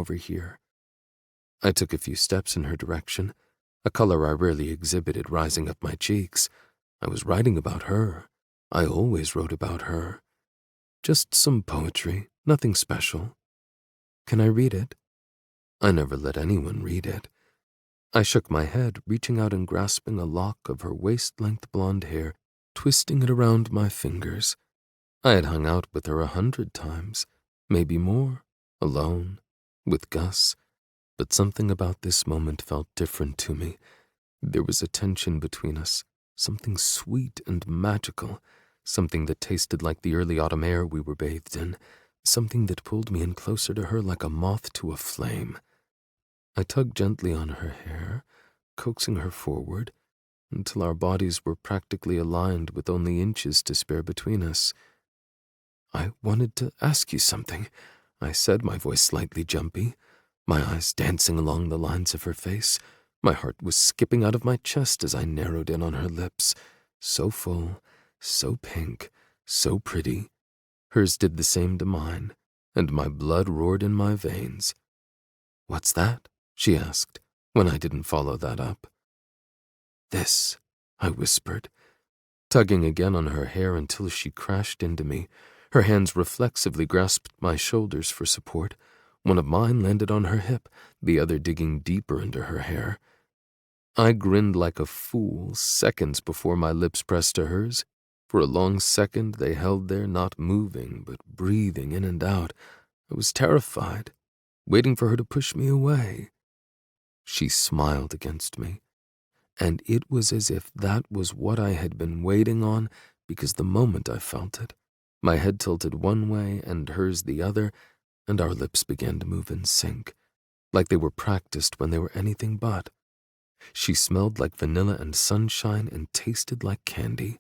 over here. I took a few steps in her direction, a color I rarely exhibited rising up my cheeks. I was writing about her. I always wrote about her. Just some poetry, nothing special. Can I read it? I never let anyone read it. I shook my head, reaching out and grasping a lock of her waist-length blonde hair, twisting it around my fingers. I had hung out with her 100 times, maybe more, alone, with Gus, but something about this moment felt different to me. There was a tension between us, something sweet and magical, something that tasted like the early autumn air we were bathed in, something that pulled me in closer to her like a moth to a flame. I tugged gently on her hair, coaxing her forward, until our bodies were practically aligned with only inches to spare between us. "I wanted to ask you something," I said, my voice slightly jumpy, my eyes dancing along the lines of her face. My heart was skipping out of my chest as I narrowed in on her lips, so full, so pink, so pretty. Hers did the same to mine, and my blood roared in my veins. "What's that?" she asked, when I didn't follow that up. "This," I whispered, tugging again on her hair until she crashed into me. Her hands reflexively grasped my shoulders for support. One of mine landed on her hip, the other digging deeper into her hair. I grinned like a fool seconds before my lips pressed to hers. For a long second they held there, not moving, but breathing in and out. I was terrified, waiting for her to push me away. She smiled against me, and it was as if that was what I had been waiting on, because the moment I felt it, my head tilted one way and hers the other, and our lips began to move in sync, like they were practiced when they were anything but. She smelled like vanilla and sunshine and tasted like candy.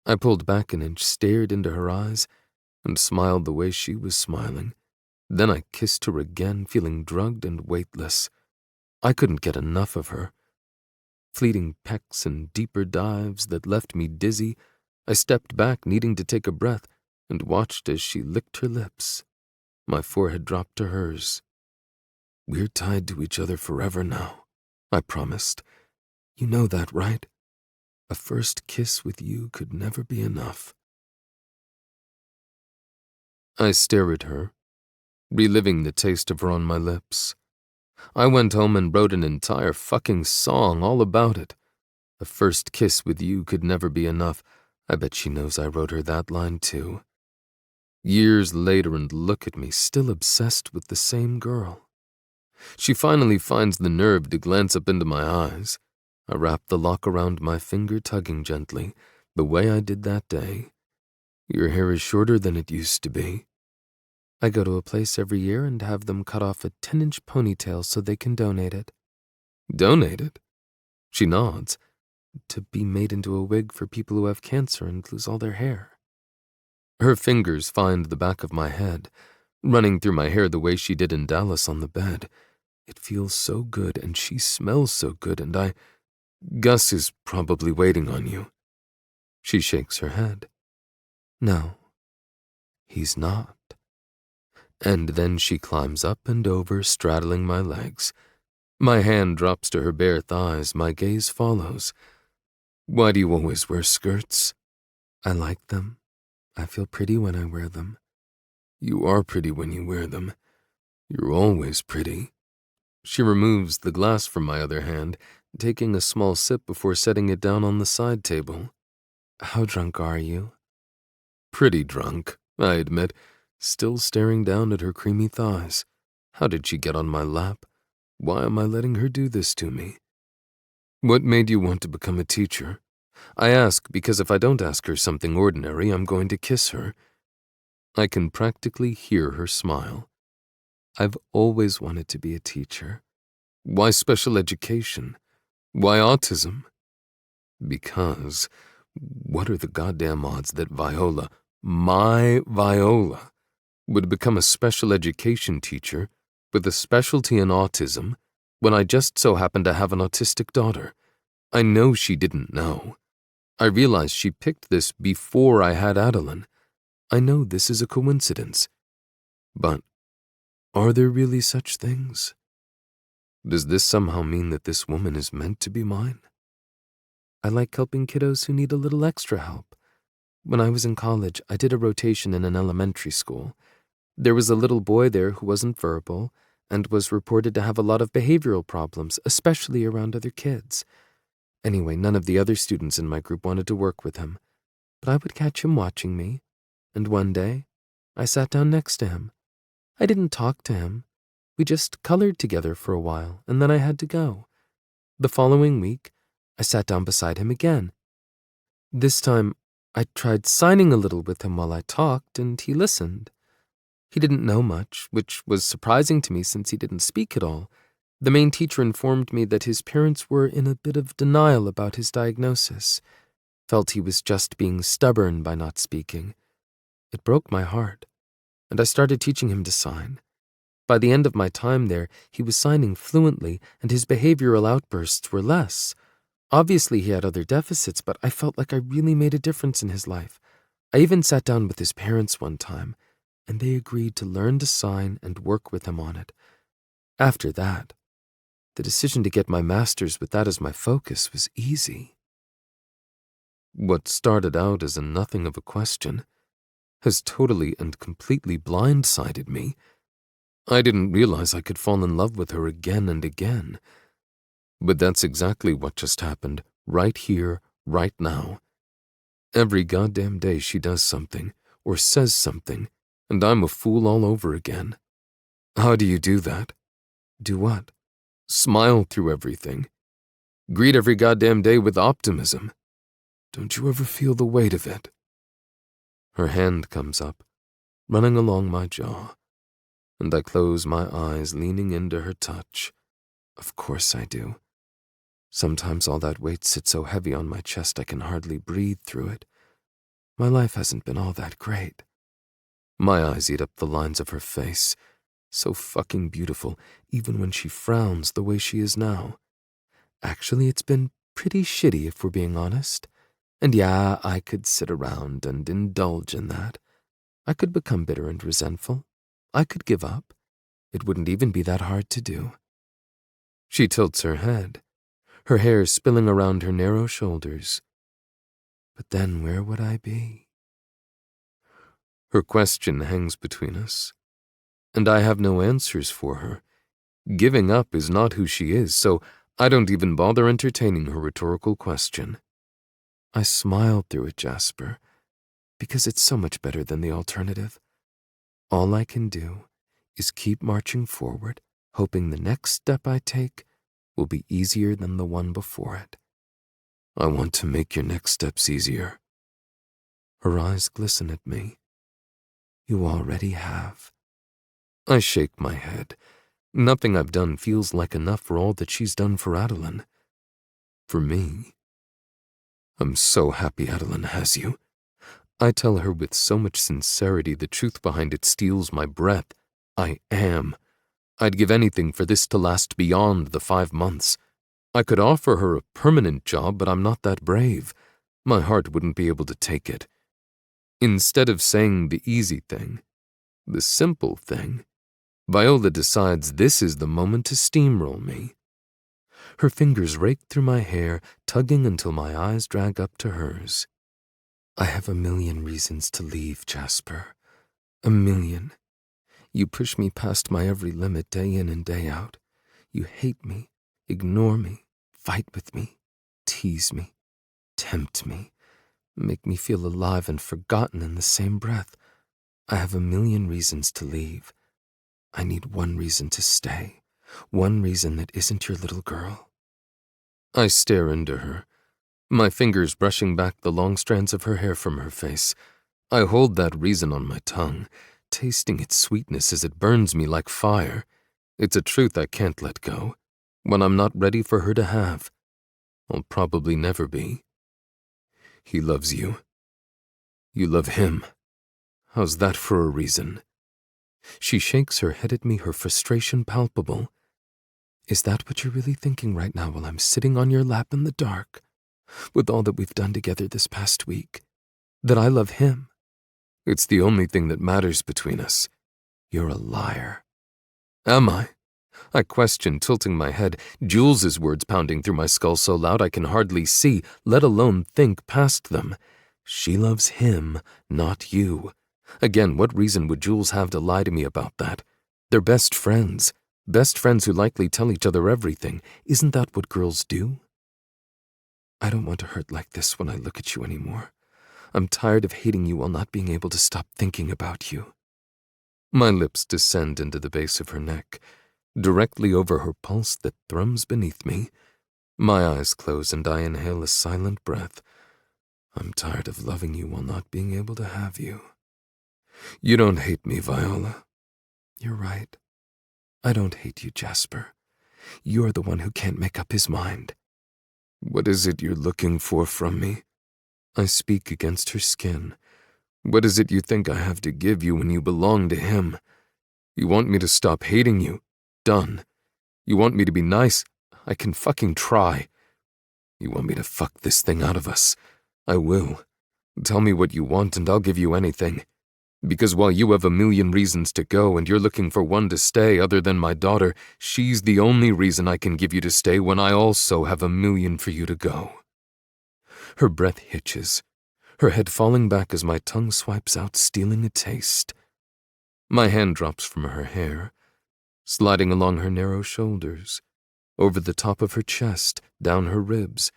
I pulled back an inch, stared into her eyes, and smiled the way she was smiling. Then I kissed her again, feeling drugged and weightless. I couldn't get enough of her. Fleeting pecks and deeper dives that left me dizzy, I stepped back, needing to take a breath, and watched as she licked her lips. My forehead dropped to hers. "We're tied to each other forever now," I promised. "You know that, right? A first kiss with you could never be enough." I stare at her, reliving the taste of her on my lips. I went home and wrote an entire fucking song all about it. A first kiss with you could never be enough. I bet she knows I wrote her that line too. Years later, and look at me, still obsessed with the same girl. She finally finds the nerve to glance up into my eyes. I wrap the lock around my finger, tugging gently, the way I did that day. "Your hair is shorter than it used to be." "I go to a place every year and have them cut off a 10-inch ponytail so they can donate it." "Donate it?" She nods. "To be made into a wig for people who have cancer and lose all their hair." Her fingers find the back of my head, running through my hair the way she did in Dallas on the bed. It feels so good, and she smells so good, and Gus is probably waiting on you." She shakes her head. "No, he's not." And then she climbs up and over, straddling my legs. My hand drops to her bare thighs, my gaze follows. "Why do you always wear skirts?" "I like them. I feel pretty when I wear them." "You are pretty when you wear them. You're always pretty." She removes the glass from my other hand, taking a small sip before setting it down on the side table. "How drunk are you?" "Pretty drunk," I admit, still staring down at her creamy thighs. How did she get on my lap? Why am I letting her do this to me? "What made you want to become a teacher?" I ask because if I don't ask her something ordinary, I'm going to kiss her. I can practically hear her smile. "I've always wanted to be a teacher." "Why special education? Why autism?" "Because what are the goddamn odds that Viola, my Viola, would become a special education teacher with a specialty in autism when I just so happen to have an autistic daughter? I know she didn't know. I realize she picked this before I had Adeline. I know this is a coincidence. But Are there really such things? Does this somehow mean that this woman is meant to be mine? I like helping kiddos who need a little extra help. When I was in college, I did a rotation in an elementary school. There was a little boy there who wasn't verbal and was reported to have a lot of behavioral problems, especially around other kids. Anyway, none of the other students in my group wanted to work with him, but I would catch him watching me, and one day, I sat down next to him. I didn't talk to him. We just colored together for a while, and then I had to go. The following week, I sat down beside him again. This time, I tried signing a little with him while I talked, and he listened. He didn't know much, which was surprising to me since he didn't speak at all. The main teacher informed me that his parents were in a bit of denial about his diagnosis, felt he was just being stubborn by not speaking. It broke my heart, and I started teaching him to sign. By the end of my time there, he was signing fluently, and his behavioral outbursts were less. Obviously, he had other deficits, but I felt like I really made a difference in his life. I even sat down with his parents one time, and they agreed to learn to sign and work with him on it. After that, the decision to get my master's with that as my focus was easy. What started out as a nothing of a question has totally and completely blindsided me. I didn't realize I could fall in love with her again and again. But that's exactly what just happened, right here, right now. Every goddamn day she does something, or says something, and I'm a fool all over again. How do you do that? Do what? Smile through everything. Greet every goddamn day with optimism. Don't you ever feel the weight of it? Her hand comes up, running along my jaw, and I close my eyes, leaning into her touch. Of course I do. Sometimes all that weight sits so heavy on my chest I can hardly breathe through it. My life hasn't been all that great. My eyes eat up the lines of her face, so fucking beautiful, even when she frowns the way she is now. Actually, it's been pretty shitty if we're being honest. And yeah, I could sit around and indulge in that. I could become bitter and resentful. I could give up. It wouldn't even be that hard to do. She tilts her head, her hair spilling around her narrow shoulders. But then where would I be? Her question hangs between us, and I have no answers for her. Giving up is not who she is, so I don't even bother entertaining her rhetorical question. I smiled through it, Jasper, because it's so much better than the alternative. All I can do is keep marching forward, hoping the next step I take will be easier than the one before it. I want to make your next steps easier. Her eyes glisten at me. You already have. I shake my head. Nothing I've done feels like enough for all that she's done for Adeline. For me. I'm so happy Adeline has you. I tell her with so much sincerity the truth behind it steals my breath. I am. I'd give anything for this to last beyond the 5 months. I could offer her a permanent job, but I'm not that brave. My heart wouldn't be able to take it. Instead of saying the easy thing, the simple thing, Viola decides this is the moment to steamroll me. Her fingers rake through my hair, tugging until my eyes drag up to hers. I have a million reasons to leave, Jasper. A million. You push me past my every limit day in and day out. You hate me, ignore me, fight with me, tease me, tempt me, make me feel alive and forgotten in the same breath. I have a million reasons to leave. I need one reason to stay, one reason that isn't your little girl. I stare into her, my fingers brushing back the long strands of her hair from her face. I hold that reason on my tongue, tasting its sweetness as it burns me like fire. It's a truth I can't let go. When I'm not ready for her to have, I'll probably never be. He loves you. You love him. How's that for a reason? She shakes her head at me, her frustration palpable. Is that what you're really thinking right now while I'm sitting on your lap in the dark? With all that we've done together this past week? That I love him? It's the only thing that matters between us. You're a liar. Am I question, tilting my head, Jules's words pounding through my skull so loud I can hardly see, let alone think past them. She loves him, not you. Again, what reason would Jules have to lie to me about that? They're best friends. Best friends who likely tell each other everything. Isn't that what girls do? I don't want to hurt like this when I look at you anymore. I'm tired of hating you while not being able to stop thinking about you. My lips descend into the base of her neck, directly over her pulse that thrums beneath me. My eyes close and I inhale a silent breath. I'm tired of loving you while not being able to have you. You don't hate me, Viola. You're right. I don't hate you, Jasper. You're the one who can't make up his mind. What is it you're looking for from me? I speak against her skin. What is it you think I have to give you when you belong to him? You want me to stop hating you? Done. You want me to be nice? I can fucking try. You want me to fuck this thing out of us? I will. Tell me what you want and I'll give you anything. Because while you have a million reasons to go and you're looking for one to stay other than my daughter, she's the only reason I can give you to stay when I also have a million for you to go. Her breath hitches, her head falling back as my tongue swipes out, stealing a taste. My hand drops from her hair, sliding along her narrow shoulders, over the top of her chest, down her ribs,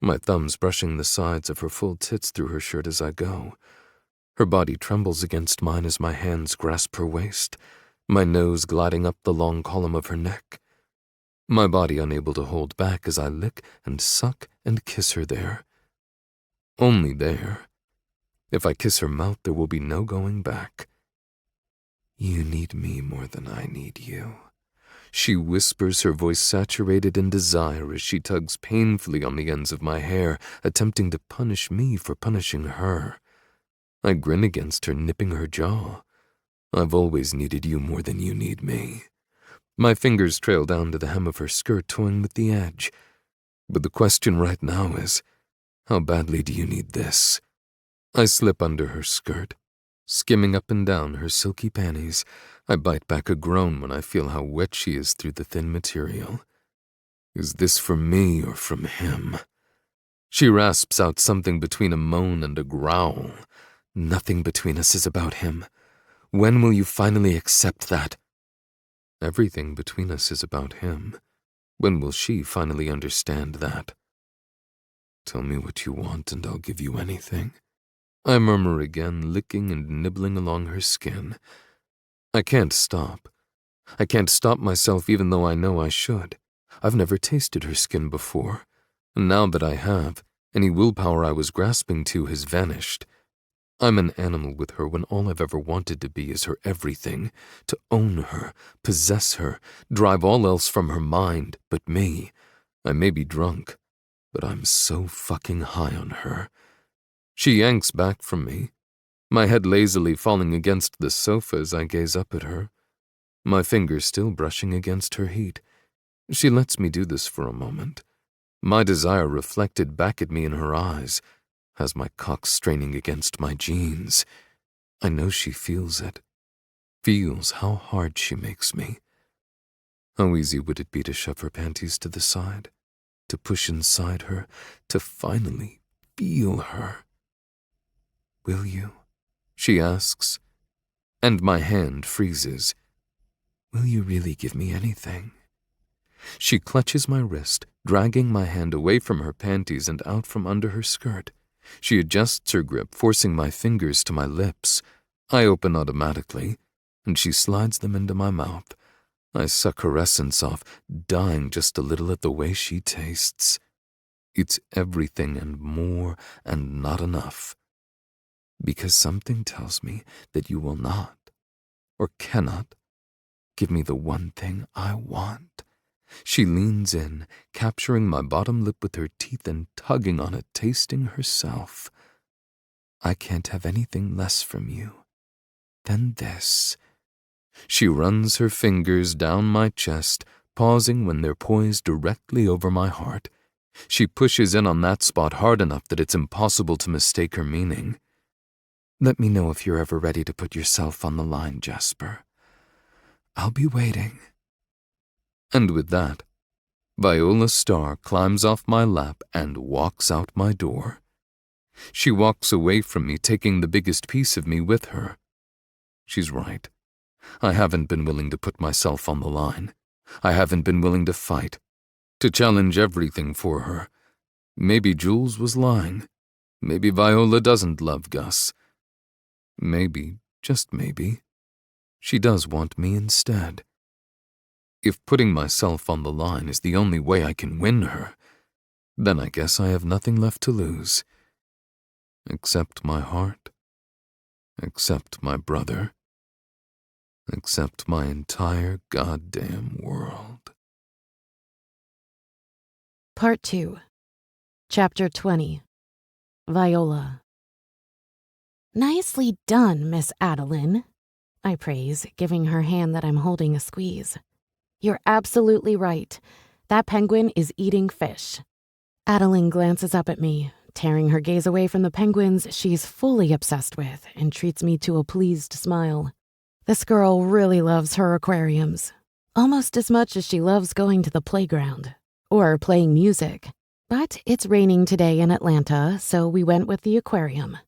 my thumbs brushing the sides of her full tits through her shirt as I go. Her body trembles against mine as my hands grasp her waist, my nose gliding up the long column of her neck. My body unable to hold back as I lick and suck and kiss her there. Only there. If I kiss her mouth, there will be no going back. You need me more than I need you. She whispers, her voice saturated in desire as she tugs painfully on the ends of my hair, attempting to punish me for punishing her. I grin against her, nipping her jaw. I've always needed you more than you need me. My fingers trail down to the hem of her skirt, toying with the edge. But the question right now is, how badly do you need this? I slip under her skirt, skimming up and down her silky panties. I bite back a groan when I feel how wet she is through the thin material. Is this from me or from him? She rasps out something between a moan and a growl. Nothing between us is about him. When will you finally accept that? Everything between us is about him. When will she finally understand that? Tell me what you want and I'll give you anything. I murmur again, licking and nibbling along her skin. I can't stop. I can't stop myself even though I know I should. I've never tasted her skin before. And now that I have, any willpower I was grasping to has vanished. I'm an animal with her when all I've ever wanted to be is her everything, to own her, possess her, drive all else from her mind but me. I may be drunk, but I'm so fucking high on her. She yanks back from me, my head lazily falling against the sofa as I gaze up at her, my fingers still brushing against her heat. She lets me do this for a moment, my desire reflected back at me in her eyes, has my cock straining against my jeans. I know she feels it, feels how hard she makes me. How easy would it be to shove her panties to the side, to push inside her, to finally feel her? Will you? She asks, and my hand freezes. Will you really give me anything? She clutches my wrist, dragging my hand away from her panties and out from under her skirt. She adjusts her grip, forcing my fingers to my lips. I open automatically, and she slides them into my mouth. I suck her essence off, dying just a little at the way she tastes. It's everything and more and not enough. Because something tells me that you will not, or cannot, give me the one thing I want. She leans in, capturing my bottom lip with her teeth and tugging on it, tasting herself. I can't have anything less from you than this. She runs her fingers down my chest, pausing when they're poised directly over my heart. She pushes in on that spot hard enough that it's impossible to mistake her meaning. Let me know if you're ever ready to put yourself on the line, Jasper. I'll be waiting." And with that, Viola Starr climbs off my lap and walks out my door. She walks away from me, taking the biggest piece of me with her. She's right. I haven't been willing to put myself on the line. I haven't been willing to fight, to challenge everything for her. Maybe Jules was lying. Maybe Viola doesn't love Gus. Maybe, just maybe, she does want me instead. If putting myself on the line is the only way I can win her, then I guess I have nothing left to lose. Except my heart. Except my brother. Except my entire goddamn world. Part 2. Chapter 20. Viola. "Nicely done, Miss Adeline," I praise, giving her hand that I'm holding a squeeze. "You're absolutely right. That penguin is eating fish." Adeline glances up at me, tearing her gaze away from the penguins she's fully obsessed with, and treats me to a pleased smile. This girl really loves her aquariums, almost as much as she loves going to the playground or playing music. But it's raining today in Atlanta, so we went with the aquarium.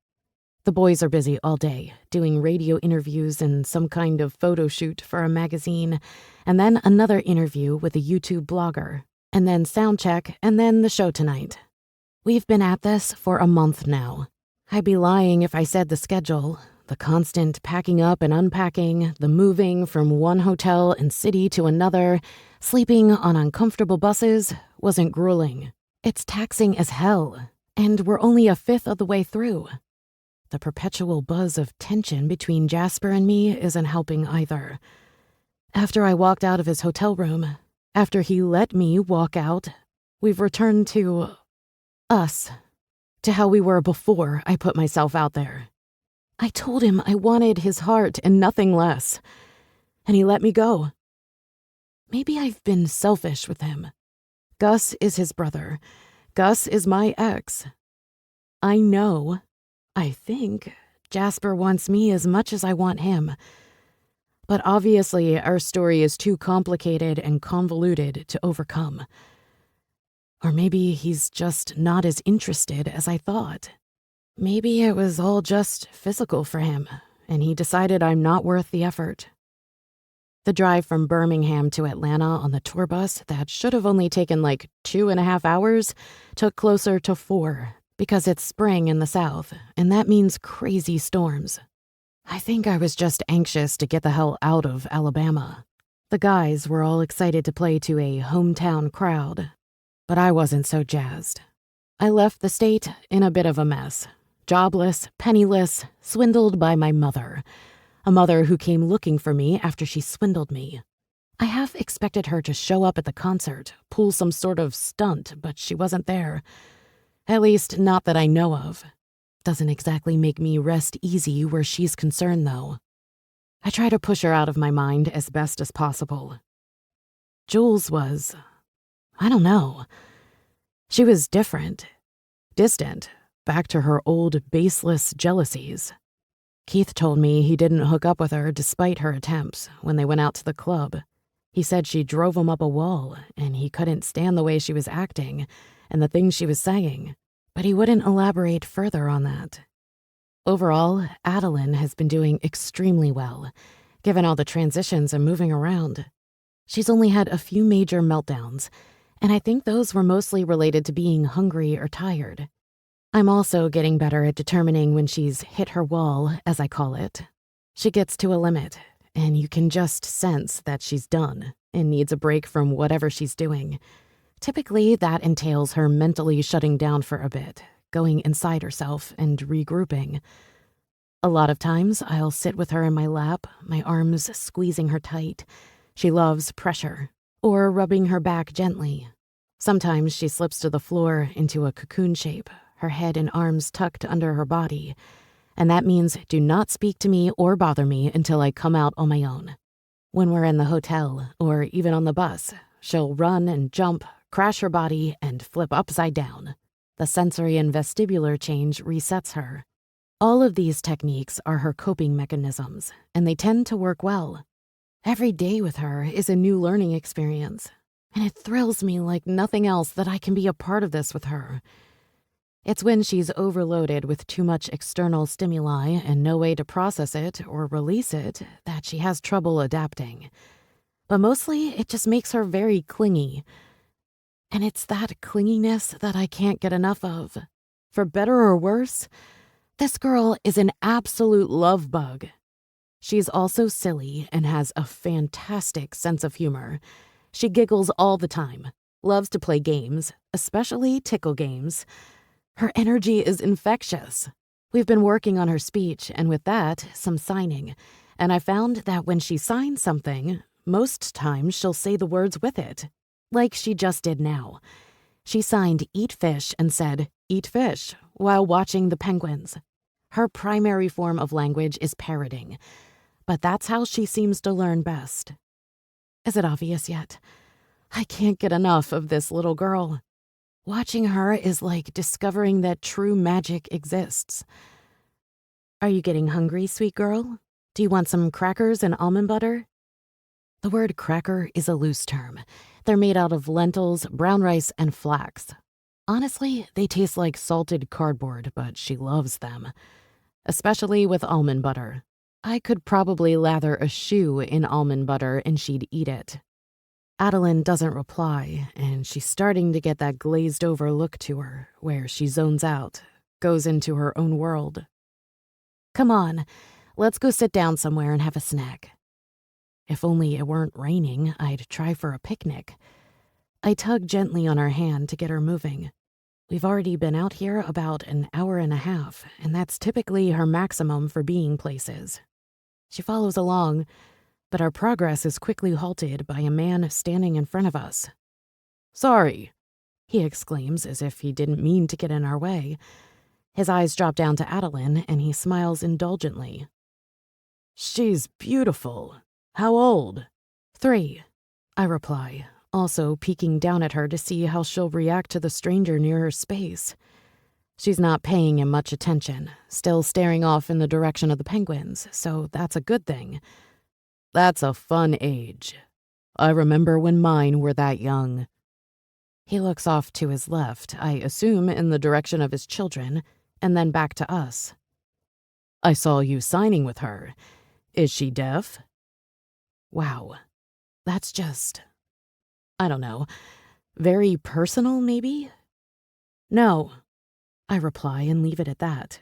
The boys are busy all day, doing radio interviews and some kind of photo shoot for a magazine, and then another interview with a YouTube blogger, and then sound check, and then the show tonight. We've been at this for a month now. I'd be lying if I said the schedule, the constant packing up and unpacking, the moving from one hotel and city to another, sleeping on uncomfortable buses, wasn't grueling. It's taxing as hell, and we're only a fifth of the way through. The perpetual buzz of tension between Jasper and me isn't helping either. After I walked out of his hotel room, after he let me walk out, we've returned to us, to how we were before I put myself out there. I told him I wanted his heart and nothing less, and he let me go. Maybe I've been selfish with him. Gus is his brother. Gus is my ex. I think Jasper wants me as much as I want him. But obviously our story is too complicated and convoluted to overcome. Or maybe he's just not as interested as I thought. Maybe it was all just physical for him, and he decided I'm not worth the effort. The drive from Birmingham to Atlanta on the tour bus that should have only taken like 2.5 hours took closer to 4 because it's spring in the South, and that means crazy storms. I think I was just anxious to get the hell out of Alabama. The guys were all excited to play to a hometown crowd, but I wasn't so jazzed. I left the state in a bit of a mess, jobless, penniless, swindled by my mother. A mother who came looking for me after she swindled me. I half expected her to show up at the concert, pull some sort of stunt, but she wasn't there. At least, not that I know of. Doesn't exactly make me rest easy where she's concerned, though. I try to push her out of my mind as best as possible. Jules was, I don't know. She was different, distant, back to her old baseless jealousies. Keith told me he didn't hook up with her despite her attempts when they went out to the club. He said she drove him up a wall, and he couldn't stand the way she was acting and the things she was saying, but he wouldn't elaborate further on that. Overall, Adeline has been doing extremely well, given all the transitions and moving around. She's only had a few major meltdowns, and I think those were mostly related to being hungry or tired. I'm also getting better at determining when she's hit her wall, as I call it. She gets to a limit, and you can just sense that she's done and needs a break from whatever she's doing. Typically, that entails her mentally shutting down for a bit, going inside herself and regrouping. A lot of times, I'll sit with her in my lap, my arms squeezing her tight. She loves pressure, or rubbing her back gently. Sometimes she slips to the floor into a cocoon shape, her head and arms tucked under her body, and that means do not speak to me or bother me until I come out on my own. When we're in the hotel, or even on the bus, she'll run and jump, crash her body, and flip upside down. The sensory and vestibular change resets her. All of these techniques are her coping mechanisms, and they tend to work well. Every day with her is a new learning experience, and it thrills me like nothing else that I can be a part of this with her. It's when she's overloaded with too much external stimuli and no way to process it or release it that she has trouble adapting. But mostly, it just makes her very clingy. And it's that clinginess that I can't get enough of. For better or worse, this girl is an absolute love bug. She's also silly and has a fantastic sense of humor. She giggles all the time, loves to play games, especially tickle games. Her energy is infectious. We've been working on her speech, and with that, some signing. And I found that when she signs something, most times she'll say the words with it, like she just did now. She signed eat fish and said, eat fish, while watching the penguins. Her primary form of language is parroting, but that's how she seems to learn best. Is it obvious yet? I can't get enough of this little girl. Watching her is like discovering that true magic exists. Are you getting hungry, sweet girl? Do you want some crackers and almond butter? The word cracker is a loose term. They're made out of lentils, brown rice, and flax. Honestly, they taste like salted cardboard, but she loves them. Especially with almond butter. I could probably lather a shoe in almond butter and she'd eat it. Adeline doesn't reply, and she's starting to get that glazed-over look to her, where she zones out, goes into her own world. Come on, let's go sit down somewhere and have a snack. If only it weren't raining, I'd try for a picnic. I tug gently on her hand to get her moving. We've already been out here about an hour and a half, and that's typically her maximum for being places. She follows along, but our progress is quickly halted by a man standing in front of us. Sorry, he exclaims as if he didn't mean to get in our way. His eyes drop down to Adeline, and he smiles indulgently. She's beautiful. How old? 3, I reply, also peeking down at her to see how she'll react to the stranger near her space. She's not paying him much attention, still staring off in the direction of the penguins, so that's a good thing. That's a fun age. I remember when mine were that young. He looks off to his left, I assume in the direction of his children, and then back to us. I saw you signing with her. Is she deaf? Wow, that's just, I don't know, very personal maybe? No, I reply and leave it at that.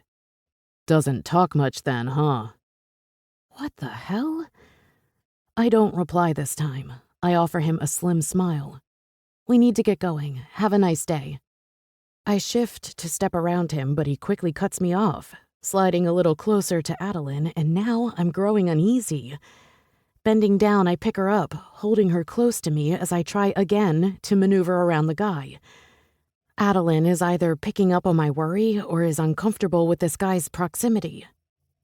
Doesn't talk much then, huh? What the hell? I don't reply this time. I offer him a slim smile. We need to get going. Have a nice day. I shift to step around him, but he quickly cuts me off, sliding a little closer to Adeline, and now I'm growing uneasy. Bending down, I pick her up, holding her close to me as I try again to maneuver around the guy. Adeline is either picking up on my worry or is uncomfortable with this guy's proximity.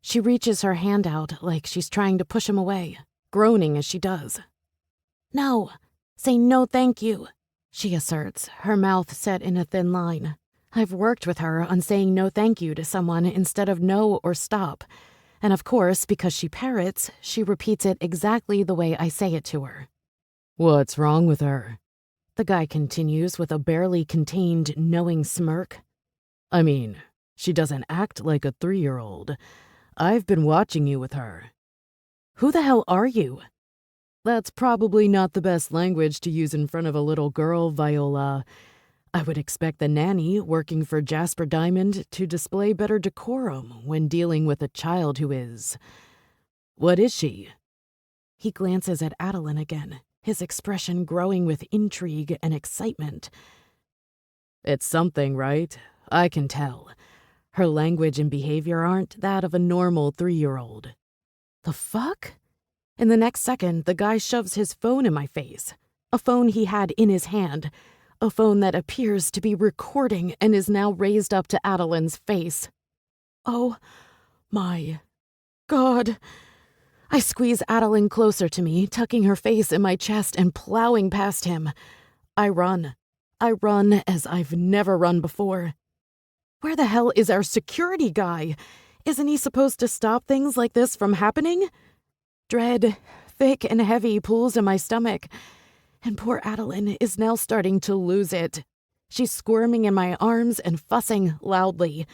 She reaches her hand out like she's trying to push him away, groaning as she does. No, say no thank you, she asserts, her mouth set in a thin line. I've worked with her on saying no thank you to someone instead of no or stop. And of course, because she parrots, she repeats it exactly the way I say it to her. What's wrong with her? The guy continues with a barely contained, knowing smirk. I mean, she doesn't act like a 3-year-old. I've been watching you with her. Who the hell are you? That's probably not the best language to use in front of a little girl, Viola. I would expect the nanny working for Jasper Diamond to display better decorum when dealing with a child who is... What is she? He glances at Adeline again, his expression growing with intrigue and excitement. It's something, right? I can tell. Her language and behavior aren't that of a normal 3-year-old. The fuck? In the next second, the guy shoves his phone in my face. A phone he had in his hand. A phone that appears to be recording and is now raised up to Adeline's face. Oh my God. I squeeze Adeline closer to me, tucking her face in my chest and plowing past him. I run. I run as I've never run before. Where the hell is our security guy? Isn't he supposed to stop things like this from happening? Dread, thick and heavy pulls in my stomach, and poor Adeline is now starting to lose it. She's squirming in my arms and fussing loudly.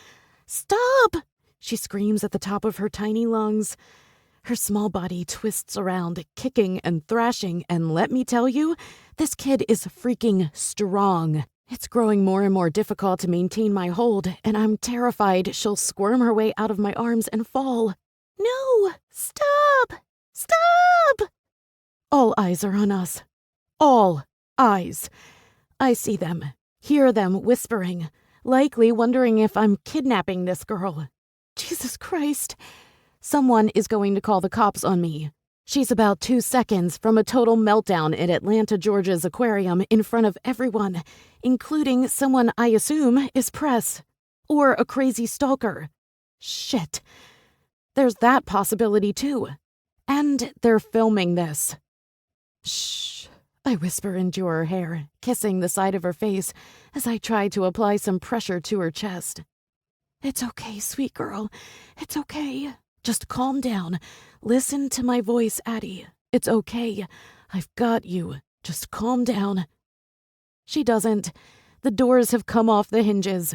"Stop!" she screams at the top of her tiny lungs. Her small body twists around, kicking and thrashing, and let me tell you, this kid is freaking strong. It's growing more and more difficult to maintain my hold, and I'm terrified she'll squirm her way out of my arms and fall. "No! Stop! Stop!" All eyes are on us. All eyes. I see them, hear them whispering, likely wondering if I'm kidnapping this girl. Jesus Christ. Someone is going to call the cops on me. She's about 2 seconds from a total meltdown at Atlanta, Georgia's aquarium in front of everyone, including someone I assume is press. Or a crazy stalker. Shit. There's that possibility too. And they're filming this. Shh. I whisper into her hair, kissing the side of her face as I try to apply some pressure to her chest. "It's okay, sweet girl. It's okay. Just calm down. Listen to my voice, Addie. It's okay. I've got you. Just calm down." She doesn't. The doors have come off the hinges.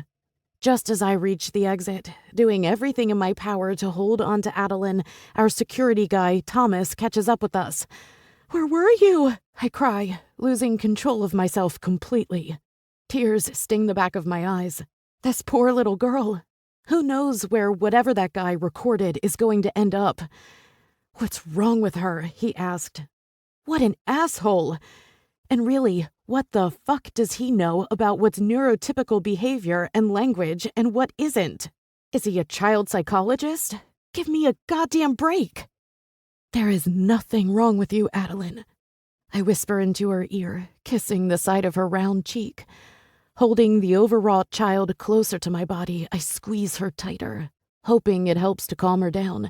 Just as I reach the exit, doing everything in my power to hold on to Adeline, our security guy, Thomas, catches up with us. "Where were you?" I cry, losing control of myself completely. Tears sting the back of my eyes. This poor little girl. Who knows where whatever that guy recorded is going to end up? "What's wrong with her?" he asked. What an asshole. And really, what the fuck does he know about what's neurotypical behavior and language and what isn't? Is he a child psychologist? Give me a goddamn break. "There is nothing wrong with you, Adeline." I whisper into her ear, kissing the side of her round cheek. Holding the overwrought child closer to my body, I squeeze her tighter, hoping it helps to calm her down.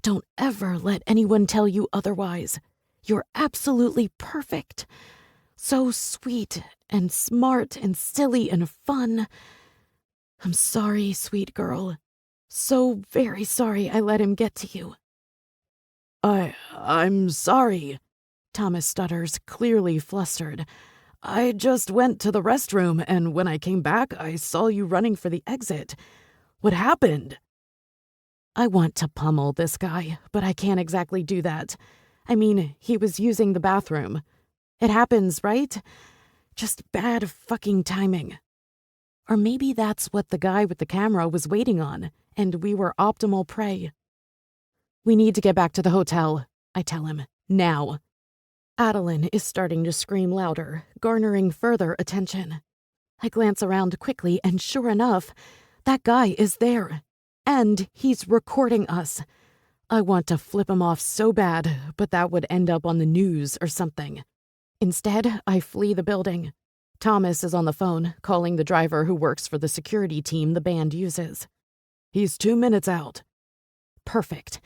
"Don't ever let anyone tell you otherwise. You're absolutely perfect. So sweet and smart and silly and fun. I'm sorry, sweet girl. So very sorry I let him get to you." I'm sorry," Thomas stutters, clearly flustered. "I just went to the restroom, and when I came back, I saw you running for the exit. What happened?" I want to pummel this guy, but I can't exactly do that. I mean, he was using the bathroom. It happens, right? Just bad fucking timing. Or maybe that's what the guy with the camera was waiting on, and we were optimal prey. "We need to get back to the hotel," I tell him. "Now." Adeline is starting to scream louder, garnering further attention. I glance around quickly, and sure enough, that guy is there. And he's recording us. I want to flip him off so bad, but that would end up on the news or something. Instead, I flee the building. Thomas is on the phone, calling the driver who works for the security team the band uses. "He's 2 minutes out." Perfect.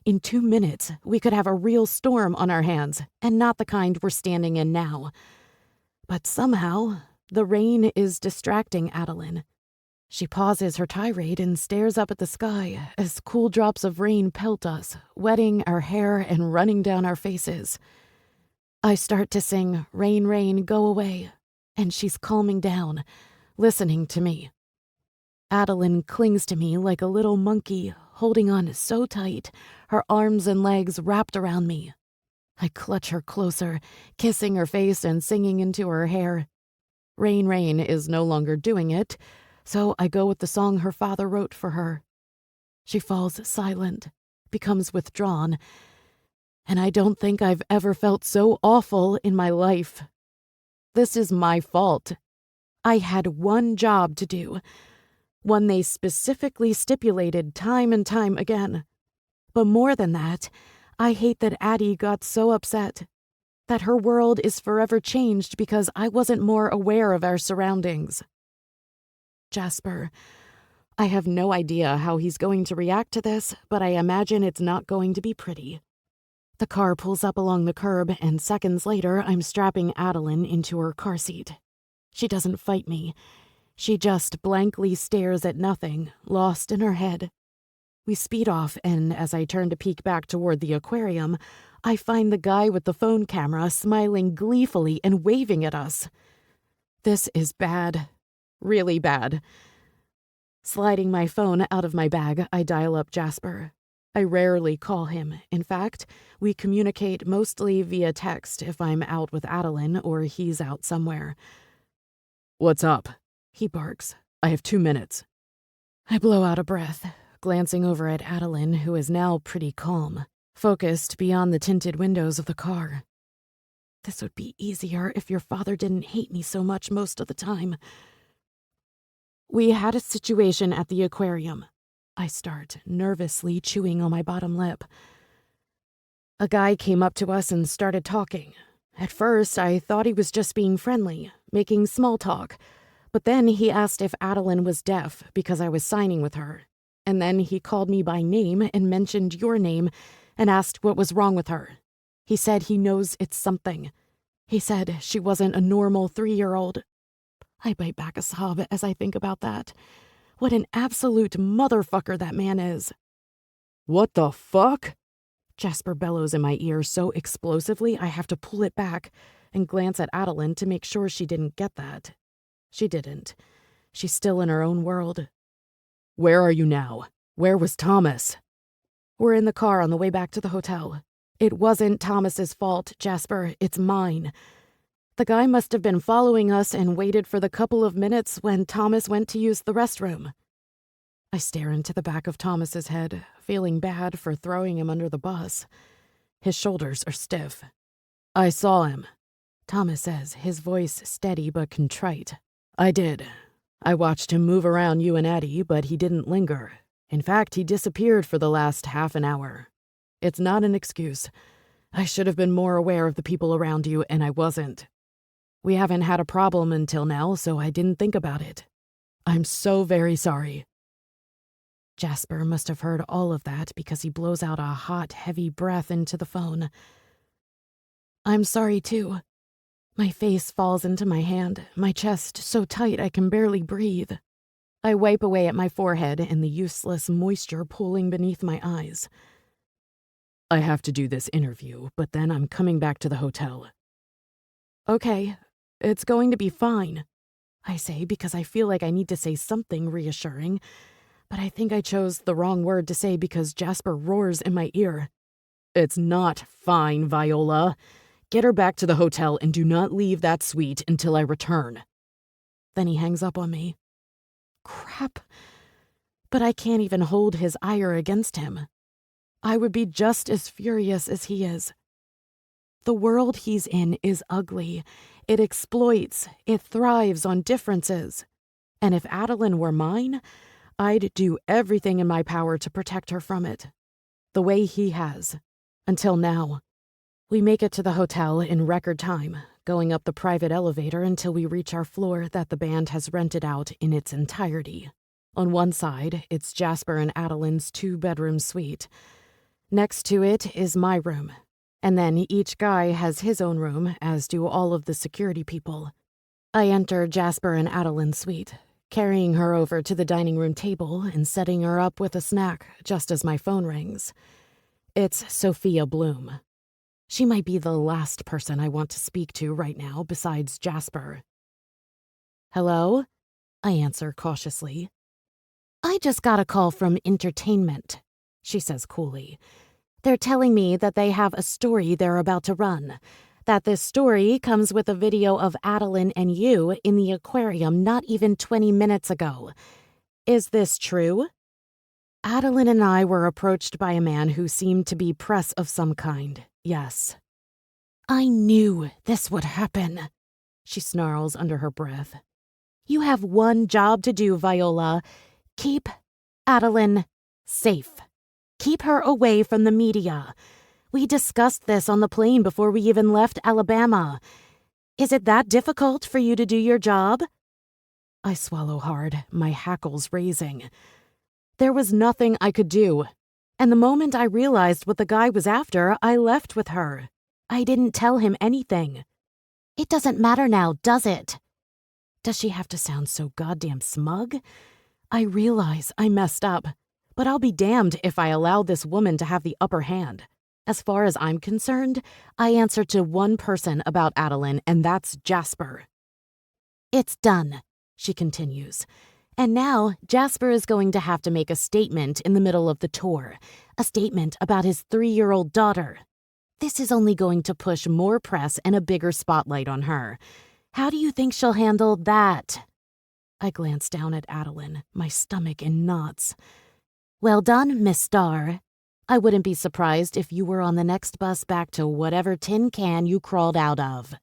In 2 minutes, we could have a real storm on our hands, and not the kind we're standing in now. But somehow, the rain is distracting Adeline. She pauses her tirade and stares up at the sky as cool drops of rain pelt us, wetting our hair and running down our faces. I start to sing, "Rain, rain, go away," and she's calming down, listening to me. Adeline clings to me like a little monkey, holding on so tight, her arms and legs wrapped around me. I clutch her closer, kissing her face and singing into her hair. Rain, rain is no longer doing it, so I go with the song her father wrote for her. She falls silent, becomes withdrawn, and I don't think I've ever felt so awful in my life. This is my fault. I had one job to do, one they specifically stipulated time and time again. But more than that, I hate that Addie got so upset, that her world is forever changed because I wasn't more aware of our surroundings. Jasper, I have no idea how he's going to react to this, but I imagine it's not going to be pretty. The car pulls up along the curb, and seconds later, I'm strapping Adeline into her car seat. She doesn't fight me. She just blankly stares at nothing, lost in her head. We speed off, and as I turn to peek back toward the aquarium, I find the guy with the phone camera smiling gleefully and waving at us. This is bad. Really bad. Sliding my phone out of my bag, I dial up Jasper. I rarely call him. In fact, we communicate mostly via text if I'm out with Adeline or he's out somewhere. "What's up?" He barks. "I have 2 minutes." I blow out a breath, glancing over at Adeline, who is now pretty calm, focused beyond the tinted windows of the car. This would be easier if your father didn't hate me so much most of the time. We had a situation at the aquarium. I start, nervously chewing on my bottom lip. A guy came up to us and started talking. At first, I thought he was just being friendly, making small talk. But then he asked if Adeline was deaf because I was signing with her. And then he called me by name and mentioned your name and asked what was wrong with her. He said he knows it's something. He said she wasn't a normal 3-year-old. I bite back a sob as I think about that. What an absolute motherfucker that man is. "What the fuck?" Jasper bellows in my ear so explosively I have to pull it back and glance at Adeline to make sure she didn't get that. She didn't. She's still in her own world. "Where are you now? Where was Thomas?" We're in the car on the way back to the hotel. It wasn't Thomas's fault, Jasper. It's mine. The guy must have been following us and waited for the couple of minutes when Thomas went to use the restroom. I stare into the back of Thomas's head, feeling bad for throwing him under the bus. His shoulders are stiff. "I saw him," Thomas says, his voice steady but contrite. "I did. I watched him move around you and Addie, but he didn't linger. In fact, he disappeared for the last half an hour. It's not an excuse. I should have been more aware of the people around you, and I wasn't. We haven't had a problem until now, so I didn't think about it. I'm so very sorry." Jasper must have heard all of that because he blows out a hot, heavy breath into the phone. I'm sorry, too. My face falls into my hand, my chest so tight I can barely breathe. I wipe away at my forehead and the useless moisture pooling beneath my eyes. "I have to do this interview, but then I'm coming back to the hotel." "Okay, it's going to be fine," I say because I feel like I need to say something reassuring, but I think I chose the wrong word to say because Jasper roars in my ear. "It's not fine, Viola. Get her back to the hotel and do not leave that suite until I return." Then he hangs up on me. Crap. But I can't even hold his ire against him. I would be just as furious as he is. The world he's in is ugly. It exploits. It thrives on differences. And if Adeline were mine, I'd do everything in my power to protect her from it. The way he has. Until now. We make it to the hotel in record time, going up the private elevator until we reach our floor that the band has rented out in its entirety. On one side, it's Jasper and Adeline's 2-bedroom suite. Next to it is my room. And then each guy has his own room, as do all of the security people. I enter Jasper and Adeline's suite, carrying her over to the dining room table and setting her up with a snack just as my phone rings. It's Sophia Bloom. She might be the last person I want to speak to right now besides Jasper. "Hello?" I answer cautiously. "I just got a call from entertainment," she says coolly. "They're telling me that they have a story they're about to run. That this story comes with a video of Adeline and you in the aquarium not even 20 minutes ago. Is this true?" Adeline and I were approached by a man who seemed to be press of some kind, yes. "I knew this would happen," she snarls under her breath. "You have one job to do, Viola. Keep Adeline safe. Keep her away from the media. We discussed this on the plane before we even left Alabama. Is it that difficult for you to do your job?" I swallow hard, my hackles raising. There was nothing I could do. And the moment I realized what the guy was after, I left with her. I didn't tell him anything. It doesn't matter now, does it? Does she have to sound so goddamn smug? I realize I messed up. But I'll be damned if I allow this woman to have the upper hand. As far as I'm concerned, I answer to one person about Adeline, and that's Jasper. It's done, she continues. And now Jasper is going to have to make a statement in the middle of the tour, a statement about his 3-year-old daughter. This is only going to push more press and a bigger spotlight on her. How do you think she'll handle that? I glance down at Adeline, my stomach in knots. Well done, Miss Starr. I wouldn't be surprised if you were on the next bus back to whatever tin can you crawled out of.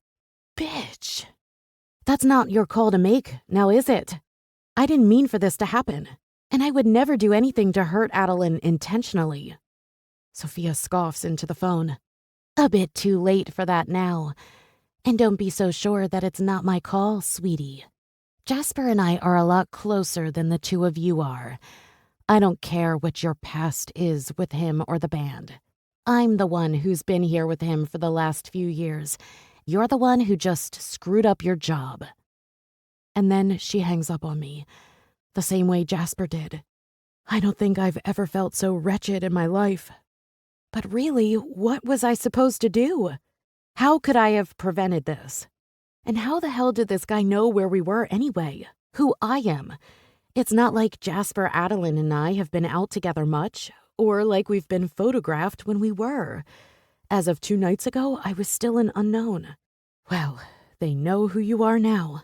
Bitch. That's not your call to make, now is it? I didn't mean for this to happen, and I would never do anything to hurt Adeline intentionally. Sophia scoffs into the phone. A bit too late for that now. And don't be so sure that it's not my call, sweetie. Jasper and I are a lot closer than the two of you are. I don't care what your past is with him or the band. I'm the one who's been here with him for the last few years. You're the one who just screwed up your job. And then she hangs up on me, the same way Jasper did. I don't think I've ever felt so wretched in my life. But really, what was I supposed to do? How could I have prevented this? And how the hell did this guy know where we were anyway? Who I am? It's not like Jasper, Adeline, and I have been out together much, or like we've been photographed when we were. As of 2 nights ago, I was still an unknown. Well, they know who you are now.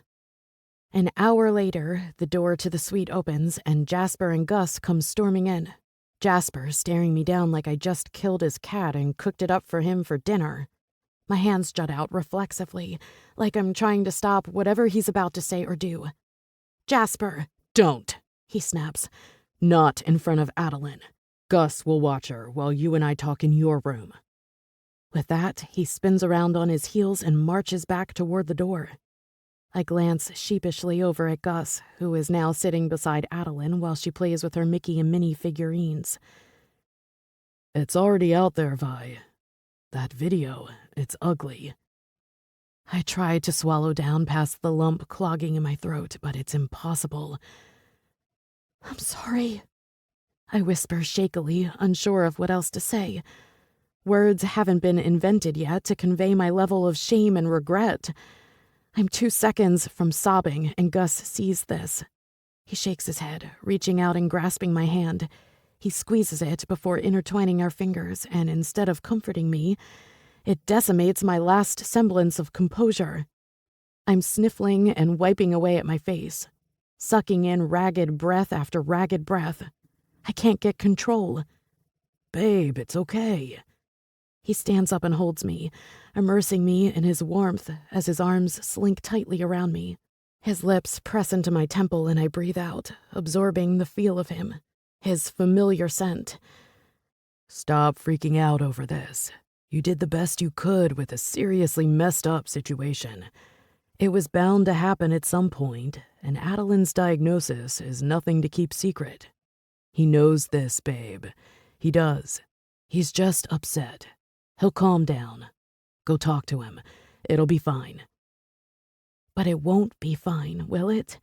An hour later, the door to the suite opens and Jasper and Gus come storming in. Jasper staring me down like I just killed his cat and cooked it up for him for dinner. My hands jut out reflexively, like I'm trying to stop whatever he's about to say or do. Jasper, don't, he snaps. Not in front of Adeline. Gus will watch her while you and I talk in your room. With that, he spins around on his heels and marches back toward the door. I glance sheepishly over at Gus, who is now sitting beside Adeline while she plays with her Mickey and Minnie figurines. It's already out there, Vi. That video, it's ugly. I try to swallow down past the lump clogging in my throat, but it's impossible. I'm sorry, I whisper shakily, unsure of what else to say. Words haven't been invented yet to convey my level of shame and regret. I'm 2 seconds from sobbing, and Gus sees this. He shakes his head, reaching out and grasping my hand. He squeezes it before intertwining our fingers, and instead of comforting me, it decimates my last semblance of composure. I'm sniffling and wiping away at my face, sucking in ragged breath after ragged breath. I can't get control. Babe, it's okay. He stands up and holds me, immersing me in his warmth as his arms slink tightly around me. His lips press into my temple and I breathe out, absorbing the feel of him, his familiar scent. Stop freaking out over this. You did the best you could with a seriously messed up situation. It was bound to happen at some point, and Adeline's diagnosis is nothing to keep secret. He knows this, babe. He does. He's just upset. He'll calm down. Go talk to him. It'll be fine. But it won't be fine, will it?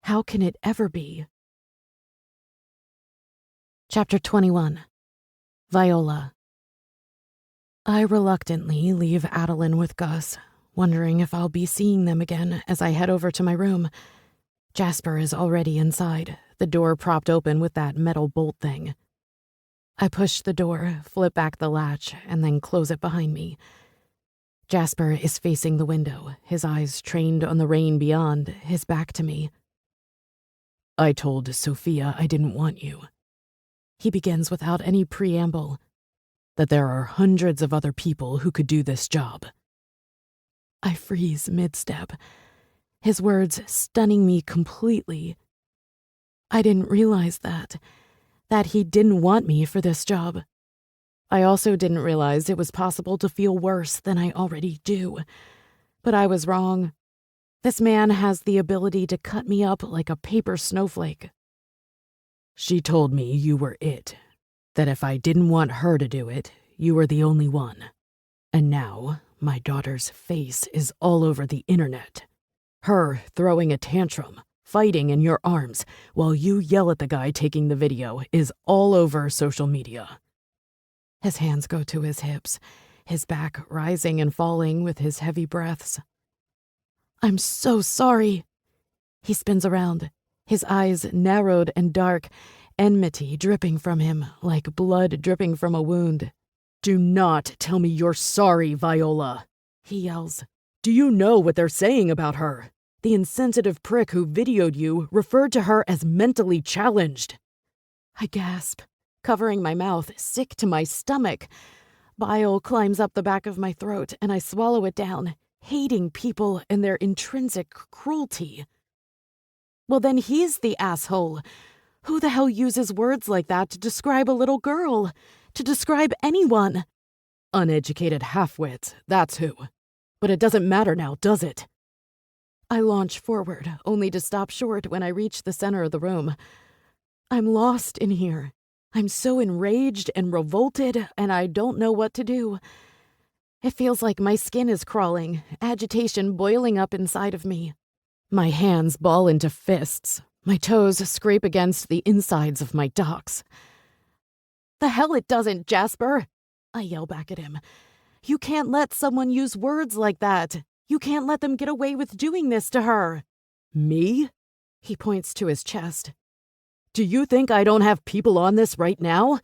How can it ever be? Chapter 21. Viola. I reluctantly leave Adeline with Gus, wondering if I'll be seeing them again as I head over to my room. Jasper is already inside, the door propped open with that metal bolt thing. I push the door, flip back the latch, and then close it behind me. Jasper is facing the window, his eyes trained on the rain beyond, his back to me. I told Sophia I didn't want you. He begins without any preamble, that there are hundreds of other people who could do this job. I freeze mid-step, his words stunning me completely. I didn't realize that he didn't want me for this job. I also didn't realize it was possible to feel worse than I already do. But I was wrong. This man has the ability to cut me up like a paper snowflake. She told me you were it, that if I didn't want her to do it, you were the only one. And now, my daughter's face is all over the internet. Her throwing a tantrum, fighting in your arms while you yell at the guy taking the video is all over social media. His hands go to his hips, his back rising and falling with his heavy breaths. I'm so sorry. He spins around, his eyes narrowed and dark, enmity dripping from him like blood dripping from a wound. Do not tell me you're sorry, Viola, he yells. Do you know what they're saying about her? The insensitive prick who videoed you referred to her as mentally challenged. I gasp, covering my mouth, sick to my stomach. Bile climbs up the back of my throat and I swallow it down, hating people and their intrinsic cruelty. Well, then he's the asshole. Who the hell uses words like that to describe a little girl? To describe anyone? Uneducated halfwits, that's who. But it doesn't matter now, does it? I launch forward, only to stop short when I reach the center of the room. I'm lost in here. I'm so enraged and revolted, and I don't know what to do. It feels like my skin is crawling, agitation boiling up inside of me. My hands ball into fists. My toes scrape against the insides of my docks. The hell it doesn't, Jasper! I yell back at him. You can't let someone use words like that. You can't let them get away with doing this to her. Me? He points to his chest. Do you think I don't have people on this right now?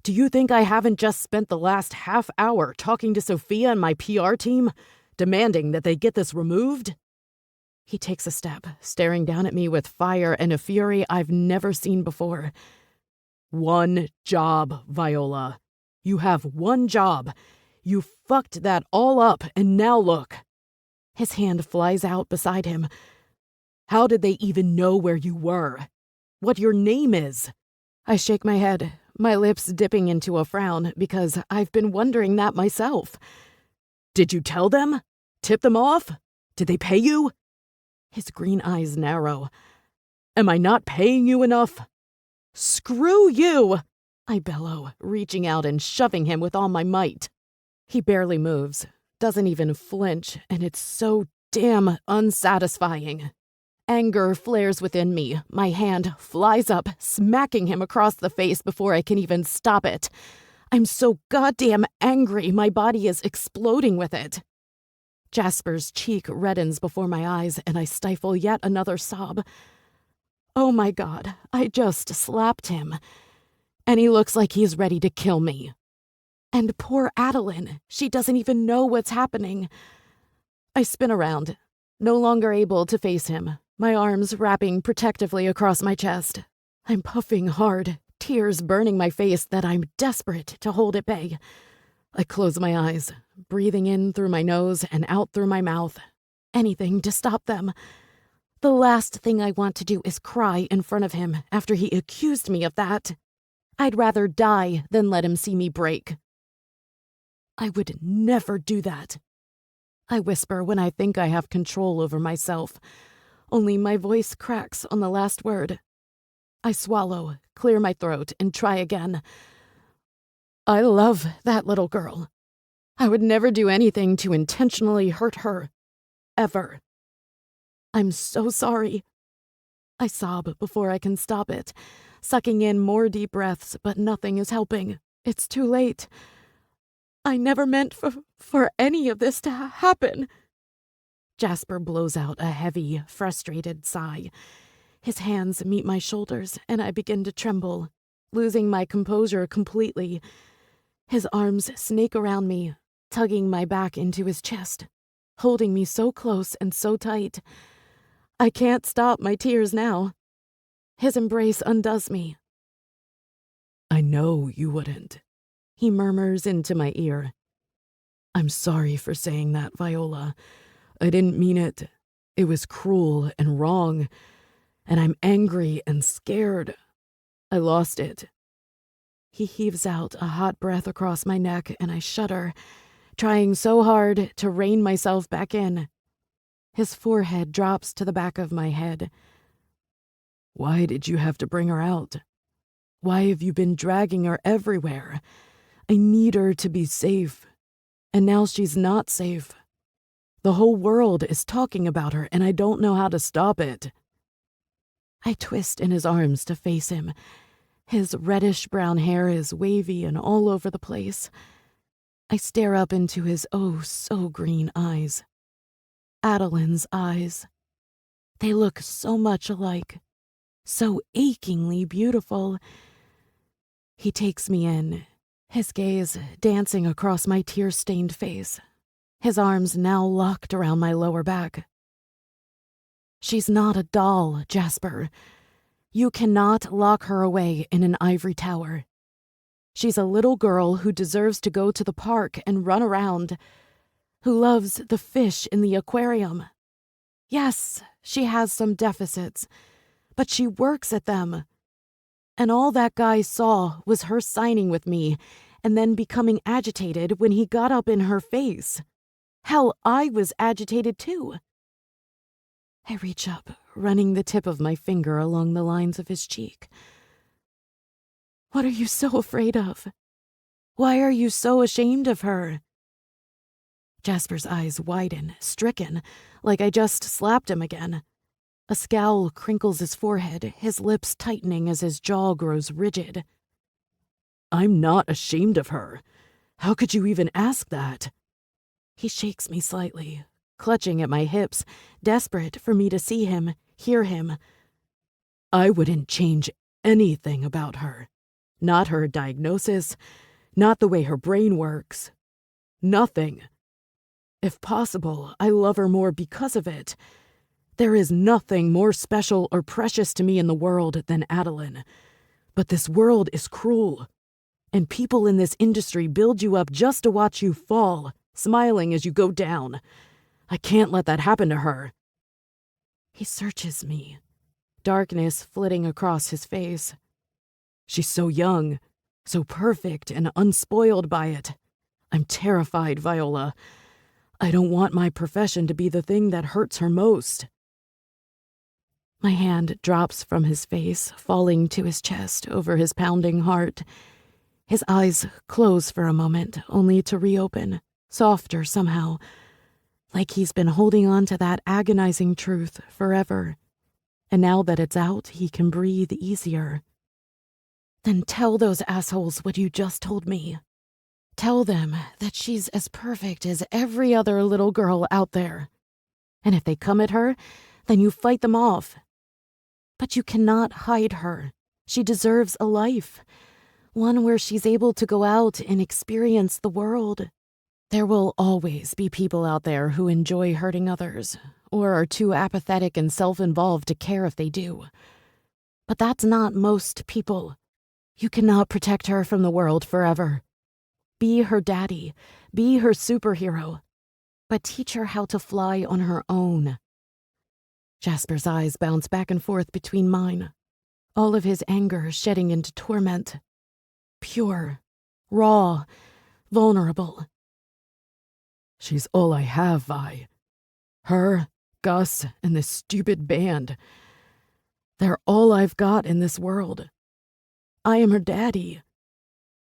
Do you think I haven't just spent the last half hour talking to Sophia and my PR team, demanding that they get this removed? He takes a step, staring down at me with fire and a fury I've never seen before. One job, Viola. You have one job. You fucked that all up, and now look. His hand flies out beside him. How did they even know where you were? What your name is? I shake my head, my lips dipping into a frown because I've been wondering that myself. Did you tell them? Tip them off? Did they pay you? His green eyes narrow. Am I not paying you enough? Screw you! I bellow, reaching out and shoving him with all my might. He barely moves, doesn't even flinch, and it's so damn unsatisfying. Anger flares within me. My hand flies up, smacking him across the face before I can even stop it. I'm so goddamn angry, my body is exploding with it. Jasper's cheek reddens before my eyes, and I stifle yet another sob. Oh my God, I just slapped him. And he looks like he's ready to kill me. And poor Adeline, she doesn't even know what's happening. I spin around, no longer able to face him, my arms wrapping protectively across my chest. I'm puffing hard, tears burning my face that I'm desperate to hold at bay. I close my eyes, breathing in through my nose and out through my mouth. Anything to stop them. The last thing I want to do is cry in front of him after he accused me of that. I'd rather die than let him see me break. I would never do that. I whisper when I think I have control over myself, only my voice cracks on the last word. I swallow, clear my throat, and try again. I love that little girl. I would never do anything to intentionally hurt her. Ever. I'm so sorry. I sob before I can stop it, sucking in more deep breaths, but nothing is helping. It's too late. I never meant for any of this to happen. Jasper blows out a heavy, frustrated sigh. His hands meet my shoulders, and I begin to tremble, losing my composure completely. His arms snake around me, tugging my back into his chest, holding me so close and so tight. I can't stop my tears now. His embrace undoes me. I know you wouldn't, he murmurs into my ear. I'm sorry for saying that, Viola. I didn't mean it. It was cruel and wrong, and I'm angry and scared. I lost it. He heaves out a hot breath across my neck, and I shudder, trying so hard to rein myself back in. His forehead drops to the back of my head. Why did you have to bring her out? Why have you been dragging her everywhere? I need her to be safe. And now she's not safe. The whole world is talking about her, and I don't know how to stop it. I twist in his arms to face him. His reddish-brown hair is wavy and all over the place. I stare up into his oh-so-green eyes. Adeline's eyes. They look so much alike, so achingly beautiful. He takes me in, his gaze dancing across my tear-stained face, his arms now locked around my lower back. She's not a doll, Jasper. You cannot lock her away in an ivory tower. She's a little girl who deserves to go to the park and run around, who loves the fish in the aquarium. Yes, she has some deficits, but she works at them. And all that guy saw was her signing with me and then becoming agitated when he got up in her face. Hell, I was agitated too. I reach up, running the tip of my finger along the lines of his cheek. What are you so afraid of? Why are you so ashamed of her? Jasper's eyes widen, stricken, like I just slapped him again. A scowl crinkles his forehead, his lips tightening as his jaw grows rigid. I'm not ashamed of her. How could you even ask that? He shakes me slightly, clutching at my hips, desperate for me to see him, hear him. I wouldn't change anything about her. Not her diagnosis, not the way her brain works. Nothing. If possible, I love her more because of it. There is nothing more special or precious to me in the world than Adeline. But this world is cruel, and people in this industry build you up just to watch you fall, smiling as you go down. I can't let that happen to her. He searches me, darkness flitting across his face. She's so young, so perfect and unspoiled by it. I'm terrified, Viola. I don't want my profession to be the thing that hurts her most. My hand drops from his face, falling to his chest over his pounding heart. His eyes close for a moment, only to reopen, softer somehow, like he's been holding on to that agonizing truth forever. And now that it's out, he can breathe easier. Then tell those assholes what you just told me. Tell them that she's as perfect as every other little girl out there. And if they come at her, then you fight them off. But you cannot hide her. She deserves a life, one where she's able to go out and experience the world. There will always be people out there who enjoy hurting others, or are too apathetic and self-involved to care if they do. But that's not most people. You cannot protect her from the world forever. Be her daddy, be her superhero, but teach her how to fly on her own. Jasper's eyes bounce back and forth between mine, all of his anger shedding into torment. Pure, raw, vulnerable. She's all I have, Vi. Her, Gus, and this stupid band. They're all I've got in this world. I am her daddy.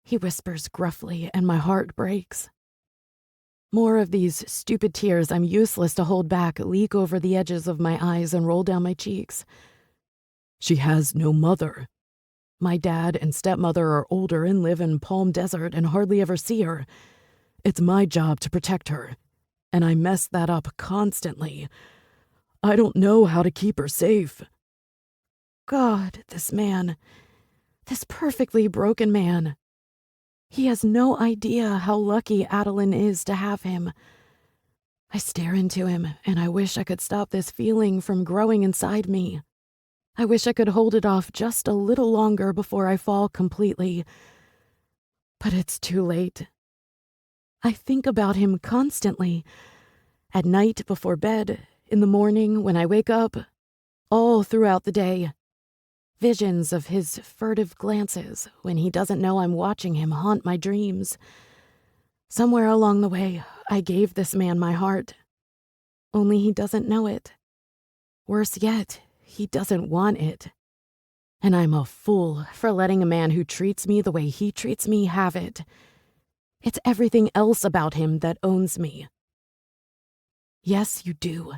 He whispers gruffly, and my heart breaks. More of these stupid tears I'm useless to hold back leak over the edges of my eyes and roll down my cheeks. She has no mother. My dad and stepmother are older and live in Palm Desert and hardly ever see her. It's my job to protect her, and I mess that up constantly. I don't know how to keep her safe. God, this man. This perfectly broken man. He has no idea how lucky Adeline is to have him. I stare into him, and I wish I could stop this feeling from growing inside me. I wish I could hold it off just a little longer before I fall completely. But it's too late. I think about him constantly. At night before bed, in the morning when I wake up, all throughout the day. Visions of his furtive glances when he doesn't know I'm watching him haunt my dreams. Somewhere along the way, I gave this man my heart. Only he doesn't know it. Worse yet, he doesn't want it. And I'm a fool for letting a man who treats me the way he treats me have it. It's everything else about him that owns me. Yes, you do,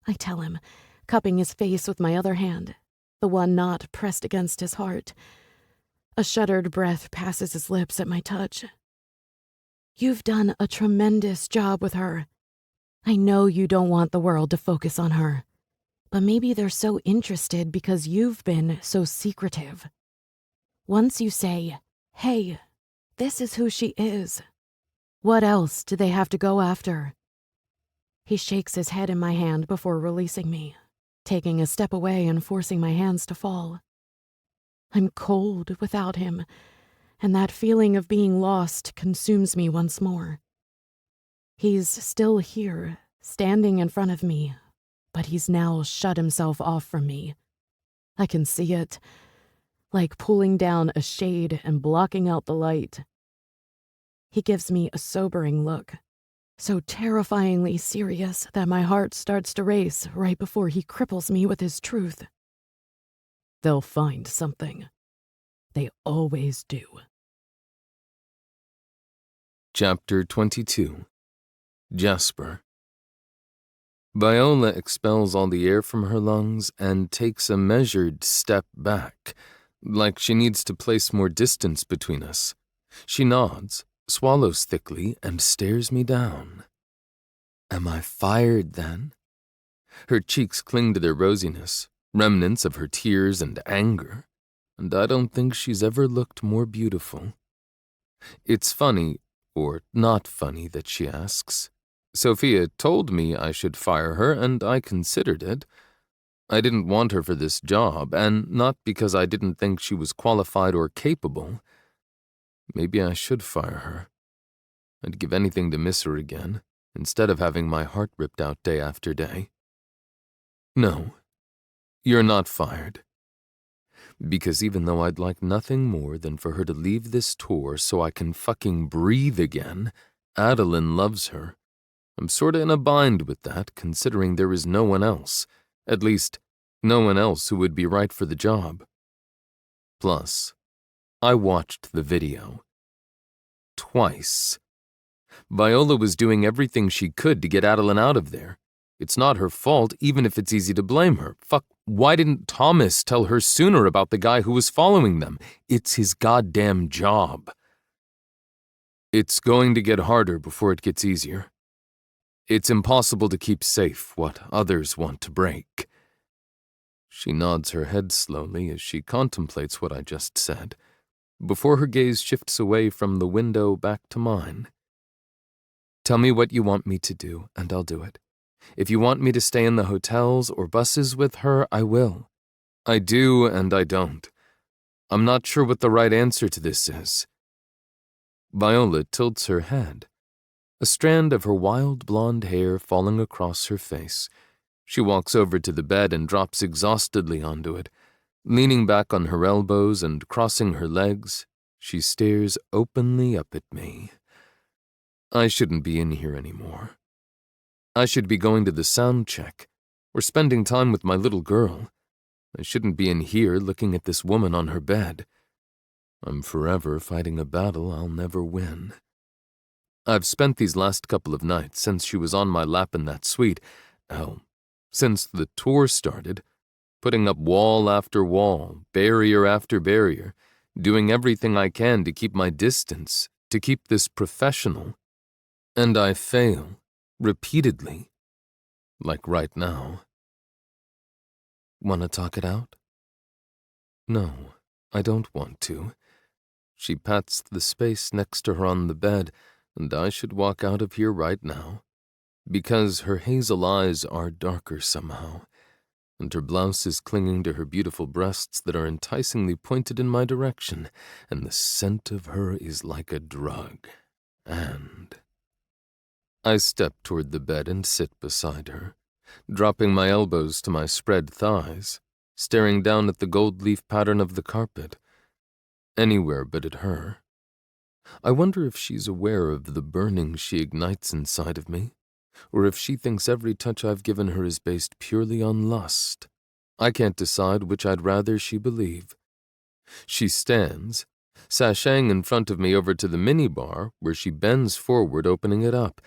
I tell him, cupping his face with my other hand. the one not pressed against his heart. A shuddered breath passes his lips at my touch. You've done a tremendous job with her. I know you don't want the world to focus on her, but maybe they're so interested because you've been so secretive. Once you say, hey, this is who she is, what else do they have to go after? He shakes his head in my hand before releasing me, taking a step away and forcing my hands to fall. I'm cold without him, and that feeling of being lost consumes me once more. He's still here, standing in front of me, but he's now shut himself off from me. I can see it, like pulling down a shade and blocking out the light. He gives me a sobering look, so terrifyingly serious that my heart starts to race right before he cripples me with his truth. They'll find something. They always do. Chapter 22. Jasper. Viola expels all the air from her lungs and takes a measured step back, like she needs to place more distance between us. She nods, swallows thickly, and stares me down. Am I fired, then? Her cheeks cling to their rosiness, remnants of her tears and anger, and I don't think she's ever looked more beautiful. It's funny, or not funny, that she asks. Sophia told me I should fire her, and I considered it. I didn't want her for this job, and not because I didn't think she was qualified or capable. Maybe I should fire her. I'd give anything to miss her again, instead of having my heart ripped out day after day. No, you're not fired. Because even though I'd like nothing more than for her to leave this tour so I can fucking breathe again, Adeline loves her. I'm sorta in a bind with that, considering there is no one else. At least, no one else who would be right for the job. Plus, I watched the video. Twice. Viola was doing everything she could to get Adeline out of there. It's not her fault, even if it's easy to blame her. Fuck, why didn't Thomas tell her sooner about the guy who was following them? It's his goddamn job. It's going to get harder before it gets easier. It's impossible to keep safe what others want to break. She nods her head slowly as she contemplates what I just said, before her gaze shifts away from the window back to mine. Tell me what you want me to do, and I'll do it. If you want me to stay in the hotels or buses with her, I will. I do and I don't. I'm not sure what the right answer to this is. Viola tilts her head, a strand of her wild blonde hair falling across her face. She walks over to the bed and drops exhaustedly onto it. Leaning back on her elbows and crossing her legs, she stares openly up at me. I shouldn't be in here anymore. I should be going to the sound check, or spending time with my little girl. I shouldn't be in here looking at this woman on her bed. I'm forever fighting a battle I'll never win. I've spent these last couple of nights since she was on my lap in that suite, since the tour started, putting up wall after wall, barrier after barrier, doing everything I can to keep my distance, to keep this professional. And I fail, repeatedly, like right now. Want to talk it out? No, I don't want to. She pats the space next to her on the bed, and I should walk out of here right now, because her hazel eyes are darker somehow, and her blouse is clinging to her beautiful breasts that are enticingly pointed in my direction, and the scent of her is like a drug. And I step toward the bed and sit beside her, dropping my elbows to my spread thighs, staring down at the gold leaf pattern of the carpet. Anywhere but at her. I wonder if she's aware of the burning she ignites inside of me, or if she thinks every touch I've given her is based purely on lust. I can't decide which I'd rather she believe. She stands, sashaying in front of me over to the minibar, where she bends forward, opening it up.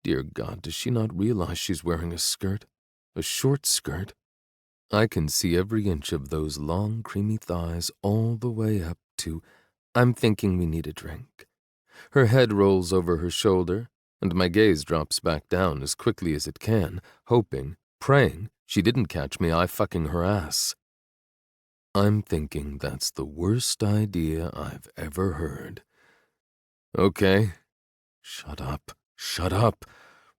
Dear God, does she not realize she's wearing a skirt? A short skirt? I can see every inch of those long, creamy thighs all the way up to, I'm thinking we need a drink. Her head rolls over her shoulder, and my gaze drops back down as quickly as it can, hoping, praying she didn't catch me eye-fucking her ass. I'm thinking that's the worst idea I've ever heard. Okay. Shut up. Shut up.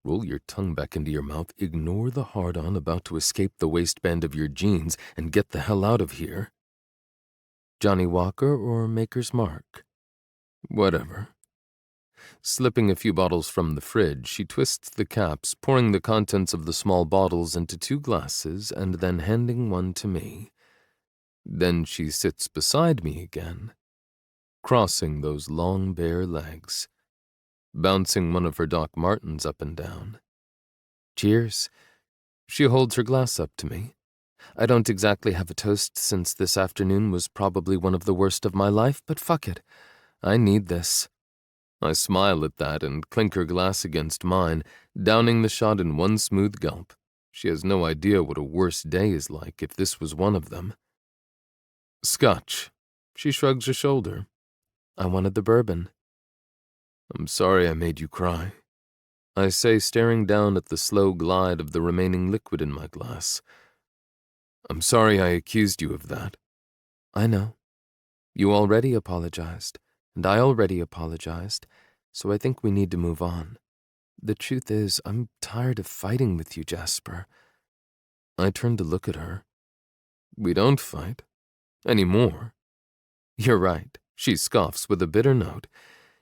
Roll your tongue back into your mouth, ignore the hard-on about to escape the waistband of your jeans, and get the hell out of here. Johnny Walker or Maker's Mark? Whatever. Slipping a few bottles from the fridge, she twists the caps, pouring the contents of the small bottles into 2 glasses and then handing one to me. Then she sits beside me again, crossing those long bare legs, bouncing one of her Doc Martens up and down. Cheers. She holds her glass up to me. I don't exactly have a toast since this afternoon was probably one of the worst of my life, but fuck it. I need this. I smile at that and clink her glass against mine, downing the shot in one smooth gulp. She has no idea what a worse day is like if this was one of them. Scotch. She shrugs her shoulder. I wanted the bourbon. I'm sorry I made you cry, I say, staring down at the slow glide of the remaining liquid in my glass. I'm sorry I accused you of that. I know. You already apologized, and I already apologized, so I think we need to move on. The truth is, I'm tired of fighting with you, Jasper. I turn to look at her. We don't fight. Anymore. You're right, she scoffs with a bitter note.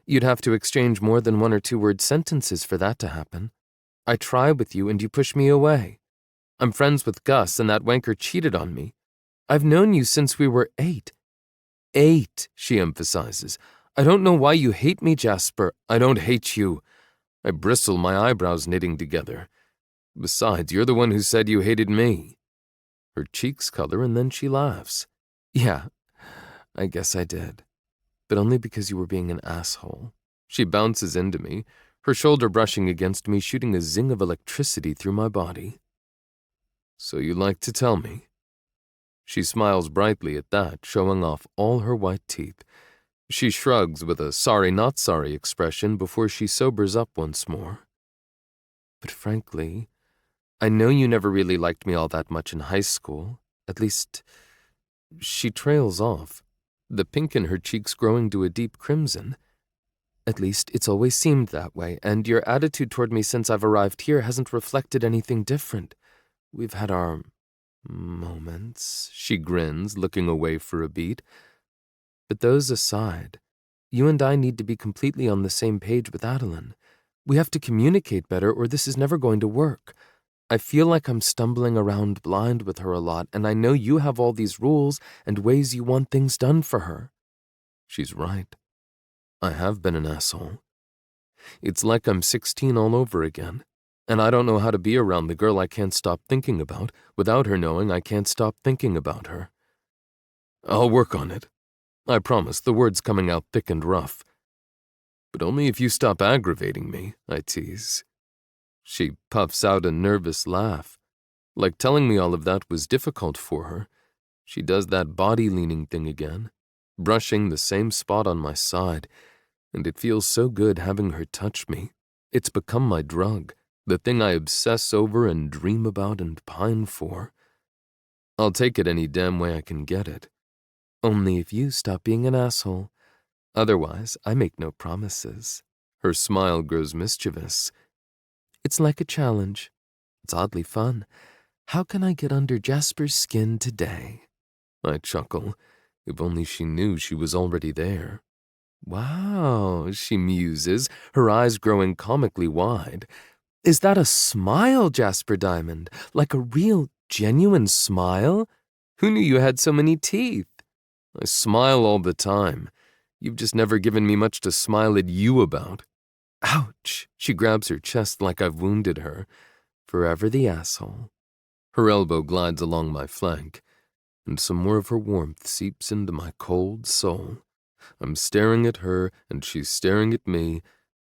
You'd have to exchange more than 1 or 2 word sentences for that to happen. I try with you and you push me away. I'm friends with Gus and that wanker cheated on me. I've known you since we were 8. 8, she emphasizes. I don't know why you hate me, Jasper. I don't hate you. I bristle, my eyebrows knitting together. Besides, you're the one who said you hated me. Her cheeks color and then she laughs. Yeah, I guess I did. But only because you were being an asshole. She bounces into me, her shoulder brushing against me, shooting a zing of electricity through my body. So you like to tell me? She smiles brightly at that, showing off all her white teeth. She shrugs with a sorry not sorry expression before she sobers up once more. But frankly, I know you never really liked me all that much in high school. At least, she trails off, the pink in her cheeks growing to a deep crimson. At least, it's always seemed that way, and your attitude toward me since I've arrived here hasn't reflected anything different. We've had our moments, she grins, looking away for a beat. But those aside, you and I need to be completely on the same page with Adeline. We have to communicate better or this is never going to work. I feel like I'm stumbling around blind with her a lot, and I know you have all these rules and ways you want things done for her. She's right. I have been an asshole. It's like I'm 16 all over again, and I don't know how to be around the girl I can't stop thinking about without her knowing I can't stop thinking about her. I'll work on it. I promise, the words coming out thick and rough. But only if you stop aggravating me, I tease. She puffs out a nervous laugh. Like telling me all of that was difficult for her. She does that body-leaning thing again, brushing the same spot on my side, and it feels so good having her touch me. It's become my drug, the thing I obsess over and dream about and pine for. I'll take it any damn way I can get it. Only if you stop being an asshole. Otherwise, I make no promises. Her smile grows mischievous. It's like a challenge. It's oddly fun. How can I get under Jasper's skin today? I chuckle. If only she knew she was already there. Wow, she muses, her eyes growing comically wide. Is that a smile, Jasper Diamond? Like a real, genuine smile? Who knew you had so many teeth? I smile all the time. You've just never given me much to smile at you about. Ouch! She grabs her chest like I've wounded her. Forever the asshole. Her elbow glides along my flank, and some more of her warmth seeps into my cold soul. I'm staring at her, and she's staring at me,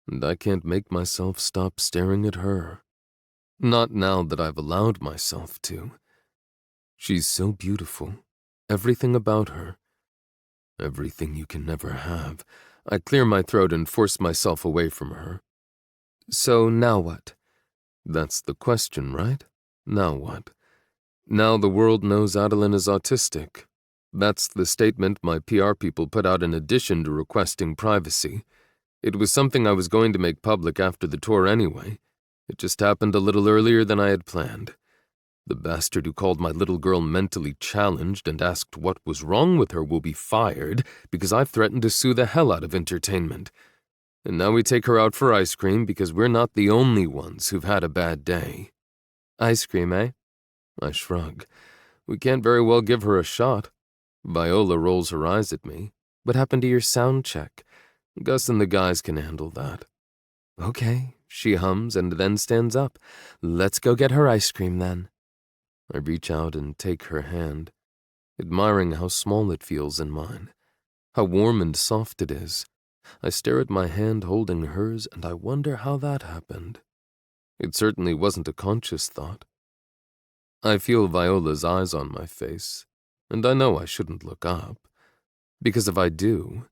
and I can't make myself stop staring at her. Not now that I've allowed myself to. She's so beautiful. Everything about her. Everything you can never have. I clear my throat and force myself away from her. So now what? That's the question, right? Now what? Now the world knows Adeline is autistic. That's the statement my PR people put out in addition to requesting privacy. It was something I was going to make public after the tour anyway. It just happened a little earlier than I had planned. The bastard who called my little girl mentally challenged and asked what was wrong with her will be fired because I've threatened to sue the hell out of entertainment. And now we take her out for ice cream because we're not the only ones who've had a bad day. Ice cream, eh? I shrug. We can't very well give her a shot. Viola rolls her eyes at me. What happened to your sound check? Gus and the guys can handle that. Okay, she hums and then stands up. Let's go get her ice cream then. I reach out and take her hand, admiring how small it feels in mine, how warm and soft it is. I stare at my hand holding hers and I wonder how that happened. It certainly wasn't a conscious thought. I feel Viola's eyes on my face, and I know I shouldn't look up, because if I do,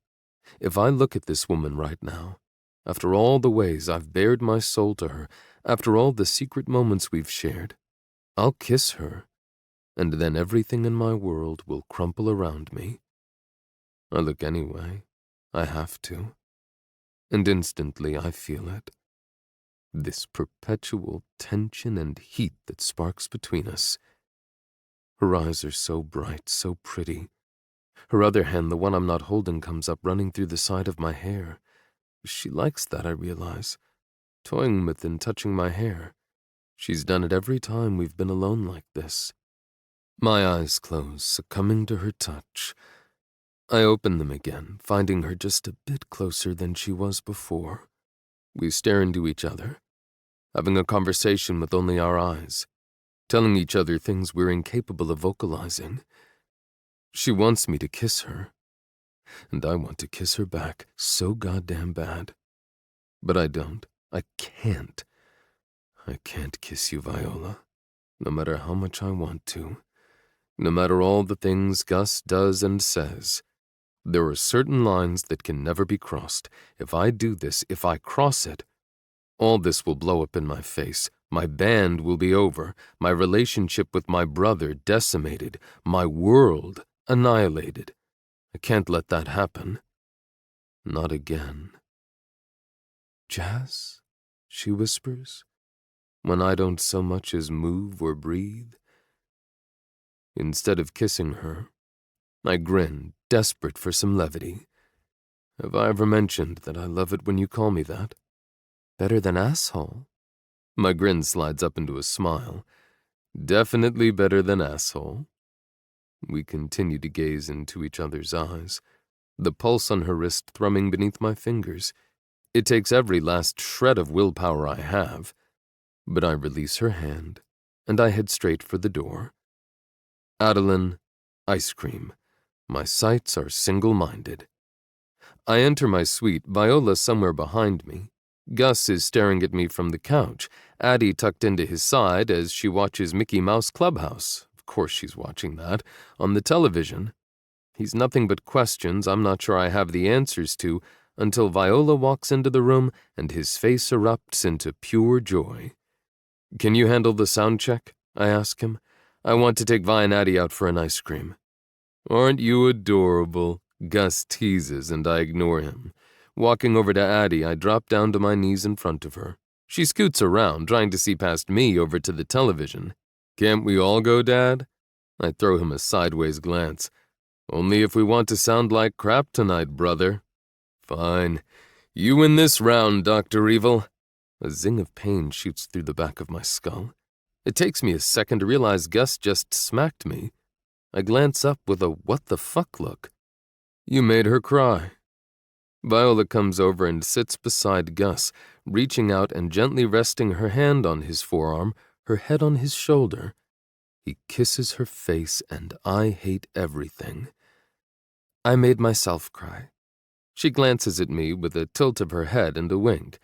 if I look at this woman right now, after all the ways I've bared my soul to her, after all the secret moments we've shared, I'll kiss her, and then everything in my world will crumple around me. I look anyway. I have to. And instantly I feel it. This perpetual tension and heat that sparks between us. Her eyes are so bright, so pretty. Her other hand, the one I'm not holding, comes up running through the side of my hair. She likes that, I realize, toying with and touching my hair. She's done it every time we've been alone like this. My eyes close, succumbing to her touch. I open them again, finding her just a bit closer than she was before. We stare into each other, having a conversation with only our eyes, telling each other things we're incapable of vocalizing. She wants me to kiss her, and I want to kiss her back so goddamn bad. But I don't. I can't. I can't kiss you, Viola, no matter how much I want to. No matter all the things Gus does and says. There are certain lines that can never be crossed. If I do this, if I cross it, all this will blow up in my face. My band will be over, my relationship with my brother decimated, my world annihilated. I can't let that happen. Not again. Jazz? She whispers, when I don't so much as move or breathe. Instead of kissing her, I grin, desperate for some levity. Have I ever mentioned that I love it when you call me that? Better than asshole. My grin slides up into a smile. Definitely better than asshole. We continue to gaze into each other's eyes, the pulse on her wrist thrumming beneath my fingers. It takes every last shred of willpower I have, but I release her hand, and I head straight for the door. Adeline, ice cream. My sights are single-minded. I enter my suite, Viola somewhere behind me. Gus is staring at me from the couch, Addie tucked into his side as she watches Mickey Mouse Clubhouse. Of course she's watching that, on the television. He's nothing but questions I'm not sure I have the answers to, until Viola walks into the room and his face erupts into pure joy. Can you handle the sound check? I ask him. I want to take Vi and Addie out for an ice cream. Aren't you adorable? Gus teases and I ignore him. Walking over to Addie, I drop down to my knees in front of her. She scoots around, trying to see past me over to the television. Can't we all go, Dad? I throw him a sideways glance. Only if we want to sound like crap tonight, brother. Fine. You win this round, Dr. Evil. A zing of pain shoots through the back of my skull. It takes me a second to realize Gus just smacked me. I glance up with a what-the-fuck look. You made her cry. Viola comes over and sits beside Gus, reaching out and gently resting her hand on his forearm, her head on his shoulder. He kisses her face, and I hate everything. I made myself cry. She glances at me with a tilt of her head and a wink.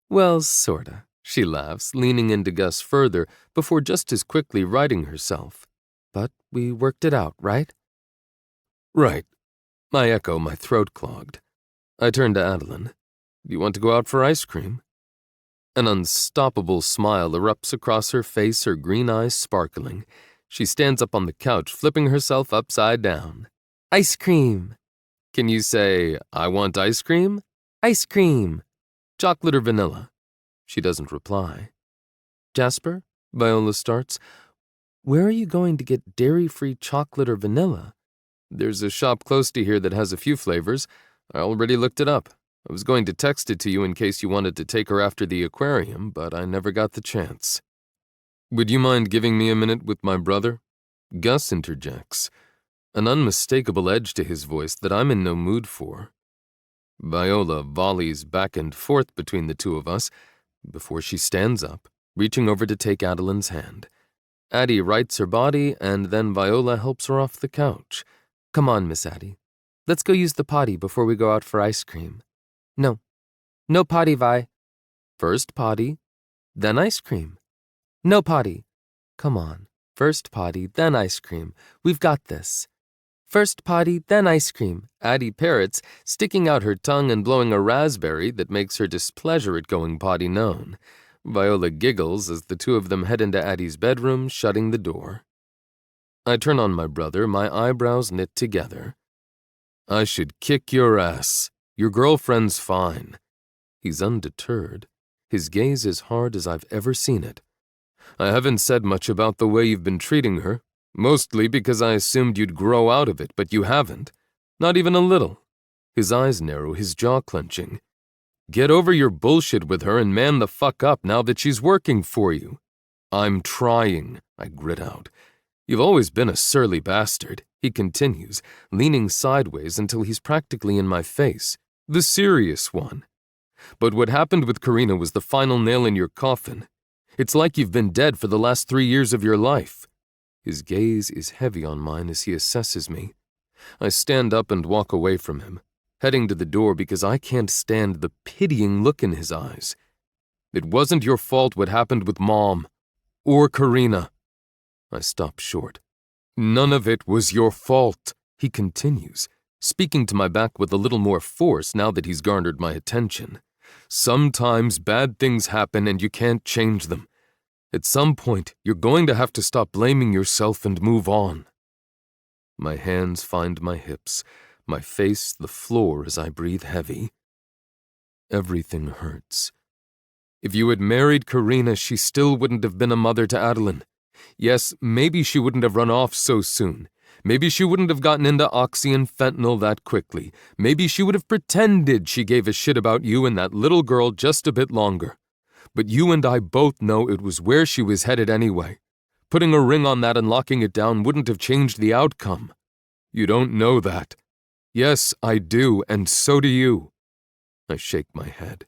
Well, sorta, she laughs, leaning into Gus further before just as quickly righting herself. but we worked it out, right? Right. I echo, my throat clogged. I turn to Adeline. Do you want to go out for ice cream? An unstoppable smile erupts across her face, her green eyes sparkling. She stands up on the couch, flipping herself upside down. Ice cream! Can you say, I want ice cream? Ice cream! Chocolate or vanilla? She doesn't reply. Jasper? Viola starts. Where are you going to get dairy-free chocolate or vanilla? There's a shop close to here that has a few flavors. I already looked it up. I was going to text it to you in case you wanted to take her after the aquarium, but I never got the chance. Would you mind giving me a minute with my brother? Gus interjects, an unmistakable edge to his voice that I'm in no mood for. Viola volleys back and forth between the two of us before she stands up, reaching over to take Adeline's hand. Addie rights her body, and then Viola helps her off the couch. Come on, Miss Addie. Let's go use the potty before we go out for ice cream. No. No potty, Vi. First potty, then ice cream. No potty. Come on. First potty, then ice cream. We've got this. First potty, then ice cream. Addie parrots, sticking out her tongue and blowing a raspberry that makes her displeasure at going potty known. Viola giggles as the two of them head into Addie's bedroom, shutting the door. I turn on my brother, my eyebrows knit together. I should kick your ass. Your girlfriend's fine. He's undeterred. His gaze as hard as I've ever seen it. I haven't said much about the way you've been treating her, mostly because I assumed you'd grow out of it, but you haven't. Not even a little. His eyes narrow, his jaw clenching. Get over your bullshit with her and man the fuck up now that she's working for you. I'm trying, I grit out. You've always been a surly bastard, he continues, leaning sideways until he's practically in my face. The serious one. But what happened with Karina was the final nail in your coffin. It's like you've been dead for the last 3 years of your life. His gaze is heavy on mine as he assesses me. I stand up and walk away from him, heading to the door because I can't stand the pitying look in his eyes. It wasn't your fault what happened with Mom. Or Karina. I stop short. None of it was your fault, he continues, speaking to my back with a little more force now that he's garnered my attention. Sometimes bad things happen and you can't change them. At some point, you're going to have to stop blaming yourself and move on. My hands find my hips, my face the floor as I breathe heavy. Everything hurts. If you had married Karina, she still wouldn't have been a mother to Adeline. Yes, maybe she wouldn't have run off so soon. Maybe she wouldn't have gotten into oxy and fentanyl that quickly. Maybe she would have pretended she gave a shit about you and that little girl just a bit longer. But you and I both know it was where she was headed anyway. Putting a ring on that and locking it down wouldn't have changed the outcome. You don't know that. Yes, I do, and so do you. I shake my head.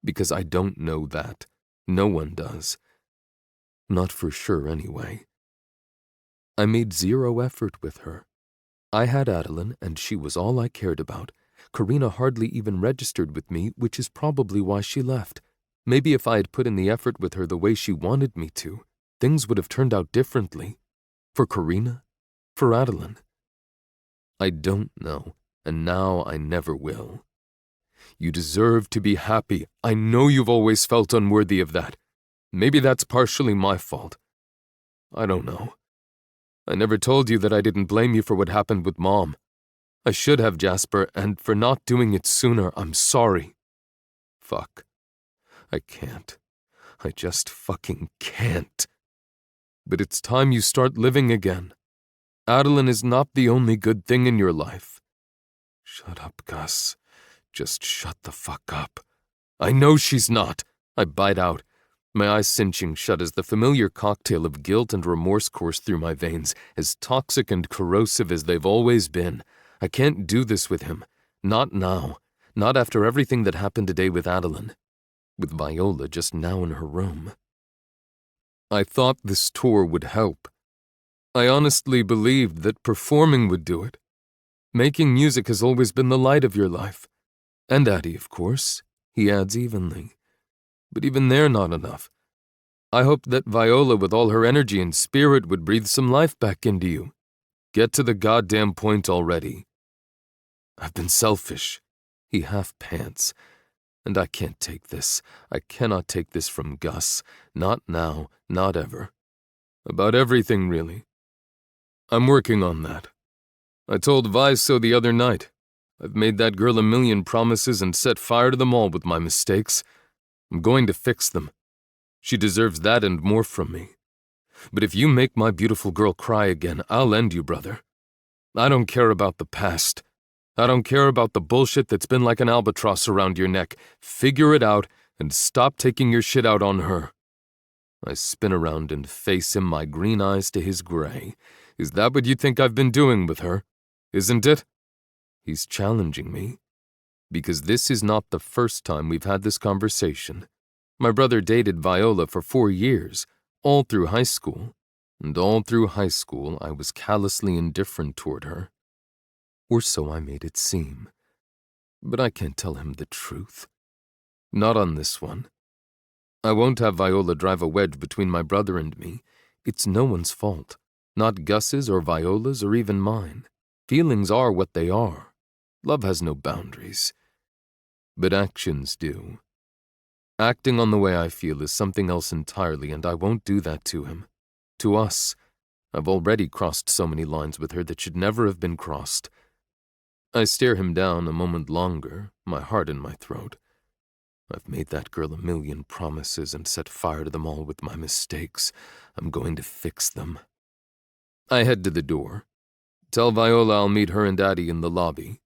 Because I don't know that. No one does. Not for sure, anyway. I made zero effort with her. I had Adeline, and she was all I cared about. Karina hardly even registered with me, which is probably why she left. Maybe if I had put in the effort with her the way she wanted me to, things would have turned out differently. For Karina? For Adeline? I don't know, and now I never will. You deserve to be happy. I know you've always felt unworthy of that. Maybe that's partially my fault. I don't know. I never told you that I didn't blame you for what happened with Mom. I should have, Jasper, and for not doing it sooner, I'm sorry. Fuck. I can't. I just fucking can't. But it's time you start living again. Adeline is not the only good thing in your life. Shut up, Gus. Just shut the fuck up. I know she's not. I bite out, my eyes cinching shut as the familiar cocktail of guilt and remorse course through my veins, as toxic and corrosive as they've always been. I can't do this with him. Not now. Not after everything that happened today with Adeline. With Viola just now in her room. I thought this tour would help. I honestly believed that performing would do it. Making music has always been the light of your life. And Addie, of course, he adds evenly. But even they're not enough. I hoped that Viola with all her energy and spirit would breathe some life back into you. Get to the goddamn point already. I've been selfish. He half pants. And I can't take this. I cannot take this from Gus. Not now, not ever. About everything, really. I'm working on that. I told Vi so the other night. I've made that girl a million promises and set fire to them all with my mistakes. I'm going to fix them. She deserves that and more from me. But if you make my beautiful girl cry again, I'll end you, brother. I don't care about the past. I don't care about the bullshit that's been like an albatross around your neck. Figure it out and stop taking your shit out on her. I spin around and face him, my green eyes to his gray. Is that what you think I've been doing with her? Isn't it? He's challenging me. Because this is not the first time we've had this conversation. My brother dated Viola for 4 years, all through high school. And all through high school, I was callously indifferent toward her. Or so I made it seem. But I can't tell him the truth. Not on this one. I won't have Viola drive a wedge between my brother and me. It's no one's fault. Not Gus's or Viola's or even mine. Feelings are what they are. Love has no boundaries. But actions do. Acting on the way I feel is something else entirely, and I won't do that to him. To us. I've already crossed so many lines with her that should never have been crossed. I stare him down a moment longer, my heart in my throat. I've made that girl a million promises and set fire to them all with my mistakes. I'm going to fix them. I head to the door. Tell Viola I'll meet her and Daddy in the lobby.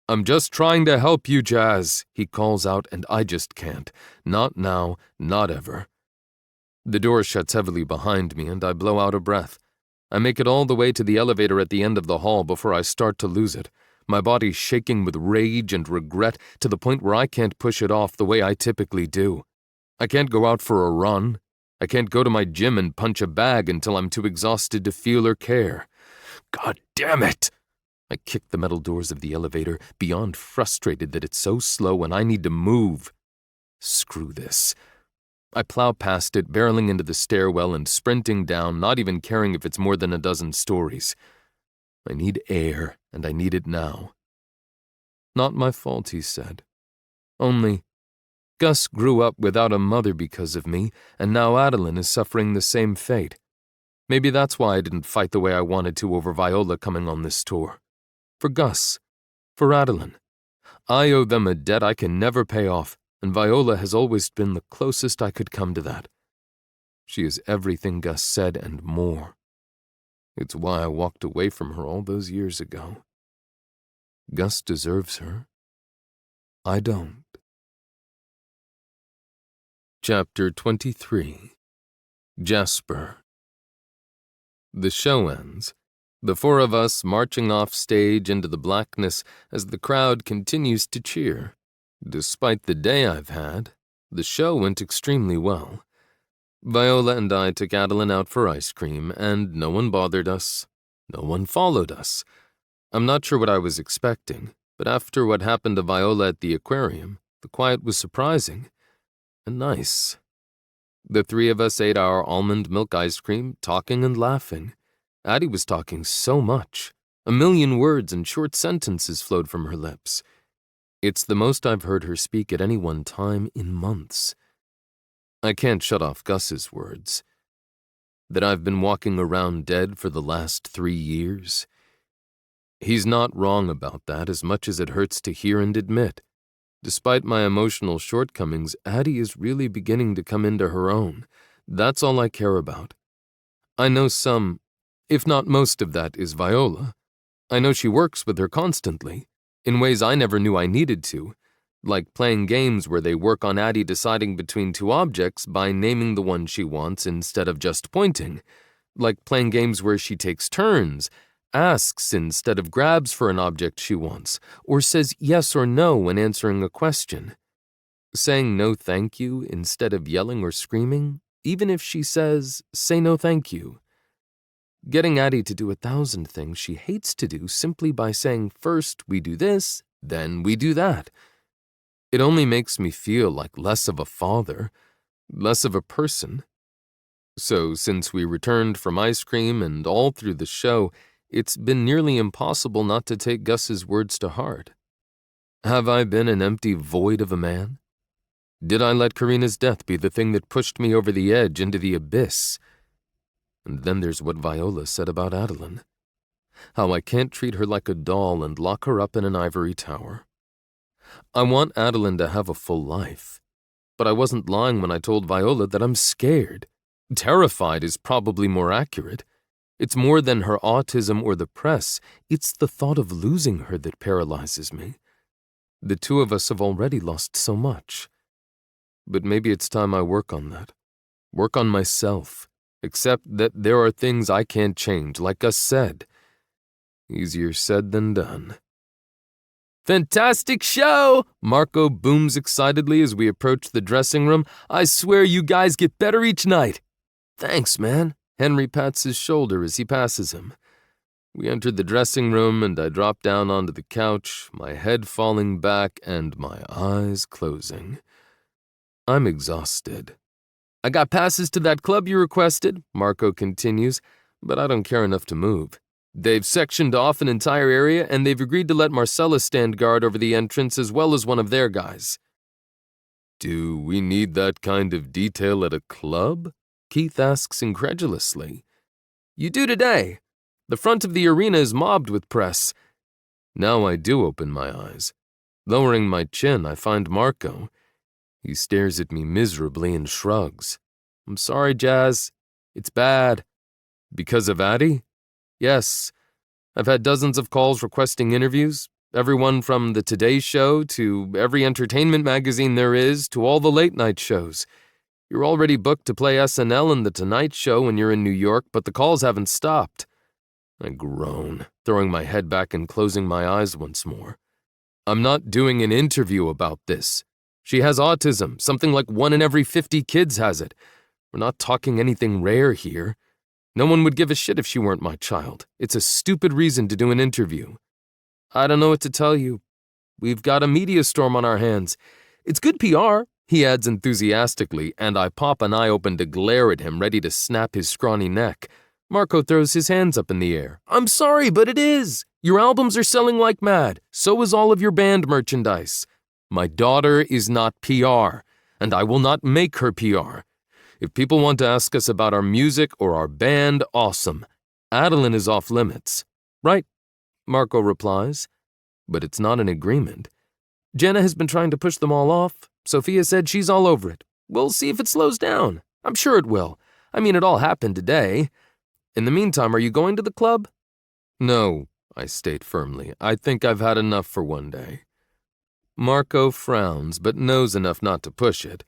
I'm just trying to help you, Jazz, he calls out, and I just can't. Not now, not ever. The door shuts heavily behind me, and I blow out a breath. I make it all the way to the elevator at the end of the hall before I start to lose it. My body shaking with rage and regret to the point where I can't push it off the way I typically do. I can't go out for a run. I can't go to my gym and punch a bag until I'm too exhausted to feel or care. God damn it! I kick the metal doors of the elevator, beyond frustrated that it's so slow and I need to move. Screw this. I plow past it, barreling into the stairwell and sprinting down, not even caring if it's more than a dozen stories. I need air, and I need it now. Not my fault, he said. Only, Gus grew up without a mother because of me, and now Adeline is suffering the same fate. Maybe that's why I didn't fight the way I wanted to over Viola coming on this tour. For Gus. For Adeline. I owe them a debt I can never pay off, and Viola has always been the closest I could come to that. She is everything Gus said and more. It's why I walked away from her all those years ago. Gus deserves her. I don't. Chapter 23. Jasper. The show ends. The 4 of us marching off stage into the blackness as the crowd continues to cheer. Despite the day I've had, the show went extremely well. Viola and I took Adeline out for ice cream, and no one bothered us. No one followed us. I'm not sure what I was expecting, but after what happened to Viola at the aquarium, the quiet was surprising and nice. The 3 of us ate our almond milk ice cream, talking and laughing. Addie was talking so much. 1,000,000 words and short sentences flowed from her lips. It's the most I've heard her speak at any one time in months. I can't shut off Gus's words. That I've been walking around dead for the last 3 years. He's not wrong about that, as much as it hurts to hear and admit. Despite my emotional shortcomings, Addie is really beginning to come into her own. That's all I care about. I know some, if not most of that is Viola. I know she works with her constantly, in ways I never knew I needed to, like playing games where they work on Addie deciding between 2 objects by naming the one she wants instead of just pointing, like playing games where she takes turns, asks instead of grabs for an object she wants, or says yes or no when answering a question. Saying no thank you instead of yelling or screaming, even if she says, say no thank you. Getting Addie to do 1,000 things she hates to do simply by saying first we do this, then we do that. It only makes me feel like less of a father, less of a person, So since we returned from ice cream and all through the show, it's been nearly impossible not to take Gus's words to heart. Have I been an empty void of a man? Did I let Karina's death be the thing that pushed me over the edge into the abyss? And then there's what Viola said about Adeline. How I can't treat her like a doll and lock her up in an ivory tower. I want Adeline to have a full life, but I wasn't lying when I told Viola that I'm scared. Terrified is probably more accurate. It's more than her autism or the press. It's the thought of losing her that paralyzes me. The two of us have already lost so much. But maybe it's time I work on that. Work on myself. Accept that there are things I can't change, like Gus said. Easier said than done. Fantastic show! Marco booms excitedly as we approach the dressing room. I swear you guys get better each night. Thanks, man. Henry pats his shoulder as he passes him. We entered the dressing room and I dropped down onto the couch, my head falling back and my eyes closing. I'm exhausted. I got passes to that club you requested, Marco continues, but I don't care enough to move. They've sectioned off an entire area and they've agreed to let Marcella stand guard over the entrance as well as one of their guys. Do we need that kind of detail at a club? Keith asks incredulously. You do today. The front of the arena is mobbed with press. Now I do open my eyes. Lowering my chin, I find Marco. He stares at me miserably and shrugs. I'm sorry, Jazz. It's bad. Because of Addie? Yes. I've had dozens of calls requesting interviews. Everyone from the Today Show to every entertainment magazine there is to all the late-night shows. You're already booked to play SNL and The Tonight Show when you're in New York, but the calls haven't stopped. I groan, throwing my head back and closing my eyes once more. I'm not doing an interview about this. She has autism, something like 1 in every 50 kids has it. We're not talking anything rare here. No one would give a shit if she weren't my child. It's a stupid reason to do an interview. I don't know what to tell you. We've got a media storm on our hands. It's good PR, he adds enthusiastically, and I pop an eye open to glare at him, ready to snap his scrawny neck. Marco throws his hands up in the air. I'm sorry, but it is. Your albums are selling like mad. So is all of your band merchandise. My daughter is not PR, and I will not make her PR. If people want to ask us about our music or our band, awesome. Adeline is off limits. Right, Marco replies. But it's not an agreement. Jenna has been trying to push them all off. Sophia said she's all over it. We'll see if it slows down. I'm sure it will. I mean, it all happened today. In the meantime, are you going to the club? No, I state firmly. I think I've had enough for one day. Marco frowns, but knows enough not to push it.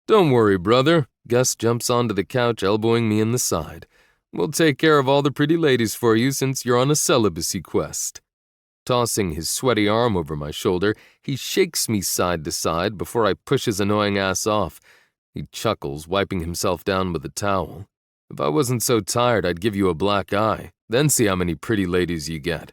Don't worry, brother. Gus jumps onto the couch, elbowing me in the side. We'll take care of all the pretty ladies for you since you're on a celibacy quest. Tossing his sweaty arm over my shoulder, he shakes me side to side before I push his annoying ass off. He chuckles, wiping himself down with a towel. If I wasn't so tired, I'd give you a black eye, then see how many pretty ladies you get.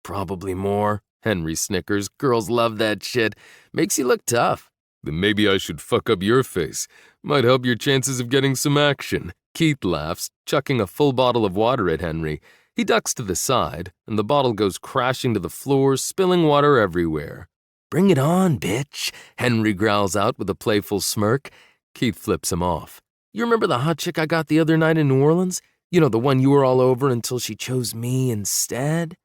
Probably more, Henry snickers. Girls love that shit. Makes you look tough. Then maybe I should fuck up your face. Might help your chances of getting some action. Keith laughs, chucking a full bottle of water at Henry. He ducks to the side, and the bottle goes crashing to the floor, spilling water everywhere. Bring it on, bitch, Henry growls out with a playful smirk. Keith flips him off. You remember the hot chick I got the other night in New Orleans? You know, the one you were all over until she chose me instead?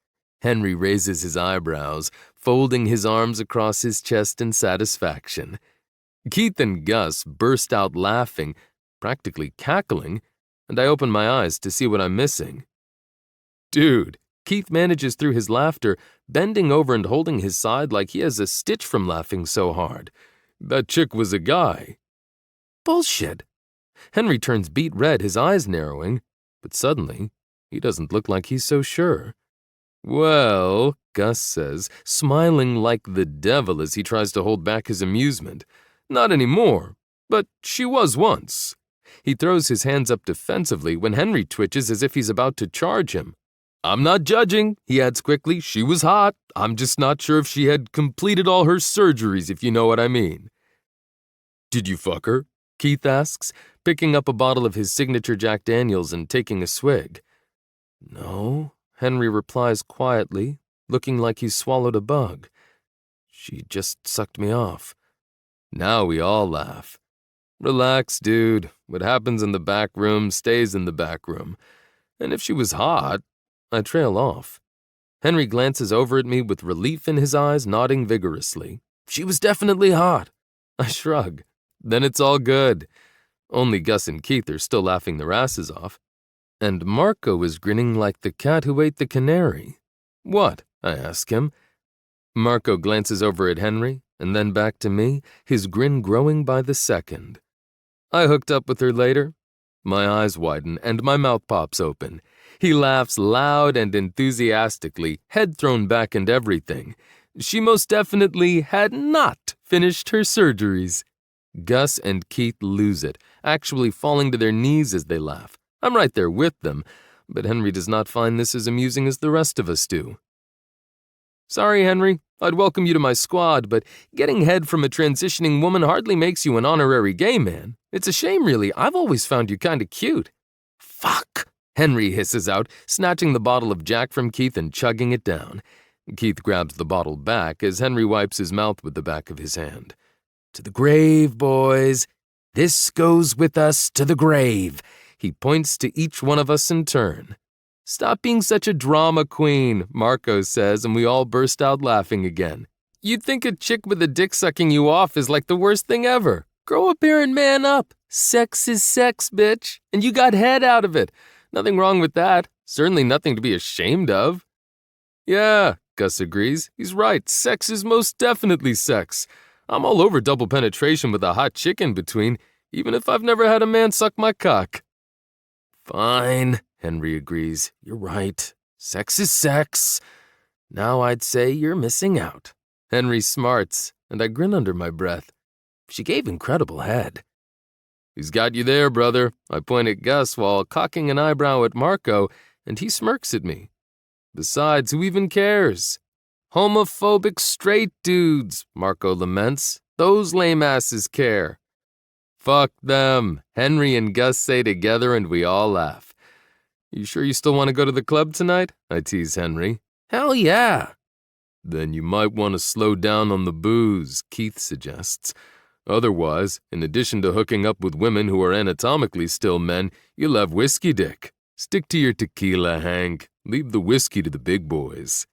Henry raises his eyebrows, folding his arms across his chest in satisfaction. Keith and Gus burst out laughing, practically cackling, and I open my eyes to see what I'm missing. Dude, Keith manages through his laughter, bending over and holding his side like he has a stitch from laughing so hard. That chick was a guy. Bullshit. Henry turns beet red, his eyes narrowing, but suddenly, he doesn't look like he's so sure. Well, Gus says, smiling like the devil as he tries to hold back his amusement. Not anymore, but she was once. He throws his hands up defensively when Henry twitches as if he's about to charge him. I'm not judging, he adds quickly. She was hot. I'm just not sure if she had completed all her surgeries, if you know what I mean. Did you fuck her? Keith asks, picking up a bottle of his signature Jack Daniels and taking a swig. No, Henry replies quietly, looking like he's swallowed a bug. She just sucked me off. Now we all laugh. Relax, dude. What happens in the back room stays in the back room. And if she was hot, I trail off. Henry glances over at me with relief in his eyes, nodding vigorously. She was definitely hot. I shrug. Then it's all good. Only Gus and Keith are still laughing their asses off. And Marco is grinning like the cat who ate the canary. What? I ask him. Marco glances over at Henry, and then back to me, his grin growing by the second. I hooked up with her later. My eyes widen, and my mouth pops open. He laughs loud and enthusiastically, head thrown back and everything. She most definitely had not finished her surgeries. Gus and Keith lose it, actually falling to their knees as they laugh. I'm right there with them, but Henry does not find this as amusing as the rest of us do. Sorry, Henry, I'd welcome you to my squad, but getting head from a transitioning woman hardly makes you an honorary gay man. It's a shame, really. I've always found you kinda cute. Fuck, Henry hisses out, snatching the bottle of Jack from Keith and chugging it down. Keith grabs the bottle back as Henry wipes his mouth with the back of his hand. To the grave, boys. This goes with us to the grave. He points to each one of us in turn. Stop being such a drama queen, Marco says, and we all burst out laughing again. You'd think a chick with a dick sucking you off is like the worst thing ever. Grow up here and man up. Sex is sex, bitch. And you got head out of it. Nothing wrong with that. Certainly nothing to be ashamed of. Yeah, Gus agrees. He's right. Sex is most definitely sex. I'm all over double penetration with a hot chick in between, even if I've never had a man suck my cock. Fine, Henry agrees. You're right. Sex is sex. Now I'd say you're missing out. Henry smarts, and I grin under my breath. She gave incredible head. He's got you there, brother. I point at Gus while cocking an eyebrow at Marco, and he smirks at me. Besides, who even cares? Homophobic straight dudes, Marco laments. Those lame asses care. Fuck them, Henry and Gus say together, and we all laugh. You sure you still want to go to the club tonight? I tease Henry. Hell yeah. Then you might want to slow down on the booze, Keith suggests. Otherwise, in addition to hooking up with women who are anatomically still men, you'll have whiskey dick. Stick to your tequila, Hank. Leave the whiskey to the big boys.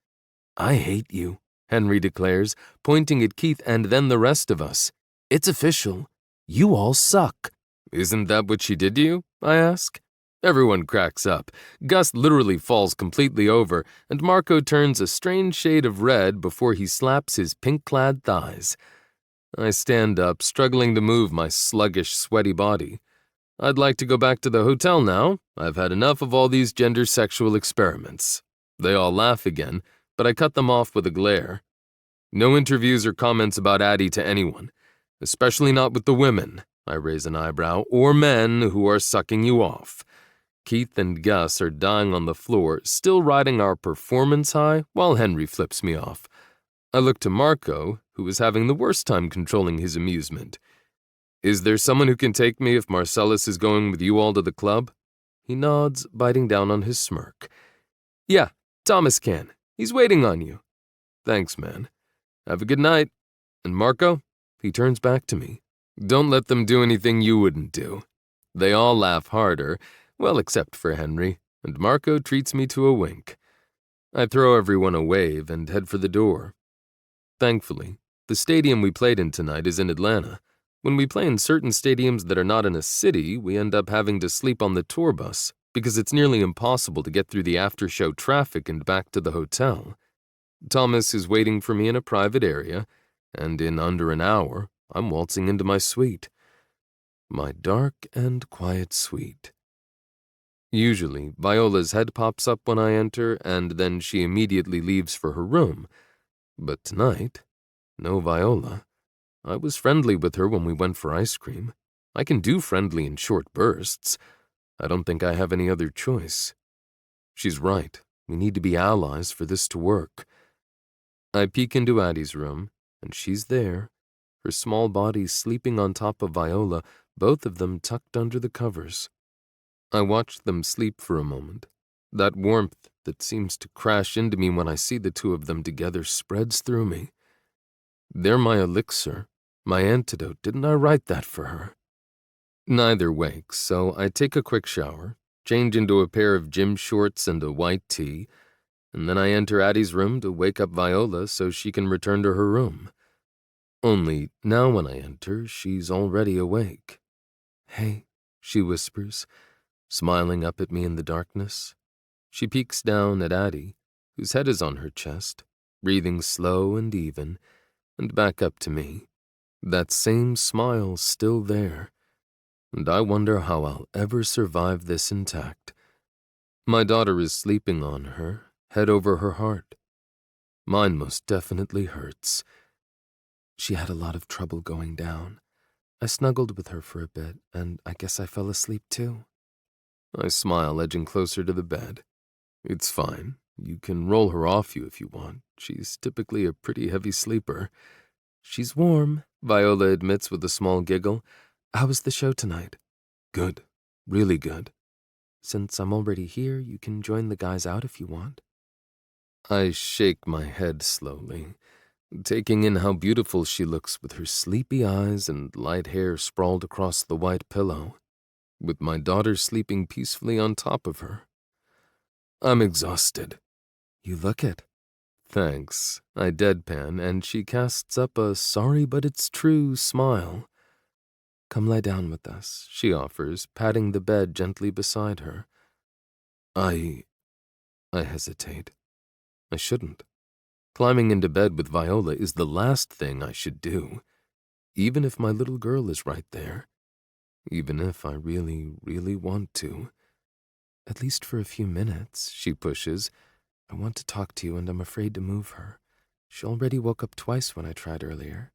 I hate you, Henry declares, pointing at Keith and then the rest of us. It's official. You all suck. Isn't that what she did to you? I ask. Everyone cracks up. Gus literally falls completely over, and Marco turns a strange shade of red before he slaps his pink-clad thighs. I stand up, struggling to move my sluggish, sweaty body. I'd like to go back to the hotel now. I've had enough of all these gender-sexual experiments. They all laugh again, but I cut them off with a glare. No interviews or comments about Addie to anyone, especially not with the women, I raise an eyebrow, or men who are sucking you off. Keith and Gus are dying on the floor, still riding our performance high, while Henry flips me off. I look to Marco, who is having the worst time controlling his amusement. Is there someone who can take me if Marcellus is going with you all to the club? He nods, biting down on his smirk. Yeah, Thomas can. He's waiting on you. Thanks, man. Have a good night. And Marco? He turns back to me. Don't let them do anything you wouldn't do. They all laugh harder, well, except for Henry, and Marco treats me to a wink. I throw everyone a wave and head for the door. Thankfully, the stadium we played in tonight is in Atlanta. When we play in certain stadiums that are not in a city, we end up having to sleep on the tour bus because it's nearly impossible to get through the after-show traffic and back to the hotel. Thomas is waiting for me in a private area, and in under an hour, I'm waltzing into my suite. My dark and quiet suite. Usually, Viola's head pops up when I enter, and then she immediately leaves for her room. But tonight, no Viola. I was friendly with her when we went for ice cream. I can do friendly in short bursts. I don't think I have any other choice. She's right. We need to be allies for this to work. I peek into Addie's room, and she's there, her small body sleeping on top of Viola, both of them tucked under the covers. I watched them sleep for a moment. That warmth that seems to crash into me when I see the two of them together spreads through me. They're my elixir, my antidote. Didn't I write that for her? Neither wakes, so I take a quick shower, change into a pair of gym shorts and a white tee, and then I enter Addie's room to wake up Viola so she can return to her room. Only now when I enter, she's already awake. "Hey," she whispers, smiling up at me in the darkness. She peeks down at Addie, whose head is on her chest, breathing slow and even, and back up to me. That same smile still there, and I wonder how I'll ever survive this intact. My daughter is sleeping on her, head over her heart. Mine most definitely hurts. She had a lot of trouble going down. I snuggled with her for a bit, and I guess I fell asleep too. I smile, edging closer to the bed. It's fine. You can roll her off you if you want. She's typically a pretty heavy sleeper. "She's warm," Viola admits with a small giggle. "How was the show tonight?" "Good. Really good." "Since I'm already here, you can join the guys out if you want." I shake my head slowly, taking in how beautiful she looks with her sleepy eyes and light hair sprawled across the white pillow, with my daughter sleeping peacefully on top of her. I'm exhausted. "You look it." "Thanks." I deadpan, and she casts up a sorry but it's true smile. "Come lie down with us," she offers, patting the bed gently beside her. I hesitate. I shouldn't. Climbing into bed with Viola is the last thing I should do, even if my little girl is right there, even if I really, really want to. "At least for a few minutes," she pushes. "I want to talk to you and I'm afraid to move her. She already woke up twice when I tried earlier."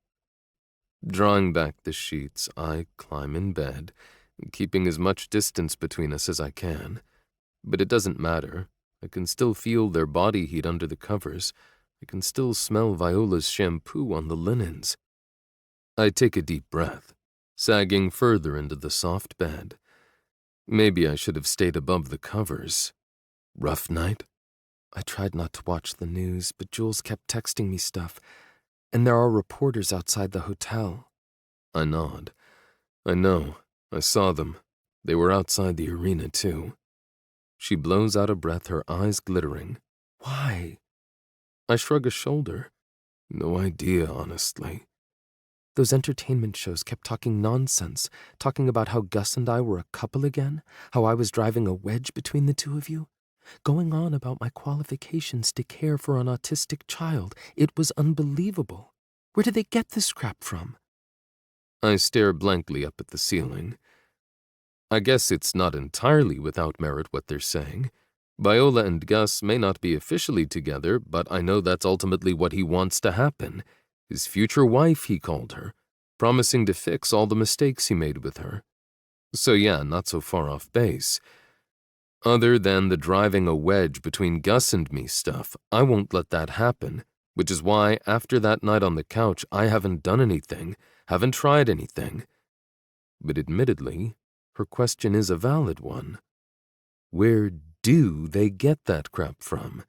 Drawing back the sheets, I climb in bed, keeping as much distance between us as I can. But it doesn't matter. I can still feel their body heat under the covers. I can still smell Viola's shampoo on the linens. I take a deep breath, sagging further into the soft bed. Maybe I should have stayed above the covers. Rough night? I tried not to watch the news, but Jules kept texting me stuff, and there are reporters outside the hotel. I nod. I know. I saw them. They were outside the arena, too. She blows out a breath, her eyes glittering. "Why?" I shrug a shoulder. No idea, honestly. "Those entertainment shows kept talking nonsense, talking about how Gus and I were a couple again, how I was driving a wedge between the two of you, going on about my qualifications to care for an autistic child. It was unbelievable. Where did they get this crap from?" I stare blankly up at the ceiling. I guess it's not entirely without merit what they're saying. Viola and Gus may not be officially together, but I know that's ultimately what he wants to happen. His future wife, he called her, promising to fix all the mistakes he made with her. So yeah, not so far off base. Other than the driving a wedge between Gus and me stuff, I won't let that happen, which is why after that night on the couch, I haven't done anything, haven't tried anything. But admittedly, her question is a valid one. Where do they get that crap from?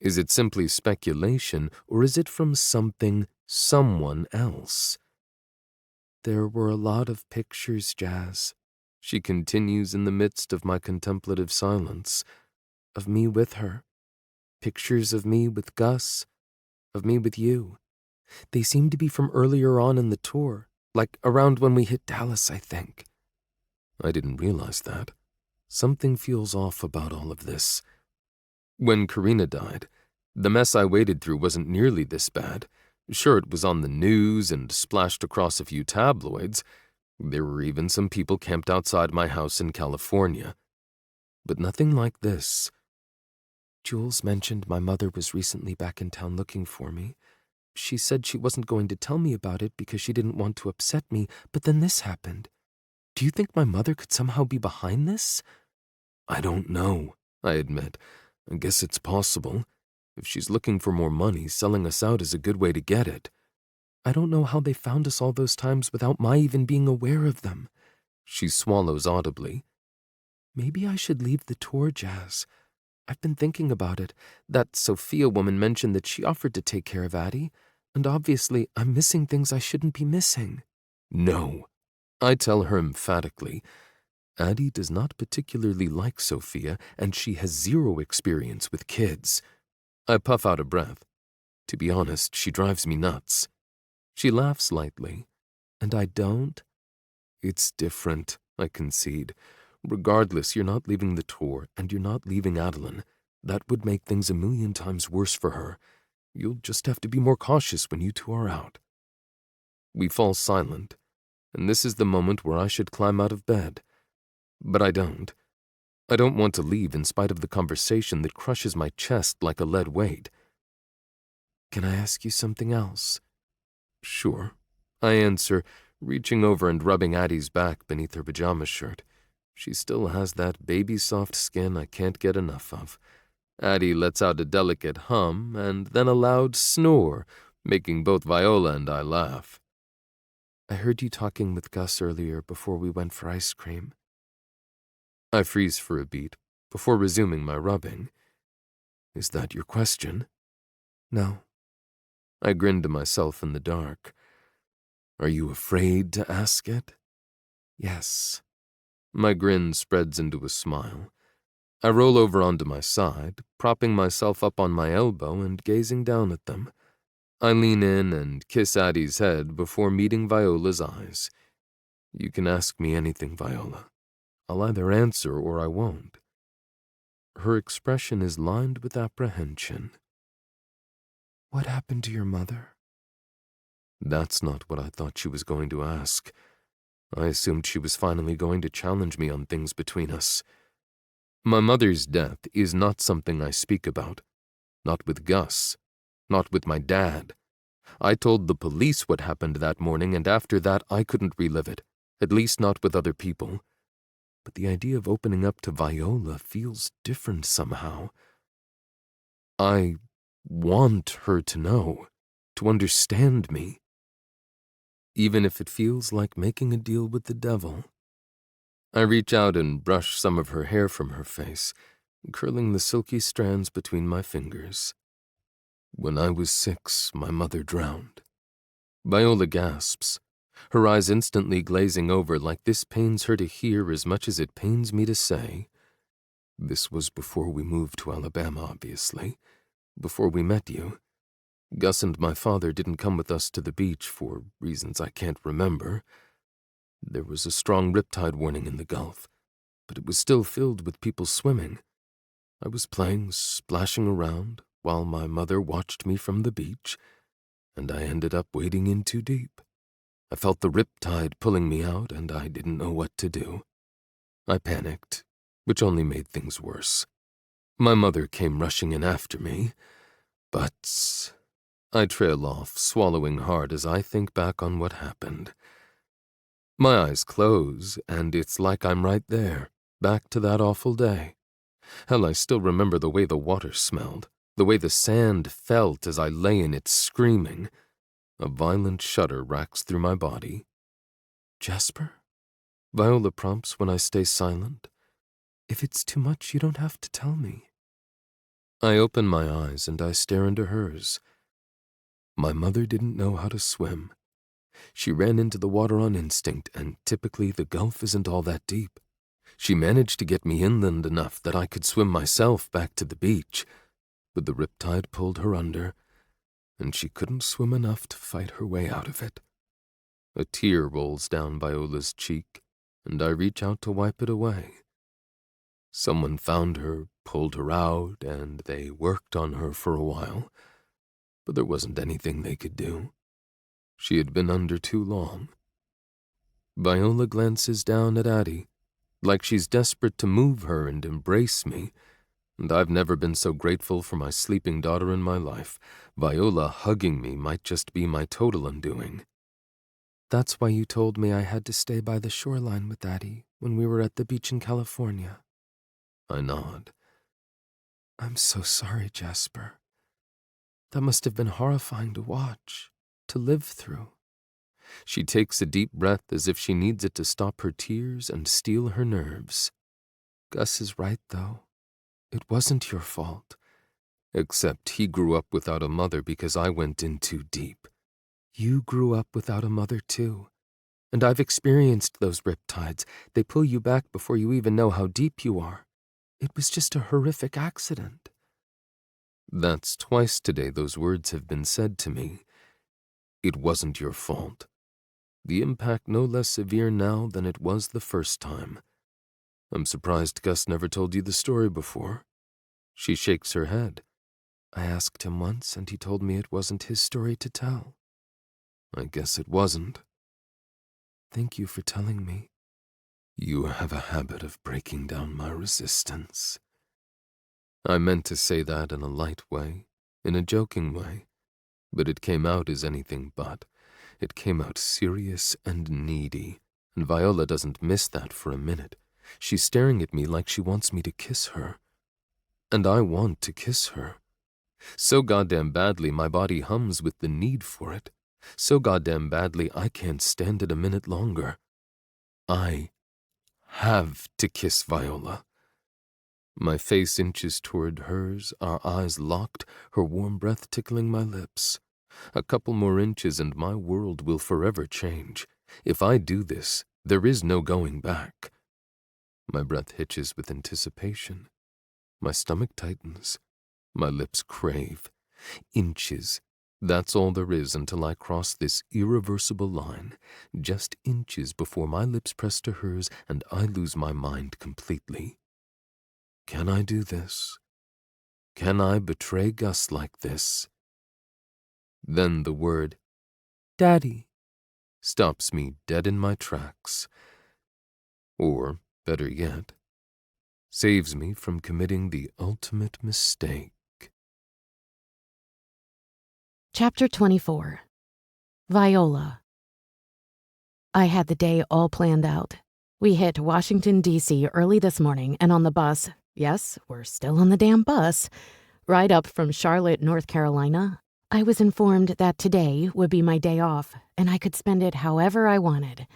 Is it simply speculation, or is it from someone else? "There were a lot of pictures, Jazz," she continues in the midst of my contemplative silence, "of me with her. Pictures of me with Gus, of me with you. They seem to be from earlier on in the tour, like around when we hit Dallas, I think." I didn't realize that. Something feels off about all of this. When Karina died, the mess I waded through wasn't nearly this bad. Sure, it was on the news and splashed across a few tabloids. There were even some people camped outside my house in California. But nothing like this. "Jules mentioned my mother was recently back in town looking for me. She said she wasn't going to tell me about it because she didn't want to upset me, but then this happened. Do you think my mother could somehow be behind this?" "I don't know," I admit. "I guess it's possible. If she's looking for more money, selling us out is a good way to get it." I don't know how they found us all those times without my even being aware of them. She swallows audibly. Maybe I should leave the tour, Jazz. I've been thinking about it. That Sophia woman mentioned that she offered to take care of Addie, and obviously I'm missing things I shouldn't be missing. No, I tell her emphatically. Addie does not particularly like Sophia, and she has zero experience with kids. I puff out a breath. To be honest, she drives me nuts. She laughs lightly. And I don't? It's different, I concede. Regardless, you're not leaving the tour, and you're not leaving Adeline. That would make things a million times worse for her. You'll just have to be more cautious when you two are out. We fall silent, and this is the moment where I should climb out of bed. But I don't. I don't want to leave in spite of the conversation that crushes my chest like a lead weight. Can I ask you something else? Sure, I answer, reaching over and rubbing Addie's back beneath her pajama shirt. She still has that baby-soft skin I can't get enough of. Addie lets out a delicate hum and then a loud snore, making both Viola and I laugh. I heard you talking with Gus earlier before we went for ice cream. I freeze for a beat before resuming my rubbing. Is that your question? No. I grin to myself in the dark. Are you afraid to ask it? Yes. My grin spreads into a smile. I roll over onto my side, propping myself up on my elbow and gazing down at them. I lean in and kiss Addie's head before meeting Viola's eyes. You can ask me anything, Viola. I'll either answer or I won't. Her expression is lined with apprehension. What happened to your mother? That's not what I thought she was going to ask. I assumed she was finally going to challenge me on things between us. My mother's death is not something I speak about. Not with Gus. Not with my dad. I told the police what happened that morning, and after that I couldn't relive it, at least not with other people. But the idea of opening up to Viola feels different somehow. I want her to know, to understand me. Even if it feels like making a deal with the devil. I reach out and brush some of her hair from her face, curling the silky strands between my fingers. When I was 6, my mother drowned. Viola gasps, her eyes instantly glazing over like this pains her to hear as much as it pains me to say. This was before we moved to Alabama, obviously. Before we met you. Gus and my father didn't come with us to the beach for reasons I can't remember. There was a strong riptide warning in the Gulf, but it was still filled with people swimming. I was playing, splashing around, while my mother watched me from the beach, and I ended up wading in too deep. I felt the riptide pulling me out, and I didn't know what to do. I panicked, which only made things worse. My mother came rushing in after me, but I trail off, swallowing hard as I think back on what happened. My eyes close, and it's like I'm right there, back to that awful day. Hell, I still remember the way the water smelled, the way the sand felt as I lay in it screaming. A violent shudder racks through my body. Jasper? Viola prompts when I stay silent. If it's too much, you don't have to tell me. I open my eyes and I stare into hers. My mother didn't know how to swim. She ran into the water on instinct, and typically the Gulf isn't all that deep. She managed to get me inland enough that I could swim myself back to the beach, but the riptide pulled her under, and she couldn't swim enough to fight her way out of it. A tear rolls down Viola's cheek, and I reach out to wipe it away. Someone found her, pulled her out, and they worked on her for a while, but there wasn't anything they could do. She had been under too long. Viola glances down at Addie, like she's desperate to move her and embrace me, and I've never been so grateful for my sleeping daughter in my life. Viola hugging me might just be my total undoing. That's why you told me I had to stay by the shoreline with Addie when we were at the beach in California. I nod. I'm so sorry, Jasper. That must have been horrifying to watch. to live through. She takes a deep breath as if she needs it to stop her tears and steel her nerves. Gus is right, though. It wasn't your fault. Except he grew up without a mother because I went in too deep. You grew up without a mother, too. And I've experienced those riptides. They pull you back before you even know how deep you are. It was just a horrific accident. That's twice today those words have been said to me. It wasn't your fault. The impact no less severe now than it was the first time. I'm surprised Gus never told you the story before. She shakes her head. I asked him once, and he told me it wasn't his story to tell. I guess it wasn't. Thank you for telling me. You have a habit of breaking down my resistance. I meant to say that in a light way, in a joking way, but it came out as anything but. It came out serious and needy, and Viola doesn't miss that for a minute. She's staring at me like she wants me to kiss her. And I want to kiss her. So goddamn badly my body hums with the need for it. So goddamn badly I can't stand it a minute longer. I have to kiss Viola. My face inches toward hers, our eyes locked, her warm breath tickling my lips. A couple more inches and my world will forever change. If I do this, there is no going back. My breath hitches with anticipation. My stomach tightens. My lips crave. Inches. That's all there is until I cross this irreversible line. Just inches before my lips press to hers and I lose my mind completely. Can I do this? Can I betray Gus like this? Then the word, Daddy, stops me dead in my tracks. Or, better yet, saves me from committing the ultimate mistake. Chapter 24. Viola. I had the day all planned out. We hit Washington, D.C. early this morning, and on the bus, yes, we're still on the damn bus, right up from Charlotte, North Carolina, I was informed that today would be my day off, and I could spend it however I wanted.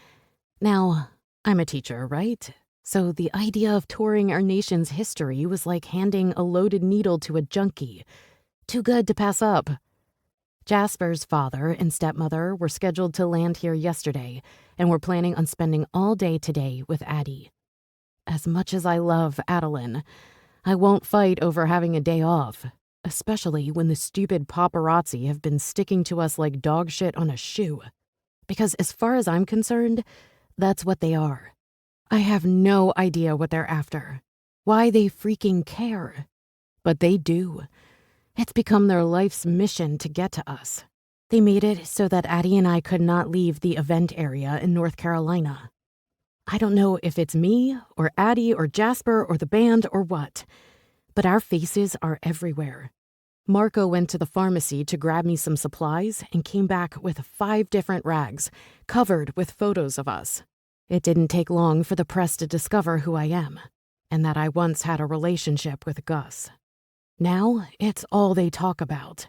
Now, I'm a teacher, right? So the idea of touring our nation's history was like handing a loaded needle to a junkie. Too good to pass up. Jasper's father and stepmother were scheduled to land here yesterday, and we're planning on spending all day today with Addie. As much as I love Adeline, I won't fight over having a day off, especially when the stupid paparazzi have been sticking to us like dog shit on a shoe. Because as far as I'm concerned, that's what they are. I have no idea what they're after, why they freaking care. But they do. It's become their life's mission to get to us. They made it so that Addie and I could not leave the event area in North Carolina. I don't know if it's me, or Addie, or Jasper, or the band, or what, but our faces are everywhere. Marco went to the pharmacy to grab me some supplies and came back with 5 different rags, covered with photos of us. It didn't take long for the press to discover who I am, and that I once had a relationship with Gus. Now, it's all they talk about.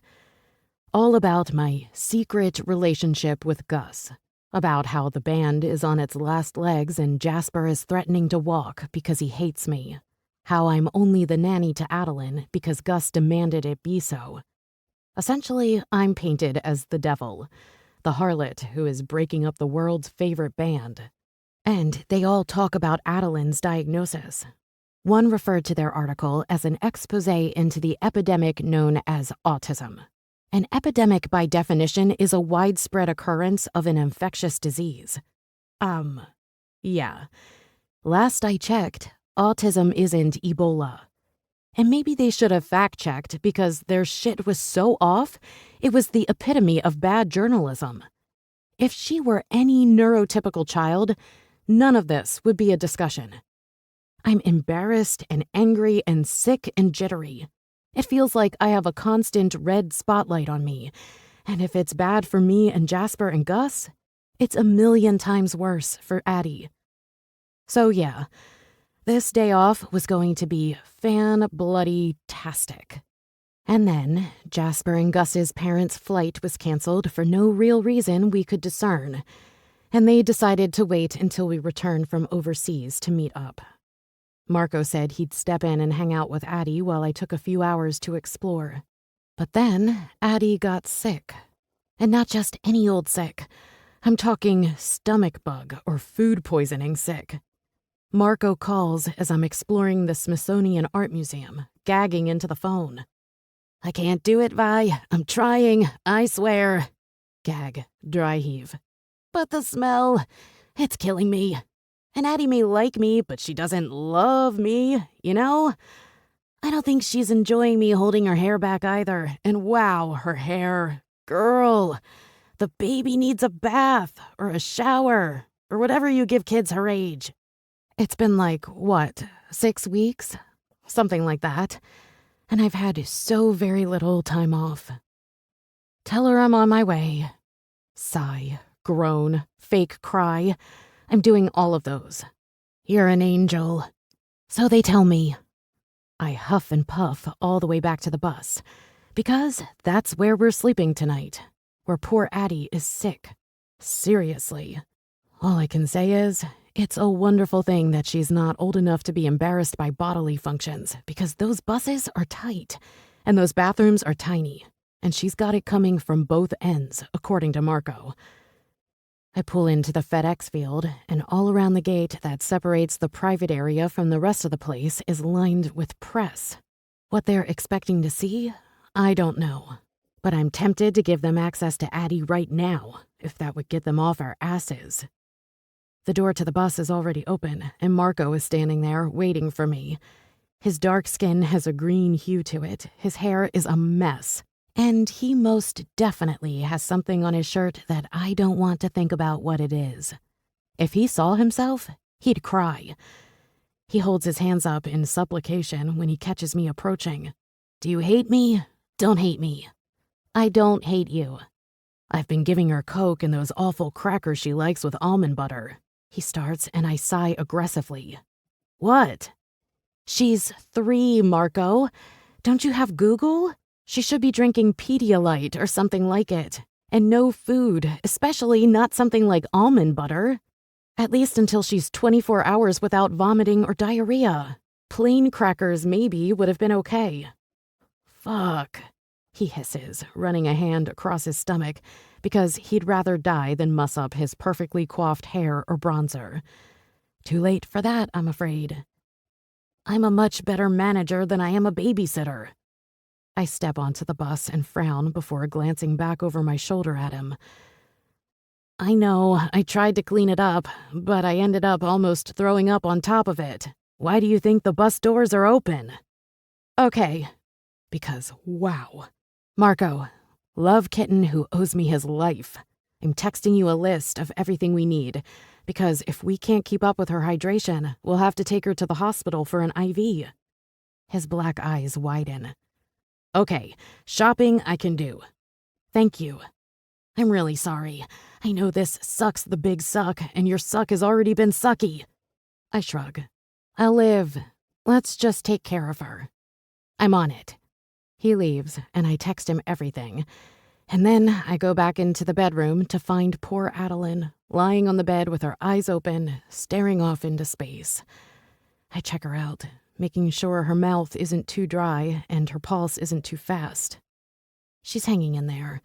All about my secret relationship with Gus. About how the band is on its last legs and Jasper is threatening to walk because he hates me. How I'm only the nanny to Adeline because Gus demanded it be so. Essentially, I'm painted as the devil, the harlot who is breaking up the world's favorite band. And they all talk about Adeline's diagnosis. One referred to their article as an exposé into the epidemic known as autism. An epidemic, by definition, is a widespread occurrence of an infectious disease. Yeah. Last I checked, autism isn't Ebola. And maybe they should have fact-checked because their shit was so off, it was the epitome of bad journalism. If she were any neurotypical child, none of this would be a discussion. I'm embarrassed and angry and sick and jittery. It feels like I have a constant red spotlight on me, and if it's bad for me and Jasper and Gus, it's a million times worse for Addie. So yeah, this day off was going to be fan-bloody-tastic. And then Jasper and Gus's parents' flight was canceled for no real reason we could discern, and they decided to wait until we returned from overseas to meet up. Marco said he'd step in and hang out with Addie while I took a few hours to explore. But then Addie got sick. And not just any old sick. I'm talking stomach bug or food poisoning sick. Marco calls as I'm exploring the Smithsonian Art Museum, gagging into the phone. "I can't do it, Vi. I'm trying, I swear." Gag, dry heave. "But the smell, it's killing me. And Addie may like me, but she doesn't love me, you know? I don't think she's enjoying me holding her hair back either. And wow, her hair. Girl, the baby needs a bath or a shower or whatever you give kids her age." It's been like, 6 weeks? Something like that. And I've had so very little time off. Tell her I'm on my way. Sigh, groan, fake cry. I'm doing all of those. You're an angel. So they tell me. I huff and puff all the way back to the bus, because that's where we're sleeping tonight, where poor Addie is sick. Seriously. All I can say is, it's a wonderful thing that she's not old enough to be embarrassed by bodily functions, because those buses are tight, and those bathrooms are tiny, and she's got it coming from both ends, according to Marco. I pull into the FedEx field, and all around the gate that separates the private area from the rest of the place is lined with press. What they're expecting to see, I don't know. But I'm tempted to give them access to Addie right now, if that would get them off our asses. The door to the bus is already open, and Marco is standing there, waiting for me. His dark skin has a green hue to it, his hair is a mess. And he most definitely has something on his shirt that I don't want to think about what it is. If he saw himself, he'd cry. He holds his hands up in supplication when he catches me approaching. "Do you hate me? Don't hate me. I don't hate you. I've been giving her Coke and those awful crackers she likes with almond butter." He starts, and I sigh aggressively. "What?" "She's 3, Marco. Don't you have Google? She should be drinking Pedialyte or something like it. And no food, especially not something like almond butter. At least until she's 24 hours without vomiting or diarrhea. Plain crackers maybe would have been okay." "Fuck," he hisses, running a hand across his stomach, because he'd rather die than muss up his perfectly coiffed hair or bronzer. Too late for that, I'm afraid. I'm a much better manager than I am a babysitter. I step onto the bus and frown before glancing back over my shoulder at him. "I know, I tried to clean it up, but I ended up almost throwing up on top of it. Why do you think the bus doors are open?" "Okay." Because, wow. "Marco, love kitten who owes me his life. I'm texting you a list of everything we need, because if we can't keep up with her hydration, we'll have to take her to the hospital for an IV. His black eyes widen. "Okay, shopping I can do. Thank you. I'm really sorry. I know this sucks the big suck, and your suck has already been sucky." I shrug. "I'll live. Let's just take care of her." I'm on it. He leaves, and I text him everything. And then I go back into the bedroom to find poor Adeline, lying on the bed with her eyes open, staring off into space. I check her out, making sure her mouth isn't too dry and her pulse isn't too fast. She's hanging in there.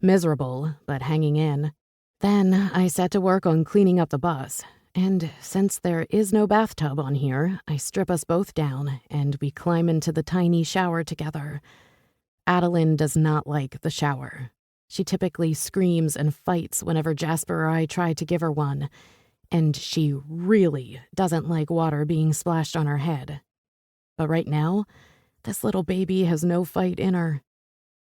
Miserable, but hanging in. Then I set to work on cleaning up the bus, and since there is no bathtub on here, I strip us both down and we climb into the tiny shower together. Adeline does not like the shower. She typically screams and fights whenever Jasper or I try to give her one, and she really doesn't like water being splashed on her head. But right now, this little baby has no fight in her.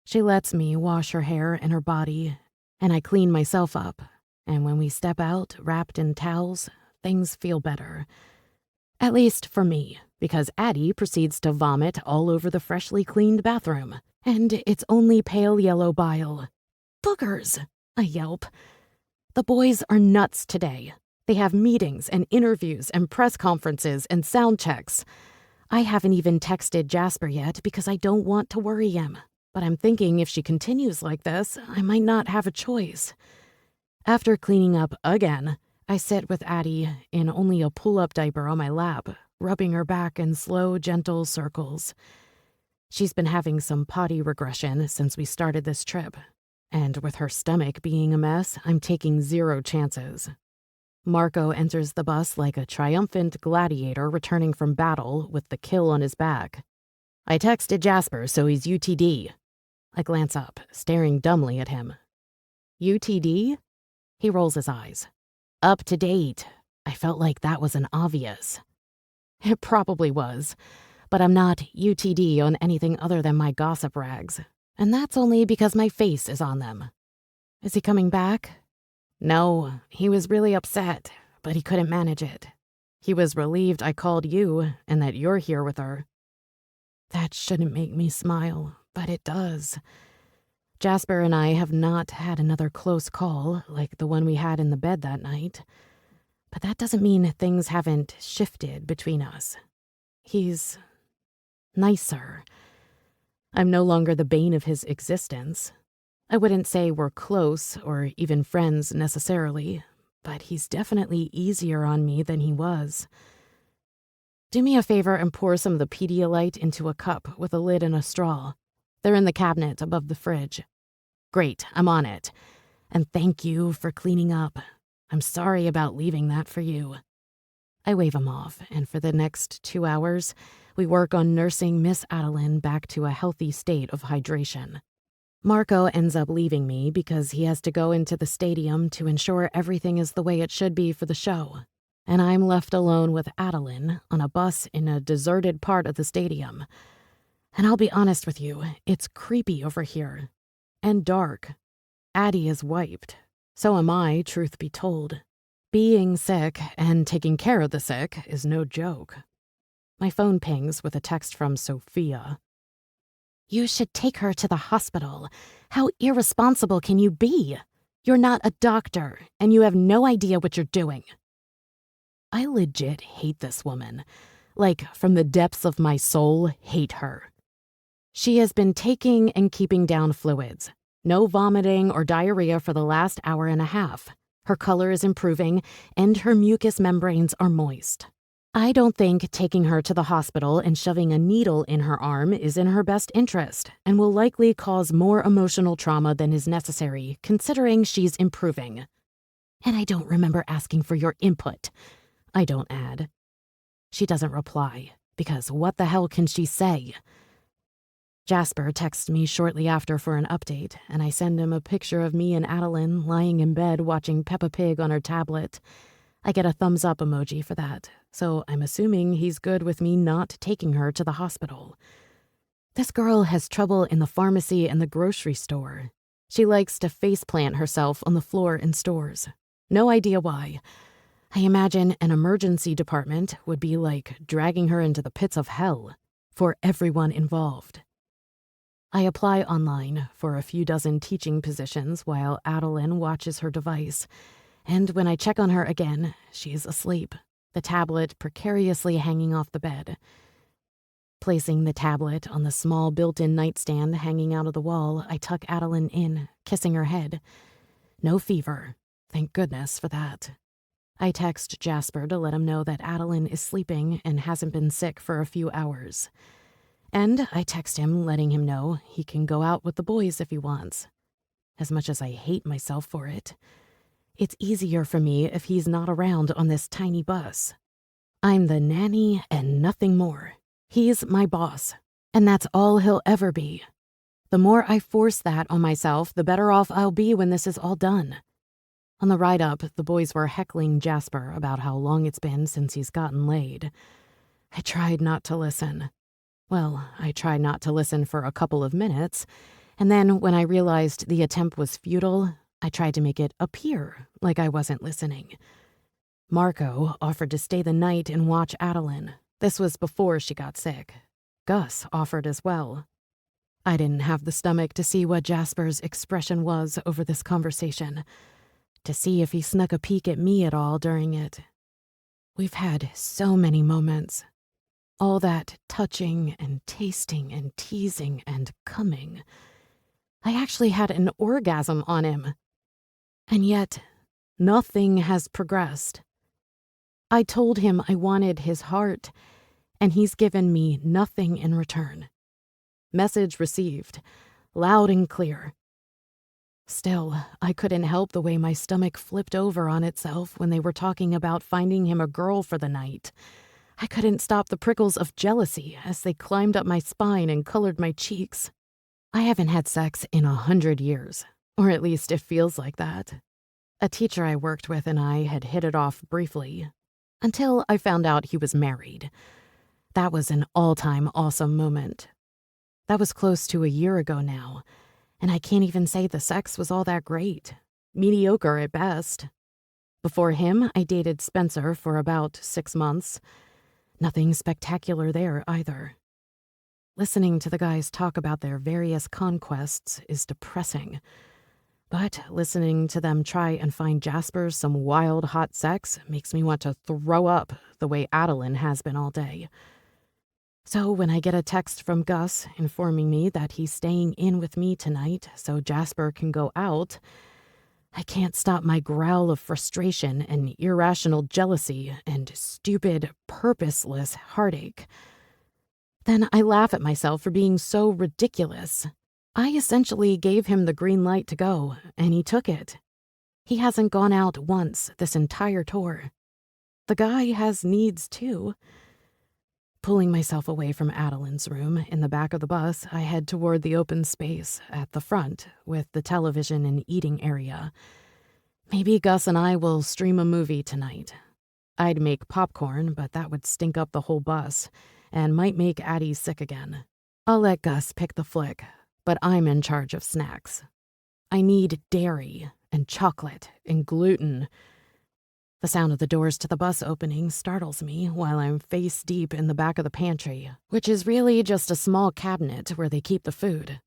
She lets me wash her hair and her body, and I clean myself up, and when we step out wrapped in towels, things feel better. At least for me, because Addie proceeds to vomit all over the freshly cleaned bathroom, and it's only pale yellow bile. "Boogers!" I yelp. The boys are nuts today. They have meetings and interviews and press conferences and sound checks. I haven't even texted Jasper yet because I don't want to worry him, but I'm thinking if she continues like this, I might not have a choice. After cleaning up again, I sit with Addie in only a pull-up diaper on my lap, rubbing her back in slow, gentle circles. She's been having some potty regression since we started this trip, and with her stomach being a mess, I'm taking 0 chances. Marco enters the bus like a triumphant gladiator returning from battle with the kill on his back. I texted Jasper, so he's UTD. I glance up, staring dumbly at him. UTD? He rolls his eyes. Up to date. I felt like that was an obvious. It probably was, but I'm not UTD on anything other than my gossip rags, and that's only because my face is on them. Is he coming back? No, he was really upset, but he couldn't manage it. He was relieved I called you and that you're here with her. That shouldn't make me smile, but it does. Jasper and I have not had another close call like the one we had in the bed that night, but that doesn't mean things haven't shifted between us. He's nicer. I'm no longer the bane of his existence. I wouldn't say we're close or even friends necessarily, but he's definitely easier on me than he was. Do me a favor and pour some of the Pedialyte into a cup with a lid and a straw. They're in the cabinet above the fridge. Great, I'm on it. And thank you for cleaning up. I'm sorry about leaving that for you. I wave him off, and for the next 2 hours, we work on nursing Miss Adeline back to a healthy state of hydration. Marco ends up leaving me because he has to go into the stadium to ensure everything is the way it should be for the show, and I'm left alone with Adeline on a bus in a deserted part of the stadium. And I'll be honest with you, it's creepy over here. And dark. Addie is wiped. So am I, truth be told. Being sick and taking care of the sick is no joke. My phone pings with a text from Sophia. You should take her to the hospital. How irresponsible can you be? You're not a doctor, and you have no idea what you're doing. I legit hate this woman. Like, from the depths of my soul, hate her. She has been taking and keeping down fluids. No vomiting or diarrhea for the last hour and a half. Her color is improving, and her mucous membranes are moist. I don't think taking her to the hospital and shoving a needle in her arm is in her best interest and will likely cause more emotional trauma than is necessary, considering she's improving. And I don't remember asking for your input. I don't add. She doesn't reply, because what the hell can she say? Jasper texts me shortly after for an update, and I send him a picture of me and Adeline lying in bed watching Peppa Pig on her tablet. I get a thumbs up emoji for that, so I'm assuming he's good with me not taking her to the hospital. This girl has trouble in the pharmacy and the grocery store. She likes to faceplant herself on the floor in stores. No idea why. I imagine an emergency department would be like dragging her into the pits of hell for everyone involved. I apply online for a few dozen teaching positions while Adeline watches her device, and when I check on her again, she's asleep, the tablet precariously hanging off the bed. Placing the tablet on the small built-in nightstand hanging out of the wall, I tuck Adeline in, kissing her head. No fever. Thank goodness for that. I text Jasper to let him know that Adeline is sleeping and hasn't been sick for a few hours. And I text him letting him know he can go out with the boys if he wants. As much as I hate myself for it, it's easier for me if he's not around on this tiny bus. I'm the nanny and nothing more. He's my boss, and that's all he'll ever be. The more I force that on myself, the better off I'll be when this is all done. On the ride up, the boys were heckling Jasper about how long it's been since he's gotten laid. I tried not to listen. Well, I tried not to listen for a couple of minutes, and then when I realized the attempt was futile, I tried to make it appear like I wasn't listening. Marco offered to stay the night and watch Adeline. This was before she got sick. Gus offered as well. I didn't have the stomach to see what Jasper's expression was over this conversation, to see if he snuck a peek at me at all during it. We've had so many moments. All that touching and tasting and teasing and coming. I actually had an orgasm on him. And yet, nothing has progressed. I told him I wanted his heart, and he's given me nothing in return. Message received, loud and clear. Still, I couldn't help the way my stomach flipped over on itself when they were talking about finding him a girl for the night. I couldn't stop the prickles of jealousy as they climbed up my spine and colored my cheeks. I haven't had sex in 100 years, or at least it feels like that. A teacher I worked with and I had hit it off briefly, until I found out he was married. That was an all-time awesome moment. That was close to a year ago now, and I can't even say the sex was all that great. Mediocre at best. Before him, I dated Spencer for about 6 months. Nothing spectacular there either. Listening to the guys talk about their various conquests is depressing. But listening to them try and find Jasper some wild hot sex makes me want to throw up the way Adeline has been all day. So when I get a text from Gus informing me that he's staying in with me tonight so Jasper can go out, I can't stop my growl of frustration and irrational jealousy and stupid, purposeless heartache. Then I laugh at myself for being so ridiculous. I essentially gave him the green light to go, and he took it. He hasn't gone out once this entire tour. The guy has needs too. Pulling myself away from Adeline's room in the back of the bus, I head toward the open space at the front with the television and eating area. Maybe Gus and I will stream a movie tonight. I'd make popcorn, but that would stink up the whole bus and might make Addie sick again. I'll let Gus pick the flick, but I'm in charge of snacks. I need dairy and chocolate and gluten. The sound of the doors to the bus opening startles me while I'm face deep in the back of the pantry, which is really just a small cabinet where they keep the food.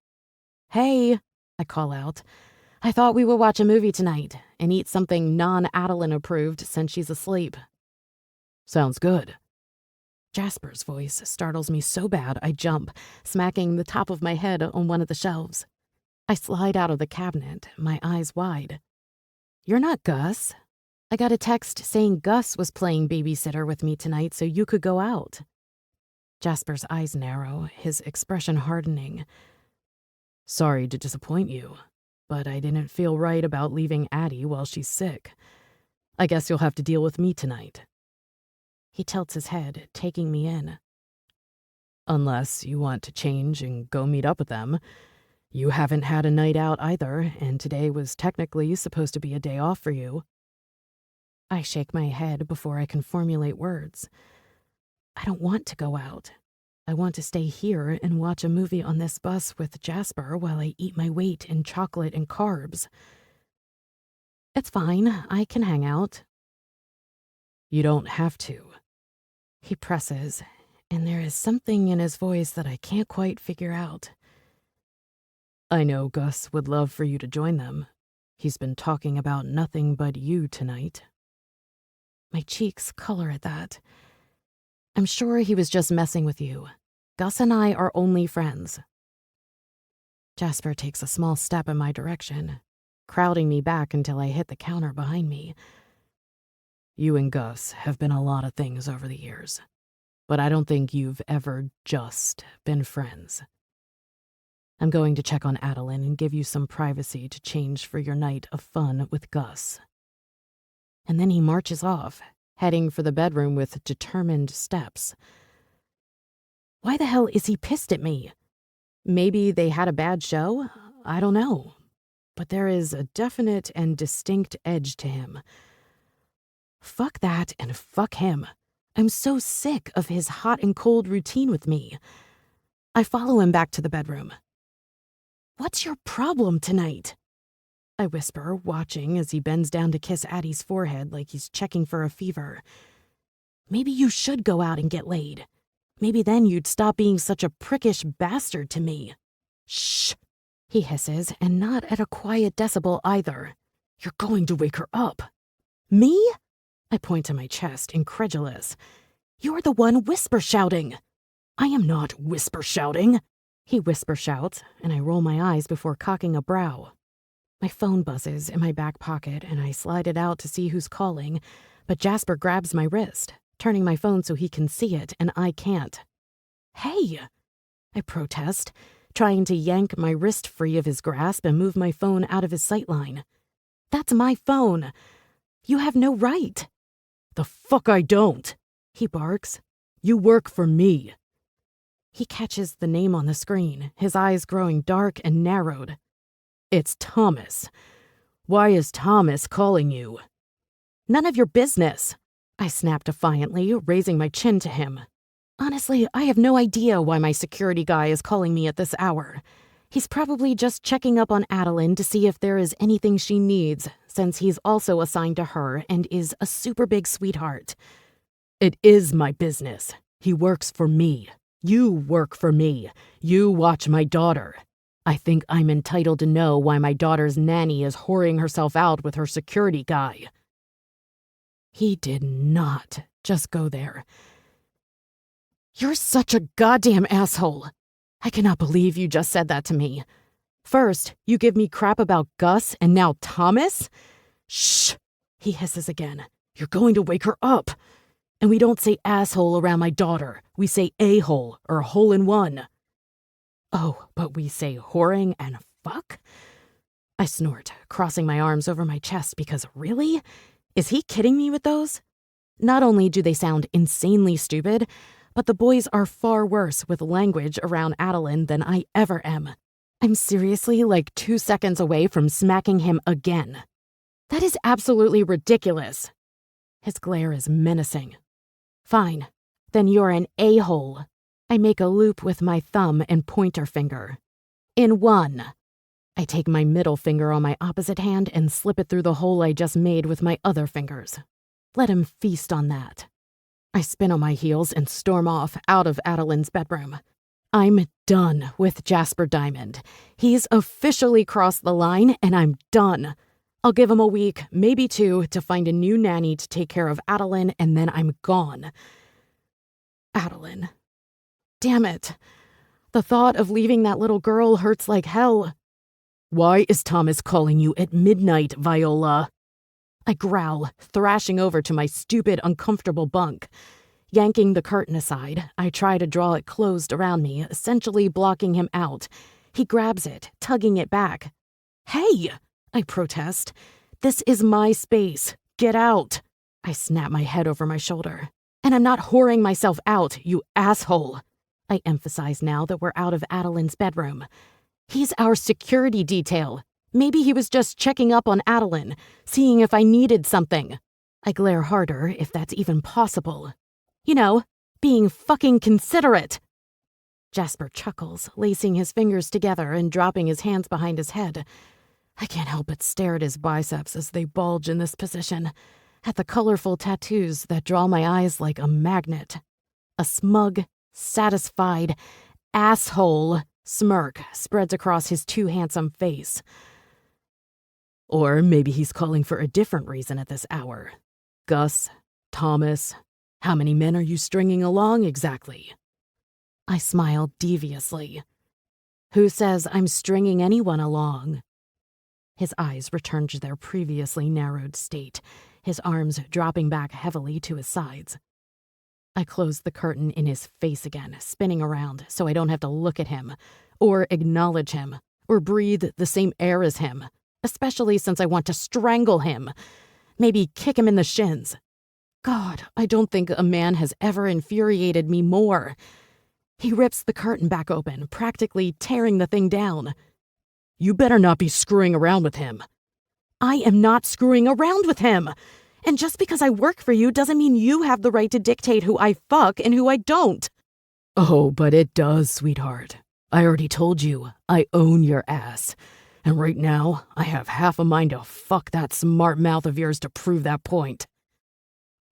"Hey," I call out. "I thought we would watch a movie tonight and eat something non-Adeline approved since she's asleep." "Sounds good." Jasper's voice startles me so bad I jump, smacking the top of my head on one of the shelves. I slide out of the cabinet, my eyes wide. "You're not Gus. I got a text saying Gus was playing babysitter with me tonight so you could go out." Jasper's eyes narrow, his expression hardening. "Sorry to disappoint you, but I didn't feel right about leaving Addie while she's sick. I guess you'll have to deal with me tonight." He tilts his head, taking me in. "Unless you want to change and go meet up with them. You haven't had a night out either, and today was technically supposed to be a day off for you." I shake my head before I can formulate words. I don't want to go out. I want to stay here and watch a movie on this bus with Jasper while I eat my weight in chocolate and carbs. "It's fine. I can hang out." "You don't have to." He presses, and there is something in his voice that I can't quite figure out. "I know Gus would love for you to join them. He's been talking about nothing but you tonight." My cheeks color at that. "I'm sure he was just messing with you. Gus and I are only friends." Jasper takes a small step in my direction, crowding me back until I hit the counter behind me. "You and Gus have been a lot of things over the years, but I don't think you've ever just been friends. I'm going to check on Adeline and give you some privacy to change for your night of fun with Gus." And then he marches off, heading for the bedroom with determined steps. Why the hell is he pissed at me? Maybe they had a bad show? I don't know. But there is a definite and distinct edge to him. Fuck that and fuck him. I'm so sick of his hot and cold routine with me. I follow him back to the bedroom. "What's your problem tonight?" I whisper, watching as he bends down to kiss Addie's forehead like he's checking for a fever. "Maybe you should go out and get laid. Maybe then you'd stop being such a prickish bastard to me." "Shh," he hisses, and not at a quiet decibel either. "You're going to wake her up." "Me?" I point to my chest, incredulous. "You're the one whisper shouting." I am not whisper shouting. He whisper shouts, and I roll my eyes before cocking a brow. My phone buzzes in my back pocket, and I slide it out to see who's calling, but Jasper grabs my wrist, turning my phone so he can see it, and I can't. Hey! I protest, trying to yank my wrist free of his grasp and move my phone out of his sightline. That's my phone. You have no right. The fuck I don't, he barks. You work for me. He catches the name on the screen, his eyes growing dark and narrowed. It's Thomas. Why is Thomas calling you? None of your business, I snap defiantly, raising my chin to him. Honestly, I have no idea why my security guy is calling me at this hour. He's probably just checking up on Adeline to see if there is anything she needs, since he's also assigned to her and is a super big sweetheart. It is my business. He works for me. You work for me. You watch my daughter. I think I'm entitled to know why my daughter's nanny is whoring herself out with her security guy. He did not just go there. You're such a goddamn asshole. I cannot believe you just said that to me. First, you give me crap about Gus, and now Thomas? Shh, he hisses again. You're going to wake her up. And we don't say asshole around my daughter. We say a-hole or hole in one. Oh, but we say whoring and fuck? I snort, crossing my arms over my chest because really? Is he kidding me with those? Not only do they sound insanely stupid, but the boys are far worse with language around Adeline than I ever am. I'm seriously like 2 seconds away from smacking him again. That is absolutely ridiculous. His glare is menacing. Fine, then you're an a-hole. I make a loop with my thumb and pointer finger. In one. I take my middle finger on my opposite hand and slip it through the hole I just made with my other fingers. Let him feast on that. I spin on my heels and storm off out of Adeline's bedroom. I'm done with Jasper Diamond. He's officially crossed the line, and I'm done. I'll give him a week, maybe 2, to find a new nanny to take care of Adeline, and then I'm gone. Adeline. Damn it. The thought of leaving that little girl hurts like hell. Why is Thomas calling you at midnight, Viola? I growl, thrashing over to my stupid, uncomfortable bunk. Yanking the curtain aside, I try to draw it closed around me, essentially blocking him out. He grabs it, tugging it back. Hey! I protest. This is my space. Get out. I snap my head over my shoulder. And I'm not whoring myself out, you asshole. I emphasize now that we're out of Adeline's bedroom. He's our security detail. Maybe he was just checking up on Adeline, seeing if I needed something. I glare harder, if that's even possible. You know, being fucking considerate. Jasper chuckles, lacing his fingers together and dropping his hands behind his head. I can't help but stare at his biceps as they bulge in this position, at the colorful tattoos that draw my eyes like a magnet. A smug, satisfied, asshole smirk spreads across his too handsome face. Or maybe he's calling for a different reason at this hour. Gus, Thomas, how many men are you stringing along exactly? I smile deviously. Who says I'm stringing anyone along? His eyes return to their previously narrowed state, his arms dropping back heavily to his sides. I close the curtain in his face again, spinning around so I don't have to look at him, or acknowledge him, or breathe the same air as him, especially since I want to strangle him, maybe kick him in the shins. God, I don't think a man has ever infuriated me more. He rips the curtain back open, practically tearing the thing down. You better not be screwing around with him. I am not screwing around with him. And just because I work for you doesn't mean you have the right to dictate who I fuck and who I don't. Oh, but it does, sweetheart. I already told you, I own your ass. And right now, I have half a mind to fuck that smart mouth of yours to prove that point.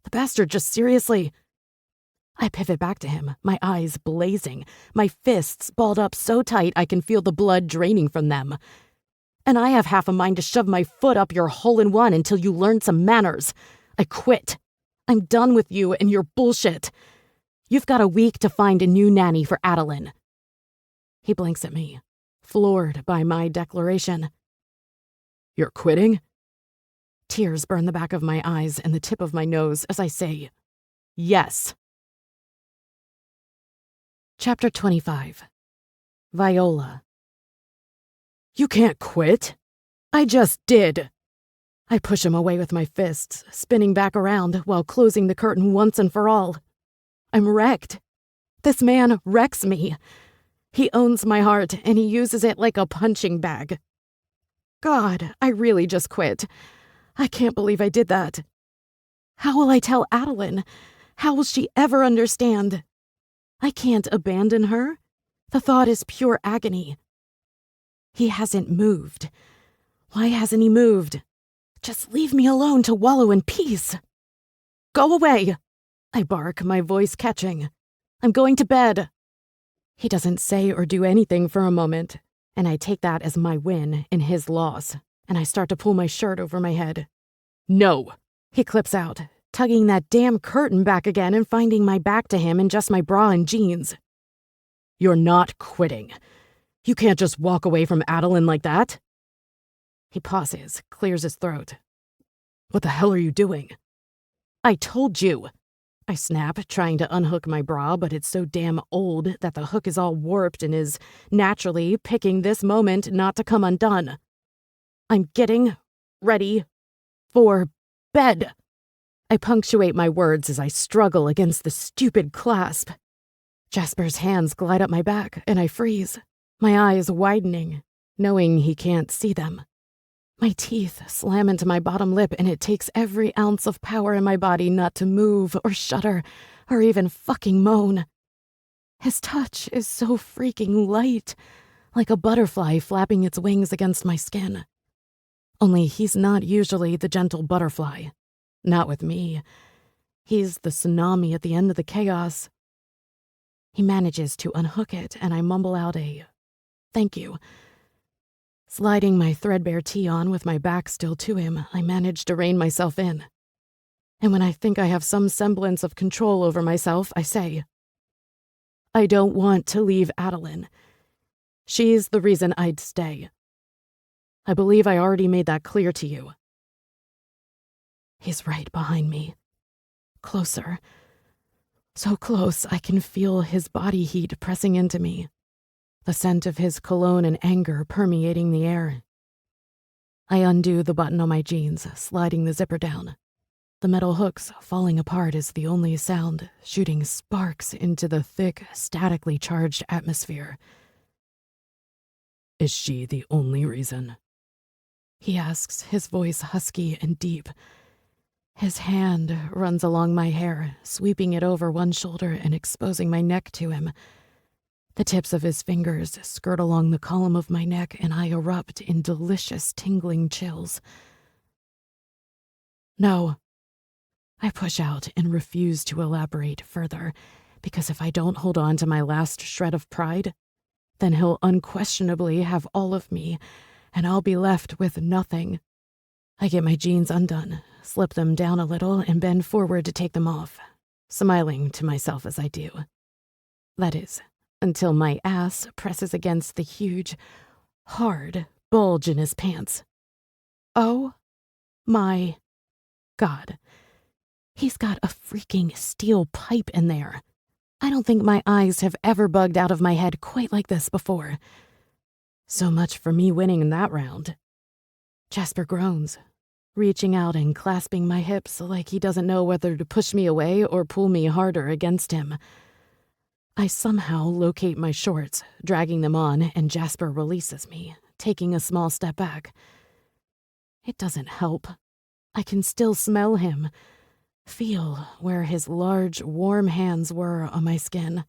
The bastard just seriously... I pivot back to him, my eyes blazing, my fists balled up so tight I can feel the blood draining from them. And I have half a mind to shove my foot up your hole-in-one until you learn some manners. I quit. I'm done with you and your bullshit. You've got a week to find a new nanny for Adeline." He blinks at me, floored by my declaration. "You're quitting?" Tears burn the back of my eyes and the tip of my nose as I say, "Yes." Chapter 25. Viola. "You can't quit." "I just did." I push him away with my fists, spinning back around while closing the curtain once and for all. I'm wrecked. This man wrecks me. He owns my heart, and he uses it like a punching bag. God, I really just quit. I can't believe I did that. How will I tell Adeline? How will she ever understand? I can't abandon her. The thought is pure agony. He hasn't moved. Why hasn't he moved? Just leave me alone to wallow in peace. Go away, I bark, my voice catching. I'm going to bed. He doesn't say or do anything for a moment, and I take that as my win and his loss, and I start to pull my shirt over my head. "No," he clips out, tugging that damn curtain back again and finding my back to him in just my bra and jeans. "You're not quitting. You can't just walk away from Adeline like that." He pauses, clears his throat. "What the hell are you doing?" "I told you." I snap, trying to unhook my bra, but it's so damn old that the hook is all warped and is naturally picking this moment not to come undone. "I'm getting ready for bed." I punctuate my words as I struggle against the stupid clasp. Jasper's hands glide up my back, and I freeze, my eyes widening, knowing he can't see them. My teeth slam into my bottom lip, and it takes every ounce of power in my body not to move or shudder or even fucking moan. His touch is so freaking light, like a butterfly flapping its wings against my skin. Only he's not usually the gentle butterfly. Not with me. He's the tsunami at the end of the chaos. He manages to unhook it, and I mumble out a "thank you." Sliding my threadbare tee on with my back still to him, I manage to rein myself in. And when I think I have some semblance of control over myself, I say, "I don't want to leave Adeline. She's the reason I'd stay. I believe I already made that clear to you." He's right behind me. Closer. So close I can feel his body heat pressing into me. The scent of his cologne and anger permeating the air. I undo the button on my jeans, sliding the zipper down. The metal hooks falling apart is the only sound, shooting sparks into the thick, statically charged atmosphere. "Is she the only reason?" He asks, his voice husky and deep. His hand runs along my hair, sweeping it over one shoulder and exposing my neck to him. The tips of his fingers skirt along the column of my neck, and I erupt in delicious, tingling chills. "No." I push out and refuse to elaborate further, because if I don't hold on to my last shred of pride, then he'll unquestionably have all of me, and I'll be left with nothing. I get my jeans undone, slip them down a little, and bend forward to take them off, smiling to myself as I do. That is, until my ass presses against the huge, hard bulge in his pants. Oh my God. He's got a freaking steel pipe in there. I don't think my eyes have ever bugged out of my head quite like this before. So much for me winning in that round. Jasper groans, reaching out and clasping my hips like he doesn't know whether to push me away or pull me harder against him. I somehow locate my shorts, dragging them on, and Jasper releases me, taking a small step back. It doesn't help. I can still smell him, feel where his large, warm hands were on my skin.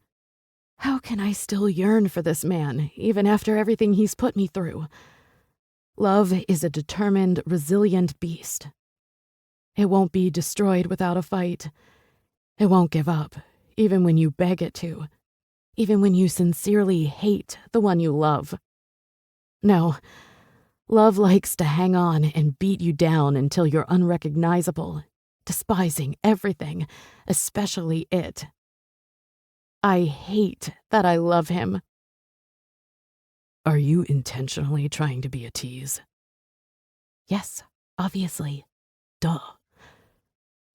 How can I still yearn for this man, even after everything he's put me through? Love is a determined, resilient beast. It won't be destroyed without a fight. It won't give up, even when you beg it to. Even when you sincerely hate the one you love. No, love likes to hang on and beat you down until you're unrecognizable, despising everything, especially it. I hate that I love him. Are you intentionally trying to be a tease? Yes, obviously. Duh.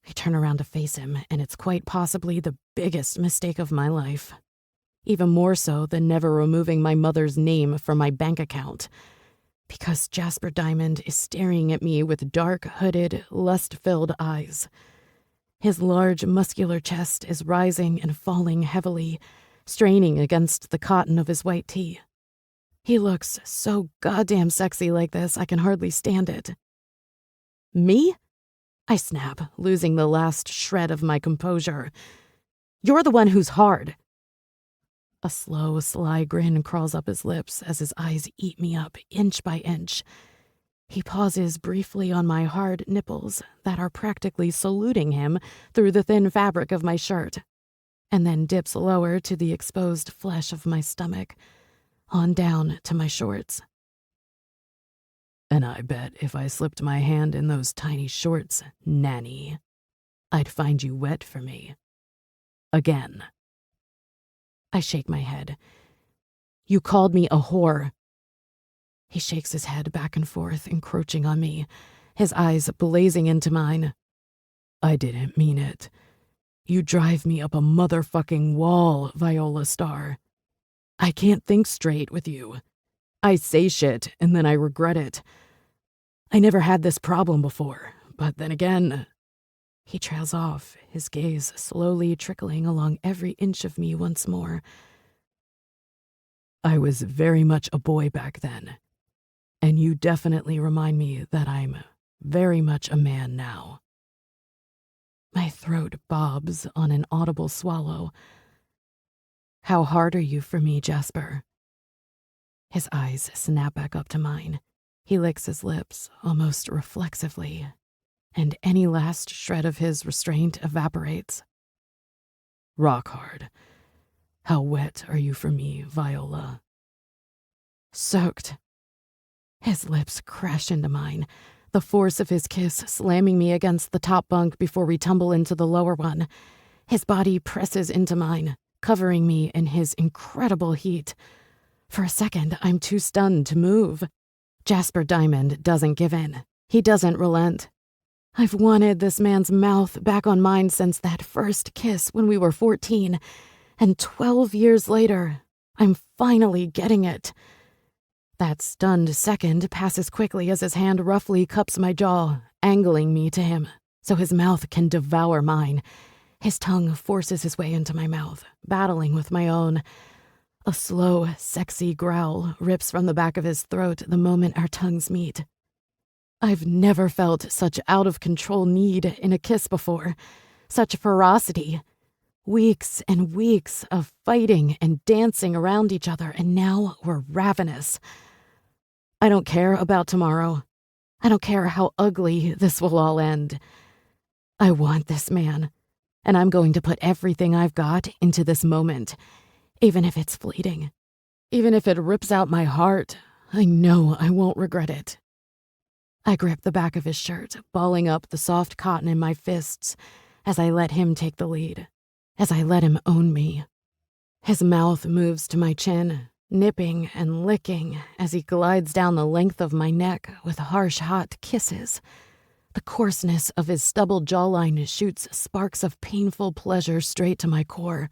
I turn around to face him, and it's quite possibly the biggest mistake of my life. Even more so than never removing my mother's name from my bank account. Because Jasper Diamond is staring at me with dark, hooded, lust-filled eyes. His large, muscular chest is rising and falling heavily, straining against the cotton of his white tee. He looks so goddamn sexy like this, I can hardly stand it. Me? I snap, losing the last shred of my composure. You're the one who's hard. A slow, sly grin crawls up his lips as his eyes eat me up inch by inch. He pauses briefly on my hard nipples that are practically saluting him through the thin fabric of my shirt, and then dips lower to the exposed flesh of my stomach, on down to my shorts. And I bet if I slipped my hand in those tiny shorts, Nanny, I'd find you wet for me. Again. I shake my head. You called me a whore. He shakes his head back and forth, encroaching on me, his eyes blazing into mine. I didn't mean it. You drive me up a motherfucking wall, Viola Star. I can't think straight with you. I say shit, and then I regret it. I never had this problem before, but then again... He trails off, his gaze slowly trickling along every inch of me once more. I was very much a boy back then, and you definitely remind me that I'm very much a man now. My throat bobs on an audible swallow. How hard are you for me, Jasper? His eyes snap back up to mine. He licks his lips, almost reflexively, and any last shred of his restraint evaporates. Rock hard. How wet are you for me, Viola? Soaked. His lips crash into mine, the force of his kiss slamming me against the top bunk before we tumble into the lower one. His body presses into mine, covering me in his incredible heat. For a second, I'm too stunned to move. Jasper Diamond doesn't give in. He doesn't relent. I've wanted this man's mouth back on mine since that first kiss when we were 14, and 12 years later, I'm finally getting it. That stunned second passes quickly as his hand roughly cups my jaw, angling me to him, so his mouth can devour mine. His tongue forces his way into my mouth, battling with my own. A slow, sexy growl rips from the back of his throat the moment our tongues meet. I've never felt such out-of-control need in a kiss before, such ferocity. Weeks and weeks of fighting and dancing around each other, and now we're ravenous. I don't care about tomorrow. I don't care how ugly this will all end. I want this man, and I'm going to put everything I've got into this moment, even if it's fleeting. Even if it rips out my heart, I know I won't regret it. I grip the back of his shirt, balling up the soft cotton in my fists as I let him take the lead, as I let him own me. His mouth moves to my chin, nipping and licking as he glides down the length of my neck with harsh, hot kisses. The coarseness of his stubbled jawline shoots sparks of painful pleasure straight to my core.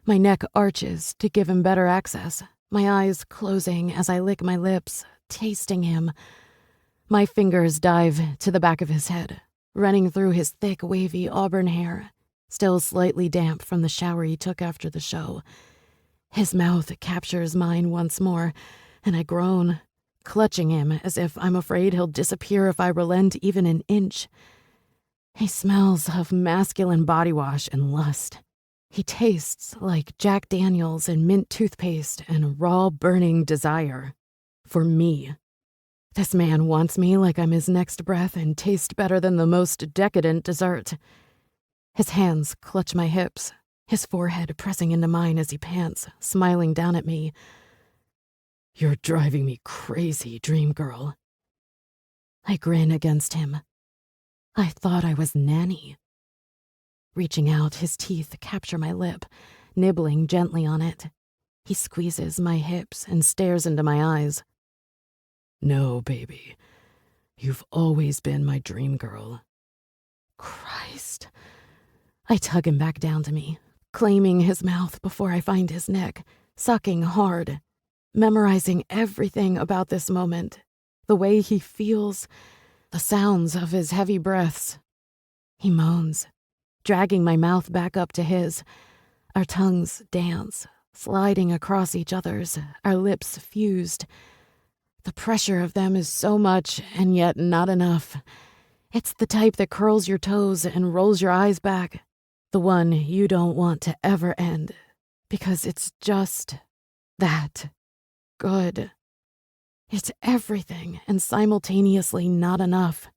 My neck arches to give him better access, my eyes closing as I lick my lips, tasting him. My fingers dive to the back of his head, running through his thick, wavy auburn hair, still slightly damp from the shower he took after the show. His mouth captures mine once more, and I groan, clutching him as if I'm afraid he'll disappear if I relent even an inch. He smells of masculine body wash and lust. He tastes like Jack Daniels and mint toothpaste and raw, burning desire. For me. This man wants me like I'm his next breath and taste better than the most decadent dessert. His hands clutch my hips, his forehead pressing into mine as he pants, smiling down at me. You're driving me crazy, dream girl. I grin against him. I thought I was Nanny. Reaching out, his teeth capture my lip, nibbling gently on it. He squeezes my hips and stares into my eyes. No, baby. You've always been my dream girl. Christ. I tug him back down to me, claiming his mouth before I find his neck, sucking hard, memorizing everything about this moment, the way he feels, the sounds of his heavy breaths. He moans, dragging my mouth back up to his. Our tongues dance, sliding across each other's, our lips fused. The pressure of them is so much, and yet not enough. It's the type that curls your toes and rolls your eyes back. The one you don't want to ever end, because it's just that good. It's everything and simultaneously not enough.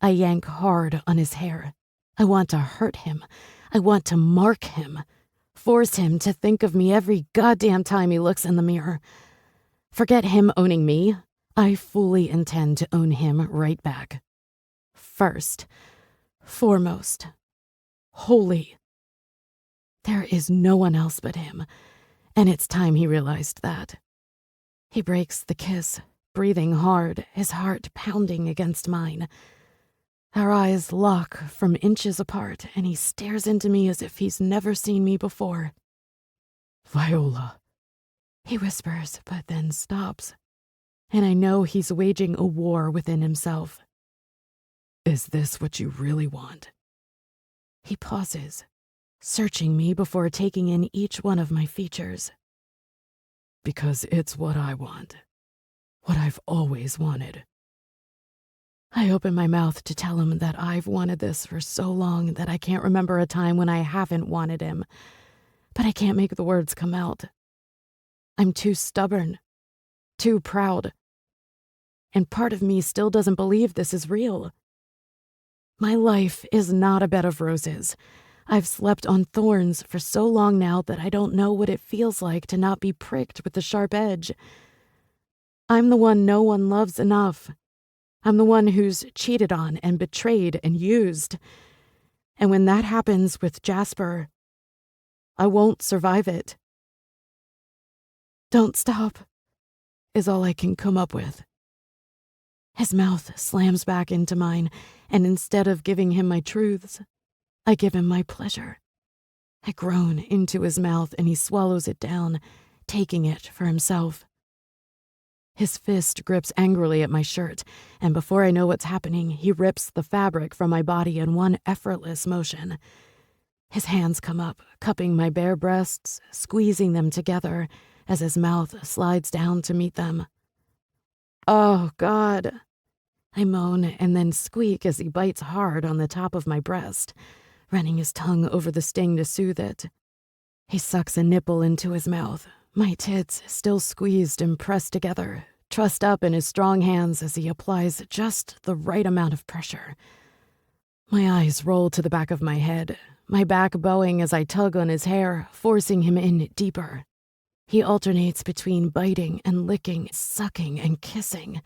I yank hard on his hair. I want to hurt him. I want to mark him. Force him to think of me every goddamn time he looks in the mirror. Forget him owning me. I fully intend to own him right back. First, foremost, wholly. There is no one else but him, and it's time he realized that. He breaks the kiss, breathing hard, his heart pounding against mine. Our eyes lock from inches apart, and he stares into me as if he's never seen me before. Viola, he whispers, but then stops, and I know he's waging a war within himself. Is this what you really want? He pauses, searching me before taking in each one of my features. Because it's what I want. What I've always wanted. I open my mouth to tell him that I've wanted this for so long that I can't remember a time when I haven't wanted him, but I can't make the words come out. I'm too stubborn, too proud, and part of me still doesn't believe this is real. My life is not a bed of roses. I've slept on thorns for so long now that I don't know what it feels like to not be pricked with the sharp edge. I'm the one no one loves enough. I'm the one who's cheated on and betrayed and used. And when that happens with Jasper, I won't survive it. Don't stop, is all I can come up with. His mouth slams back into mine, and instead of giving him my truths, I give him my pleasure. I groan into his mouth, and he swallows it down, taking it for himself. His fist grips angrily at my shirt, and before I know what's happening, he rips the fabric from my body in one effortless motion. His hands come up, cupping my bare breasts, squeezing them together as his mouth slides down to meet them. Oh, God. I moan and then squeak as he bites hard on the top of my breast, running his tongue over the sting to soothe it. He sucks a nipple into his mouth, my tits still squeezed and pressed together, trussed up in his strong hands as he applies just the right amount of pressure. My eyes roll to the back of my head, my back bowing as I tug on his hair, forcing him in deeper. He alternates between biting and licking, sucking and kissing.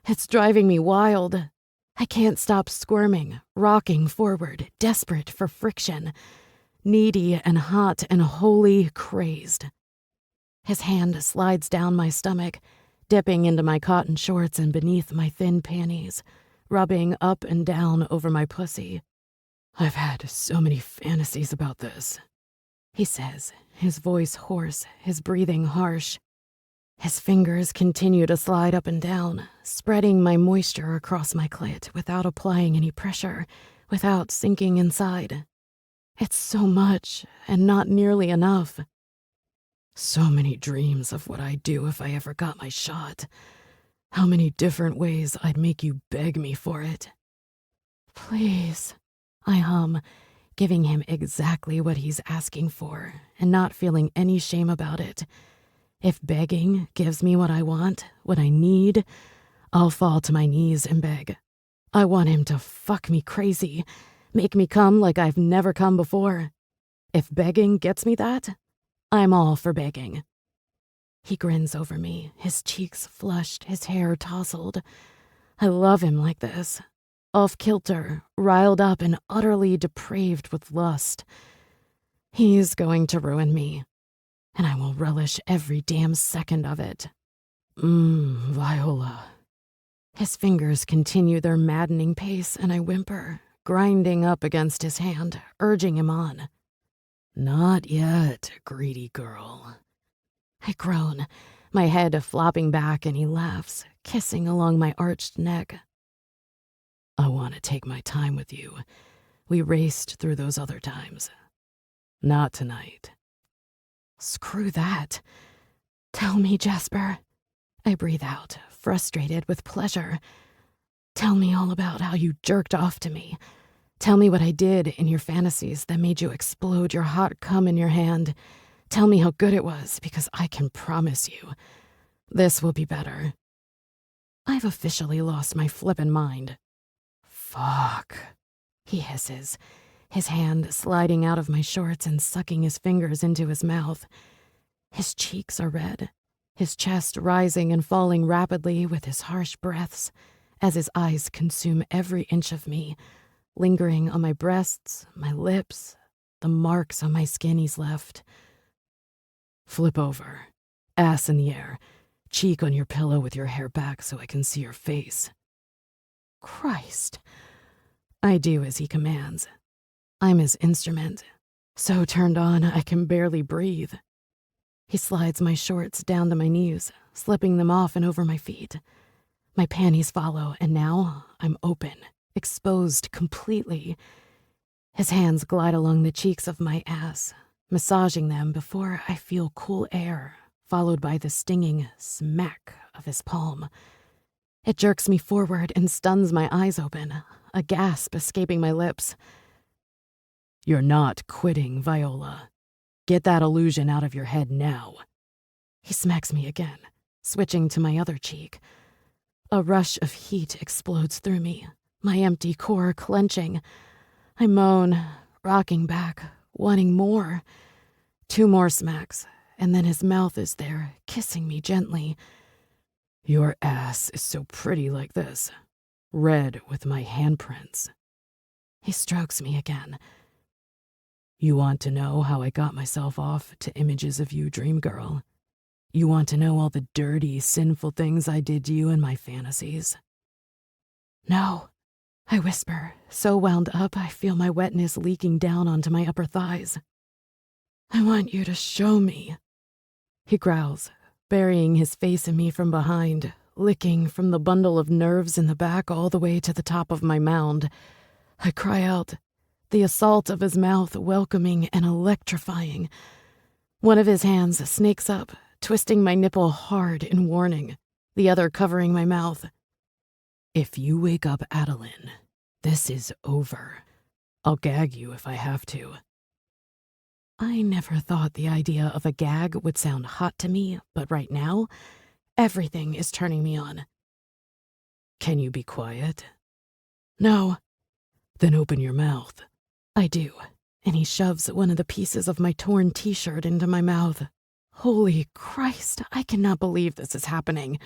It's driving me wild. I can't stop squirming, rocking forward, desperate for friction, needy and hot and wholly crazed. His hand slides down my stomach, dipping into my cotton shorts and beneath my thin panties, rubbing up and down over my pussy. I've had so many fantasies about this, he says, his voice hoarse, his breathing harsh. His fingers continue to slide up and down, spreading my moisture across my clit without applying any pressure, without sinking inside. It's so much, and not nearly enough. So many dreams of what I'd do if I ever got my shot. How many different ways I'd make you beg me for it. Please, I hum, giving him exactly what he's asking for, and not feeling any shame about it. If begging gives me what I want, what I need, I'll fall to my knees and beg. I want him to fuck me crazy, make me come like I've never come before. If begging gets me that, I'm all for begging. He grins over me, his cheeks flushed, his hair tousled. I love him like this, off kilter, riled up and utterly depraved with lust. He's going to ruin me, and I will relish every damn second of it. Viola. His fingers continue their maddening pace, and I whimper, grinding up against his hand, urging him on. Not yet, greedy girl. I groan, my head flopping back, and he laughs, kissing along my arched neck. I want to take my time with you. We raced through those other times. Not tonight. Screw that. Tell me, Jasper. I breathe out, frustrated with pleasure. Tell me all about how you jerked off to me. Tell me what I did in your fantasies that made you explode your hot cum in your hand. Tell me how good it was, because I can promise you, this will be better. I've officially lost my flippin' mind. Fuck, he hisses, his hand sliding out of my shorts and sucking his fingers into his mouth. His cheeks are red, his chest rising and falling rapidly with his harsh breaths as his eyes consume every inch of me, lingering on my breasts, my lips, the marks on my skin he's left. Flip over, ass in the air, cheek on your pillow with your hair back so I can see your face. Christ. I do as he commands. I'm his instrument, so turned on I can barely breathe. He slides my shorts down to my knees, slipping them off and over my feet. My panties follow, and now I'm open, exposed completely. His hands glide along the cheeks of my ass, massaging them before I feel cool air, followed by the stinging smack of his palm. It jerks me forward and stuns my eyes open, a gasp escaping my lips. You're not quitting, Viola. Get that illusion out of your head now. He smacks me again, switching to my other cheek. A rush of heat explodes through me, my empty core clenching. I moan, rocking back, wanting more. 2 more smacks, and then his mouth is there, kissing me gently. Your ass is so pretty like this, red with my handprints. He strokes me again. You want to know how I got myself off to images of you, dream girl? You want to know all the dirty, sinful things I did to you in my fantasies? No, I whisper, so wound up I feel my wetness leaking down onto my upper thighs. I want you to show me. He growls, burying his face in me from behind, licking from the bundle of nerves in the back all the way to the top of my mound. I cry out, the assault of his mouth welcoming and electrifying. One of his hands snakes up, twisting my nipple hard in warning, the other covering my mouth. If you wake up Adeline, this is over. I'll gag you if I have to. I never thought the idea of a gag would sound hot to me, but right now, everything is turning me on. Can you be quiet? No. Then open your mouth. I do, and he shoves one of the pieces of my torn t-shirt into my mouth. Holy Christ, I cannot believe this is happening.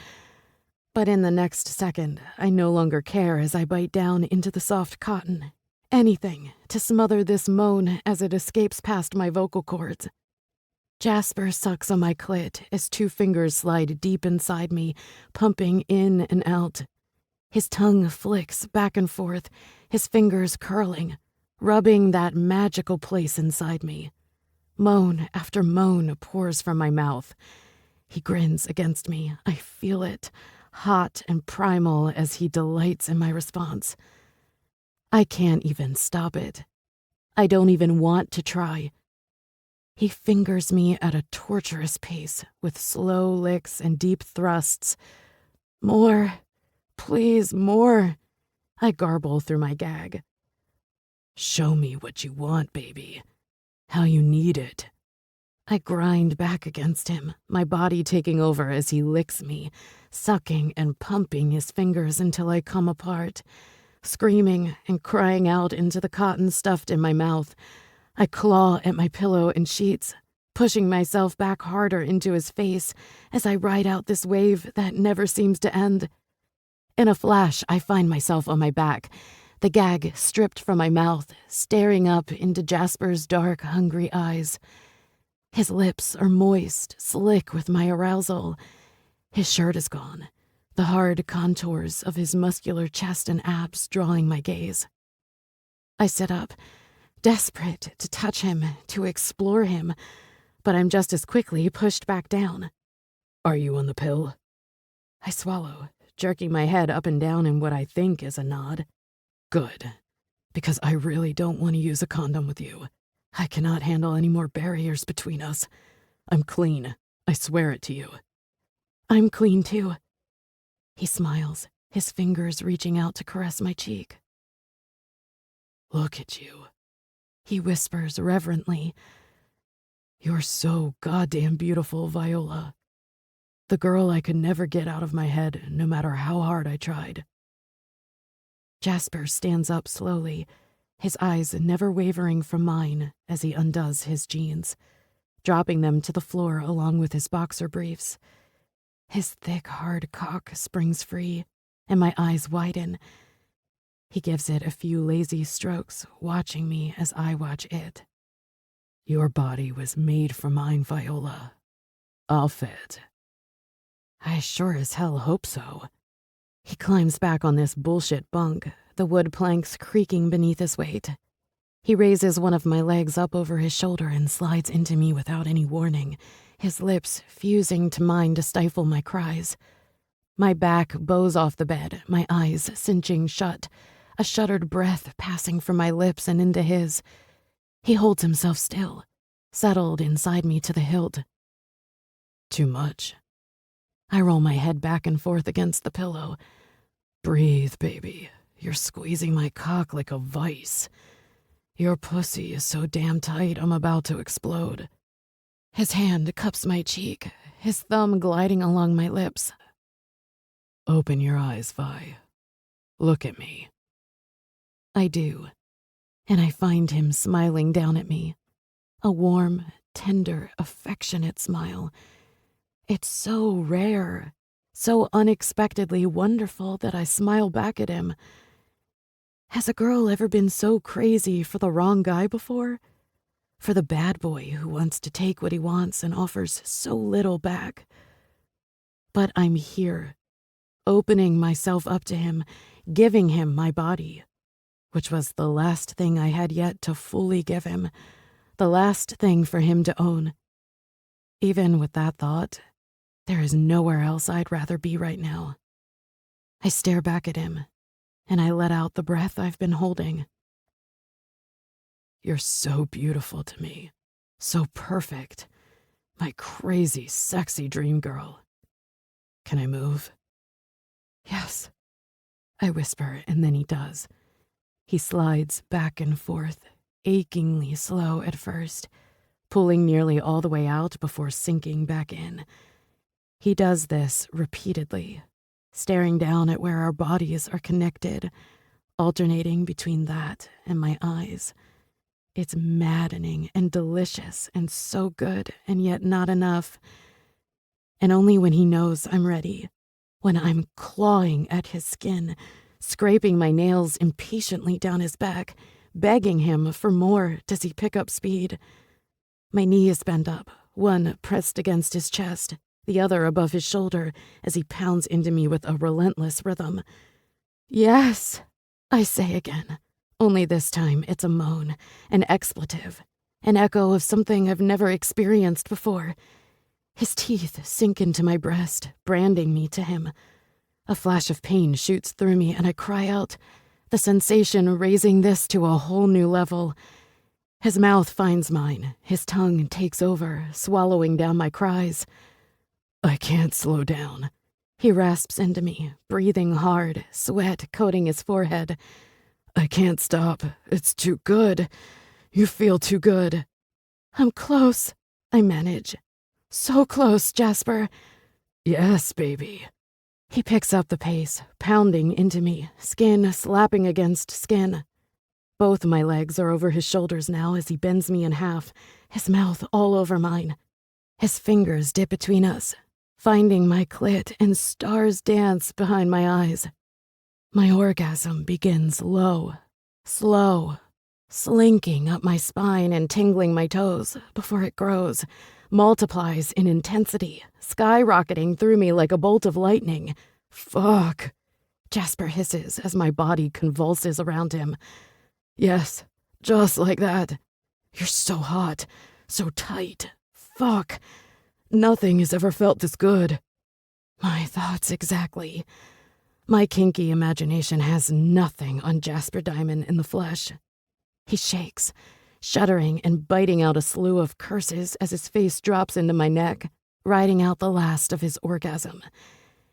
But in the next second, I no longer care as I bite down into the soft cotton. Anything to smother this moan as it escapes past my vocal cords. Jasper sucks on my clit as 2 fingers slide deep inside me, pumping in and out. His tongue flicks back and forth, his fingers curling, rubbing that magical place inside me. Moan after moan pours from my mouth. He grins against me. I feel it, hot and primal as he delights in my response. I can't even stop it. I don't even want to try. He fingers me at a torturous pace with slow licks and deep thrusts. More. Please, more. I garble through my gag. Show me what you want, baby. How you need it. I grind back against him, my body taking over as he licks me, sucking and pumping his fingers until I come apart. Screaming and crying out into the cotton stuffed in my mouth, I claw at my pillow and sheets, pushing myself back harder into his face as I ride out this wave that never seems to end. In a flash, I find myself on my back, the gag stripped from my mouth, staring up into Jasper's dark, hungry eyes. His lips are moist, slick with my arousal. His shirt is gone, the hard contours of his muscular chest and abs drawing my gaze. I sit up, desperate to touch him, to explore him, but I'm just as quickly pushed back down. Are you on the pill? I swallow, jerking my head up and down in what I think is a nod. Good, because I really don't want to use a condom with you. I cannot handle any more barriers between us. I'm clean. I swear it to you. I'm clean too. He smiles, his fingers reaching out to caress my cheek. Look at you, he whispers reverently. You're so goddamn beautiful, Viola. The girl I could never get out of my head, no matter how hard I tried. Jasper stands up slowly, his eyes never wavering from mine as he undoes his jeans, dropping them to the floor along with his boxer briefs. His thick, hard cock springs free, and my eyes widen. He gives it a few lazy strokes, watching me as I watch it. Your body was made for mine, Viola. I'll fit. I sure as hell hope so. He climbs back on this bullshit bunk, the wood planks creaking beneath his weight. He raises one of my legs up over his shoulder and slides into me without any warning, his lips fusing to mine to stifle my cries. My back bows off the bed, my eyes cinching shut, a shuddered breath passing from my lips and into his. He holds himself still, settled inside me to the hilt. Too much. I roll my head back and forth against the pillow. Breathe, baby. You're squeezing my cock like a vice. Your pussy is so damn tight I'm about to explode. His hand cups my cheek, his thumb gliding along my lips. Open your eyes, Vi. Look at me. I do, and I find him smiling down at me. A warm, tender, affectionate smile. It's so rare, so unexpectedly wonderful that I smile back at him. Has a girl ever been so crazy for the wrong guy before? For the bad boy who wants to take what he wants and offers so little back? But I'm here, opening myself up to him, giving him my body, which was the last thing I had yet to fully give him, the last thing for him to own. Even with that thought, there is nowhere else I'd rather be right now. I stare back at him, and I let out the breath I've been holding. You're so beautiful to me, so perfect, my crazy, sexy dream girl. Can I move? Yes, I whisper, and then he does. He slides back and forth, achingly slow at first, pulling nearly all the way out before sinking back in. He does this repeatedly, staring down at where our bodies are connected, alternating between that and my eyes. It's maddening and delicious and so good and yet not enough. And only when he knows I'm ready, when I'm clawing at his skin, scraping my nails impatiently down his back, begging him for more, does he pick up speed. My knee is bent up, one pressed against his chest, the other above his shoulder, as he pounds into me with a relentless rhythm. Yes, I say again, only this time it's a moan, an expletive, an echo of something I've never experienced before. His teeth sink into my breast, branding me to him. A flash of pain shoots through me, and I cry out, the sensation raising this to a whole new level. His mouth finds mine, his tongue takes over, swallowing down my cries. I can't slow down. He rasps into me, breathing hard, sweat coating his forehead. I can't stop. It's too good. You feel too good. I'm close, I manage. So close, Jasper. Yes, baby. He picks up the pace, pounding into me, skin slapping against skin. Both my legs are over his shoulders now as he bends me in half, his mouth all over mine. His fingers dip between us, finding my clit, and stars dance behind my eyes. My orgasm begins low, slow, slinking up my spine and tingling my toes before it grows, multiplies in intensity, skyrocketing through me like a bolt of lightning. Fuck, Jasper hisses as my body convulses around him. Yes, just like that. You're so hot, so tight. Fuck. Nothing has ever felt this good. My thoughts exactly. My kinky imagination has nothing on Jasper Diamond in the flesh. He shakes, shuddering and biting out a slew of curses as his face drops into my neck, riding out the last of his orgasm.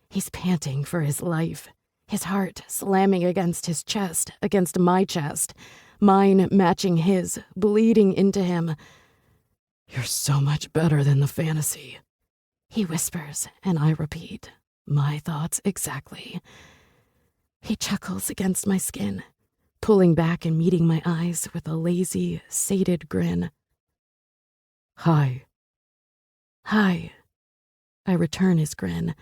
He's panting for his life, his heart slamming against his chest, against my chest, mine matching his, bleeding into him. You're so much better than the fantasy, he whispers, and I repeat, my thoughts exactly. He chuckles against my skin, pulling back and meeting my eyes with a lazy, sated grin. Hi. Hi. I return his grin,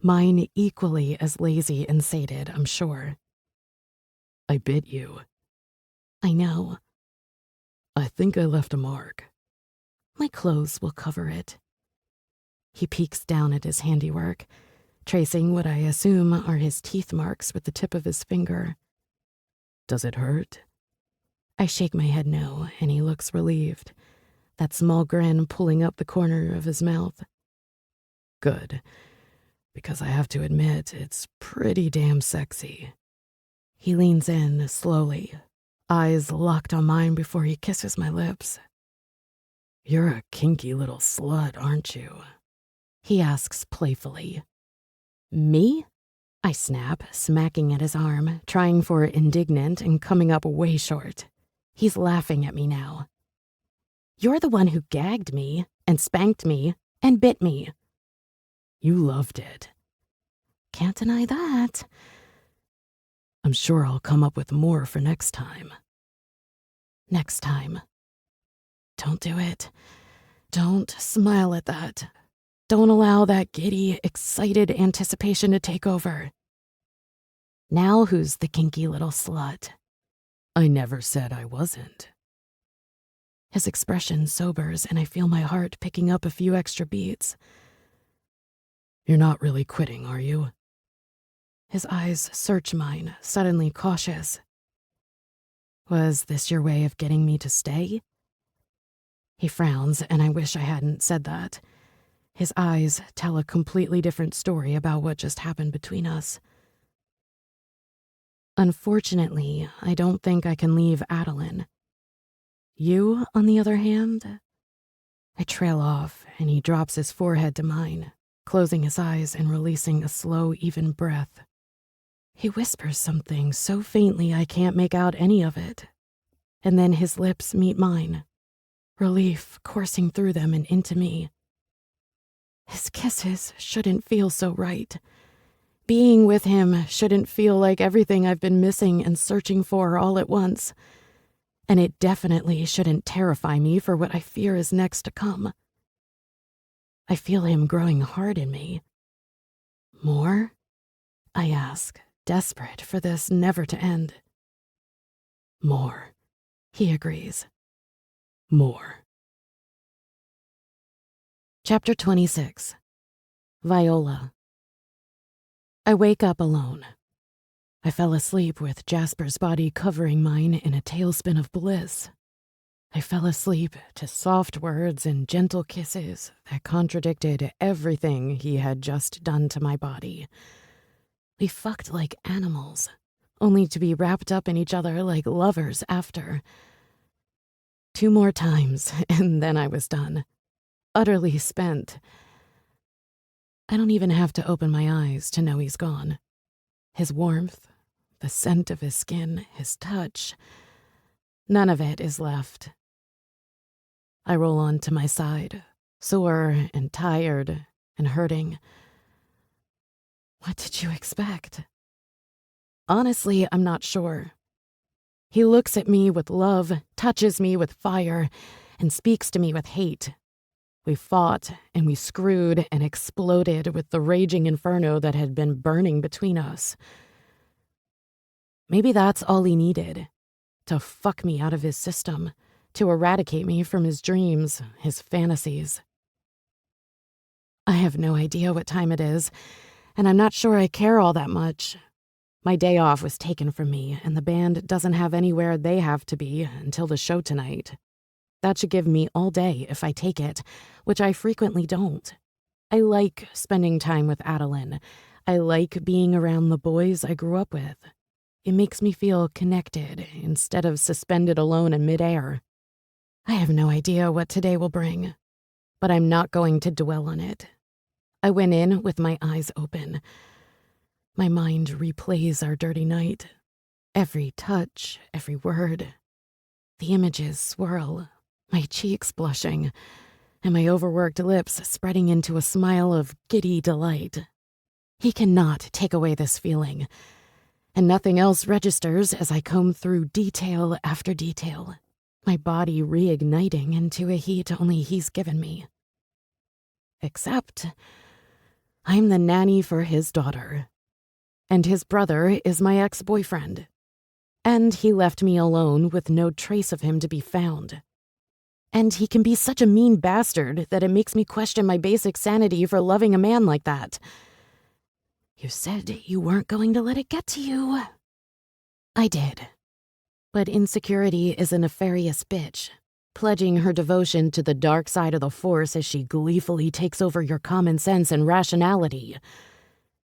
mine equally as lazy and sated, I'm sure. I bit you. I know. I think I left a mark. My clothes will cover it. He peeks down at his handiwork, tracing what I assume are his teeth marks with the tip of his finger. Does it hurt? I shake my head no, and he looks relieved, that small grin pulling up the corner of his mouth. Good, because I have to admit, it's pretty damn sexy. He leans in slowly, eyes locked on mine before he kisses my lips. You're a kinky little slut, aren't you? He asks playfully. Me? I snap, smacking at his arm, trying for indignant and coming up way short. He's laughing at me now. You're the one who gagged me, and spanked me, and bit me. You loved it. Can't deny that. I'm sure I'll come up with more for next time. Next time. Don't do it. Don't smile at that. Don't allow that giddy, excited anticipation to take over. Now who's the kinky little slut? I never said I wasn't. His expression sobers, and I feel my heart picking up a few extra beats. You're not really quitting, are you? His eyes search mine, suddenly cautious. Was this your way of getting me to stay? He frowns, and I wish I hadn't said that. His eyes tell a completely different story about what just happened between us. Unfortunately, I don't think I can leave Adeline. You, on the other hand? I trail off, and he drops his forehead to mine, closing his eyes and releasing a slow, even breath. He whispers something so faintly I can't make out any of it. And then his lips meet mine, relief coursing through them and into me. His kisses shouldn't feel so right. Being with him shouldn't feel like everything I've been missing and searching for all at once. And it definitely shouldn't terrify me for what I fear is next to come. I feel him growing hard in me. More? I ask, desperate for this never to end. More, he agrees. More. Chapter 26. Viola. I wake up alone. I fell asleep with Jasper's body covering mine in a tailspin of bliss. I fell asleep to soft words and gentle kisses that contradicted everything he had just done to my body. We fucked like animals, only to be wrapped up in each other like lovers after. 2 more times, and then I was done. Utterly spent. I don't even have to open my eyes to know he's gone. His warmth, the scent of his skin, his touch, none of it is left. I roll onto my side, sore and tired and hurting. What did you expect? Honestly, I'm not sure. He looks at me with love, touches me with fire, and speaks to me with hate. We fought, and we screwed and exploded with the raging inferno that had been burning between us. Maybe that's all he needed. To fuck me out of his system. To eradicate me from his dreams, his fantasies. I have no idea what time it is, and I'm not sure I care all that much. My day off was taken from me, and the band doesn't have anywhere they have to be until the show tonight. That should give me all day if I take it, which I frequently don't. I like spending time with Adeline. I like being around the boys I grew up with. It makes me feel connected instead of suspended alone in midair. I have no idea what today will bring, but I'm not going to dwell on it. I went in with my eyes open. My mind replays our dirty night. Every touch, every word. The images swirl, my cheeks blushing, and my overworked lips spreading into a smile of giddy delight. He cannot take away this feeling, and nothing else registers as I comb through detail after detail, my body reigniting into a heat only he's given me. Except, I'm the nanny for his daughter. And his brother is my ex-boyfriend. And he left me alone with no trace of him to be found. And he can be such a mean bastard that it makes me question my basic sanity for loving a man like that. You said you weren't going to let it get to you. I did. But insecurity is a nefarious bitch, pledging her devotion to the dark side of the Force as she gleefully takes over your common sense and rationality.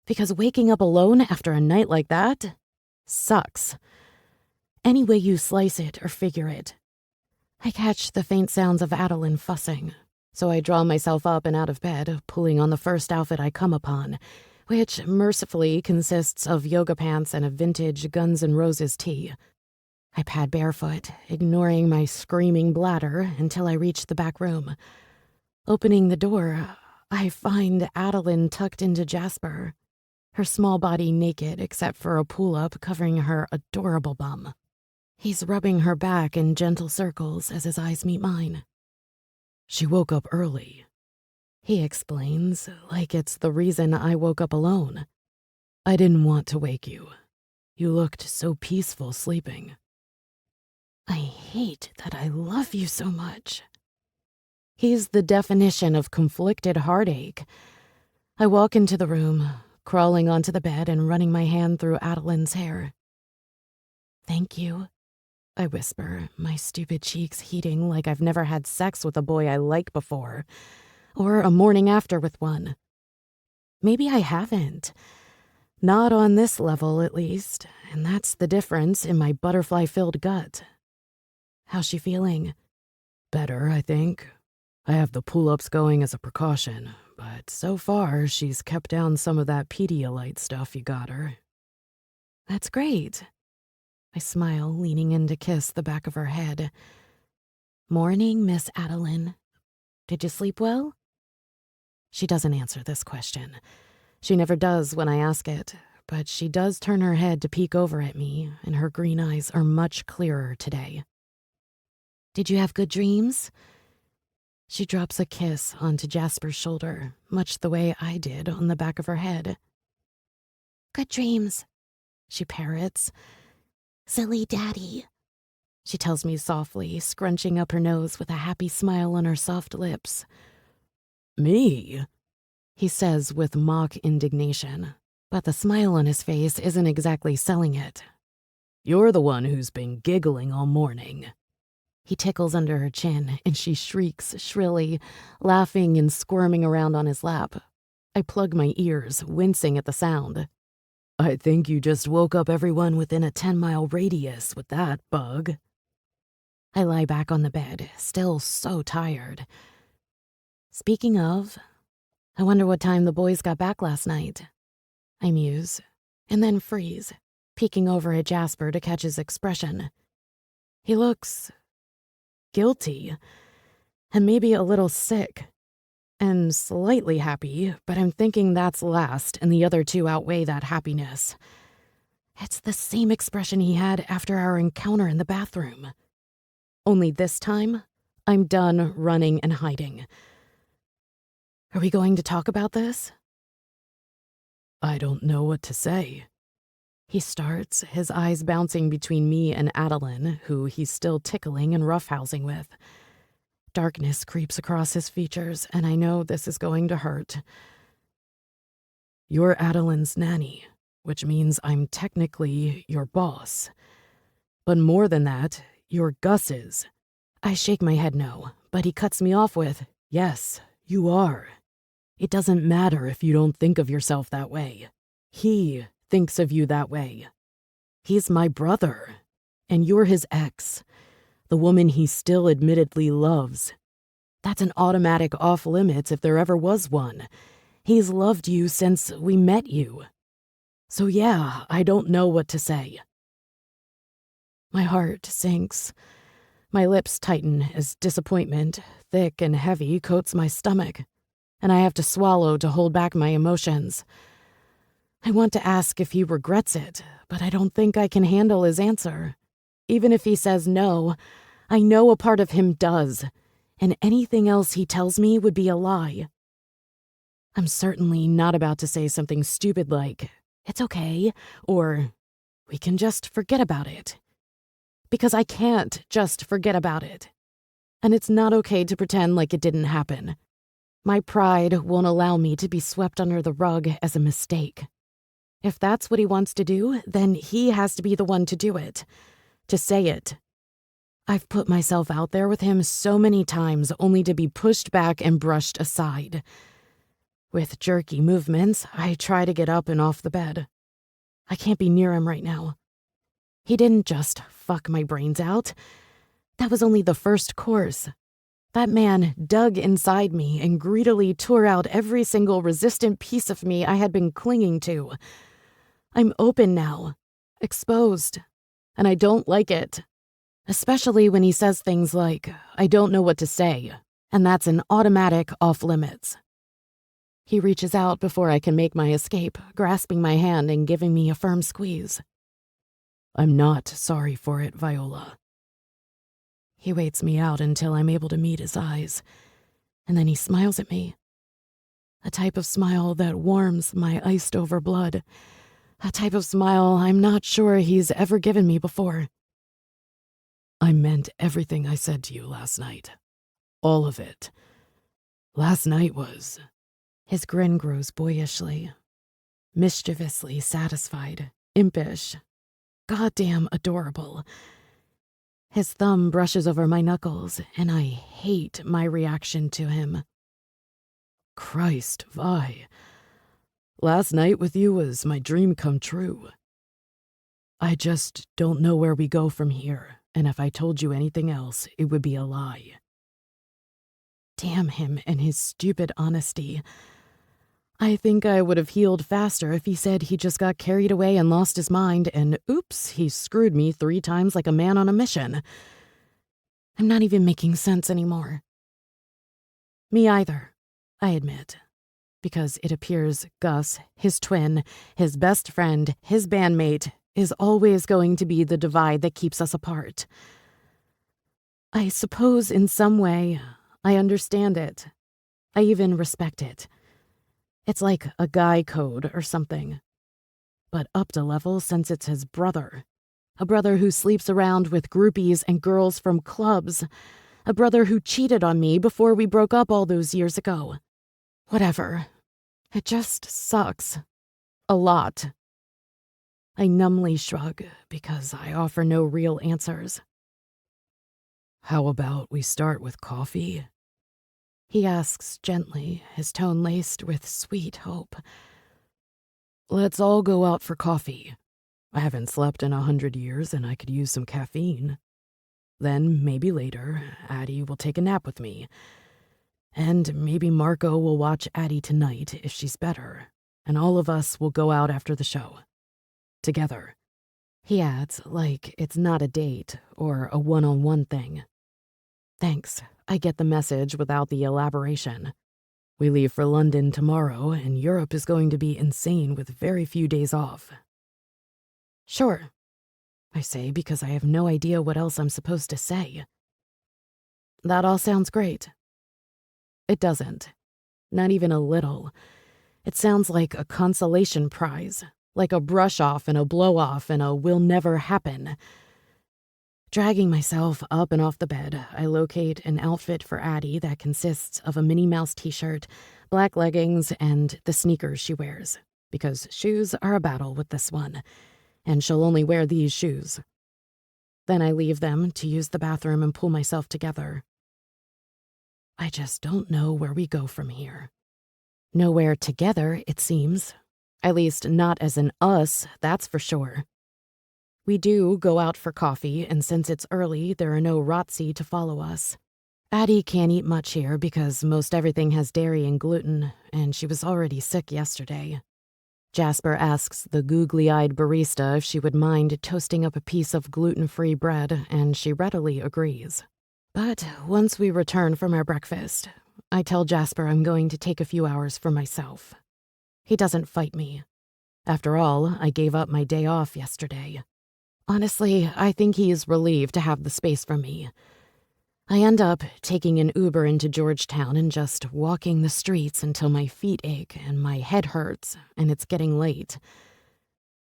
Because waking up alone after a night like that sucks. Any way you slice it or figure it. I catch the faint sounds of Adeline fussing, so I draw myself up and out of bed, pulling on the first outfit I come upon, which mercifully consists of yoga pants and a vintage Guns N' Roses tee. I pad barefoot, ignoring my screaming bladder until I reach the back room. Opening the door, I find Adeline tucked into Jasper, her small body naked except for a pull-up covering her adorable bum. He's rubbing her back in gentle circles as his eyes meet mine. She woke up early, he explains, like it's the reason I woke up alone. I didn't want to wake you. You looked so peaceful sleeping. I hate that I love you so much. He's the definition of conflicted heartache. I walk into the room, crawling onto the bed and running my hand through Adeline's hair. Thank you, I whisper, my stupid cheeks heating like I've never had sex with a boy I like before, or a morning after with one. Maybe I haven't. Not on this level, at least, and that's the difference in my butterfly-filled gut. How's she feeling? Better, I think. I have the pull-ups going as a precaution, but so far she's kept down some of that Pedialyte stuff you got her. That's great. I smile, leaning in to kiss the back of her head. Morning, Miss Adeline. Did you sleep well? She doesn't answer this question. She never does when I ask it, but she does turn her head to peek over at me, and her green eyes are much clearer today. Did you have good dreams? She drops a kiss onto Jasper's shoulder, much the way I did on the back of her head. Good dreams, she parrots. Silly daddy, she tells me softly, scrunching up her nose with a happy smile on her soft lips. Me? He says with mock indignation, but the smile on his face isn't exactly selling it. You're the one who's been giggling all morning. He tickles under her chin, and she shrieks shrilly, laughing and squirming around on his lap. I plug my ears, wincing at the sound. I think you just woke up everyone within a 10-mile radius with that bug. I lie back on the bed, still so tired. Speaking of, I wonder what time the boys got back last night. I muse, and then freeze, peeking over at Jasper to catch his expression. He looks guilty, and maybe a little sick, and slightly happy, but I'm thinking that's last, and the other two outweigh that happiness. It's the same expression he had after our encounter in the bathroom. Only this time, I'm done running and hiding. Are we going to talk about this? I don't know what to say. He starts, his eyes bouncing between me and Adeline, who he's still tickling and roughhousing with. Darkness creeps across his features, and I know this is going to hurt. You're Adeline's nanny, which means I'm technically your boss. But more than that, you're Gus's. I shake my head no, but he cuts me off with, yes, you are. It doesn't matter if you don't think of yourself that way. He thinks of you that way. He's my brother, and you're his ex, the woman he still admittedly loves. That's an automatic off-limits if there ever was one. He's loved you since we met you. So yeah, I don't know what to say. My heart sinks. My lips tighten as disappointment, thick and heavy, coats my stomach, and I have to swallow to hold back my emotions. I want to ask if he regrets it, but I don't think I can handle his answer. Even if he says no, I know a part of him does, and anything else he tells me would be a lie. I'm certainly not about to say something stupid like, it's okay, or we can just forget about it. Because I can't just forget about it. And it's not okay to pretend like it didn't happen. My pride won't allow me to be swept under the rug as a mistake. If that's what he wants to do, then he has to be the one to do it. To say it. I've put myself out there with him so many times only to be pushed back and brushed aside. With jerky movements, I try to get up and off the bed. I can't be near him right now. He didn't just fuck my brains out. That was only the first course. That man dug inside me and greedily tore out every single resistant piece of me I had been clinging to. I'm open now, exposed, and I don't like it. Especially when he says things like, I don't know what to say, and that's an automatic off-limits. He reaches out before I can make my escape, grasping my hand and giving me a firm squeeze. I'm not sorry for it, Viola. He waits me out until I'm able to meet his eyes, and then he smiles at me. A type of smile that warms my iced-over blood. A type of smile I'm not sure he's ever given me before. I meant everything I said to you last night. All of it. Last night was... His grin grows boyishly. Mischievously satisfied. Impish. Goddamn adorable. His thumb brushes over my knuckles, and I hate my reaction to him. Christ, Vi. Last night with you was my dream come true. I just don't know where we go from here, and if I told you anything else, it would be a lie. Damn him and his stupid honesty. I think I would have healed faster if he said he just got carried away and lost his mind, and oops, he screwed me 3 times like a man on a mission. I'm not even making sense anymore. Me either, I admit. Because it appears Gus, his twin, his best friend, his bandmate, is always going to be the divide that keeps us apart. I suppose in some way, I understand it. I even respect it. It's like a guy code or something. But upped a level since it's his brother. A brother who sleeps around with groupies and girls from clubs. A brother who cheated on me before we broke up all those years ago. Whatever. It just sucks. A lot. I numbly shrug because I offer no real answers. How about we start with coffee? He asks gently, his tone laced with sweet hope. Let's all go out for coffee. I haven't slept in 100 years and I could use some caffeine. Then, maybe later, Addie will take a nap with me. And maybe Marco will watch Addie tonight if she's better, and all of us will go out after the show. Together. He adds, like it's not a date or a one-on-one thing. Thanks, I get the message without the elaboration. We leave for London tomorrow, and Europe is going to be insane with very few days off. Sure, I say because I have no idea what else I'm supposed to say. That all sounds great. It doesn't. Not even a little. It sounds like a consolation prize, like a brush-off and a blow-off and a will never happen. Dragging myself up and off the bed, I locate an outfit for Addie that consists of a Minnie Mouse t-shirt, black leggings, and the sneakers she wears, because shoes are a battle with this one, and she'll only wear these shoes. Then I leave them to use the bathroom and pull myself together. I just don't know where we go from here. Nowhere together, it seems. At least not as an us, that's for sure. We do go out for coffee, and since it's early, there are no Rotzi to follow us. Addie can't eat much here because most everything has dairy and gluten, and she was already sick yesterday. Jasper asks the googly-eyed barista if she would mind toasting up a piece of gluten-free bread, and she readily agrees. But once we return from our breakfast, I tell Jasper I'm going to take a few hours for myself. He doesn't fight me. After all, I gave up my day off yesterday. Honestly, I think he is relieved to have the space for me. I end up taking an Uber into Georgetown and just walking the streets until my feet ache and my head hurts and it's getting late.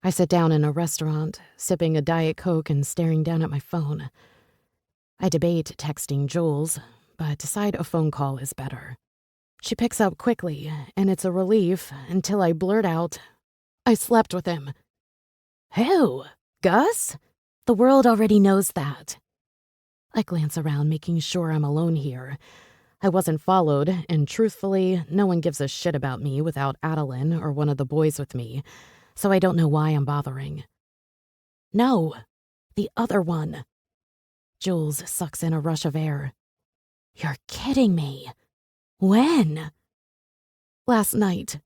I sit down in a restaurant, sipping a Diet Coke and staring down at my phone. I debate texting Jules, but decide a phone call is better. She picks up quickly, and it's a relief until I blurt out, "I slept with him." "Who? Gus? The world already knows that." I glance around, making sure I'm alone here. I wasn't followed, and truthfully, no one gives a shit about me without Adeline or one of the boys with me, so I don't know why I'm bothering. "No, the other one." Jules sucks in a rush of air. "You're kidding me. When?" "Last night."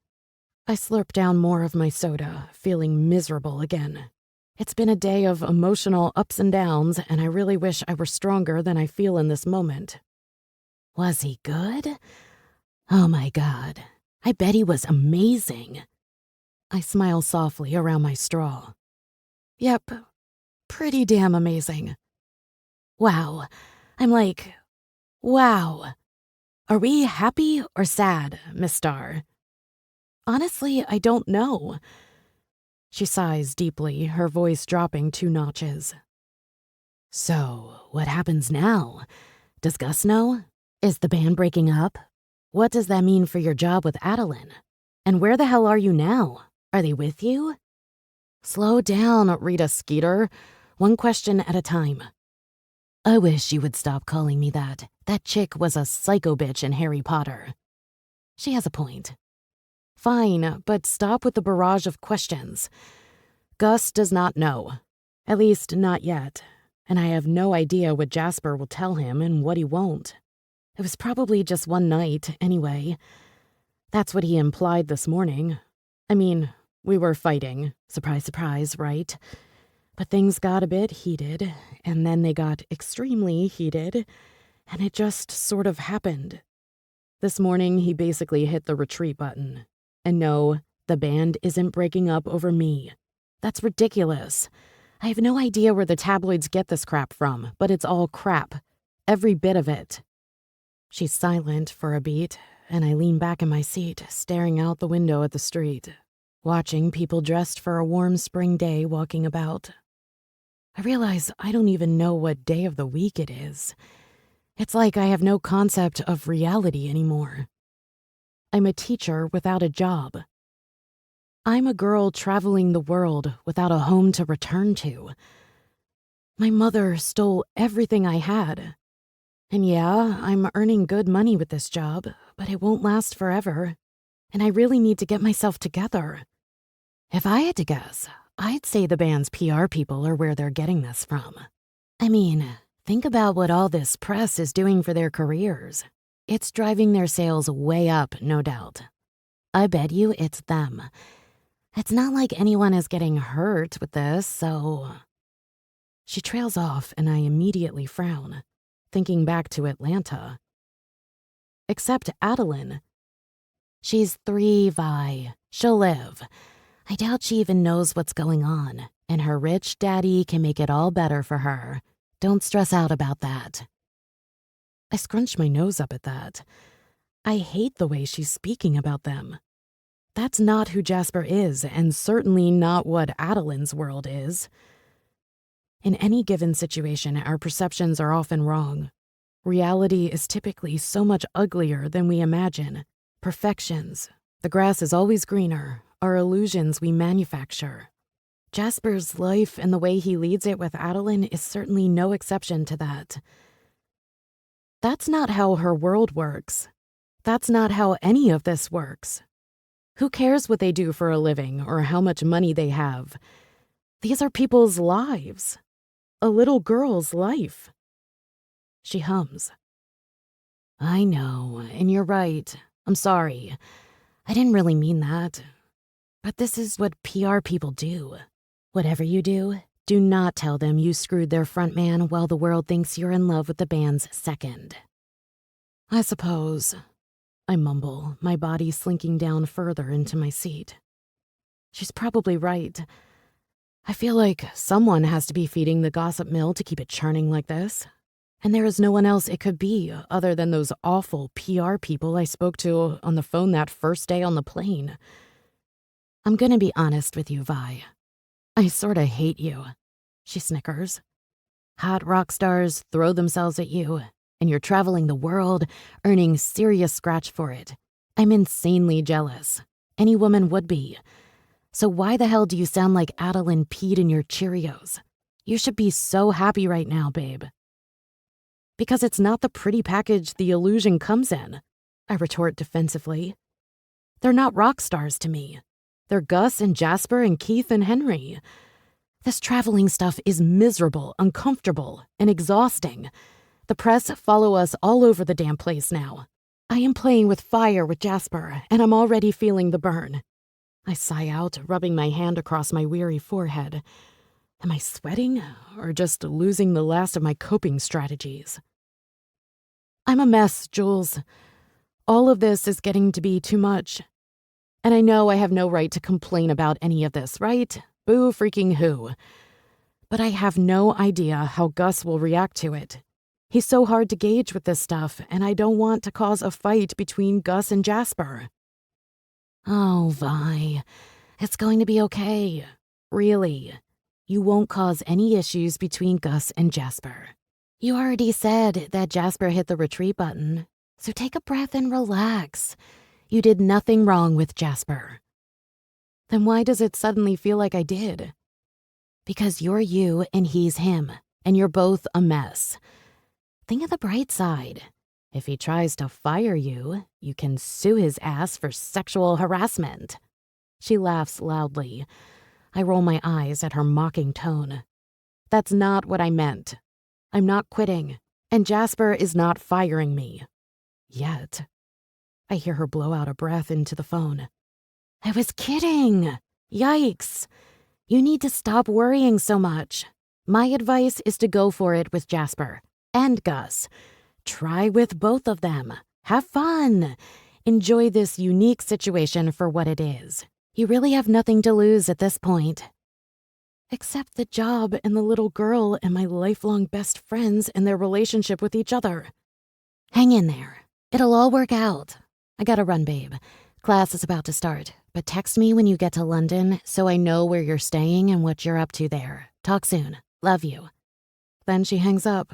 I slurp down more of my soda, feeling miserable again. It's been a day of emotional ups and downs, and I really wish I were stronger than I feel in this moment. "Was he good? Oh my God, I bet he was amazing." I smile softly around my straw. "Yep, pretty damn amazing." "Wow." I'm like, "Wow. Are we happy or sad, Miss Starr?" "Honestly, I don't know." She sighs deeply, her voice dropping 2 notches. "So, what happens now? Does Gus know? Is the band breaking up? What does that mean for your job with Adeline? And where the hell are you now? Are they with you?" "Slow down, Rita Skeeter. One question at a time." "I wish you would stop calling me that. That chick was a psycho bitch in Harry Potter." She has a point. "Fine, but stop with the barrage of questions. Gus does not know. At least, not yet. And I have no idea what Jasper will tell him and what he won't. It was probably just one night, anyway. That's what he implied this morning. I mean, we were fighting. Surprise, surprise, right? But things got a bit heated, and then they got extremely heated, and it just sort of happened. This morning, he basically hit the retreat button. And no, the band isn't breaking up over me. That's ridiculous. I have no idea where the tabloids get this crap from, but it's all crap. Every bit of it." She's silent for a beat, and I lean back in my seat, staring out the window at the street, watching people dressed for a warm spring day walking about. I realize I don't even know what day of the week it is. It's like I have no concept of reality anymore. I'm a teacher without a job. I'm a girl traveling the world without a home to return to. My mother stole everything I had. And yeah, I'm earning good money with this job, but it won't last forever. And I really need to get myself together. If I had to guess, I'd say the band's PR people are where they're getting this from. I mean, think about what all this press is doing for their careers. It's driving their sales way up, no doubt. I bet you it's them. It's not like anyone is getting hurt with this, so... She trails off, and I immediately frown, thinking back to Atlanta. Except Adeline. She's 3, Vi. She'll live. I doubt she even knows what's going on, and her rich daddy can make it all better for her. Don't stress out about that. I scrunch my nose up at that. I hate the way she's speaking about them. that's not who Jasper is, and certainly not what Adeline's world is. In any given situation, our perceptions are often wrong. Reality is typically so much uglier than we imagine. Perfections, the grass is always greener, are illusions we manufacture. Jasper's life and the way he leads it with Adeline is certainly no exception to that. That's not how her world works. That's not how any of this works. Who cares what they do for a living or how much money they have? These are people's lives. A little girl's life. She hums. I know, and you're right. I'm sorry. I didn't really mean that. But this is what PR people do. Whatever you do, do not tell them you screwed their frontman while the world thinks you're in love with the band's second. I suppose, I mumble, my body slinking down further into my seat. She's probably right. I feel like someone has to be feeding the gossip mill to keep it churning like this. And there is no one else it could be other than those awful PR people I spoke to on the phone that first day on the plane. I'm gonna be honest with you, Vi. I sorta hate you, she snickers. Hot rock stars throw themselves at you, and you're traveling the world, earning serious scratch for it. I'm insanely jealous. Any woman would be. So why the hell do you sound like Adeline peed in your Cheerios? You should be so happy right now, babe. Because it's not the pretty package the illusion comes in, I retort defensively. They're not rock stars to me. They're Gus and Jasper and Keith and Henry. This traveling stuff is miserable, uncomfortable, and exhausting. The press follow us all over the damn place now. I am playing with fire with Jasper, and I'm already feeling the burn. I sigh out, rubbing my hand across my weary forehead. Am I sweating, or just losing the last of my coping strategies? I'm a mess, Jules. All of this is getting to be too much. And I know I have no right to complain about any of this, right? Boo freaking who. But I have no idea how Gus will react to it. He's so hard to gauge with this stuff, and I don't want to cause a fight between Gus and Jasper. Oh, Vi, it's going to be okay. Really. You won't cause any issues between Gus and Jasper. You already said that Jasper hit the retreat button, so take a breath and relax. You did nothing wrong with Jasper. Then why does it suddenly feel like I did? Because you're you and he's him, and you're both a mess. Think of the bright side. If he tries to fire you, you can sue his ass for sexual harassment. She laughs loudly. I roll my eyes at her mocking tone. That's not what I meant. I'm not quitting, and Jasper is not firing me. Yet. I hear her blow out a breath into the phone. I was kidding. Yikes. You need to stop worrying so much. My advice is to go for it with Jasper and Gus. Try with both of them. Have fun. Enjoy this unique situation for what it is. You really have nothing to lose at this point. Except the job and the little girl and my lifelong best friends and their relationship with each other. Hang in there. It'll all work out. I gotta run, babe. Class is about to start, but text me when you get to London so I know where you're staying and what you're up to there. Talk soon. Love you. Then she hangs up.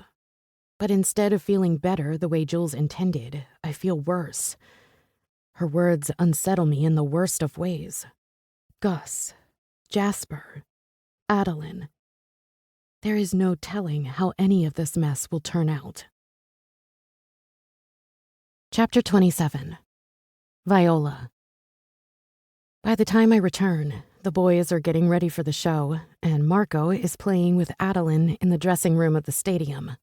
But instead of feeling better the way Jules intended, I feel worse. Her words unsettle me in the worst of ways. Gus, Jasper, Adeline. There is no telling how any of this mess will turn out. Chapter 27. Viola. By the time I return, the boys are getting ready for the show, and Marco is playing with Adeline in the dressing room of the stadium.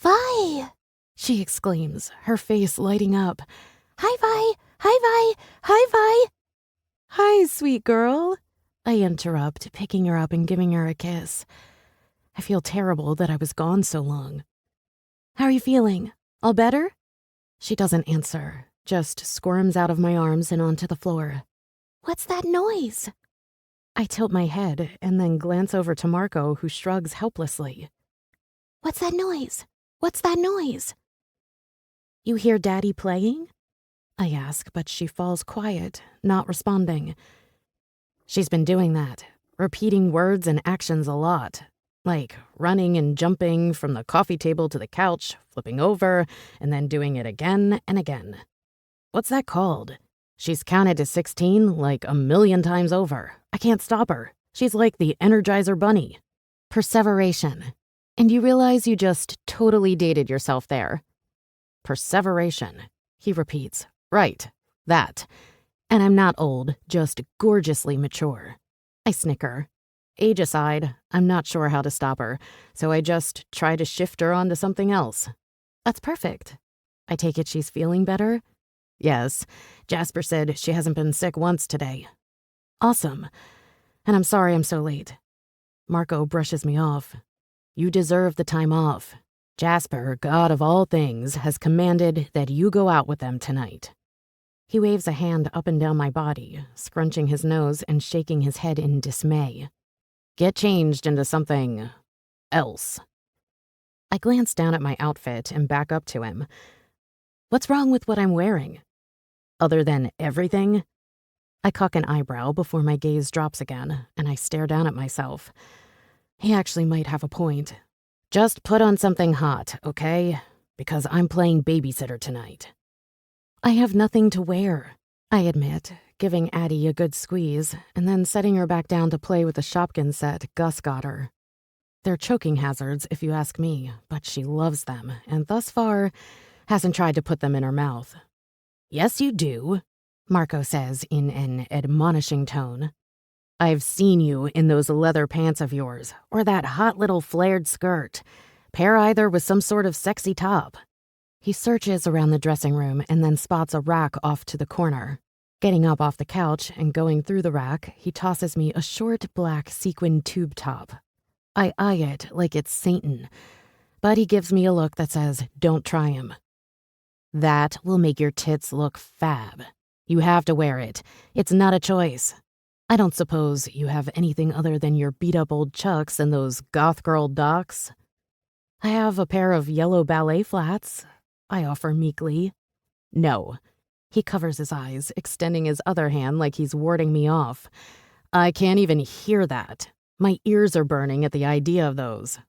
Vi! She exclaims, her face lighting up. Hi, Vi! Hi, Vi! Hi, Vi! Hi, sweet girl. I interrupt, picking her up and giving her a kiss. I feel terrible that I was gone so long. How are you feeling? All better? She doesn't answer, just squirms out of my arms and onto the floor. What's that noise? I tilt my head and then glance over to Marco, who shrugs helplessly. What's that noise? What's that noise? You hear Daddy playing? I ask, but she falls quiet, not responding. She's been doing that, repeating words and actions a lot, like running and jumping from the coffee table to the couch, flipping over, and then doing it again and again. What's that called? She's counted to 16 like a million times over. I can't stop her. She's like the Energizer Bunny. Perseveration. And you realize you just totally dated yourself there. Perseveration, he repeats. Right, that. And I'm not old, just gorgeously mature. I snicker. Age aside, I'm not sure how to stop her, so I just try to shift her onto something else. That's perfect. I take it she's feeling better? Yes, Jasper said she hasn't been sick once today. Awesome. And I'm sorry I'm so late. Marco brushes me off. You deserve the time off. Jasper, God of all things, has commanded that you go out with them tonight. He waves a hand up and down my body, scrunching his nose and shaking his head in dismay. Get changed into something else. I glance down at my outfit and back up to him. What's wrong with what I'm wearing? Other than everything? I cock an eyebrow before my gaze drops again, and I stare down at myself. He actually might have a point. Just put on something hot, okay? Because I'm playing babysitter tonight. I have nothing to wear, I admit, giving Addie a good squeeze, and then setting her back down to play with the Shopkins set Gus got her. They're choking hazards, if you ask me, but she loves them, and thus far hasn't tried to put them in her mouth. Yes, you do, Marco says in an admonishing tone. I've seen you in those leather pants of yours, or that hot little flared skirt. Pair either with some sort of sexy top. He searches around the dressing room and then spots a rack off to the corner. Getting up off the couch and going through the rack, he tosses me a short black sequin tube top. I eye it like it's Satan, but he gives me a look that says, don't try him. That will make your tits look fab. You have to wear it. It's not a choice. I don't suppose you have anything other than your beat-up old Chucks and those goth girl Docs? I have a pair of yellow ballet flats, I offer meekly. No. He covers his eyes, extending his other hand like he's warding me off. I can't even hear that. My ears are burning at the idea of those.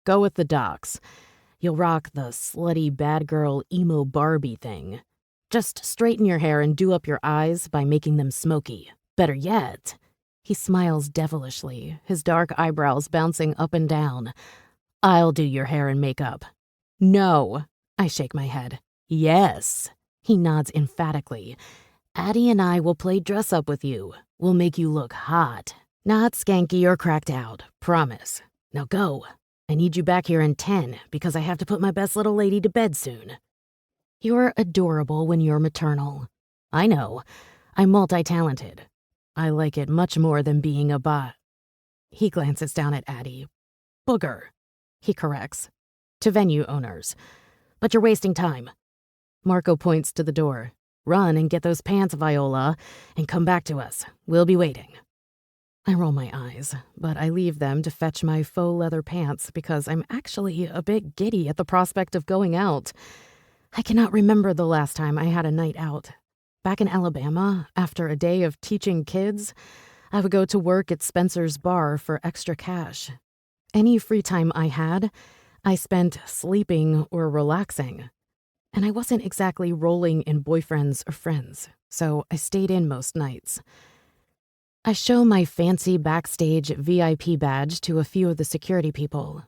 Go with the Docs. You'll rock the slutty bad girl emo Barbie thing. Just straighten your hair and do up your eyes by making them smoky. Better yet. He smiles devilishly, his dark eyebrows bouncing up and down. I'll do your hair and makeup. No. I shake my head. Yes. He nods emphatically. Addie and I will play dress up with you. We'll make you look hot. Not skanky or cracked out. Promise. Now go. I need you back here in 10 because I have to put my best little lady to bed soon. You're adorable when you're maternal. I know. I'm multi-talented. I like it much more than being a bot. He glances down at Addie. Booger. He corrects. To venue owners. But you're wasting time. Marco points to the door. Run and get those pants, Viola, and come back to us. We'll be waiting. I roll my eyes, but I leave them to fetch my faux leather pants because I'm actually a bit giddy at the prospect of going out. I cannot remember the last time I had a night out. Back in Alabama, after a day of teaching kids, I would go to work at Spencer's bar for extra cash. Any free time I had, I spent sleeping or relaxing. And I wasn't exactly rolling in boyfriends or friends, so I stayed in most nights. I show my fancy backstage VIP badge to a few of the security people.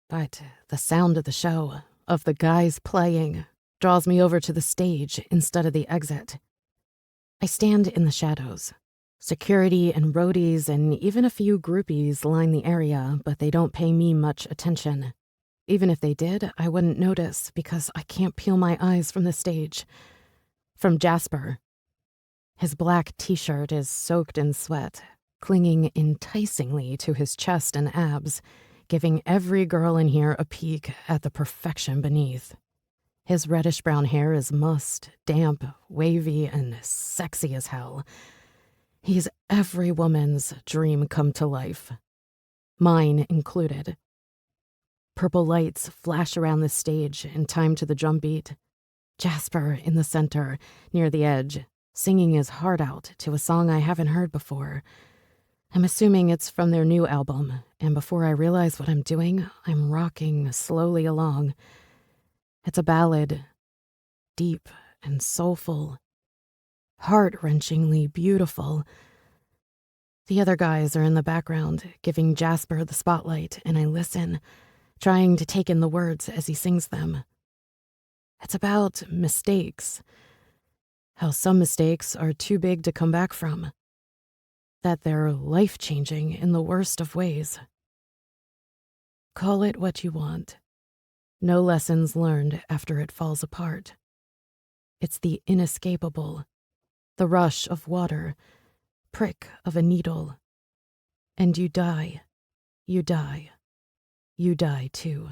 But the sound of the show, of the guys playing, draws me over to the stage instead of the exit. I stand in the shadows. Security and roadies and even a few groupies line the area, but they don't pay me much attention. Even if they did, I wouldn't notice because I can't peel my eyes from the stage. From Jasper. His black t-shirt is soaked in sweat, clinging enticingly to his chest and abs, giving every girl in here a peek at the perfection beneath. His reddish-brown hair is mussed, damp, wavy, and sexy as hell. He's every woman's dream come to life. Mine included. Purple lights flash around the stage in time to the drum beat. Jasper in the center, near the edge, singing his heart out to a song I haven't heard before. I'm assuming it's from their new album, and before I realize what I'm doing, I'm rocking slowly along. It's a ballad, deep and soulful, heart-wrenchingly beautiful. The other guys are in the background, giving Jasper the spotlight, and I listen, trying to take in the words as he sings them. It's about mistakes, how some mistakes are too big to come back from, that they're life-changing in the worst of ways. Call it what you want. No lessons learned after it falls apart. It's the inescapable, the rush of water, prick of a needle. And you die, you die, you die too.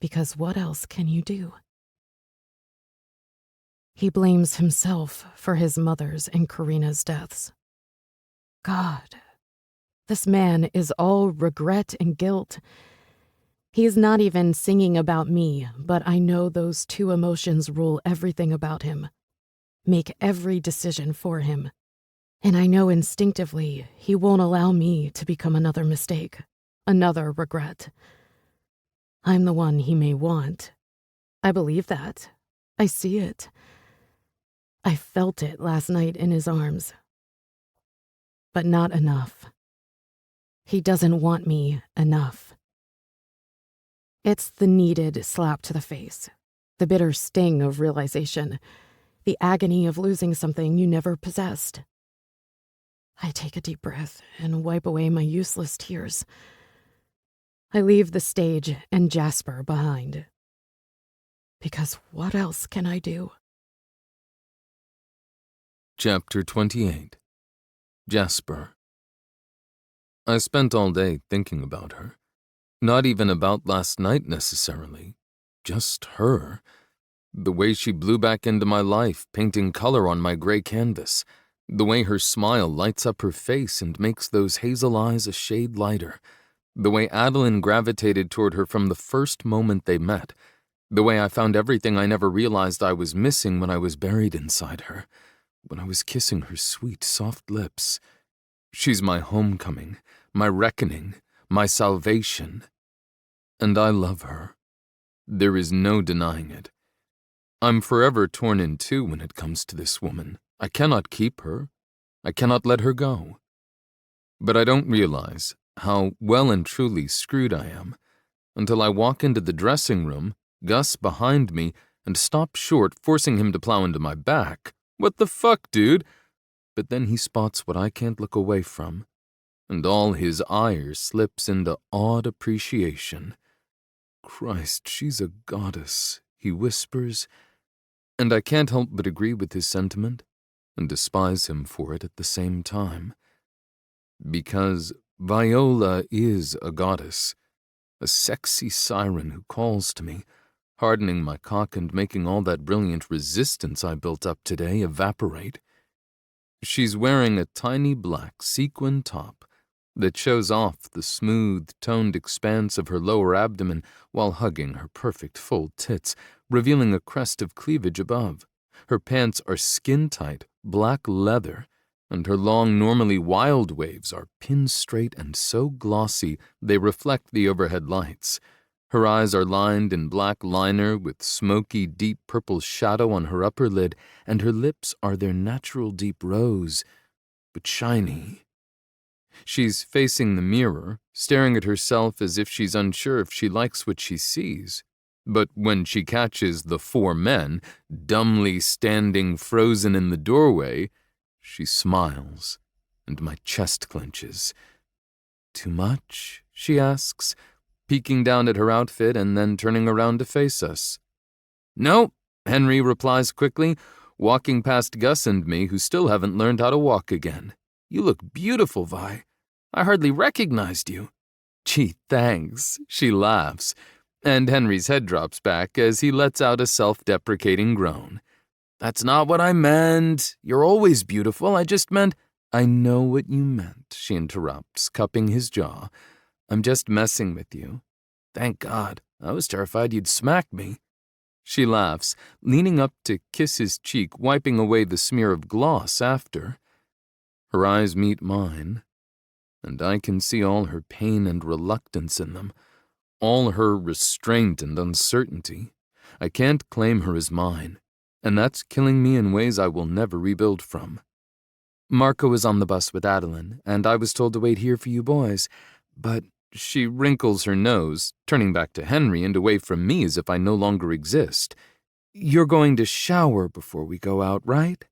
Because what else can you do? He blames himself for his mother's and Karina's deaths. God, this man is all regret and guilt. He's not even singing about me, but I know those two emotions rule everything about him, make every decision for him. And I know instinctively he won't allow me to become another mistake, another regret. I'm the one he may want. I believe that. I see it. I felt it last night in his arms. But not enough. He doesn't want me enough. It's the needed slap to the face, the bitter sting of realization, the agony of losing something you never possessed. I take a deep breath and wipe away my useless tears. I leave the stage and Jasper behind. Because what else can I do? Chapter 28. Jasper. I spent all day thinking about her. Not even about last night necessarily. Just her. The way she blew back into my life, painting color on my gray canvas. The way her smile lights up her face and makes those hazel eyes a shade lighter. The way Adeline gravitated toward her from the first moment they met. The way I found everything I never realized I was missing when I was buried inside her. When I was kissing her sweet, soft lips. She's my homecoming, my reckoning, my salvation. And I love her. There is no denying it. I'm forever torn in two when it comes to this woman. I cannot keep her. I cannot let her go. But I don't realize how well and truly screwed I am until I walk into the dressing room, Gus behind me, and stop short, forcing him to plow into my back. What the fuck, dude? But then he spots what I can't look away from, and all his ire slips into awed appreciation. Christ, she's a goddess, he whispers, and I can't help but agree with his sentiment and despise him for it at the same time. Because Viola is a goddess, a sexy siren who calls to me, hardening my cock and making all that brilliant resistance I built up today evaporate. She's wearing a tiny black sequin top that shows off the smooth, toned expanse of her lower abdomen while hugging her perfect full tits, revealing a crest of cleavage above. Her pants are skin-tight, black leather, and her long, normally wild waves are pin-straight and so glossy they reflect the overhead lights. Her eyes are lined in black liner with smoky, deep purple shadow on her upper lid, and her lips are their natural deep rose, but shiny. She's facing the mirror, staring at herself as if she's unsure if she likes what she sees. But when she catches the four men, dumbly standing frozen in the doorway, she smiles, and my chest clenches. "Too much?" she asks, peeking down at her outfit and then turning around to face us. "No," Henry replies quickly, walking past Gus and me, who still haven't learned how to walk again. "You look beautiful, Vi. I hardly recognized you." "Gee, thanks," she laughs, and Henry's head drops back as he lets out a self-deprecating groan. "That's not what I meant. You're always beautiful. I just meant—" "I know what you meant," she interrupts, cupping his jaw. "I'm just messing with you." "Thank God. I was terrified you'd smack me." She laughs, leaning up to kiss his cheek, wiping away the smear of gloss after. Her eyes meet mine, and I can see all her pain and reluctance in them, all her restraint and uncertainty. I can't claim her as mine, and that's killing me in ways I will never rebuild from. Marco is on the bus with Adeline, and I was told to wait here for you boys, but she wrinkles her nose, turning back to Henry and away from me as if I no longer exist. You're going to shower before we go out, right?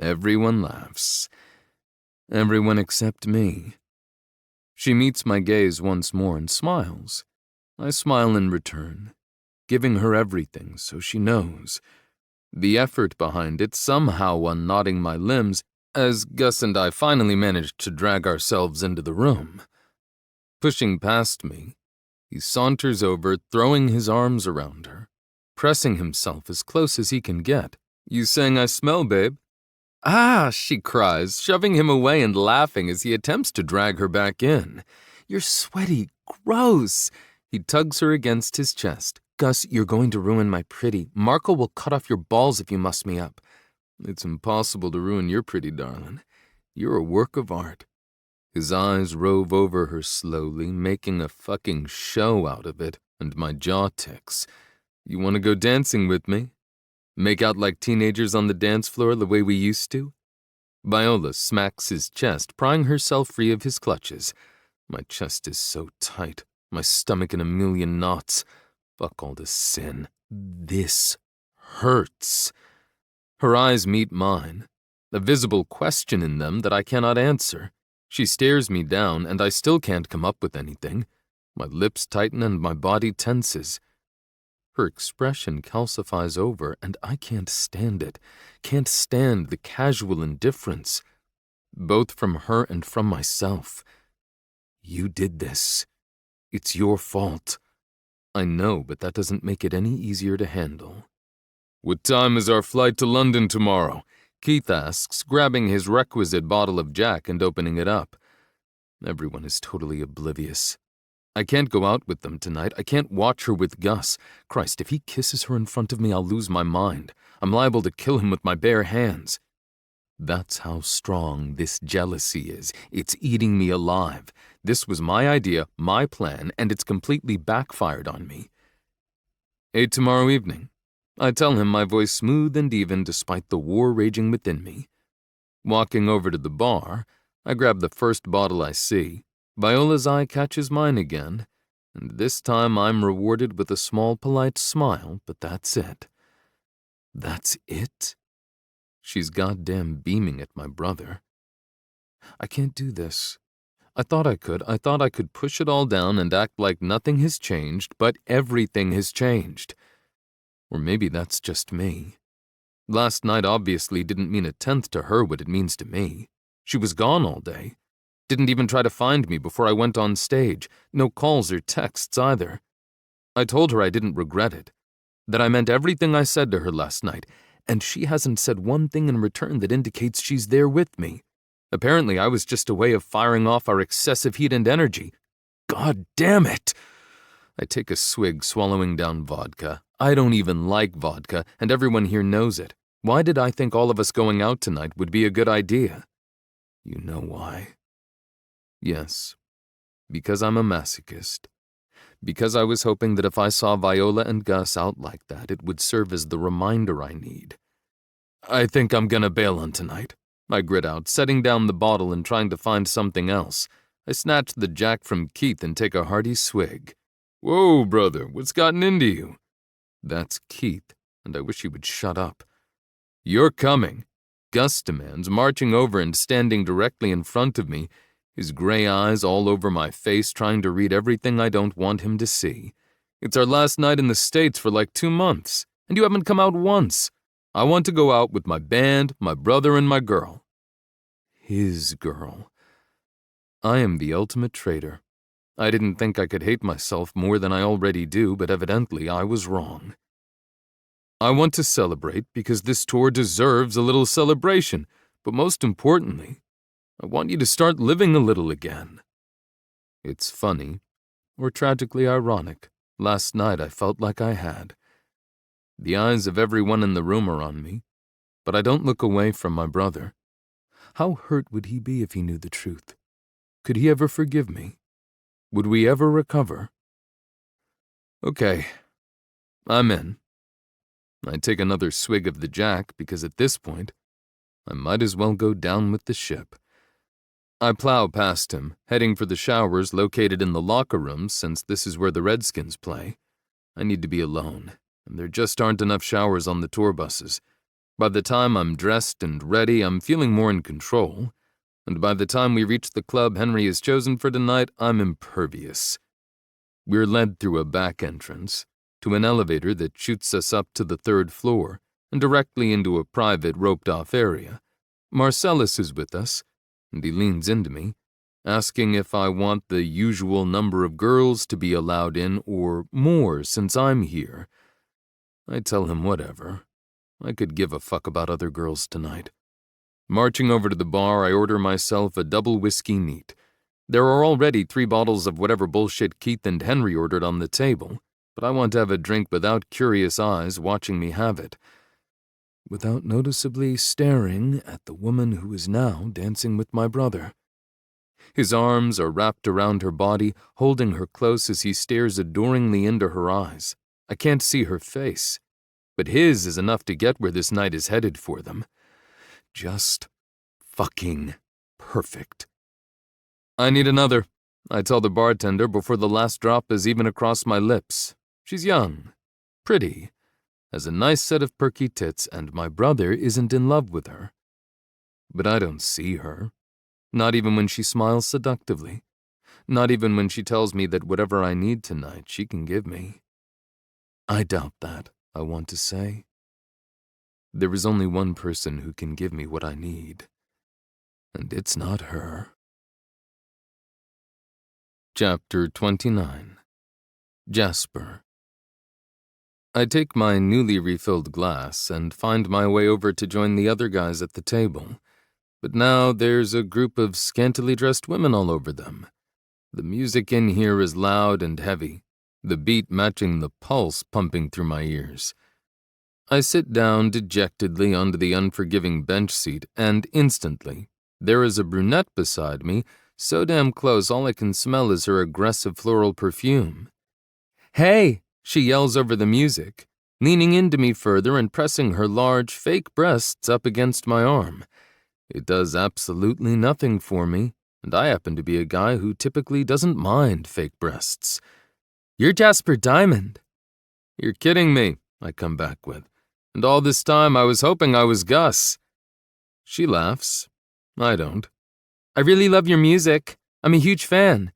Everyone laughs. Everyone except me. She meets my gaze once more and smiles. I smile in return, giving her everything so she knows. The effort behind it somehow unknotting my limbs as Gus and I finally managed to drag ourselves into the room. Pushing past me, he saunters over, throwing his arms around her, pressing himself as close as he can get. You saying I smell, babe? Ah, she cries, shoving him away and laughing as he attempts to drag her back in. You're sweaty, gross. He tugs her against his chest. Gus, you're going to ruin my pretty. Marco will cut off your balls if you muss me up. It's impossible to ruin your pretty, darling. You're a work of art. His eyes rove over her slowly, making a fucking show out of it, and my jaw ticks. You want to go dancing with me? Make out like teenagers on the dance floor the way we used to? Viola smacks his chest, prying herself free of his clutches. My chest is so tight, my stomach in a million knots. Fuck all this sin. This hurts. Her eyes meet mine, a visible question in them that I cannot answer. She stares me down, and I still can't come up with anything. My lips tighten and my body tenses. Her expression calcifies over, and I can't stand it. Can't stand the casual indifference, both from her and from myself. You did this. It's your fault. I know, but that doesn't make it any easier to handle. What time is our flight to London tomorrow? Keith asks, grabbing his requisite bottle of Jack and opening it up. Everyone is totally oblivious. I can't go out with them tonight. I can't watch her with Gus. Christ, if he kisses her in front of me, I'll lose my mind. I'm liable to kill him with my bare hands. That's how strong this jealousy is. It's eating me alive. This was my idea, my plan, and it's completely backfired on me. 8 tomorrow evening. I tell him, my voice smooth and even despite the war raging within me. Walking over to the bar, I grab the first bottle I see. Viola's eye catches mine again, and this time I'm rewarded with a small polite smile, but that's it. That's it? She's goddamn beaming at my brother. I can't do this. I thought I could. I thought I could push it all down and act like nothing has changed, but everything has changed. Or maybe that's just me. Last night obviously didn't mean a tenth to her what it means to me. She was gone all day. Didn't even try to find me before I went on stage. No calls or texts either. I told her I didn't regret it, that I meant everything I said to her last night, and she hasn't said one thing in return that indicates she's there with me. Apparently I was just a way of firing off our excessive heat and energy. God damn it! I take a swig, swallowing down vodka. I don't even like vodka, and everyone here knows it. Why did I think all of us going out tonight would be a good idea? You know why. Yes, because I'm a masochist. Because I was hoping that if I saw Viola and Gus out like that, it would serve as the reminder I need. I think I'm gonna bail on tonight, I grit out, setting down the bottle and trying to find something else. I snatch the Jack from Keith and take a hearty swig. Whoa, brother, what's gotten into you? That's Keith, and I wish he would shut up. You're coming, Gus demands, marching over and standing directly in front of me, his gray eyes all over my face, trying to read everything I don't want him to see. It's our last night in the States for like 2 months, and you haven't come out once. I want to go out with my band, my brother, and my girl. His girl. I am the ultimate traitor. I didn't think I could hate myself more than I already do, but evidently I was wrong. I want to celebrate because this tour deserves a little celebration, but most importantly, I want you to start living a little again. It's funny, or tragically ironic. Last night I felt like I had. The eyes of everyone in the room are on me, but I don't look away from my brother. How hurt would he be if he knew the truth? Could he ever forgive me? Would we ever recover? Okay, I'm in. I take another swig of the Jack because at this point, I might as well go down with the ship. I plow past him, heading for the showers located in the locker rooms since this is where the Redskins play. I need to be alone, and there just aren't enough showers on the tour buses. By the time I'm dressed and ready, I'm feeling more in control, and by the time we reach the club Henry has chosen for tonight, I'm impervious. We're led through a back entrance, to an elevator that shoots us up to the 3rd floor, and directly into a private roped-off area. Marcellus is with us, and he leans into me, asking if I want the usual number of girls to be allowed in or more since I'm here. I tell him whatever. I could give a fuck about other girls tonight. Marching over to the bar, I order myself a double whiskey neat. There are already 3 bottles of whatever bullshit Keith and Henry ordered on the table, but I want to have a drink without curious eyes watching me have it, without noticeably staring at the woman who is now dancing with my brother. His arms are wrapped around her body, holding her close as he stares adoringly into her eyes. I can't see her face, but his is enough to get where this night is headed for them. Just fucking perfect. I need another, I tell the bartender before the last drop is even across my lips. She's young, pretty, has a nice set of perky tits, and my brother isn't in love with her. But I don't see her. Not even when she smiles seductively. Not even when she tells me that whatever I need tonight, she can give me. I doubt that, I want to say. There is only one person who can give me what I need, and it's not her. Chapter 29. Jasper. I take my newly refilled glass and find my way over to join the other guys at the table. But now there's a group of scantily dressed women all over them. The music in here is loud and heavy, the beat matching the pulse pumping through my ears. I sit down dejectedly onto the unforgiving bench seat, and instantly, there is a brunette beside me, so damn close all I can smell is her aggressive floral perfume. "Hey!" she yells over the music, leaning into me further and pressing her large, fake breasts up against my arm. It does absolutely nothing for me, and I happen to be a guy who typically doesn't mind fake breasts. "You're Jasper Diamond." "You're kidding me," I come back with. "And all this time I was hoping I was Gus." She laughs. I don't. "I really love your music. I'm a huge fan.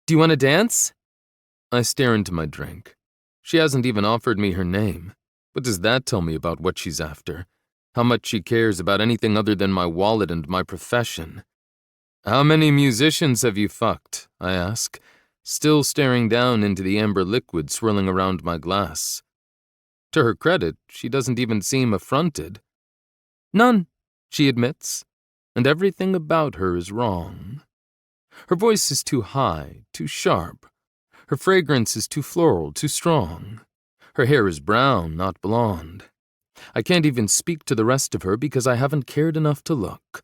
Do you want to dance?" I stare into my drink. She hasn't even offered me her name. What does that tell me about what she's after? How much she cares about anything other than my wallet and my profession? "How many musicians have you fucked?" I ask, still staring down into the amber liquid swirling around my glass. To her credit, she doesn't even seem affronted. "None," she admits, and everything about her is wrong. Her voice is too high, too sharp. Her fragrance is too floral, too strong. Her hair is brown, not blonde. I can't even speak to the rest of her because I haven't cared enough to look.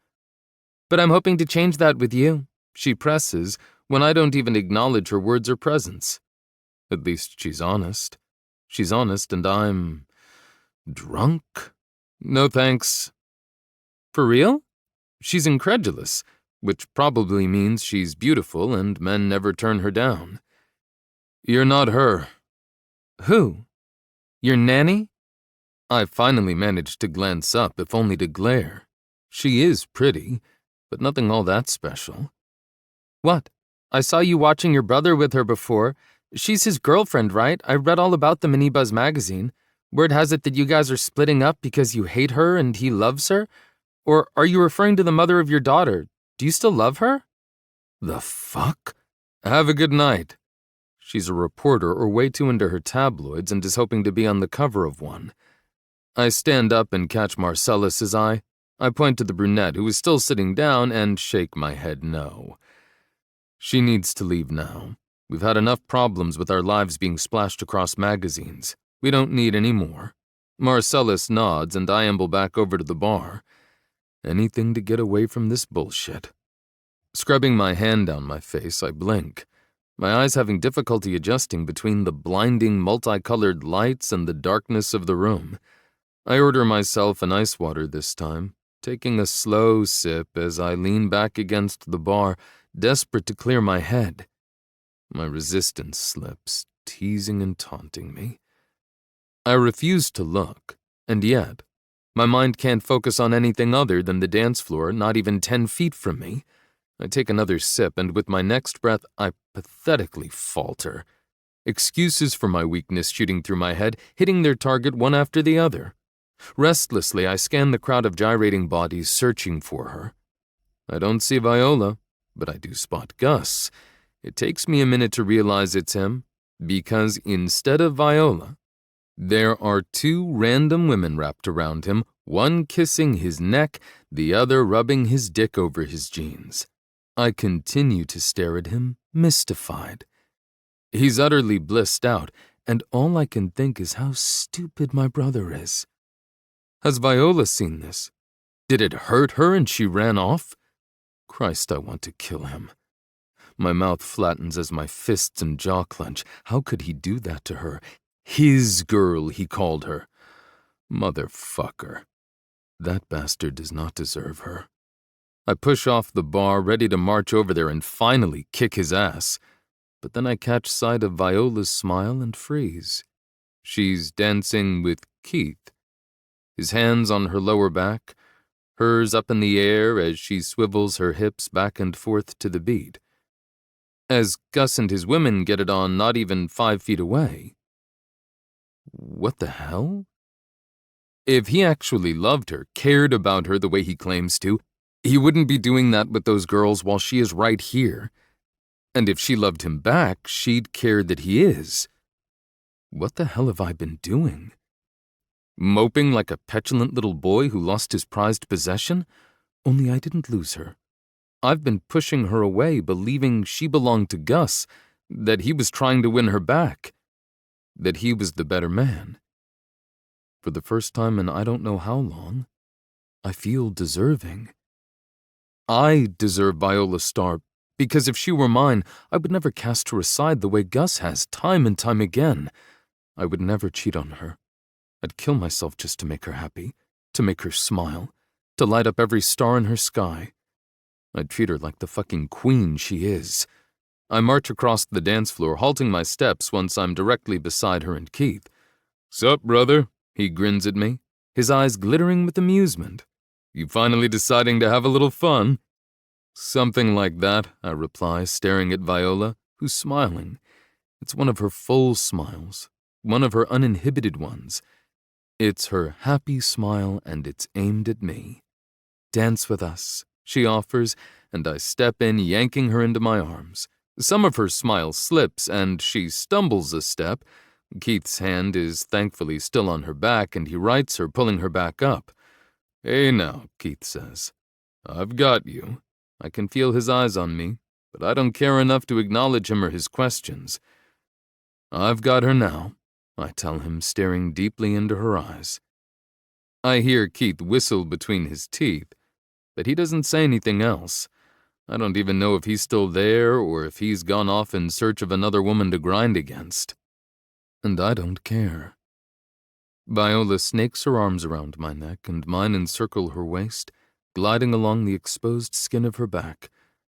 "But I'm hoping to change that with you," she presses when I don't even acknowledge her words or presence. At least she's honest. She's honest and I'm... drunk? "No thanks." "For real?" She's incredulous, which probably means she's beautiful and men never turn her down. "You're not her." "Who? Your nanny?" I finally managed to glance up, if only to glare. She is pretty, but nothing all that special. "What? I saw you watching your brother with her before. She's his girlfriend, right? I read all about them in eBuzz magazine. Word has it that you guys are splitting up because you hate her and he loves her? Or are you referring to the mother of your daughter? Do you still love her?" The fuck? Have a good night. She's a reporter or way too into her tabloids and is hoping to be on the cover of one. I stand up and catch Marcellus's eye. I point to the brunette who is still sitting down and shake my head no. She needs to leave now. We've had enough problems with our lives being splashed across magazines. We don't need any more. Marcellus nods and I amble back over to the bar. Anything to get away from this bullshit. Scrubbing my hand down my face, I blink, my eyes having difficulty adjusting between the blinding multicolored lights and the darkness of the room. I order myself an ice water this time, taking a slow sip as I lean back against the bar, desperate to clear my head. My resistance slips, teasing and taunting me. I refuse to look, and yet, my mind can't focus on anything other than the dance floor not even 10 feet from me. I take another sip, and with my next breath, I pathetically falter. Excuses for my weakness shooting through my head, hitting their target one after the other. Restlessly, I scan the crowd of gyrating bodies, searching for her. I don't see Viola, but I do spot Gus. It takes me a minute to realize it's him, because instead of Viola, there are 2 random women wrapped around him, one kissing his neck, the other rubbing his dick over his jeans. I continue to stare at him, mystified. He's utterly blissed out, and all I can think is how stupid my brother is. Has Viola seen this? Did it hurt her and she ran off? Christ, I want to kill him. My mouth flattens as my fists and jaw clench. How could he do that to her? His girl, he called her. Motherfucker. That bastard does not deserve her. I push off the bar, ready to march over there and finally kick his ass. But then I catch sight of Viola's smile and freeze. She's dancing with Keith. His hands on her lower back, hers up in the air as she swivels her hips back and forth to the beat. As Gus and his women get it on not even 5 feet away. What the hell? If he actually loved her, cared about her the way he claims to, he wouldn't be doing that with those girls while she is right here. And if she loved him back, she'd care that he is. What the hell have I been doing? Moping like a petulant little boy who lost his prized possession? Only I didn't lose her. I've been pushing her away, believing she belonged to Gus, that he was trying to win her back, that he was the better man. For the first time in I don't know how long, I feel deserving. I deserve Viola Starr, because if she were mine, I would never cast her aside the way Gus has time and time again. I would never cheat on her. I'd kill myself just to make her happy, to make her smile, to light up every star in her sky. I'd treat her like the fucking queen she is. I march across the dance floor, halting my steps once I'm directly beside her and Keith. "Sup, brother?" He grins at me, his eyes glittering with amusement. "You finally deciding to have a little fun?" "Something like that," I reply, staring at Viola, who's smiling. It's one of her full smiles, one of her uninhibited ones. It's her happy smile, and it's aimed at me. "Dance with us," she offers, and I step in, yanking her into my arms. Some of her smile slips, and she stumbles a step. Keith's hand is thankfully still on her back, and he rights her, pulling her back up. "Hey now," Keith says. "I've got you." I can feel his eyes on me, but I don't care enough to acknowledge him or his questions. "I've got her now," I tell him, staring deeply into her eyes. I hear Keith whistle between his teeth, but he doesn't say anything else. I don't even know if he's still there or if he's gone off in search of another woman to grind against. And I don't care. Viola snakes her arms around my neck and mine encircle her waist, gliding along the exposed skin of her back.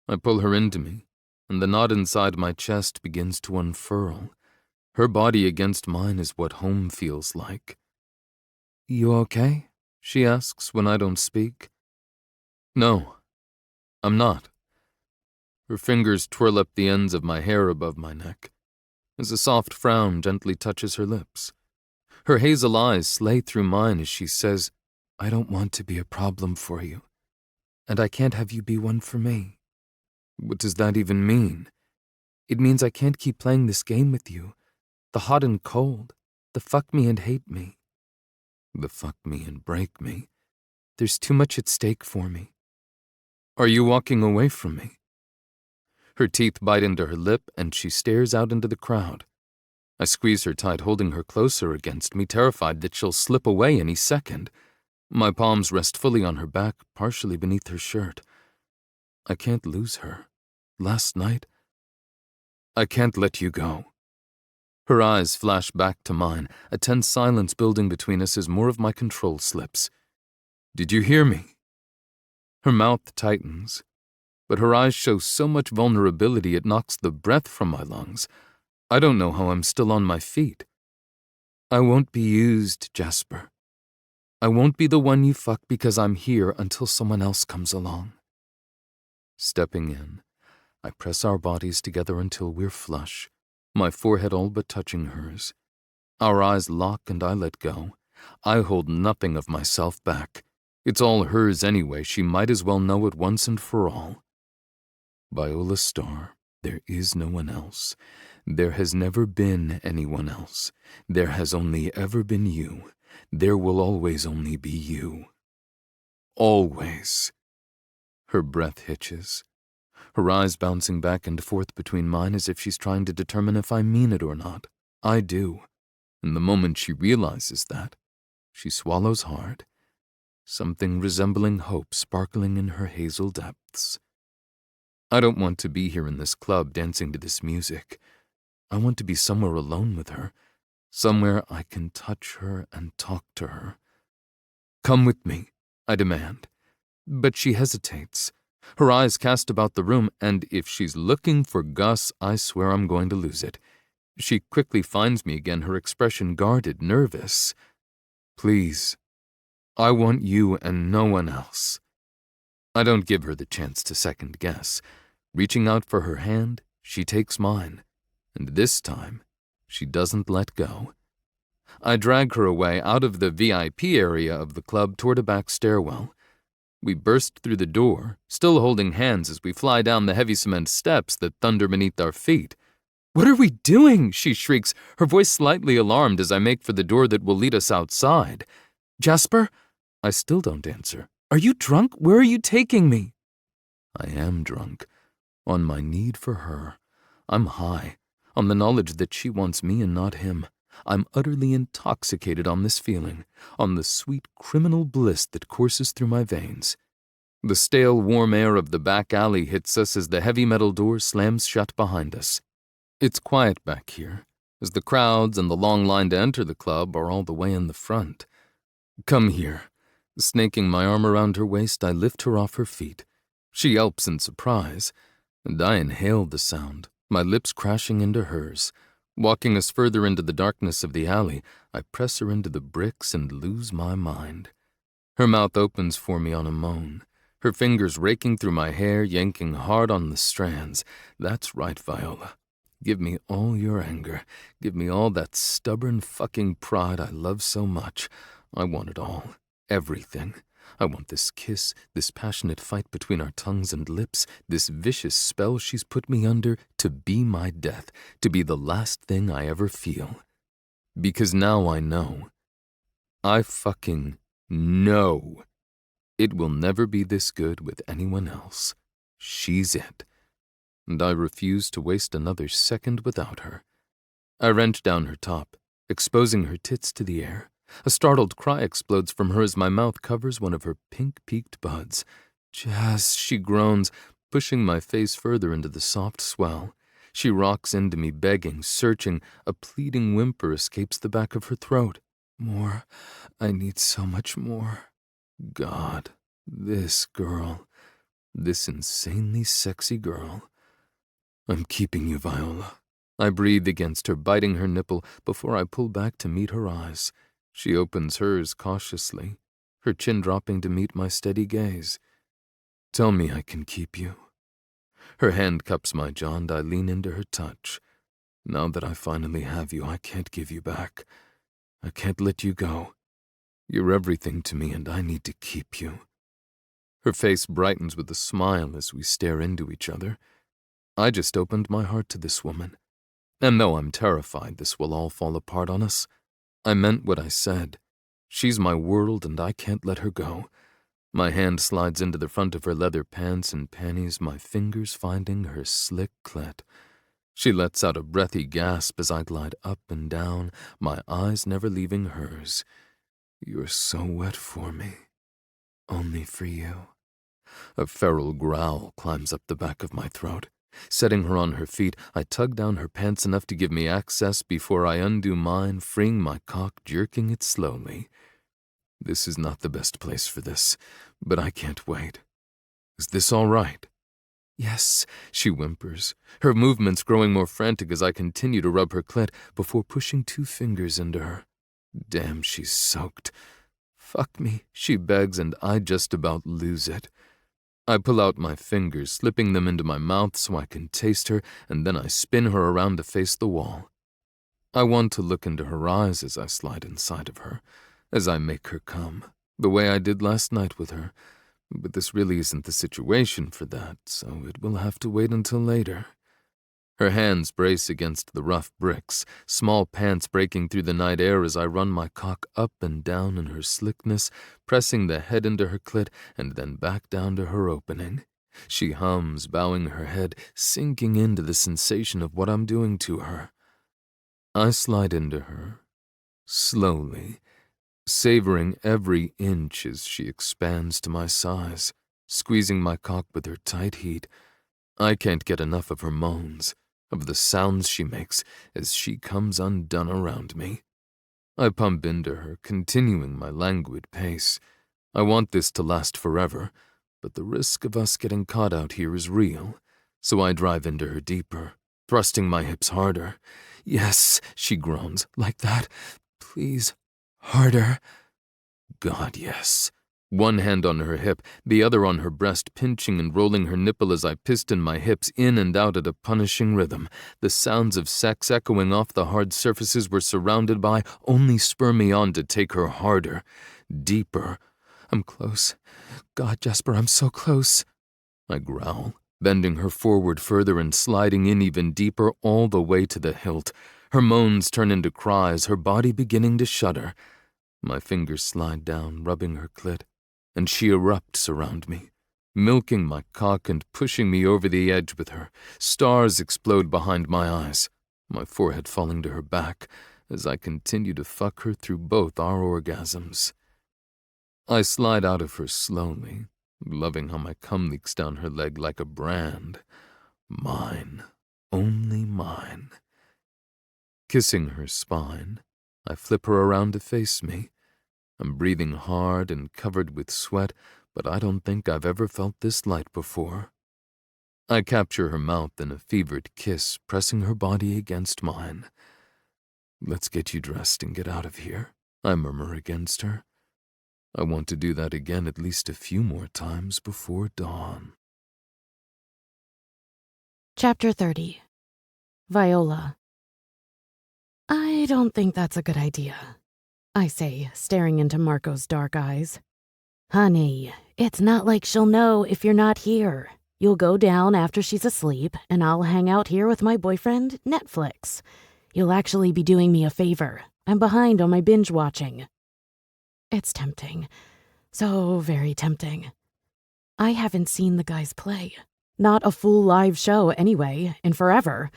I pull her into me, and the knot inside my chest begins to unfurl. Her body against mine is what home feels like. "You okay?" she asks when I don't speak. "No, I'm not." Her fingers twirl up the ends of my hair above my neck, as a soft frown gently touches her lips. Her hazel eyes slay through mine as she says, "I don't want to be a problem for you, and I can't have you be one for me." What does that even mean? It means I can't keep playing this game with you. The hot and cold, the fuck me and hate me. The fuck me and break me. There's too much at stake for me. Are you walking away from me? Her teeth bite into her lip and she stares out into the crowd. I squeeze her tight, holding her closer against me, terrified that she'll slip away any second. My palms rest fully on her back, partially beneath her shirt. I can't lose her. Last night, I can't let you go. Her eyes flash back to mine, a tense silence building between us as more of my control slips. Did you hear me? Her mouth tightens, but her eyes show so much vulnerability it knocks the breath from my lungs. I don't know how I'm still on my feet. I won't be used, Jasper. I won't be the one you fuck because I'm here until someone else comes along. Stepping in, I press our bodies together until we're flush, my forehead all but touching hers. Our eyes lock and I let go. I hold nothing of myself back. It's all hers anyway, she might as well know it once and for all. Viola Starr, there is no one else. There has never been anyone else. There has only ever been you. There will always only be you. Always. Her breath hitches, her eyes bouncing back and forth between mine as if she's trying to determine if I mean it or not. I do. And the moment she realizes that, she swallows hard, something resembling hope sparkling in her hazel depths. I don't want to be here in this club dancing to this music. I want to be somewhere alone with her, somewhere I can touch her and talk to her. Come with me, I demand. But she hesitates, her eyes cast about the room, and if she's looking for Gus, I swear I'm going to lose it. She quickly finds me again, her expression guarded, nervous. Please, I want you and no one else. I don't give her the chance to second guess. Reaching out for her hand, she takes mine, and this time, she doesn't let go. I drag her away out of the VIP area of the club toward a back stairwell. We burst through the door, still holding hands as we fly down the heavy cement steps that thunder beneath our feet. What are we doing? She shrieks, her voice slightly alarmed as I make for the door that will lead us outside. Jasper? I still don't answer. Are you drunk? Where are you taking me? I am drunk. On my need for her. I'm high, on the knowledge that she wants me and not him. I'm utterly intoxicated on this feeling, on the sweet criminal bliss that courses through my veins. The stale, warm air of the back alley hits us as the heavy metal door slams shut behind us. It's quiet back here, as the crowds and the long line to enter the club are all the way in the front. Come here. Snaking my arm around her waist, I lift her off her feet. She yelps in surprise, and I inhale the sound, my lips crashing into hers. Walking us further into the darkness of the alley, I press her into the bricks and lose my mind. Her mouth opens for me on a moan, her fingers raking through my hair, yanking hard on the strands. That's right, Viola. Give me all your anger. Give me all that stubborn fucking pride I love so much. I want it all. Everything. I want this kiss, this passionate fight between our tongues and lips, this vicious spell she's put me under to be my death, to be the last thing I ever feel. Because now I know. I fucking know. It will never be this good with anyone else. She's it. And I refuse to waste another second without her. I wrench down her top, exposing her tits to the air. A startled cry explodes from her as my mouth covers one of her pink-peaked buds. Jazz, she groans, pushing my face further into the soft swell. She rocks into me, begging, searching. A pleading whimper escapes the back of her throat. More. I need so much more. God, this girl. This insanely sexy girl. I'm keeping you, Viola. I breathe against her, biting her nipple before I pull back to meet her eyes. She opens hers cautiously, her chin dropping to meet my steady gaze. Tell me I can keep you. Her hand cups my jaw and I lean into her touch. Now that I finally have you, I can't give you back. I can't let you go. You're everything to me and I need to keep you. Her face brightens with a smile as we stare into each other. I just opened my heart to this woman. And though I'm terrified this will all fall apart on us, I meant what I said. She's my world and I can't let her go. My hand slides into the front of her leather pants and panties, my fingers finding her slick clit. She lets out a breathy gasp as I glide up and down, my eyes never leaving hers. You're so wet for me. Only for you. A feral growl climbs up the back of my throat. Setting her on her feet, I tug down her pants enough to give me access before I undo mine, freeing my cock, jerking it slowly. This is not the best place for this, but I can't wait. Is this all right? Yes, she whimpers, her movements growing more frantic as I continue to rub her clit before pushing 2 fingers into her. Damn, she's soaked. Fuck me, she begs, and I just about lose it. I pull out my fingers, slipping them into my mouth so I can taste her, and then I spin her around to face the wall. I want to look into her eyes as I slide inside of her, as I make her come, the way I did last night with her, but this really isn't the situation for that, so it will have to wait until later. Her hands brace against the rough bricks, small pants breaking through the night air as I run my cock up and down in her slickness, pressing the head into her clit and then back down to her opening. She hums, bowing her head, sinking into the sensation of what I'm doing to her. I slide into her, slowly, savoring every inch as she expands to my size, squeezing my cock with her tight heat. I can't get enough of her moans, of the sounds she makes as she comes undone around me. I pump into her, continuing my languid pace. I want this to last forever, but the risk of us getting caught out here is real, so I drive into her deeper, thrusting my hips harder. Yes, she groans, like that. Please, harder. God, yes. One hand on her hip, the other on her breast, pinching and rolling her nipple as I piston my hips in and out at a punishing rhythm. The sounds of sex echoing off the hard surfaces we're surrounded by only spur me on to take her harder, deeper. I'm close. God, Jasper, I'm so close. I growl, bending her forward further and sliding in even deeper all the way to the hilt. Her moans turn into cries, her body beginning to shudder. My fingers slide down, rubbing her clit, and she erupts around me, milking my cock and pushing me over the edge with her. Stars explode behind my eyes, my forehead falling to her back as I continue to fuck her through both our orgasms. I slide out of her slowly, loving how my cum leaks down her leg like a brand. Mine, only mine. Kissing her spine, I flip her around to face me. I'm breathing hard and covered with sweat, but I don't think I've ever felt this light before. I capture her mouth in a fevered kiss, pressing her body against mine. Let's get you dressed and get out of here, I murmur against her. I want to do that again at least a few more times before dawn. Chapter 30. Viola. I don't think that's a good idea, I say, staring into Marco's dark eyes. Honey, it's not like she'll know if you're not here. You'll go down after she's asleep, and I'll hang out here with my boyfriend, Netflix. You'll actually be doing me a favor. I'm behind on my binge watching. It's tempting. So very tempting. I haven't seen the guys play. Not a full live show anyway, in forever.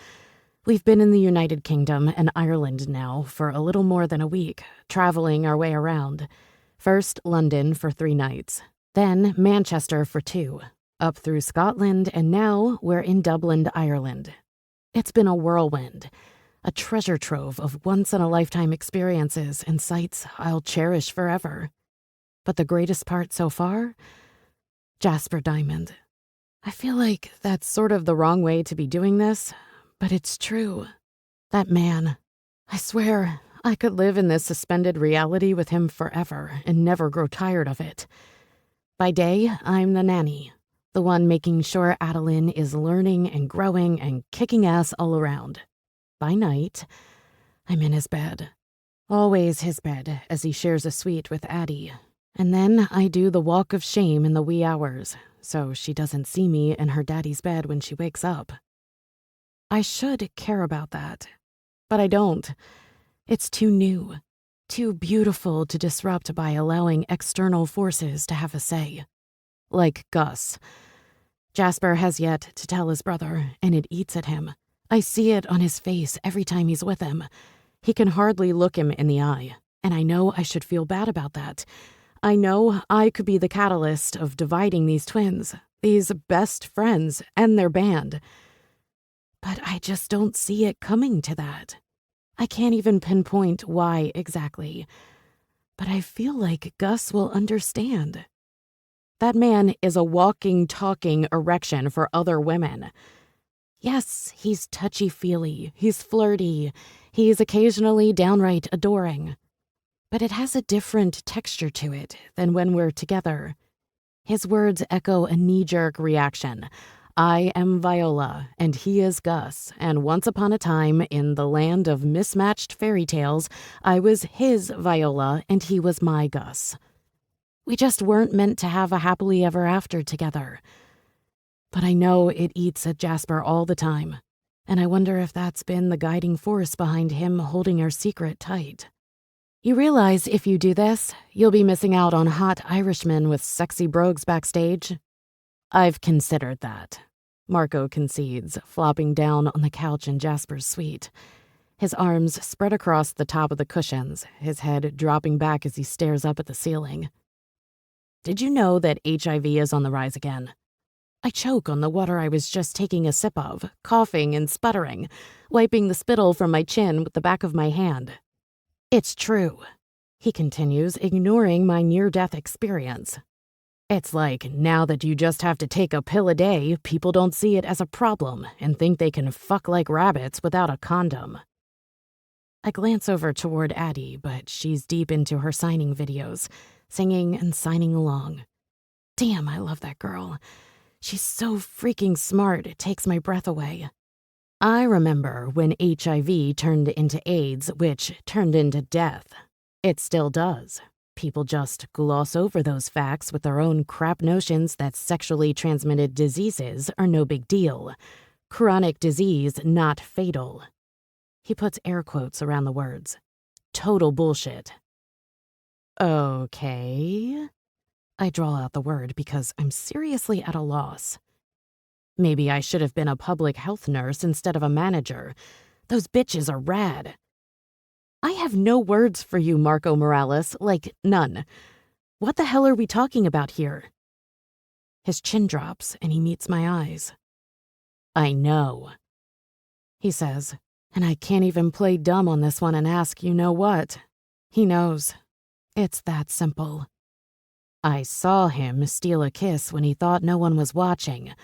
We've been in the United Kingdom and Ireland now for a little more than a week, traveling our way around. First London for 3 nights, then Manchester for 2, up through Scotland, and now we're in Dublin, Ireland. It's been a whirlwind, a treasure trove of once-in-a-lifetime experiences and sights I'll cherish forever. But the greatest part so far? Jasper Diamond. I feel like that's sort of the wrong way to be doing this, but it's true. That man. I swear, I could live in this suspended reality with him forever and never grow tired of it. By day, I'm the nanny, the one making sure Adeline is learning and growing and kicking ass all around. By night, I'm in his bed. Always his bed, as he shares a suite with Addie. And then I do the walk of shame in the wee hours, so she doesn't see me in her daddy's bed when she wakes up. I should care about that, but I don't. It's too new, too beautiful to disrupt by allowing external forces to have a say. Like Gus. Jasper has yet to tell his brother, and it eats at him. I see it on his face every time he's with him. He can hardly look him in the eye, and I know I should feel bad about that. I know I could be the catalyst of dividing these twins, these best friends, and their band. But I just don't see it coming to that. I can't even pinpoint why exactly. But I feel like Gus will understand. That man is a walking, talking erection for other women. Yes, he's touchy-feely, he's flirty, he's occasionally downright adoring. But it has a different texture to it than when we're together. His words echo a knee-jerk reaction. I am Viola, and he is Gus, and once upon a time, in the land of mismatched fairy tales, I was his Viola, and he was my Gus. We just weren't meant to have a happily ever after together. But I know it eats at Jasper all the time, and I wonder if that's been the guiding force behind him holding our secret tight. You realize if you do this, you'll be missing out on hot Irishmen with sexy brogues backstage? I've considered that, Marco concedes, flopping down on the couch in Jasper's suite. His arms spread across the top of the cushions, his head dropping back as he stares up at the ceiling. Did you know that HIV is on the rise again? I choke on the water I was just taking a sip of, coughing and sputtering, wiping the spittle from my chin with the back of my hand. It's true, he continues, ignoring my near-death experience. It's like, now that you just have to take a pill a day, people don't see it as a problem and think they can fuck like rabbits without a condom. I glance over toward Addie, but she's deep into her signing videos, singing and signing along. Damn, I love that girl. She's so freaking smart, it takes my breath away. I remember when HIV turned into AIDS, which turned into death. It still does. People just gloss over those facts with their own crap notions that sexually transmitted diseases are no big deal. Chronic disease, not fatal. He puts air quotes around the words. Total bullshit. Okay. I draw out the word because I'm seriously at a loss. Maybe I should have been a public health nurse instead of a manager. Those bitches are rad. I have no words for you, Marco Morales, like none. What the hell are we talking about here? His chin drops and he meets my eyes. I know, he says, and I can't even play dumb on this one and ask you know what. He knows. It's that simple. I saw him steal a kiss when he thought no one was watching.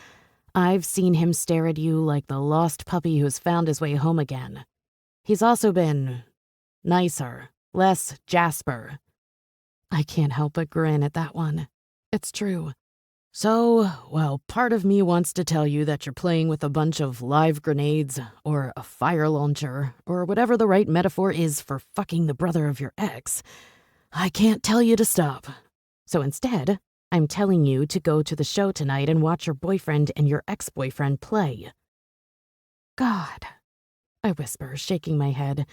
I've seen him stare at you like the lost puppy who's found his way home again. He's also been nicer, less Jasper. I can't help but grin at that one. It's true. So, well, part of me wants to tell you that you're playing with a bunch of live grenades, or a fire launcher, or whatever the right metaphor is for fucking the brother of your ex. I can't tell you to stop. So instead, I'm telling you to go to the show tonight and watch your boyfriend and your ex-boyfriend play. God, I whisper, shaking my head.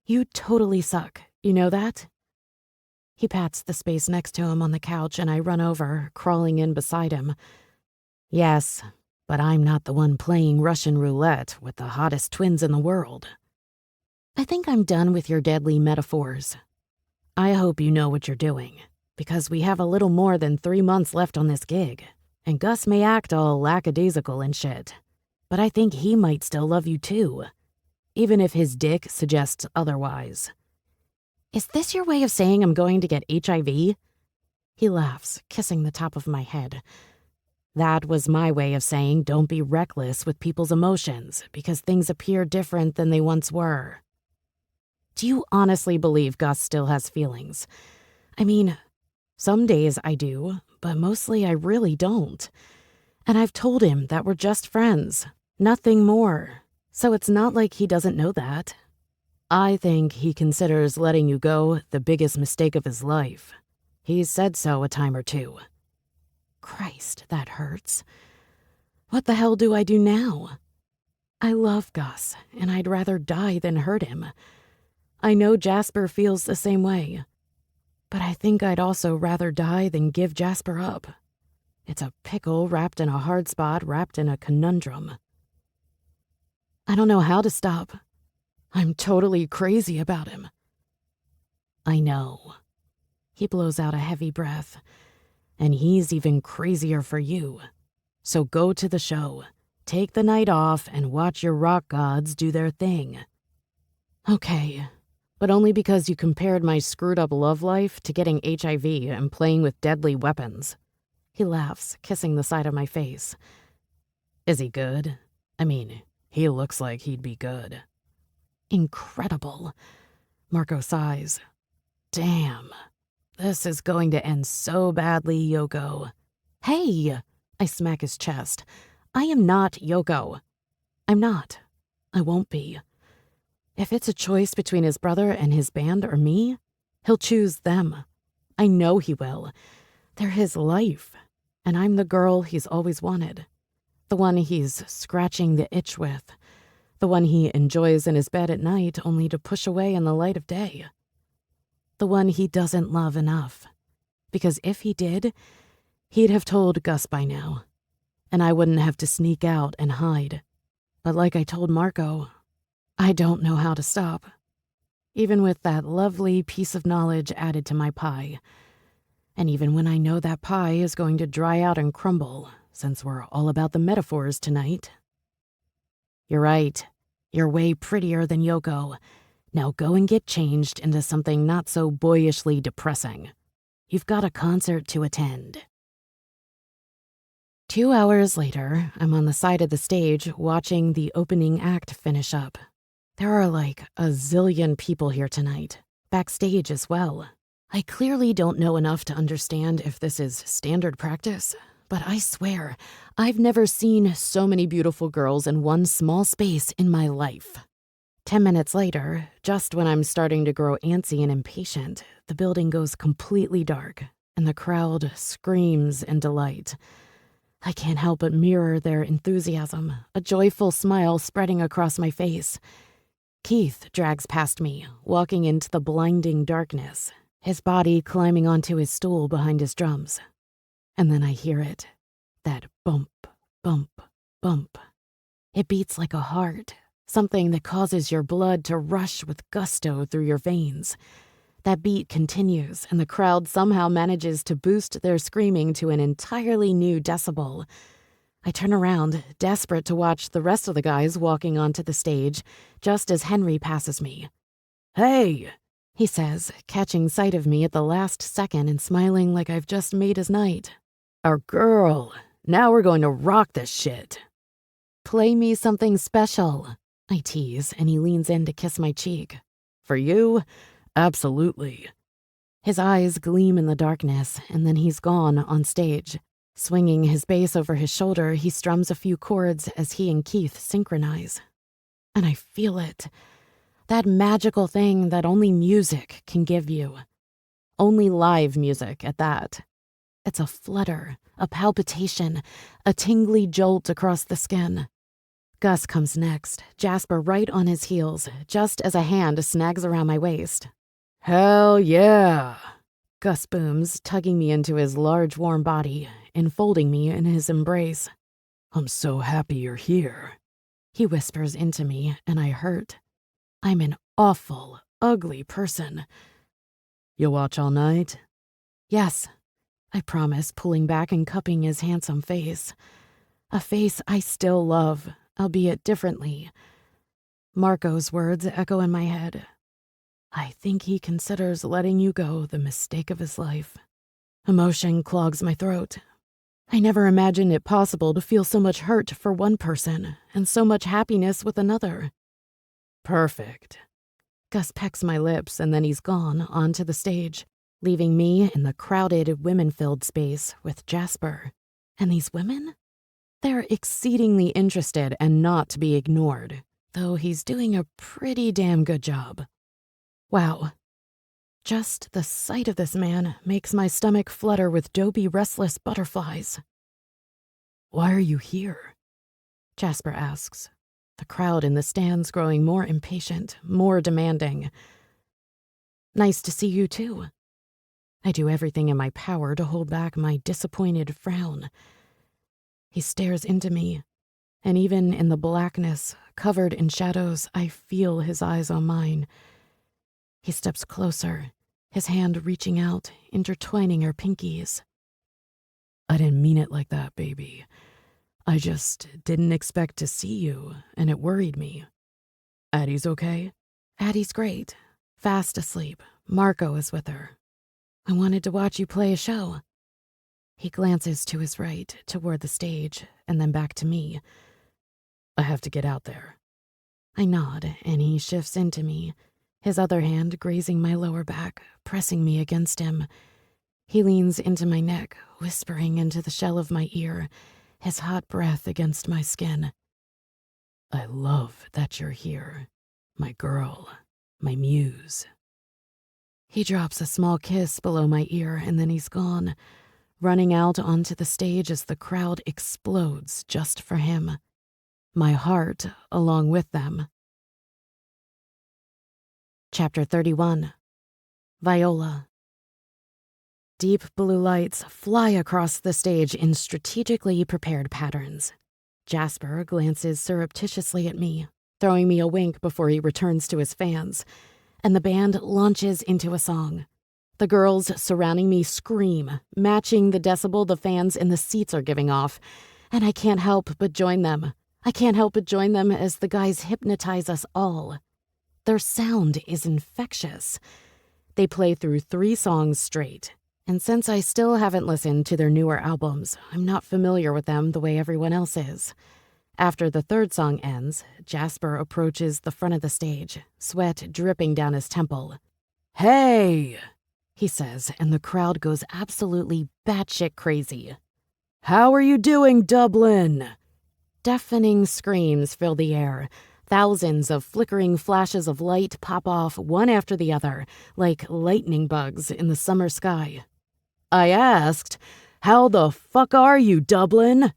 You totally suck, you know that? He pats the space next to him on the couch and I run over, crawling in beside him. Yes, but I'm not the one playing Russian roulette with the hottest twins in the world. I think I'm done with your deadly metaphors. I hope you know what you're doing, because we have a little more than 3 months left on this gig, and Gus may act all lackadaisical and shit, but I think he might still love you too, even if his dick suggests otherwise. Is this your way of saying I'm going to get HIV? He laughs, kissing the top of my head. That was my way of saying don't be reckless with people's emotions, because things appear different than they once were. Do you honestly believe Gus still has feelings? I mean, some days I do, but mostly I really don't. And I've told him that we're just friends, nothing more. So it's not like he doesn't know that. I think he considers letting you go the biggest mistake of his life. He's said so a time or two. Christ, that hurts. What the hell do I do now? I love Gus, and I'd rather die than hurt him. I know Jasper feels the same way. But I think I'd also rather die than give Jasper up. It's a pickle wrapped in a hard spot wrapped in a conundrum. I don't know how to stop. I'm totally crazy about him. I know. He blows out a heavy breath. And he's even crazier for you. So go to the show, take the night off, and watch your rock gods do their thing. Okay, but only because you compared my screwed-up love life to getting HIV and playing with deadly weapons. He laughs, kissing the side of my face. Is he good? I mean, he looks like he'd be good. Incredible. Marco sighs. Damn. This is going to end so badly, Yoko. Hey! I smack his chest. I am not Yoko. I'm not. I won't be. If it's a choice between his brother and his band or me, he'll choose them. I know he will. They're his life. And I'm the girl he's always wanted. The one he's scratching the itch with. The one he enjoys in his bed at night only to push away in the light of day. The one he doesn't love enough. Because if he did, he'd have told Gus by now. And I wouldn't have to sneak out and hide. But like I told Marco, I don't know how to stop. Even with that lovely piece of knowledge added to my pie. And even when I know that pie is going to dry out and crumble, since we're all about the metaphors tonight. You're right. You're way prettier than Yoko. Now go and get changed into something not so boyishly depressing. You've got a concert to attend. 2 hours later, I'm on the side of the stage watching the opening act finish up. There are like a zillion people here tonight, backstage as well. I clearly don't know enough to understand if this is standard practice, but I swear, I've never seen so many beautiful girls in one small space in my life. 10 minutes later, just when I'm starting to grow antsy and impatient, the building goes completely dark, and the crowd screams in delight. I can't help but mirror their enthusiasm, a joyful smile spreading across my face. Keith drags past me, walking into the blinding darkness, his body climbing onto his stool behind his drums. And then I hear it, that bump, bump, bump. It beats like a heart, something that causes your blood to rush with gusto through your veins. That beat continues, and the crowd somehow manages to boost their screaming to an entirely new decibel. I turn around, desperate to watch the rest of the guys walking onto the stage, just as Henry passes me. "Hey!" he says, catching sight of me at the last second and smiling like I've just made his night. "Our girl! Now we're going to rock this shit!" "Play me something special," I tease, and he leans in to kiss my cheek. "For you? Absolutely." His eyes gleam in the darkness, and then he's gone on stage. Swinging his bass over his shoulder, he strums a few chords as he and Keith synchronize. And I feel it. That magical thing that only music can give you. Only live music at that. It's a flutter, a palpitation, a tingly jolt across the skin. Gus comes next, Jasper right on his heels, just as a hand snags around my waist. "Hell yeah!" Gus booms, tugging me into his large, warm body, enfolding me in his embrace. "I'm so happy you're here," he whispers into me, and I hurt. I'm an awful, ugly person. "You'll watch all night?" "Yes," I promise, pulling back and cupping his handsome face. A face I still love, albeit differently. Marco's words echo in my head. "I think he considers letting you go the mistake of his life." Emotion clogs my throat. I never imagined it possible to feel so much hurt for one person and so much happiness with another. "Perfect." Gus pecks my lips, and then he's gone onto the stage, leaving me in the crowded, women-filled space with Jasper. And these women? They're exceedingly interested and not to be ignored, though he's doing a pretty damn good job. Wow. Just the sight of this man makes my stomach flutter with dopey, restless butterflies. "Why are you here?" Jasper asks, the crowd in the stands growing more impatient, more demanding. "Nice to see you, too." I do everything in my power to hold back my disappointed frown. He stares into me, And even in the blackness, covered in shadows, I feel his eyes on mine. He steps closer, his hand reaching out, intertwining our pinkies. I didn't mean it like that, baby. I just didn't expect to see you, and it worried me. Addie's okay? Addie's great. Fast asleep. Marco is with her. I wanted to watch you play a show. He glances to his right, toward the stage, and then back to me. I have to get out there. I nod, and he shifts into me, his other hand grazing my lower back, pressing me against him. He leans into my neck, whispering into the shell of my ear, his hot breath against my skin. I love that you're here, my girl, my muse. He drops a small kiss below my ear, and then he's gone, running out onto the stage as the crowd explodes just for him. My heart along with them. Chapter 31. Viola. Deep blue lights fly across the stage in strategically prepared patterns. Jasper glances surreptitiously at me, throwing me a wink before he returns to his fans, and the band launches into a song. The girls surrounding me scream, matching the decibel the fans in the seats are giving off, and I can't help but join them. I can't help but join them as the guys hypnotize us all. Their sound is infectious. They play through 3 songs straight, and since I still haven't listened to their newer albums, I'm not familiar with them the way everyone else is. After the 3rd song ends, Jasper approaches the front of the stage, sweat dripping down his temple. Hey, he says, and the crowd goes absolutely batshit crazy. How are you doing, Dublin? Deafening screams fill the air. Thousands of flickering flashes of light pop off one after the other, like lightning bugs in the summer sky. I asked, how the fuck are you, Dublin?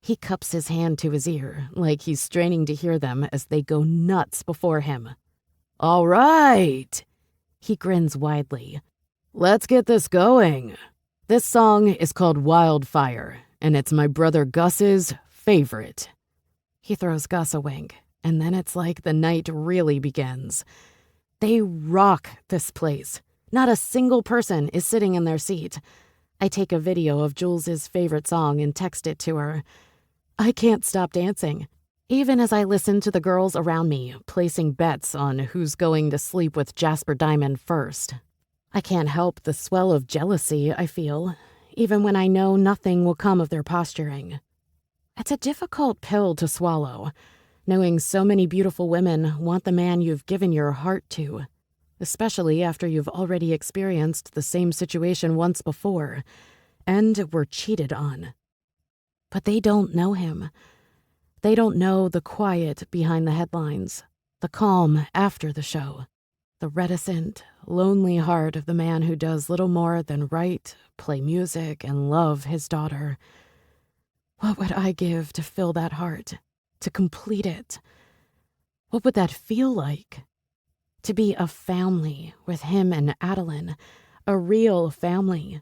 He cups his hand to his ear, like he's straining to hear them as they go nuts before him. All right. He grins widely. Let's get this going. This song is called Wildfire, and it's my brother Gus's favorite. He throws Gus a wink, and then it's like the night really begins. They rock this place. Not a single person is sitting in their seat. I take a video of Jules's favorite song and text it to her. I can't stop dancing, even as I listen to the girls around me placing bets on who's going to sleep with Jasper Diamond first. I can't help the swell of jealousy I feel, even when I know nothing will come of their posturing. It's a difficult pill to swallow, knowing so many beautiful women want the man you've given your heart to, especially after you've already experienced the same situation once before, and were cheated on. But they don't know him. They don't know the quiet behind the headlines, the calm after the show, the reticent, lonely heart of the man who does little more than write, play music, and love his daughter. What would I give to fill that heart, to complete it? What would that feel like? To be a family with him and Adeline, a real family.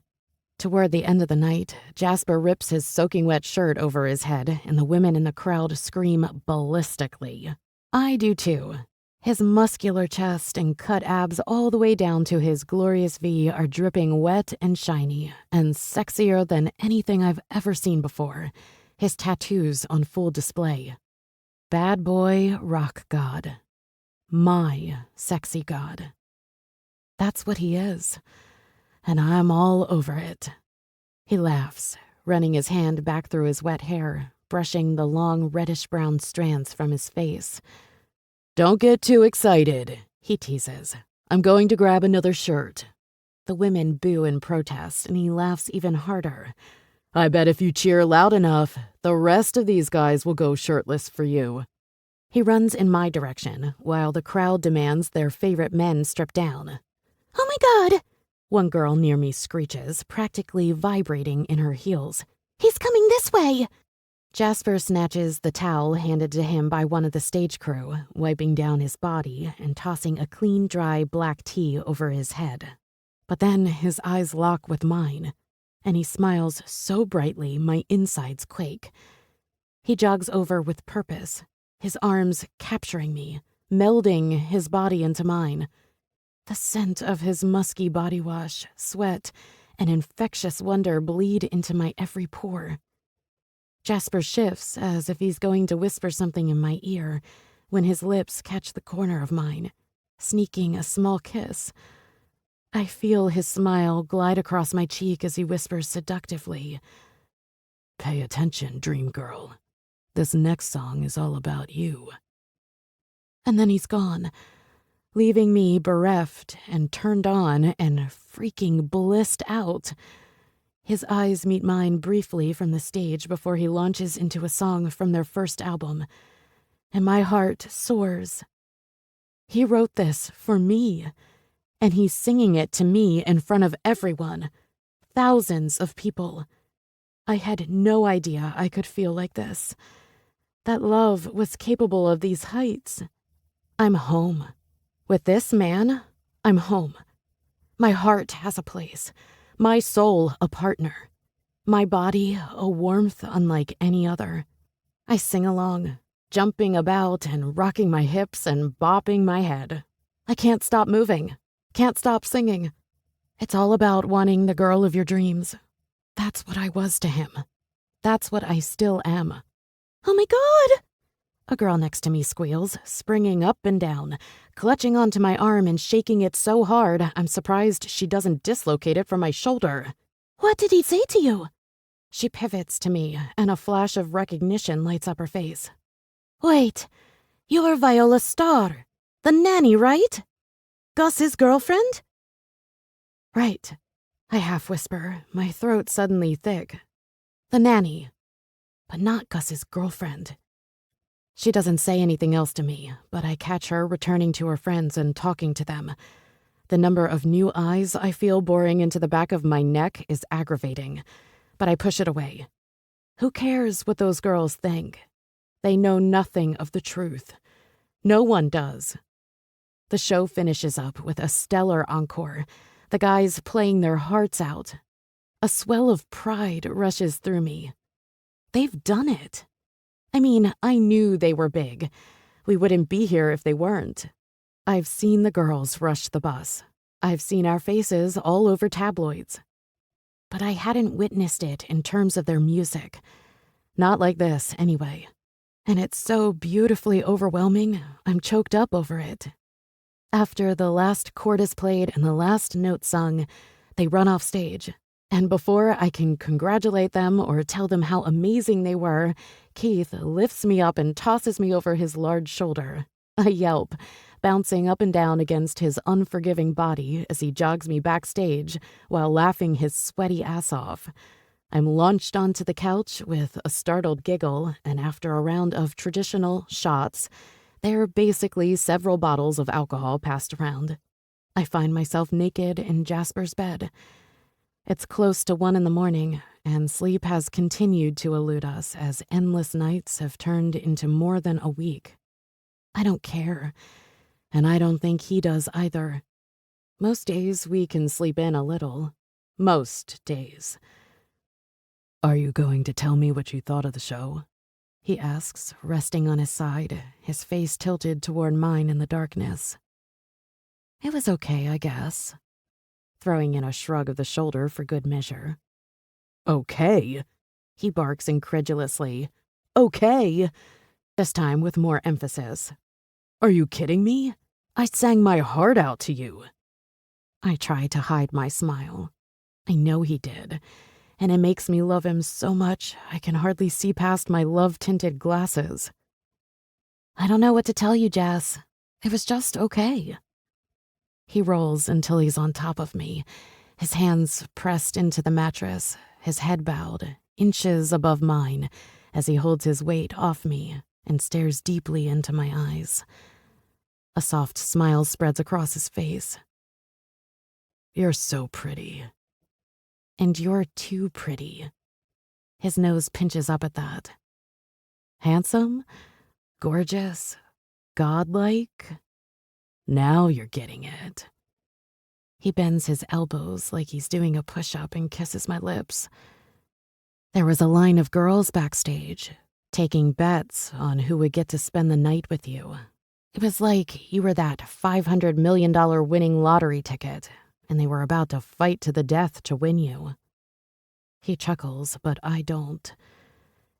Toward the end of the night, Jasper rips his soaking wet shirt over his head, and the women in the crowd scream ballistically. I do too. His muscular chest and cut abs all the way down to his glorious V are dripping wet and shiny, and sexier than anything I've ever seen before. His tattoos on full display. Bad boy rock god. My sexy god. That's what he is. And I'm all over it. He laughs, running his hand back through his wet hair, brushing the long reddish-brown strands from his face. Don't get too excited, he teases. I'm going to grab another shirt. The women boo in protest, and he laughs even harder. I bet if you cheer loud enough, the rest of these guys will go shirtless for you. He runs in my direction, while the crowd demands their favorite men strip down. Oh my God! One girl near me screeches, practically vibrating in her heels. He's coming this way! Jasper snatches the towel handed to him by one of the stage crew, wiping down his body and tossing a clean, dry black tee over his head. But then his eyes lock with mine, and he smiles so brightly my insides quake. He jogs over with purpose, his arms capturing me, melding his body into mine. The scent of his musky body wash, sweat, and infectious wonder bleed into my every pore. Jasper shifts as if he's going to whisper something in my ear when his lips catch the corner of mine, sneaking a small kiss. I feel his smile glide across my cheek as he whispers seductively, "Pay attention, dream girl. This next song is all about you." And then he's gone, leaving me bereft and turned on and freaking blissed out. His eyes meet mine briefly from the stage before he launches into a song from their first album, and my heart soars. He wrote this for me, and he's singing it to me in front of everyone, thousands of people. I had no idea I could feel like this, that love was capable of these heights. I'm home. With this man, I'm home. My heart has a place, my soul a partner, my body a warmth unlike any other. I sing along, jumping about and rocking my hips and bopping my head. I can't stop moving, can't stop singing. It's all about wanting the girl of your dreams. That's what I was to him. That's what I still am. Oh my God! A girl next to me squeals, springing up and down, clutching onto my arm and shaking it so hard I'm surprised she doesn't dislocate it from my shoulder. What did he say to you? She pivots to me, and a flash of recognition lights up her face. Wait, you're Viola Starr, the nanny, right? Gus's girlfriend? Right, I half whisper, my throat suddenly thick. The nanny, but not Gus's girlfriend. She doesn't say anything else to me, but I catch her returning to her friends and talking to them. The number of new eyes I feel boring into the back of my neck is aggravating, but I push it away. Who cares what those girls think? They know nothing of the truth. No one does. The show finishes up with a stellar encore, the guys playing their hearts out. A swell of pride rushes through me. They've done it. I mean, I knew they were big. We wouldn't be here if they weren't. I've seen the girls rush the bus. I've seen our faces all over tabloids. But I hadn't witnessed it in terms of their music. Not like this, anyway. And it's so beautifully overwhelming, I'm choked up over it. After the last chord is played and the last note sung, they run off stage. And before I can congratulate them or tell them how amazing they were, Keith lifts me up and tosses me over his large shoulder. I yelp, bouncing up and down against his unforgiving body as he jogs me backstage while laughing his sweaty ass off. I'm launched onto the couch with a startled giggle, and after a round of traditional shots, there are basically several bottles of alcohol passed around. I find myself naked in Jasper's bed. It's close to 1 a.m, and sleep has continued to elude us as endless nights have turned into more than a week. I don't care, and I don't think he does either. Most days we can sleep in a little. Most days. "Are you going to tell me what you thought of the show?" He asks, resting on his side, his face tilted toward mine in the darkness. It was okay, I guess. Throwing in a shrug of the shoulder for good measure. "Okay," he barks incredulously. "Okay," this time with more emphasis. "Are you kidding me? I sang my heart out to you." I try to hide my smile. I know he did, and it makes me love him so much I can hardly see past my love-tinted glasses. I don't know what to tell you, Jess. It was just okay. He rolls until he's on top of me, his hands pressed into the mattress, his head bowed, inches above mine, as he holds his weight off me and stares deeply into my eyes. A soft smile spreads across his face. "You're so pretty." "And you're too pretty." His nose pinches up at that. "Handsome? Gorgeous? Godlike? Now you're getting it." He bends his elbows like he's doing a push-up and kisses my lips. There was a line of girls backstage, taking bets on who would get to spend the night with you. It was like you were that $500 million winning lottery ticket, and they were about to fight to the death to win you. He chuckles, but I don't.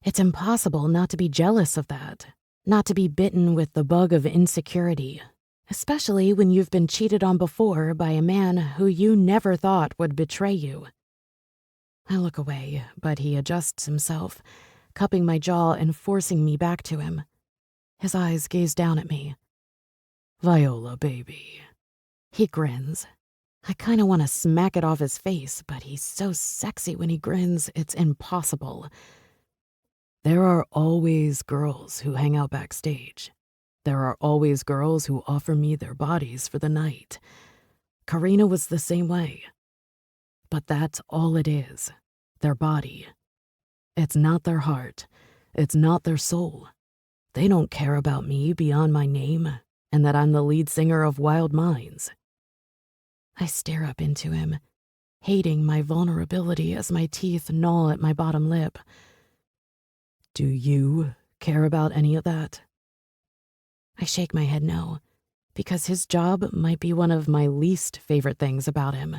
It's impossible not to be jealous of that, not to be bitten with the bug of insecurity, especially when you've been cheated on before by a man who you never thought would betray you. I look away, but he adjusts himself, cupping my jaw and forcing me back to him. His eyes gaze down at me. Viola, baby. He grins. I kind of want to smack it off his face, but he's so sexy when he grins, it's impossible. There are always girls who hang out backstage. There are always girls who offer me their bodies for the night. Karina was the same way. But that's all it is, their body. It's not their heart. It's not their soul. They don't care about me beyond my name and that I'm the lead singer of Wild Minds. I stare up into him, hating my vulnerability as my teeth gnaw at my bottom lip. Do you care about any of that? I shake my head no, because his job might be one of my least favorite things about him.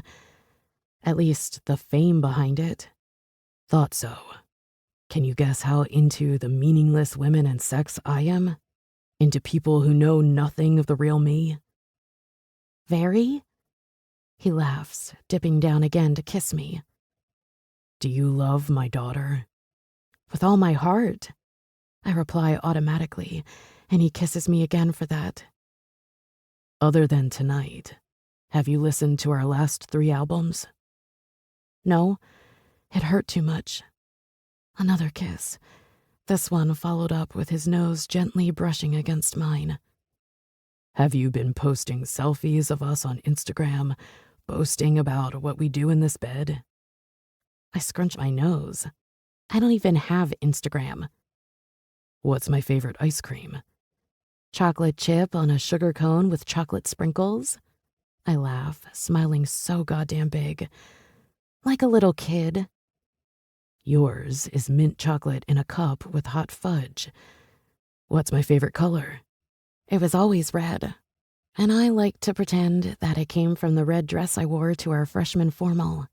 At least the fame behind it. Thought so. Can you guess how into the meaningless women and sex I am? Into people who know nothing of the real me? Very? He laughs, dipping down again to kiss me. Do you love my daughter? With all my heart, I reply automatically, and he kisses me again for that. Other than tonight, have you listened to our last 3 albums? No, it hurt too much. Another kiss. This one followed up with his nose gently brushing against mine. Have you been posting selfies of us on Instagram, boasting about what we do in this bed? I scrunch my nose. I don't even have Instagram. What's my favorite ice cream? Chocolate chip on a sugar cone with chocolate sprinkles? I laugh, smiling so goddamn big. Like a little kid. Yours is mint chocolate in a cup with hot fudge. What's my favorite color? It was always red. And I like to pretend that it came from the red dress I wore to our freshman formal.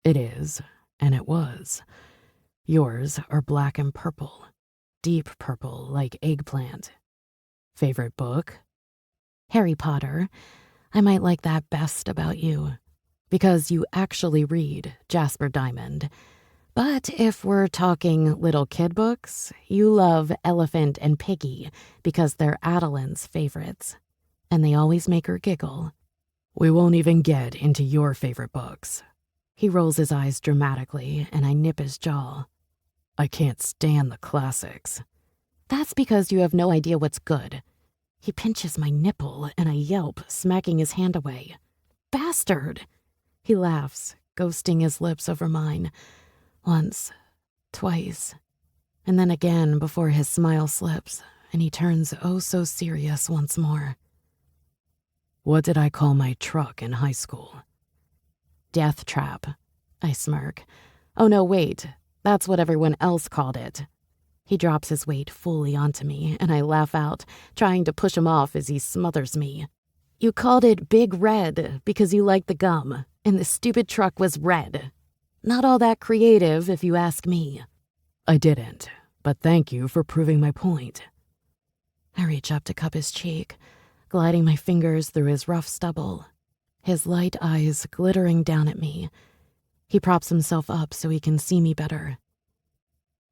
It is, and it was. Yours are black and purple. Deep purple like eggplant. Favorite book? Harry Potter. I might like that best about you. Because you actually read Jasper Diamond. But if we're talking little kid books, you love Elephant and Piggy because they're Adeline's favorites. And they always make her giggle. We won't even get into your favorite books. He rolls his eyes dramatically, and I nip his jaw. I can't stand the classics. That's because you have no idea what's good. He pinches my nipple, and I yelp, smacking his hand away. Bastard! He laughs, ghosting his lips over mine. Once, twice, and then again before his smile slips, and he turns oh so serious once more. What did I call my truck in high school? Death trap. I smirk. Oh no, wait. That's what everyone else called it. He drops his weight fully onto me, and I laugh out, trying to push him off as he smothers me. You called it Big Red because you liked the gum, and the stupid truck was red. Not all that creative, if you ask me. I didn't, but thank you for proving my point. I reach up to cup his cheek, gliding my fingers through his rough stubble, his light eyes glittering down at me. He props himself up so he can see me better.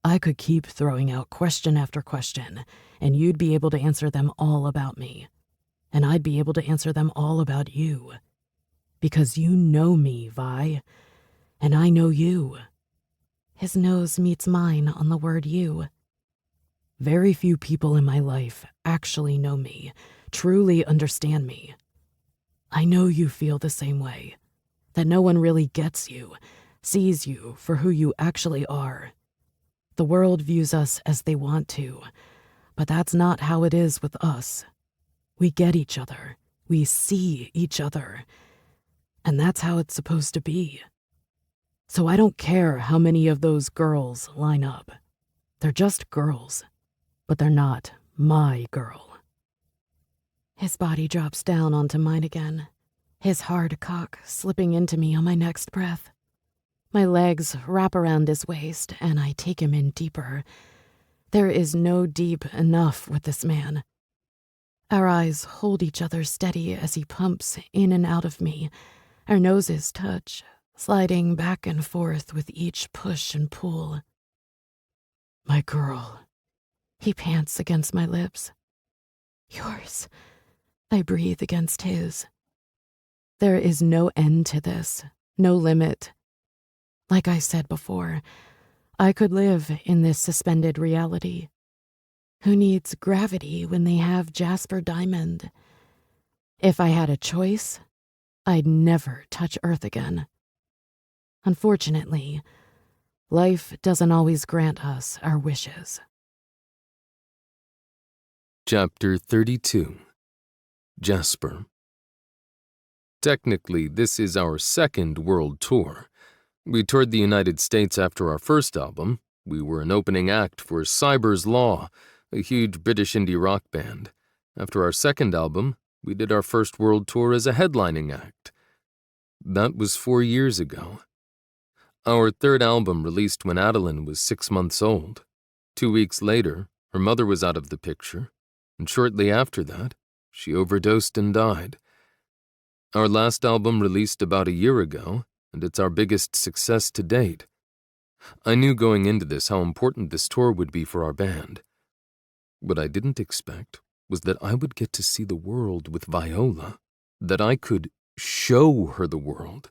I could keep throwing out question after question, and you'd be able to answer them all about me. And I'd be able to answer them all about you. Because you know me, Vi. And I know you. His nose meets mine on the word you. Very few people in my life actually know me, truly understand me. I know you feel the same way, that no one really gets you, sees you for who you actually are. The world views us as they want to, but that's not how it is with us. We get each other, we see each other, and that's how it's supposed to be. So I don't care how many of those girls line up. They're just girls, but they're not my girl. His body drops down onto mine again, his hard cock slipping into me on my next breath. My legs wrap around his waist, and I take him in deeper. There is no deep enough with this man. Our eyes hold each other steady as he pumps in and out of me. Our noses touch, sliding back and forth with each push and pull. My girl. He pants against my lips. Yours. I breathe against his. There is no end to this, no limit. Like I said before, I could live in this suspended reality. Who needs gravity when they have Jasper Diamond? If I had a choice, I'd never touch Earth again. Unfortunately, life doesn't always grant us our wishes. Chapter 32. Jasper. Technically, this is our second world tour. We toured the United States after our first album. We were an opening act for Cyber's Law, a huge British indie rock band. After our second album, we did our first world tour as a headlining act. That was 4 years ago. Our third album released when Adeline was 6 months old. 2 weeks later, her mother was out of the picture, and shortly after that, she overdosed and died. Our last album released about a year ago, and it's our biggest success to date. I knew going into this how important this tour would be for our band. What I didn't expect was that I would get to see the world with Viola, that I could show her the world.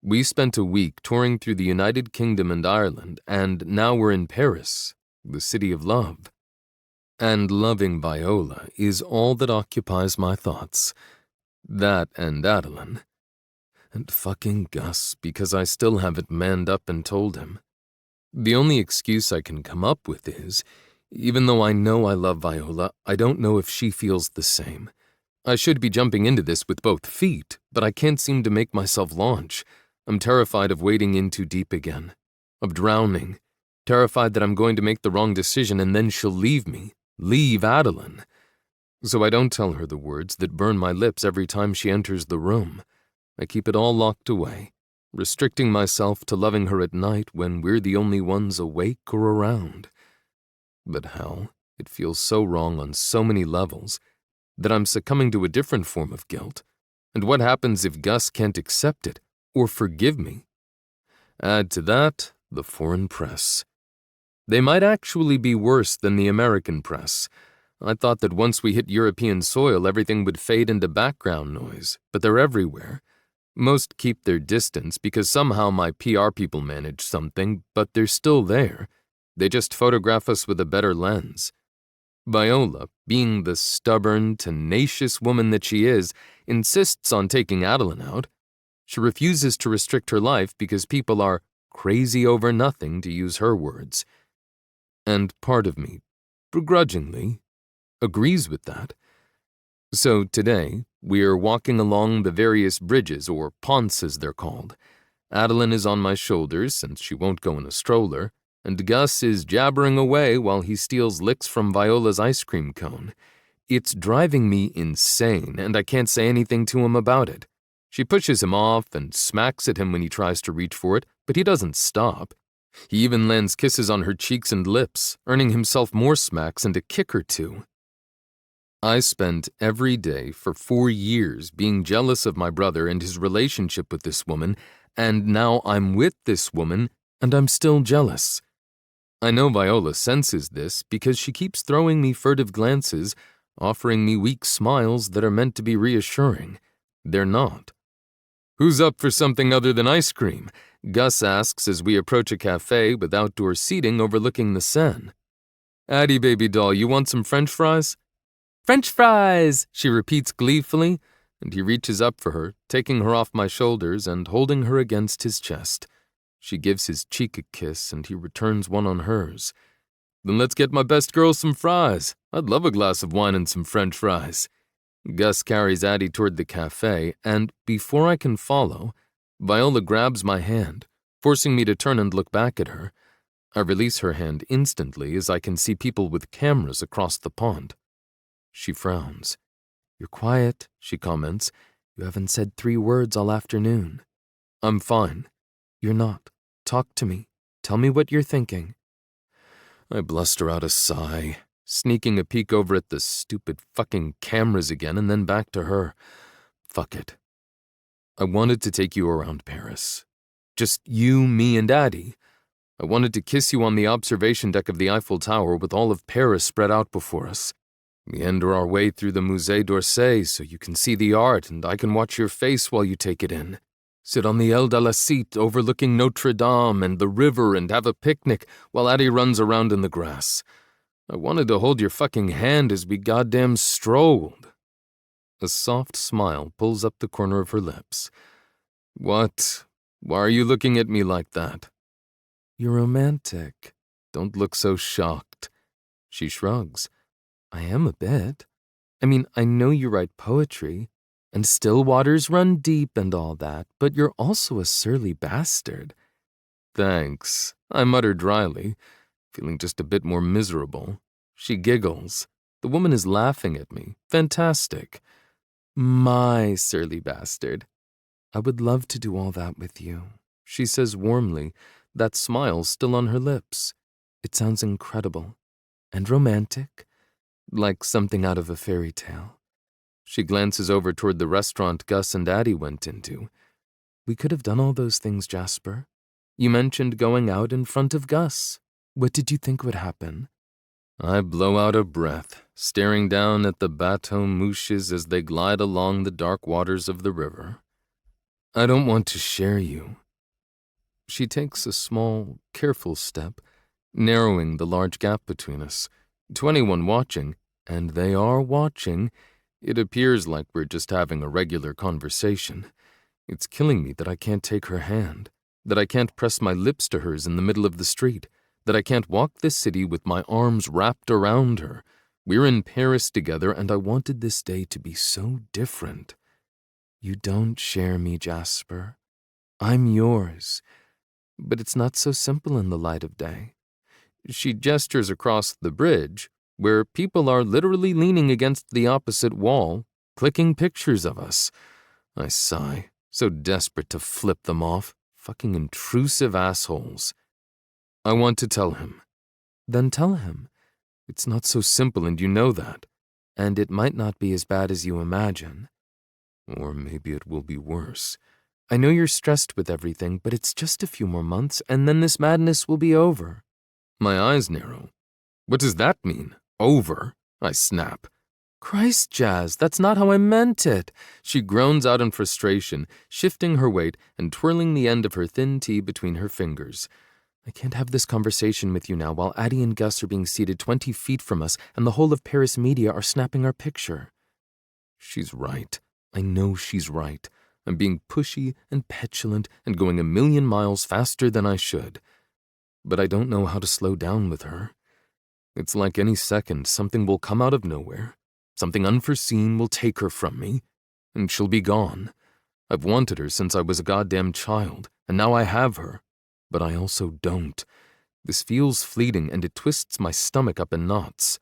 We spent a week touring through the United Kingdom and Ireland, and now we're in Paris, the city of love. And loving Viola is all that occupies my thoughts. That and Adeline. And fucking Gus, because I still haven't manned up and told him. The only excuse I can come up with is, even though I know I love Viola, I don't know if she feels the same. I should be jumping into this with both feet, but I can't seem to make myself launch. I'm terrified of wading in too deep again, of drowning, terrified that I'm going to make the wrong decision and then she'll leave me, leave Adeline. So I don't tell her the words that burn my lips every time she enters the room. I keep it all locked away, restricting myself to loving her at night when we're the only ones awake or around. But hell, it feels so wrong on so many levels that I'm succumbing to a different form of guilt. And what happens if Gus can't accept it or forgive me? Add to that the foreign press. They might actually be worse than the American press. I thought that once we hit European soil, everything would fade into background noise, but they're everywhere. Most keep their distance because somehow my PR people manage something, but they're still there. They just photograph us with a better lens. Viola, being the stubborn, tenacious woman that she is, insists on taking Adeline out. She refuses to restrict her life because people are crazy over nothing, to use her words. And part of me, begrudgingly, agrees with that. So today, we're walking along the various bridges, or ponts as they're called. Adeline is on my shoulders, since she won't go in a stroller, and Gus is jabbering away while he steals licks from Viola's ice cream cone. It's driving me insane, and I can't say anything to him about it. She pushes him off and smacks at him when he tries to reach for it, but he doesn't stop. He even lands kisses on her cheeks and lips, earning himself more smacks and a kick or two. I spent every day for 4 years being jealous of my brother and his relationship with this woman, and now I'm with this woman, and I'm still jealous. I know Viola senses this because she keeps throwing me furtive glances, offering me weak smiles that are meant to be reassuring. They're not. "Who's up for something other than ice cream?" Gus asks as we approach a cafe with outdoor seating overlooking the Seine. "Addie, baby doll, you want some French fries?" "French fries!" she repeats gleefully, and he reaches up for her, taking her off my shoulders and holding her against his chest. She gives his cheek a kiss, and he returns one on hers. "Then let's get my best girl some fries. I'd love a glass of wine and some French fries." Gus carries Addie toward the cafe, and before I can follow, Viola grabs my hand, forcing me to turn and look back at her. I release her hand instantly as I can see people with cameras across the pond. She frowns. "You're quiet," she comments. "You haven't said 3 words all afternoon." "I'm fine." "You're not. Talk to me. Tell me what you're thinking." I bluster out a sigh, sneaking a peek over at the stupid fucking cameras again and then back to her. Fuck it. I wanted to take you around Paris. Just you, me, and Addie. I wanted to kiss you on the observation deck of the Eiffel Tower with all of Paris spread out before us. Meander our way through the Musée d'Orsay so you can see the art and I can watch your face while you take it in. Sit on the Aile de la Cite overlooking Notre Dame and the river and have a picnic while Addie runs around in the grass. I wanted to hold your fucking hand as we goddamn strolled. A soft smile pulls up the corner of her lips. What? Why are you looking at me like that? You're romantic. Don't look so shocked. She shrugs. I am a bit. I mean, I know you write poetry, and still waters run deep and all that, but you're also a surly bastard. Thanks, I mutter dryly, feeling just a bit more miserable. She giggles. The woman is laughing at me. Fantastic. My surly bastard. I would love to do all that with you, she says warmly, that smile still on her lips. It sounds incredible. And romantic. Like something out of a fairy tale. She glances over toward the restaurant Gus and Addie went into. We could have done all those things, Jasper. You mentioned going out in front of Gus. What did you think would happen? I blow out a breath, staring down at the bateau mouches as they glide along the dark waters of the river. I don't want to share you. She takes a small, careful step, narrowing the large gap between us. To anyone watching, and they are watching, it appears like we're just having a regular conversation. It's killing me that I can't take her hand, that I can't press my lips to hers in the middle of the street, that I can't walk this city with my arms wrapped around her. We're in Paris together, and I wanted this day to be so different. You don't share me, Jasper. I'm yours. But it's not so simple in the light of day. She gestures across the bridge, where people are literally leaning against the opposite wall, clicking pictures of us. I sigh, so desperate to flip them off. Fucking intrusive assholes. I want to tell him. Then tell him. It's not so simple, and you know that. And it might not be as bad as you imagine. Or maybe it will be worse. I know you're stressed with everything, but it's just a few more months, and then this madness will be over. My eyes narrow. What does that mean? Over? I snap. Christ, Jazz, that's not how I meant it. She groans out in frustration, shifting her weight and twirling the end of her thin tea between her fingers. I can't have this conversation with you now while Addie and Gus are being seated 20 feet from us and the whole of Paris media are snapping our picture. She's right. I know she's right. I'm being pushy and petulant and going 1,000,000 miles faster than I should. But I don't know how to slow down with her. It's like any second something will come out of nowhere. Something unforeseen will take her from me, and she'll be gone. I've wanted her since I was a goddamn child, and now I have her. But I also don't. This feels fleeting, and it twists my stomach up in knots.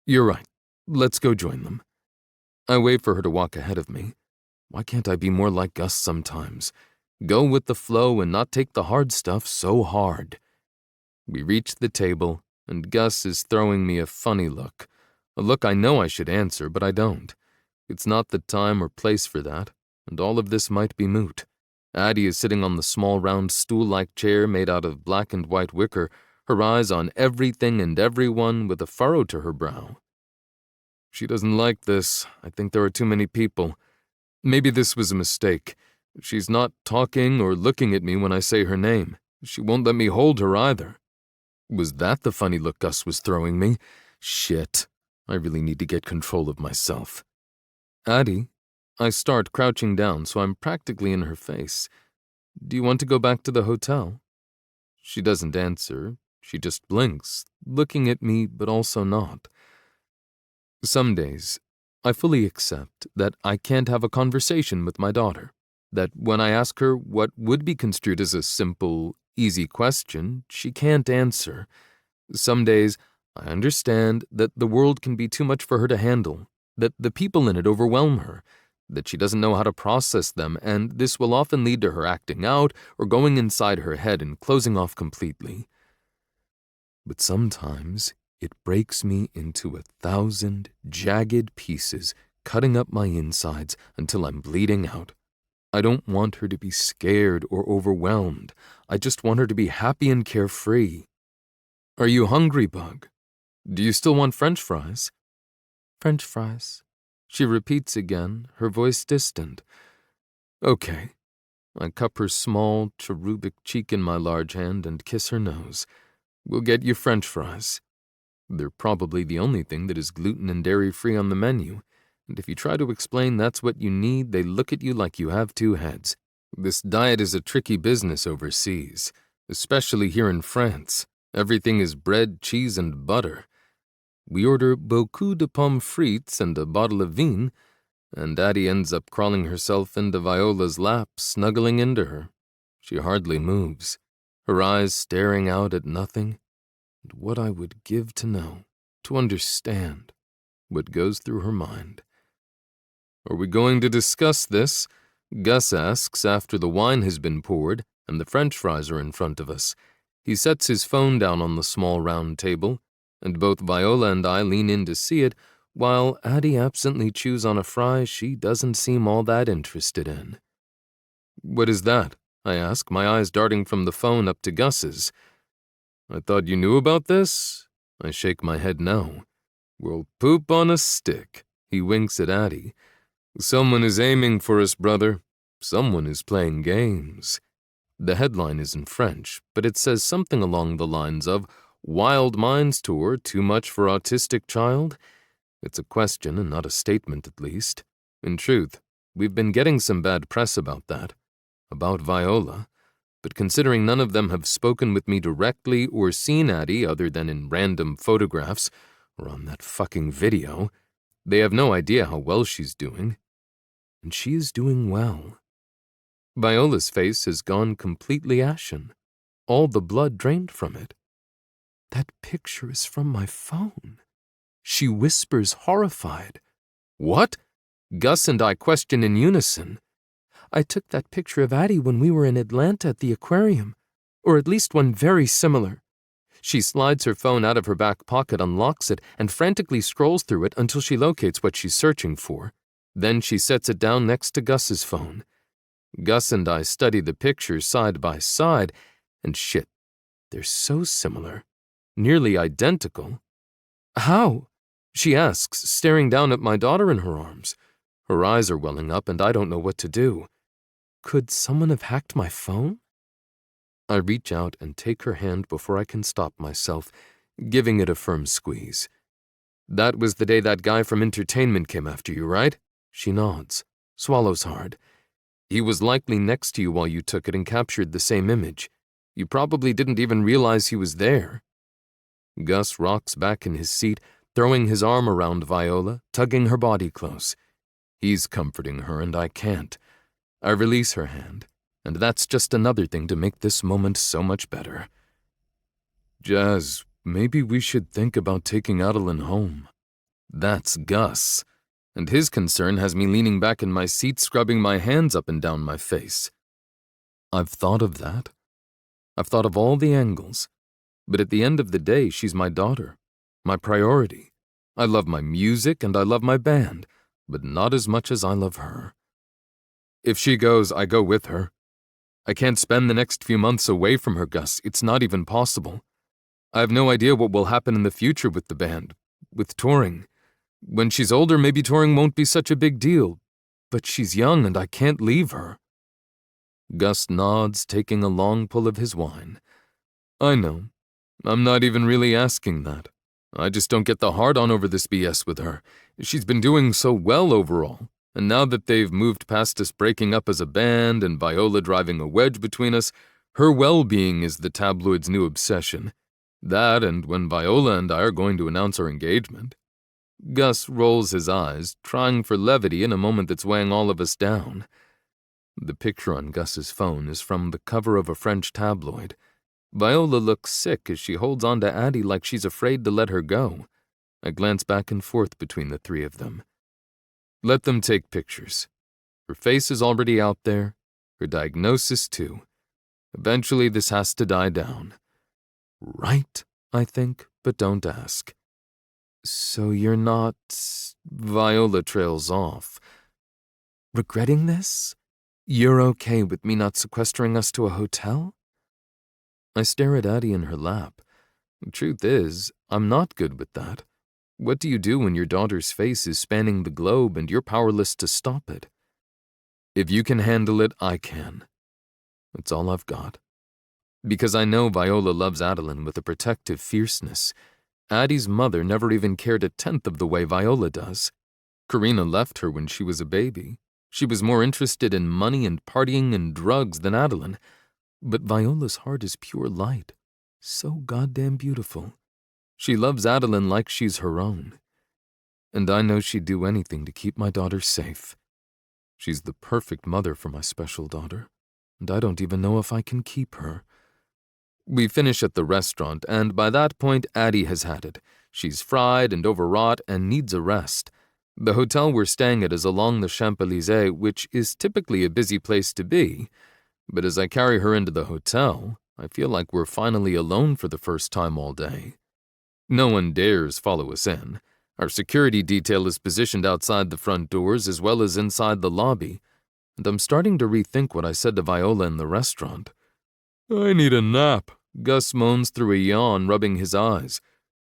You're right. Let's go join them. I wait for her to walk ahead of me. Why can't I be more like Gus sometimes? Go with the flow and not take the hard stuff so hard. We reach the table, and Gus is throwing me a funny look. A look I know I should answer, but I don't. It's not the time or place for that, and all of this might be moot. Addie is sitting on the small round stool-like chair made out of black and white wicker, her eyes on everything and everyone with a furrow to her brow. She doesn't like this. I think there are too many people. Maybe this was a mistake. She's not talking or looking at me when I say her name. She won't let me hold her either. Was that the funny look Gus was throwing me? Shit. I really need to get control of myself. Addie, I start crouching down so I'm practically in her face. Do you want to go back to the hotel? She doesn't answer. She just blinks, looking at me but also not. Some days, I fully accept that I can't have a conversation with my daughter, that when I ask her what would be construed as a simple easy question she can't answer. Some days, I understand that the world can be too much for her to handle, that the people in it overwhelm her, that she doesn't know how to process them, and this will often lead to her acting out or going inside her head and closing off completely. But sometimes it breaks me into 1,000 jagged pieces, cutting up my insides until I'm bleeding out. I don't want her to be scared or overwhelmed. I just want her to be happy and carefree. Are you hungry, Bug? Do you still want French fries? French fries, she repeats again, her voice distant. Okay. I cup her small, cherubic cheek in my large hand and kiss her nose. We'll get you French fries. They're probably the only thing that is gluten and dairy-free on the menu, and if you try to explain that's what you need, they look at you like you have two heads. This diet is a tricky business overseas, especially here in France. Everything is bread, cheese, and butter. We order beaucoup de pommes frites and a bottle of vin, and Addie ends up crawling herself into Viola's lap, snuggling into her. She hardly moves, her eyes staring out at nothing. And what I would give to know, to understand what goes through her mind. Are we going to discuss this? Gus asks after the wine has been poured and the French fries are in front of us. He sets his phone down on the small round table, and both Viola and I lean in to see it, while Addie absently chews on a fry she doesn't seem all that interested in. What is that? I ask, my eyes darting from the phone up to Gus's. I thought you knew about this? I shake my head no. Well, poop on a stick. He winks at Addie. Someone is aiming for us, brother. Someone is playing games. The headline is in French, but it says something along the lines of Wild Minds Tour, too much for autistic child? It's a question and not a statement, at least. In truth, we've been getting some bad press about that. About Viola. But considering none of them have spoken with me directly or seen Addie other than in random photographs or on that fucking video, they have no idea how well she's doing. And she is doing well. Viola's face has gone completely ashen, all the blood drained from it. That picture is from my phone. She whispers, horrified. What? Gus and I question in unison. I took that picture of Addie when we were in Atlanta at the aquarium, or at least one very similar. She slides her phone out of her back pocket, unlocks it, and frantically scrolls through it until she locates what she's searching for. Then she sets it down next to Gus's phone. Gus and I study the pictures side by side, and shit, they're so similar, nearly identical. How? She asks, staring down at my daughter in her arms. Her eyes are welling up, and I don't know what to do. Could someone have hacked my phone? I reach out and take her hand before I can stop myself, giving it a firm squeeze. That was the day that guy from entertainment came after you, right? She nods, swallows hard. He was likely next to you while you took it and captured the same image. You probably didn't even realize he was there. Gus rocks back in his seat, throwing his arm around Viola, tugging her body close. He's comforting her, and I can't. I release her hand, and that's just another thing to make this moment so much better. Jazz, maybe we should think about taking Adeline home. That's Gus, and his concern has me leaning back in my seat, scrubbing my hands up and down my face. I've thought of that. I've thought of all the angles, but at the end of the day, she's my daughter, my priority. I love my music and I love my band, but not as much as I love her. If she goes, I go with her. I can't spend the next few months away from her, Gus. It's not even possible. I have no idea what will happen in the future with the band, with touring. When she's older, maybe touring won't be such a big deal, but she's young and I can't leave her. Gus nods, taking a long pull of his wine. I know. I'm not even really asking that. I just don't get the hard-on over this BS with her. She's been doing so well overall, and now that they've moved past us breaking up as a band and Viola driving a wedge between us, her well-being is the tabloid's new obsession. That and when Viola and I are going to announce our engagement. Gus rolls his eyes, trying for levity in a moment that's weighing all of us down. The picture on Gus's phone is from the cover of a French tabloid. Viola looks sick as she holds on to Addie like she's afraid to let her go. I glance back and forth between the three of them. Let them take pictures. Her face is already out there, her diagnosis too. Eventually this has to die down. Right, I think, but don't ask. So you're not... Viola trails off. Regretting this? You're okay with me not sequestering us to a hotel? I stare at Addie in her lap. The truth is, I'm not good with that. What do you do when your daughter's face is spanning the globe and you're powerless to stop it? If you can handle it, I can. That's all I've got. Because I know Viola loves Adeline with a protective fierceness. Addie's mother never even cared a tenth of the way Viola does. Karina left her when she was a baby. She was more interested in money and partying and drugs than Adeline. But Viola's heart is pure light. So goddamn beautiful. She loves Adeline like she's her own. And I know she'd do anything to keep my daughter safe. She's the perfect mother for my special daughter. And I don't even know if I can keep her. We finish at the restaurant, and by that point, Addie has had it. She's fried and overwrought and needs a rest. The hotel we're staying at is along the Champs-Élysées, which is typically a busy place to be. But as I carry her into the hotel, I feel like we're finally alone for the first time all day. No one dares follow us in. Our security detail is positioned outside the front doors as well as inside the lobby, and I'm starting to rethink what I said to Viola in the restaurant. I need a nap, Gus moans through a yawn, rubbing his eyes.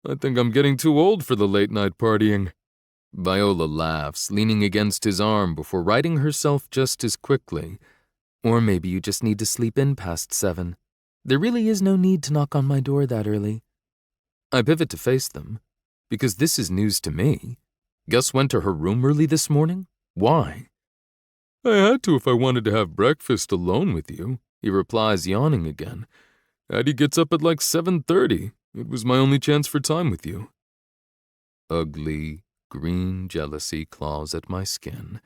I think I'm getting too old for the late-night partying. Viola laughs, leaning against his arm before righting herself just as quickly. Or maybe you just need to sleep in past 7. There really is no need to knock on my door that early. I pivot to face them, because this is news to me. Gus went to her room early this morning? Why? I had to if I wanted to have breakfast alone with you, he replies, yawning again. Addie gets up at like 7:30. It was my only chance for time with you. Ugly, green jealousy claws at my skin.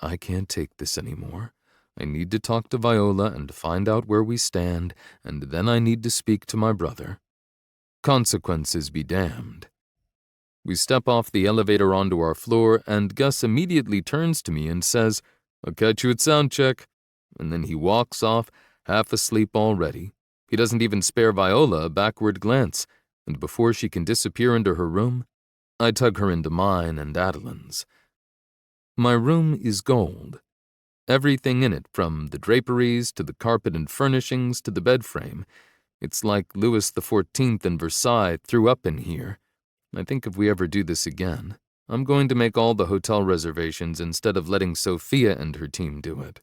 I can't take this anymore. I need to talk to Viola and find out where we stand, and then I need to speak to my brother. Consequences be damned. We step off the elevator onto our floor, and Gus immediately turns to me and says, I'll catch you at sound check. And then he walks off, half asleep already. He doesn't even spare Viola a backward glance, and before she can disappear into her room, I tug her into mine and Adeline's. My room is gold. Everything in it, from the draperies to the carpet and furnishings to the bed frame. It's like Louis XIV in Versailles threw up in here. I think if we ever do this again, I'm going to make all the hotel reservations instead of letting Sophia and her team do it.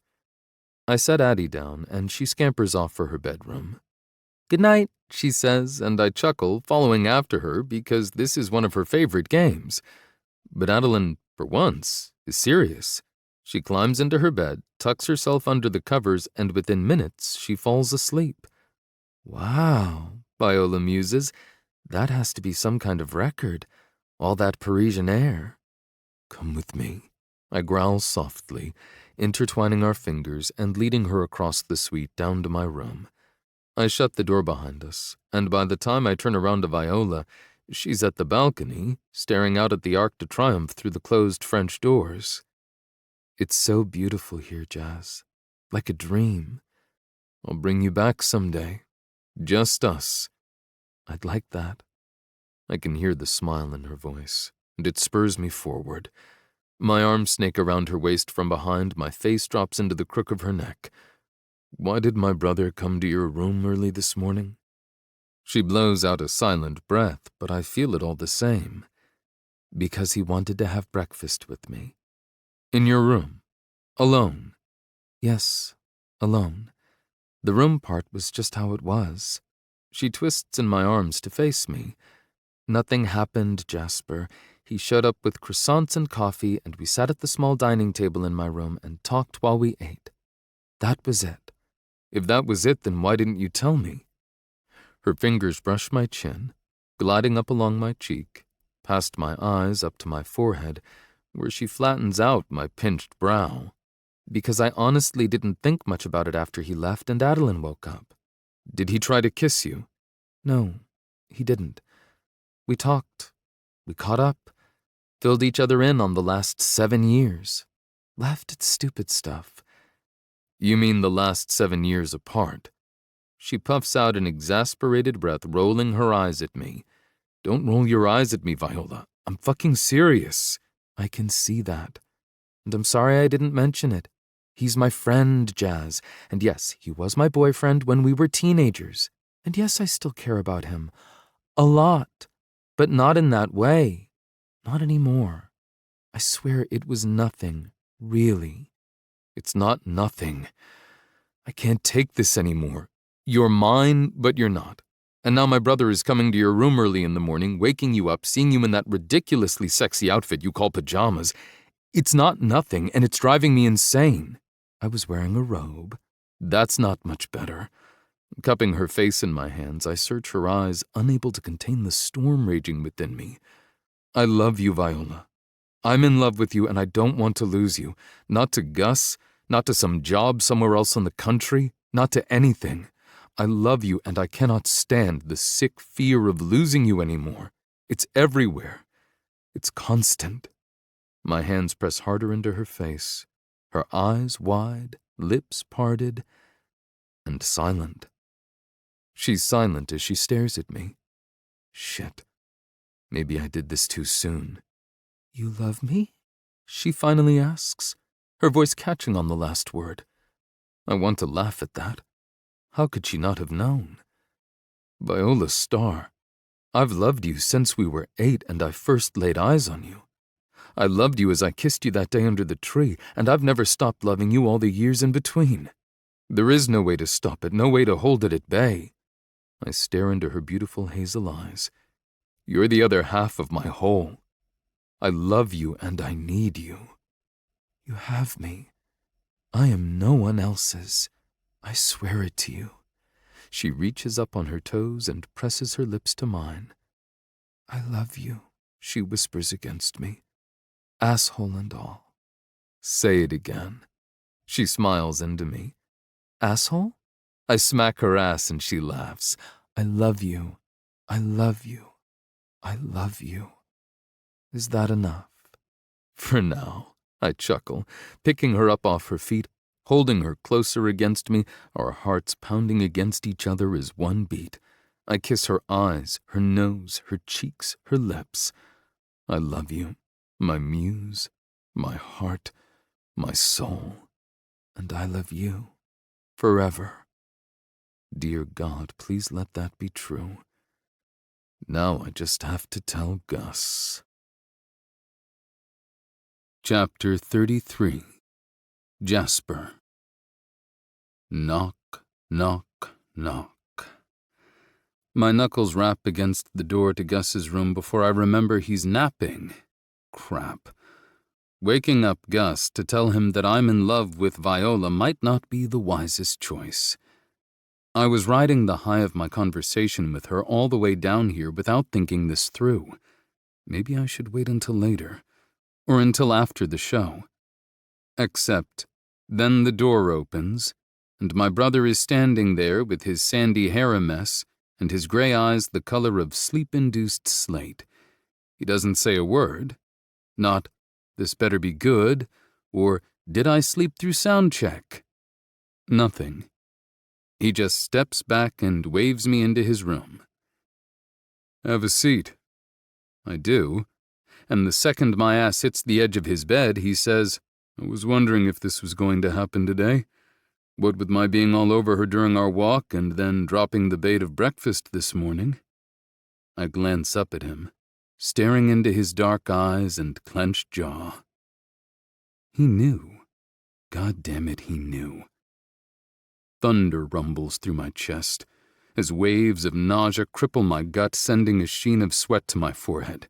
I set Addie down, and she scampers off for her bedroom. Good night, she says, and I chuckle, following after her because this is one of her favorite games. But Adeline, for once, is serious. She climbs into her bed, tucks herself under the covers, and within minutes she falls asleep. Wow, Viola muses. That has to be some kind of record. All that Parisian air. Come with me, I growl softly, intertwining our fingers and leading her across the suite down to my room. I shut the door behind us, and by the time I turn around to Viola, she's at the balcony, staring out at the Arc de Triomphe through the closed French doors. It's so beautiful here, Jazz. Like a dream. I'll bring you back someday. Just us. I'd like that. I can hear the smile in her voice, and it spurs me forward. My arms snake around her waist from behind, my face drops into the crook of her neck. Why did my brother come to your room early this morning? She blows out a silent breath, but I feel it all the same. Because he wanted to have breakfast with me. In your room? Alone? Yes, alone. The room part was just how it was. She twists in my arms to face me. Nothing happened, Jasper. He showed up with croissants and coffee, and we sat at the small dining table in my room and talked while we ate. That was it. If that was it, then why didn't you tell me? Her fingers brush my chin, gliding up along my cheek, past my eyes up to my forehead, where she flattens out my pinched brow. Because I honestly didn't think much about it after he left and Adeline woke up. Did he try to kiss you? No, he didn't. We talked. We caught up. Filled each other in on the last 7 years. Laughed at stupid stuff. You mean the last 7 years apart? She puffs out an exasperated breath, rolling her eyes at me. Don't roll your eyes at me, Viola. I'm fucking serious. I can see that. And I'm sorry I didn't mention it. He's my friend, Jazz. And yes, he was my boyfriend when we were teenagers. And yes, I still care about him. A lot. But not in that way. Not anymore. I swear it was nothing, really. It's not nothing. I can't take this anymore. You're mine, but you're not. And now my brother is coming to your room early in the morning, waking you up, seeing you in that ridiculously sexy outfit you call pajamas. It's not nothing, and it's driving me insane. I was wearing a robe. That's not much better. Cupping her face in my hands, I search her eyes, unable to contain the storm raging within me. I love you, Viola. I'm in love with you, and I don't want to lose you. Not to Gus, not to some job somewhere else in the country, not to anything. I love you, and I cannot stand the sick fear of losing you anymore. It's everywhere. It's constant. My hands press harder into her face, her eyes wide, lips parted, and silent. She's silent as she stares at me. Shit. Maybe I did this too soon. You love me? She finally asks, her voice catching on the last word. I want to laugh at that. How could she not have known? Viola Starr, I've loved you since we were 8 and I first laid eyes on you. I loved you as I kissed you that day under the tree, and I've never stopped loving you all the years in between. There is no way to stop it, no way to hold it at bay. I stare into her beautiful hazel eyes. You're the other half of my whole. I love you and I need you. You have me. I am no one else's. I swear it to you. She reaches up on her toes and presses her lips to mine. I love you, she whispers against me. Asshole and all. Say it again. She smiles into me. Asshole? I smack her ass and she laughs. I love you. I love you. I love you. Is that enough? For now, I chuckle, picking her up off her feet, holding her closer against me, our hearts pounding against each other as one beat. I kiss her eyes, her nose, her cheeks, her lips. I love you, my muse, my heart, my soul. And I love you, forever. Dear God, please let that be true. Now I just have to tell Gus. Chapter 33. Jasper. Knock, knock, knock. My knuckles rap against the door to Gus's room before I remember he's napping. Crap. Waking up Gus to tell him that I'm in love with Viola might not be the wisest choice. I was riding the high of my conversation with her all the way down here without thinking this through. Maybe I should wait until later, or until after the show. Except, then the door opens, and my brother is standing there with his sandy hair a mess and his gray eyes the color of sleep-induced slate. He doesn't say a word. Not, this better be good, or did I sleep through sound check? Nothing. He just steps back and waves me into his room. Have a seat. I do, and the second my ass hits the edge of his bed, he says, I was wondering if this was going to happen today. What with my being all over her during our walk and then dropping the bait of breakfast this morning. I glance up at him, staring into his dark eyes and clenched jaw. He knew. God damn it, he knew. Thunder rumbles through my chest, as waves of nausea cripple my gut, sending a sheen of sweat to my forehead.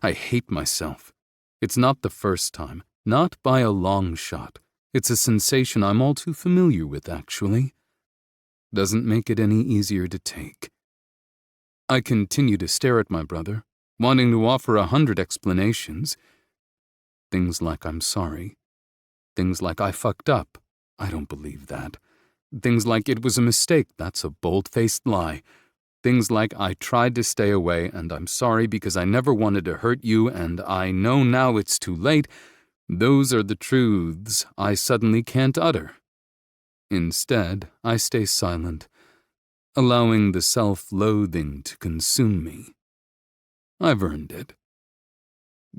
I hate myself. It's not the first time, not by a long shot. It's a sensation I'm all too familiar with, actually. Doesn't make it any easier to take. I continue to stare at my brother, wanting to offer 100 explanations. Things like I'm sorry. things like "I fucked up." I don't believe that. Things like "it was a mistake." That's a bold-faced lie. Things like "I tried to stay away and I'm sorry because I never wanted to hurt you and I know now it's too late." Those are the truths I suddenly can't utter. Instead, I stay silent, allowing the self-loathing to consume me. I've earned it.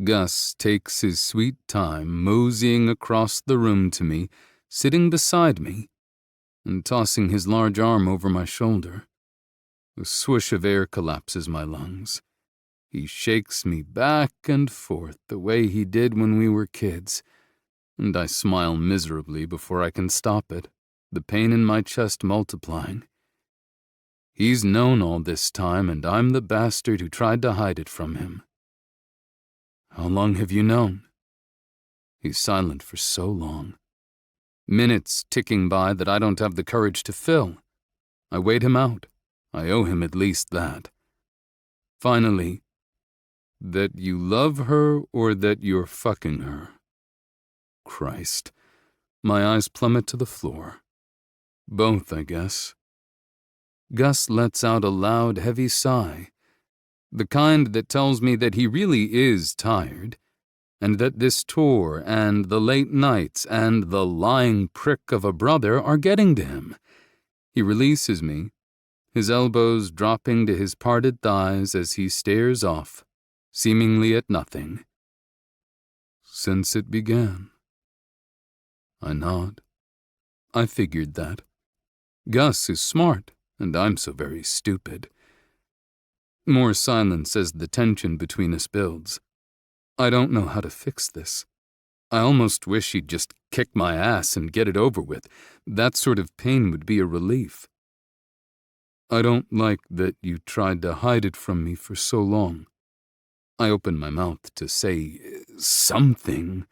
Gus takes his sweet time moseying across the room to me, sitting beside me, and tossing his large arm over my shoulder. A swoosh of air collapses my lungs. He shakes me back and forth the way he did when we were kids, and I smile miserably before I can stop it, the pain in my chest multiplying. He's known all this time, and I'm the bastard who tried to hide it from him. "How long have you known?" He's silent for so long. Minutes ticking by that I don't have the courage to fill. I wait him out. I owe him at least that. Finally, "That you love her or that you're fucking her?" Christ. My eyes plummet to the floor. Both, I guess. Gus lets out a loud, heavy sigh, the kind that tells me that he really is tired, and that this tour and the late nights and the lying prick of a brother are getting to him. He releases me, his elbows dropping to his parted thighs as he stares off, seemingly at nothing. "Since it began." I nod. I figured that. Gus is smart, and I'm so very stupid. More silence as the tension between us builds. I don't know how to fix this. I almost wish he'd just kick my ass and get it over with. That sort of pain would be a relief. "I don't like that you tried to hide it from me for so long." I open my mouth to say something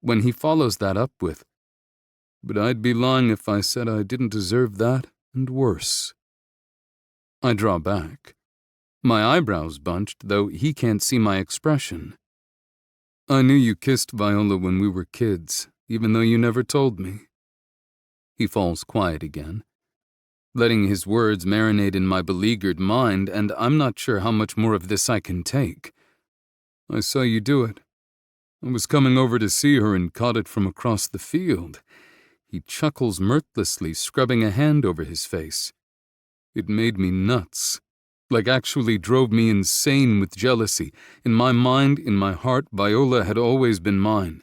when he follows that up with, "But I'd be lying if I said I didn't deserve that and worse." I draw back. My eyebrows bunched, though he can't see my expression. "I knew you kissed Viola when we were kids, even though you never told me." He falls quiet again, letting his words marinate in my beleaguered mind, and I'm not sure how much more of this I can take. "I saw you do it. I was coming over to see her and caught it from across the field." He chuckles mirthlessly, scrubbing a hand over his face. "It made me nuts. Like actually drove me insane with jealousy. In my mind, in my heart, Viola had always been mine.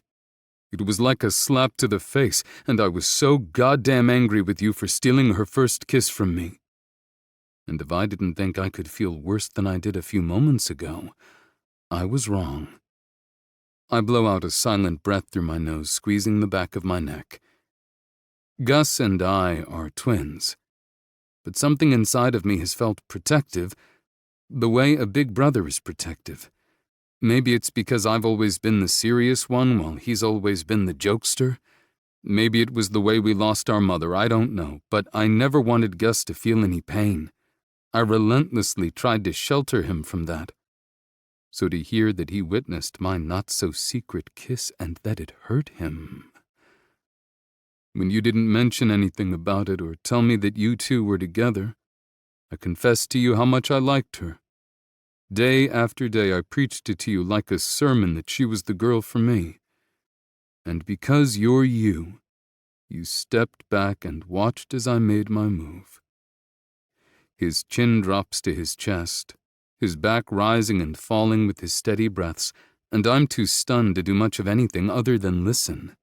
It was like a slap to the face, and I was so goddamn angry with you for stealing her first kiss from me. And if I didn't think I could feel worse than I did a few moments ago, I was wrong." I blow out a silent breath through my nose, squeezing the back of my neck. Gus and I are twins, but something inside of me has felt protective, the way a big brother is protective. Maybe it's because I've always been the serious one while he's always been the jokester. Maybe it was the way we lost our mother, I don't know, but I never wanted Gus to feel any pain. I relentlessly tried to shelter him from that. So to hear that he witnessed my not-so-secret kiss and that it hurt him. When you didn't mention anything about it or tell me that you two were together, I confessed to you how much I liked her. Day after day I preached it to you like a sermon that she was the girl for me. And because you're you, you stepped back and watched as I made my move." His chin drops to his chest, his back rising and falling with his steady breaths, and I'm too stunned to do much of anything other than listen.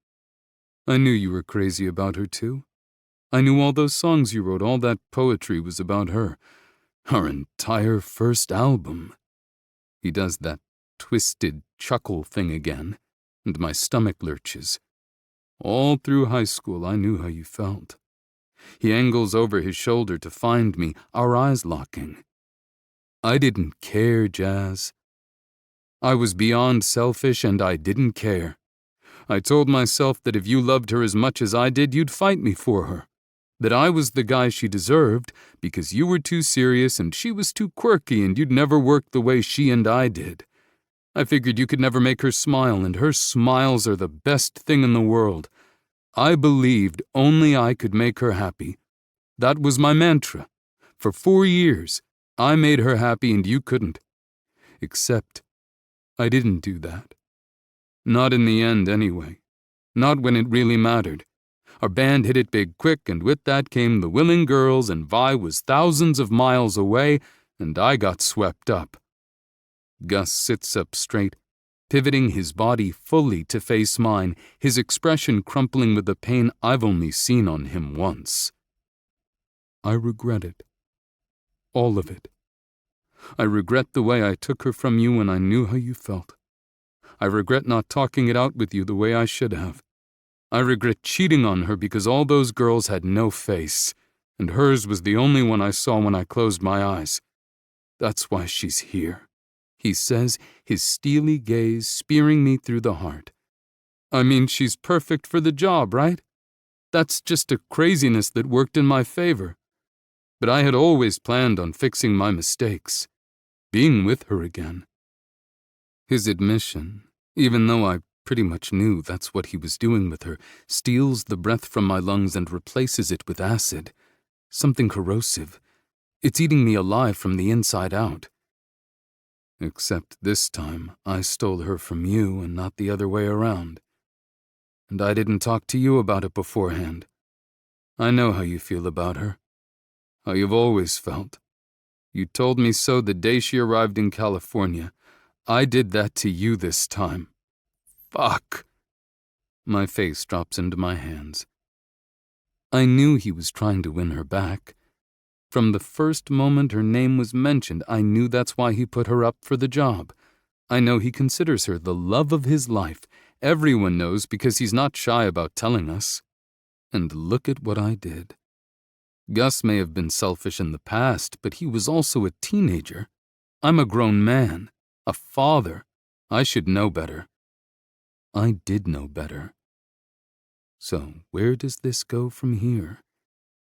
"I knew you were crazy about her, too. I knew all those songs you wrote, all that poetry was about her. Our entire first album." He does that twisted chuckle thing again, and my stomach lurches. "All through high school, I knew how you felt." He angles over his shoulder to find me, our eyes locking. "I didn't care, Jazz. I was beyond selfish, and I didn't care. I told myself that if you loved her as much as I did, you'd fight me for her. That I was the guy she deserved, because you were too serious and she was too quirky and you'd never work the way she and I did. I figured you could never make her smile, and her smiles are the best thing in the world. I believed only I could make her happy. That was my mantra. For 4 years, I made her happy and you couldn't. Except, I didn't do that. Not in the end, anyway. Not when it really mattered. Our band hit it big quick, and with that came the willing girls, and Vi was thousands of miles away, and I got swept up. Gus sits up straight, pivoting his body fully to face mine, his expression crumpling with the pain I've only seen on him once. I regret it. All of it. I regret the way I took her from you when I knew how you felt. I regret not talking it out with you the way I should have. I regret cheating on her because all those girls had no face, and hers was the only one I saw when I closed my eyes. That's why she's here, he says, his steely gaze spearing me through the heart. I mean, she's perfect for the job, right? That's just a craziness that worked in my favor. But I had always planned on fixing my mistakes, being with her again. His admission, even though I pretty much knew that's what he was doing with her, steals the breath from my lungs and replaces it with acid, something corrosive. It's eating me alive from the inside out. Except this time, I stole her from you and not the other way around. And I didn't talk to you about it beforehand. I know how you feel about her. How you've always felt. You told me so the day she arrived in California. I did that to you this time. Fuck. My face drops into my hands. I knew he was trying to win her back. From the first moment her name was mentioned, I knew that's why he put her up for the job. I know he considers her the love of his life. Everyone knows because he's not shy about telling us. And look at what I did. Gus may have been selfish in the past, but he was also a teenager. I'm a grown man, a father. I should know better. I did know better. So where does this go from here?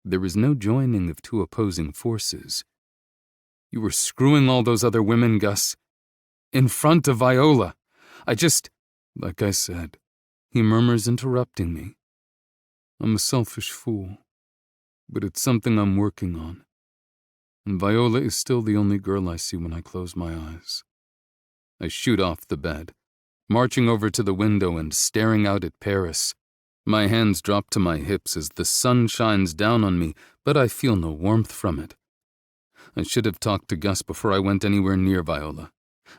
There is no joining of two opposing forces. You were screwing all those other women, Gus. In front of Viola. Like I said, he murmurs, interrupting me. I'm a selfish fool, but it's something I'm working on. And Viola is still the only girl I see when I close my eyes. I shoot off the bed, marching over to the window and staring out at Paris. My hands drop to my hips as the sun shines down on me, but I feel no warmth from it. I should have talked to Gus before I went anywhere near Viola.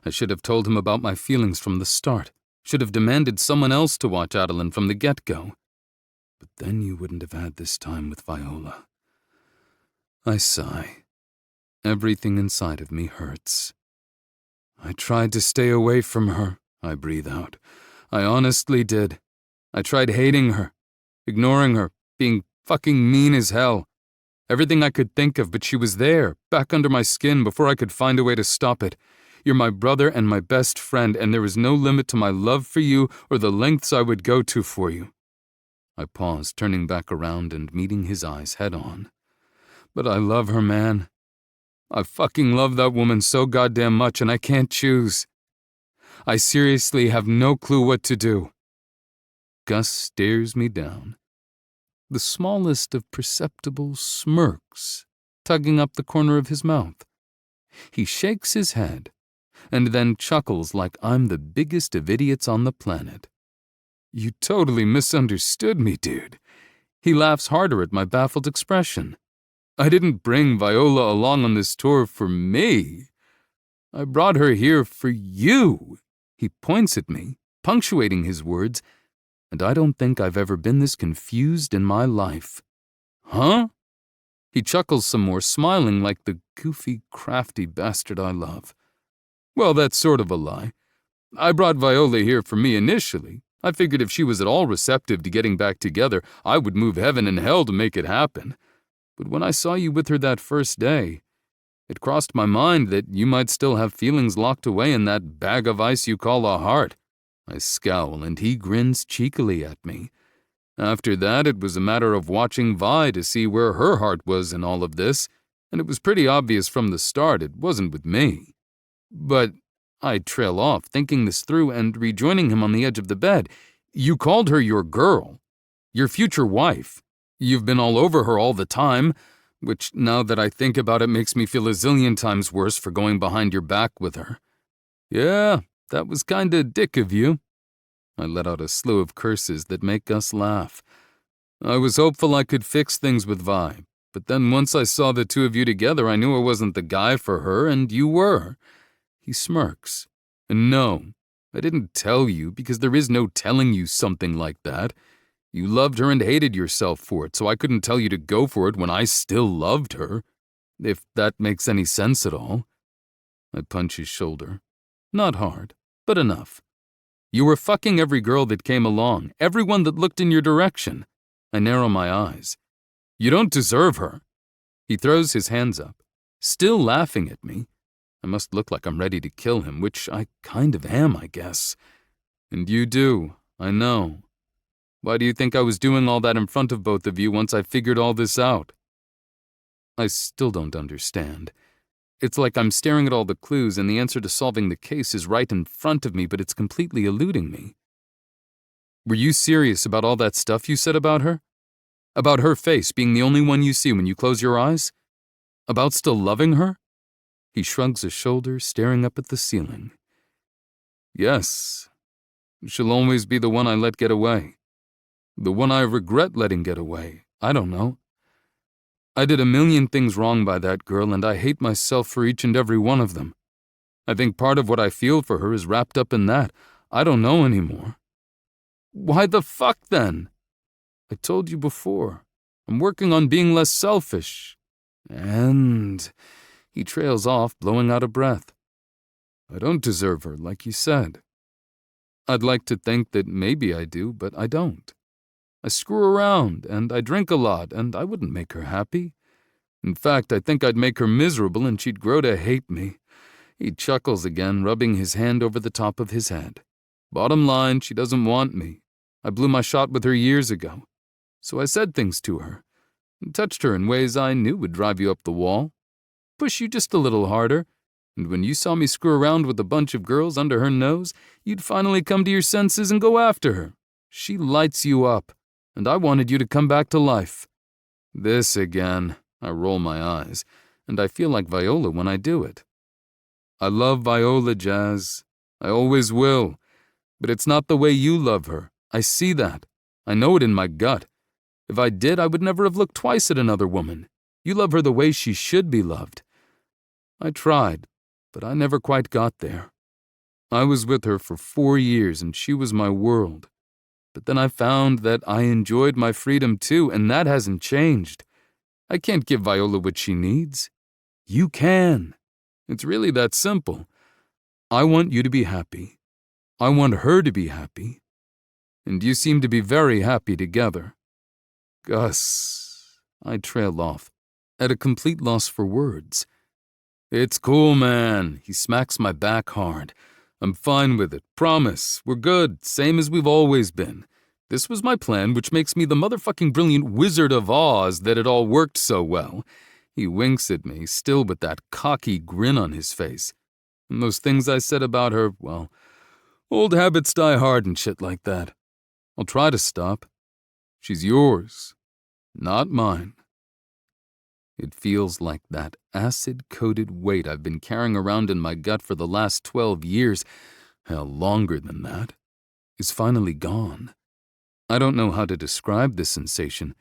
I should have told him about my feelings from the start, should have demanded someone else to watch Adeline from the get-go. But then you wouldn't have had this time with Viola. I sigh. Everything inside of me hurts. I tried to stay away from her, I breathe out. I honestly did. I tried hating her, ignoring her, being fucking mean as hell. Everything I could think of, but she was there, back under my skin before I could find a way to stop it. You're my brother and my best friend, and there is no limit to my love for you or the lengths I would go to for you. I pause, turning back around and meeting his eyes head on. But I love her, man. I fucking love that woman so goddamn much, and I can't choose. I seriously have no clue what to do. Gus stares me down. The smallest of perceptible smirks, tugging up the corner of his mouth. He shakes his head, and then chuckles like I'm the biggest of idiots on the planet. You totally misunderstood me, dude. He laughs harder at my baffled expression. I didn't bring Viola along on this tour for me. I brought her here for you. He points at me, punctuating his words, and I don't think I've ever been this confused in my life. Huh? He chuckles some more, smiling like the goofy, crafty bastard I love. Well, that's sort of a lie. I brought Viola here for me initially. I figured if she was at all receptive to getting back together, I would move heaven and hell to make it happen. But when I saw you with her that first day, it crossed my mind that you might still have feelings locked away in that bag of ice you call a heart. I scowl, and he grins cheekily at me. After that, it was a matter of watching Vi to see where her heart was in all of this, and it was pretty obvious from the start it wasn't with me. But I trail off, thinking this through and rejoining him on the edge of the bed. You called her your girl. Your future wife. You've been all over her all the time, which, now that I think about it, makes me feel a zillion times worse for going behind your back with her. Yeah, that was kinda dick of you. I let out a slew of curses that make Gus laugh. I was hopeful I could fix things with Vi, but then once I saw the two of you together, I knew I wasn't the guy for her, and you were. He smirks. And no, I didn't tell you because there is no telling you something like that. You loved her and hated yourself for it, so I couldn't tell you to go for it when I still loved her. If that makes any sense at all. I punch his shoulder. Not hard, but enough. You were fucking every girl that came along, everyone that looked in your direction. I narrow my eyes. You don't deserve her. He throws his hands up, still laughing at me. I must look like I'm ready to kill him, which I kind of am, I guess. And you do, I know. Why do you think I was doing all that in front of both of you once I figured all this out? I still don't understand. It's like I'm staring at all the clues and the answer to solving the case is right in front of me, but it's completely eluding me. Were you serious about all that stuff you said about her? About her face being the only one you see when you close your eyes? About still loving her? He shrugs a shoulder, staring up at the ceiling. Yes. She'll always be the one I let get away. The one I regret letting get away. I don't know. I did a million things wrong by that girl, and I hate myself for each and every one of them. I think part of what I feel for her is wrapped up in that. I don't know anymore. Why the fuck, then? I told you before. I'm working on being less selfish. And... He trails off, blowing out a breath. I don't deserve her, like you said. I'd like to think that maybe I do, but I don't. I screw around, and I drink a lot, and I wouldn't make her happy. In fact, I think I'd make her miserable, and she'd grow to hate me. He chuckles again, rubbing his hand over the top of his head. Bottom line, she doesn't want me. I blew my shot with her years ago. So I said things to her, and touched her in ways I knew would drive you up the wall. Push you just a little harder, and when you saw me screw around with a bunch of girls under her nose, you'd finally come to your senses and go after her. She lights you up, and I wanted you to come back to life. This again. I roll my eyes, and I feel like Viola when I do it. I love Viola, Jazz. I always will. But it's not the way you love her. I see that. I know it in my gut. If I did, I would never have looked twice at another woman. You love her the way she should be loved. I tried, but I never quite got there. I was with her for 4 years, and she was my world. But then I found that I enjoyed my freedom too, and that hasn't changed. I can't give Viola what she needs. You can. It's really that simple. I want you to be happy. I want her to be happy. And you seem to be very happy together. Gus, I trail off, at a complete loss for words. It's cool, man. He smacks my back hard. I'm fine with it. Promise. We're good. Same as we've always been. This was my plan, which makes me the motherfucking brilliant Wizard of Oz that it all worked so well. He winks at me, still with that cocky grin on his face. And those things I said about her, well, old habits die hard and shit like that. I'll try to stop. She's yours, not mine. It feels like that acid-coated weight I've been carrying around in my gut for the last 12 years, hell, longer than that, is finally gone. I don't know how to describe this sensation,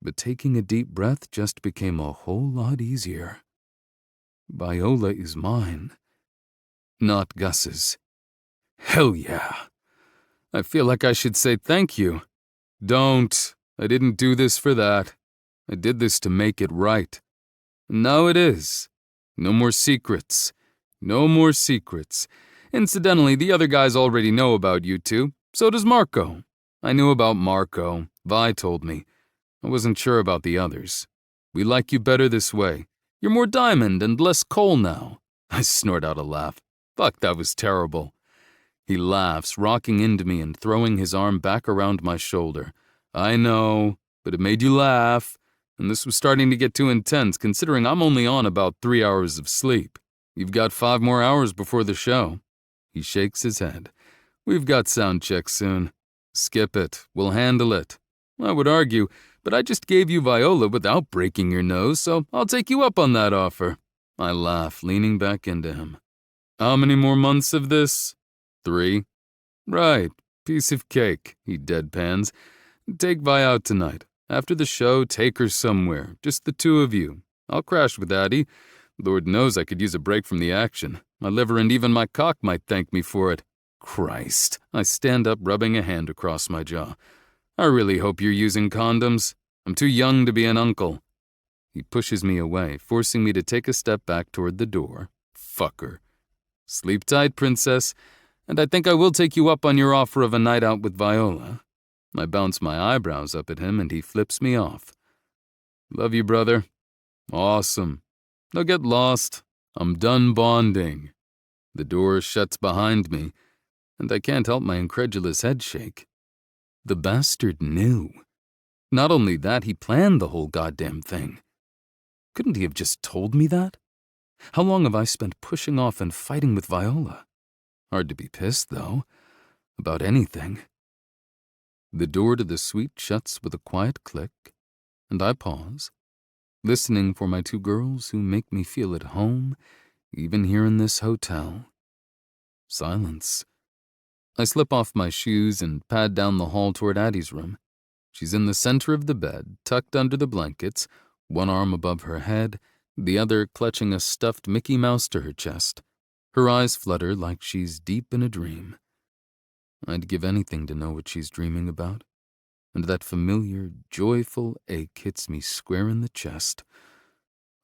but taking a deep breath just became a whole lot easier. Viola is mine, not Gus's. Hell yeah. I feel like I should say thank you. Don't. I didn't do this for that. I did this to make it right. And now it is. No more secrets. No more secrets. Incidentally, the other guys already know about you two. So does Marco. I knew about Marco. Vi told me. I wasn't sure about the others. We like you better this way. You're more diamond and less coal now. I snort out a laugh. Fuck, that was terrible. He laughs, rocking into me and throwing his arm back around my shoulder. I know, but it made you laugh. And this was starting to get too intense, considering I'm only on about 3 hours of sleep. You've got 5 more hours before the show. He shakes his head. We've got sound check soon. Skip it. We'll handle it. I would argue, but I just gave you Viola without breaking your nose, so I'll take you up on that offer. I laugh, leaning back into him. How many more months of this? 3. Right, piece of cake, he deadpans. Take Vi out tonight. After the show, take her somewhere, just the two of you. I'll crash with Addie. Lord knows I could use a break from the action. My liver and even my cock might thank me for it. Christ. I stand up, rubbing a hand across my jaw. I really hope you're using condoms. I'm too young to be an uncle. He pushes me away, forcing me to take a step back toward the door. Fucker. Sleep tight, princess. And I think I will take you up on your offer of a night out with Viola. I bounce my eyebrows up at him and he flips me off. Love you, brother. Awesome. Now get lost. I'm done bonding. The door shuts behind me, and I can't help my incredulous head shake. The bastard knew. Not only that, he planned the whole goddamn thing. Couldn't he have just told me that? How long have I spent pushing off and fighting with Viola? Hard to be pissed, though, about anything. The door to the suite shuts with a quiet click, and I pause, listening for my two girls who make me feel at home, even here in this hotel. Silence. I slip off my shoes and pad down the hall toward Addie's room. She's in the center of the bed, tucked under the blankets, one arm above her head, the other clutching a stuffed Mickey Mouse to her chest. Her eyes flutter like she's deep in a dream. I'd give anything to know what she's dreaming about, and that familiar, joyful ache hits me square in the chest.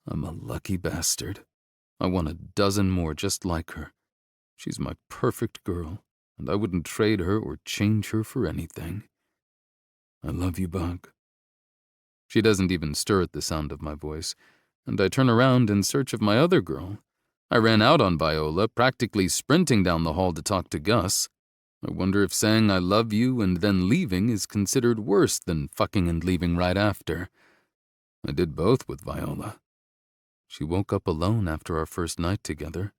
I'm a lucky bastard. I want a dozen more just like her. She's my perfect girl, and I wouldn't trade her or change her for anything. I love you, Bug. She doesn't even stir at the sound of my voice, and I turn around in search of my other girl. I ran out on Viola, practically sprinting down the hall to talk to Gus. I wonder if saying I love you and then leaving is considered worse than fucking and leaving right after. I did both with Viola. She woke up alone after our first night together.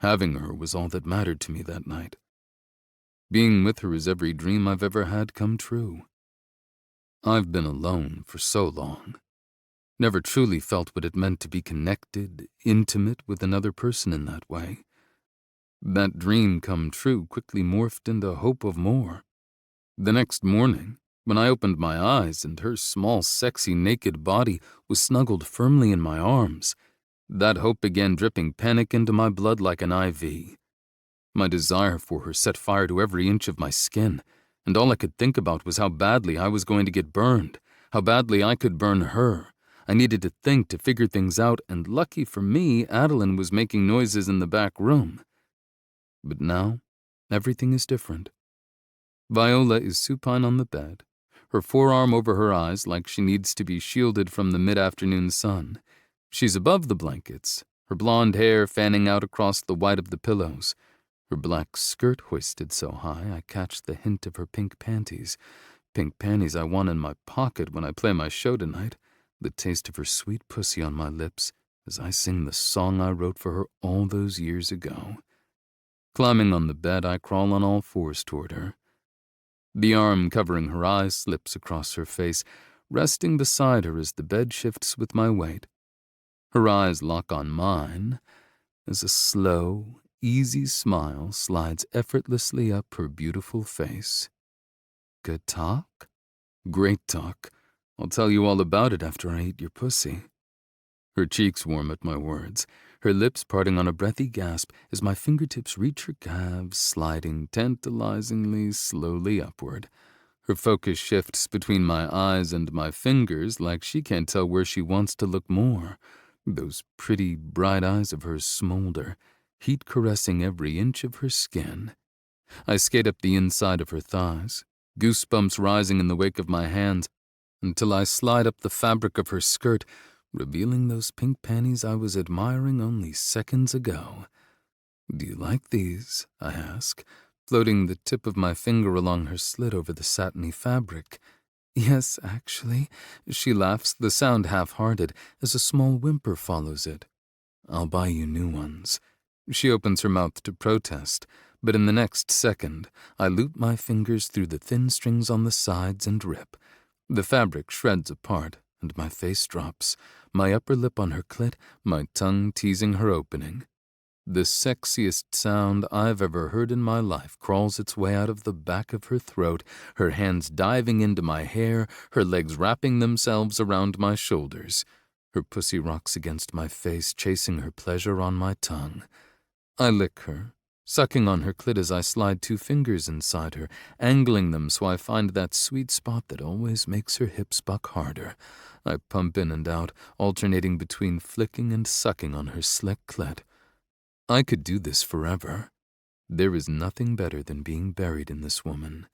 Having her was all that mattered to me that night. Being with her is every dream I've ever had come true. I've been alone for so long. Never truly felt what it meant to be connected, intimate with another person in that way. That dream come true quickly morphed into hope of more. The next morning, when I opened my eyes and her small, sexy, naked body was snuggled firmly in my arms, that hope began dripping panic into my blood like an IV. My desire for her set fire to every inch of my skin, and all I could think about was how badly I was going to get burned, how badly I could burn her. I needed to think to figure things out, and lucky for me, Adeline was making noises in the back room. But now, everything is different. Viola is supine on the bed, her forearm over her eyes like she needs to be shielded from the mid-afternoon sun. She's above the blankets, her blonde hair fanning out across the white of the pillows, her black skirt hoisted so high I catch the hint of her pink panties I want in my pocket when I play my show tonight, the taste of her sweet pussy on my lips as I sing the song I wrote for her all those years ago. Climbing on the bed, I crawl on all fours toward her. The arm covering her eyes slips across her face, resting beside her as the bed shifts with my weight. Her eyes lock on mine as a slow, easy smile slides effortlessly up her beautiful face. Good talk? Great talk. I'll tell you all about it after I eat your pussy. Her cheeks warm at my words, her lips parting on a breathy gasp as my fingertips reach her calves, sliding tantalizingly slowly upward. Her focus shifts between my eyes and my fingers like she can't tell where she wants to look more. Those pretty, bright eyes of hers smolder, heat caressing every inch of her skin. I skate up the inside of her thighs, goosebumps rising in the wake of my hands, until I slide up the fabric of her skirt, revealing those pink panties I was admiring only seconds ago. Do you like these? I ask, floating the tip of my finger along her slit over the satiny fabric. Yes, actually, she laughs, the sound half-hearted, as a small whimper follows it. I'll buy you new ones. She opens her mouth to protest, but in the next second, I loop my fingers through the thin strings on the sides and rip. The fabric shreds apart, and my face drops, my upper lip on her clit, my tongue teasing her opening. The sexiest sound I've ever heard in my life crawls its way out of the back of her throat, her hands diving into my hair, her legs wrapping themselves around my shoulders. Her pussy rocks against my face, chasing her pleasure on my tongue. I lick her, sucking on her clit as I slide 2 fingers inside her, angling them so I find that sweet spot that always makes her hips buck harder. I pump in and out, alternating between flicking and sucking on her slick clit. I could do this forever. There is nothing better than being buried in this woman.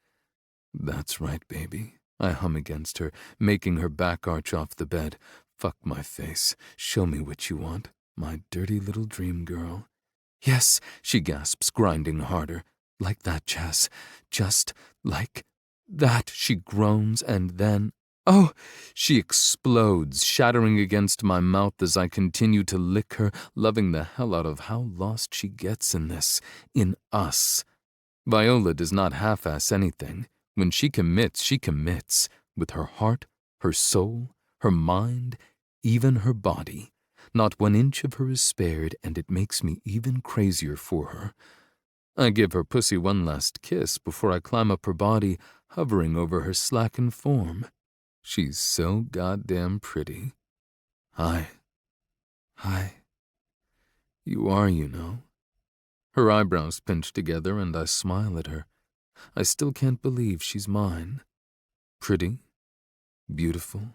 That's right, baby. I hum against her, making her back arch off the bed. Fuck my face. Show me what you want, my dirty little dream girl. Yes, she gasps, grinding harder. Like that, Jess. Just like that, she groans, and then... Oh! She explodes, shattering against my mouth as I continue to lick her, loving the hell out of how lost she gets in this, in us. Viola does not half-ass anything. When she commits, with her heart, her soul, her mind, even her body. Not 1 inch of her is spared, and it makes me even crazier for her. I give her pussy 1 last kiss before I climb up her body, hovering over her slackened form. She's so goddamn pretty. Hi. You are, you know. Her eyebrows pinch together and I smile at her. I still can't believe she's mine. Pretty, beautiful,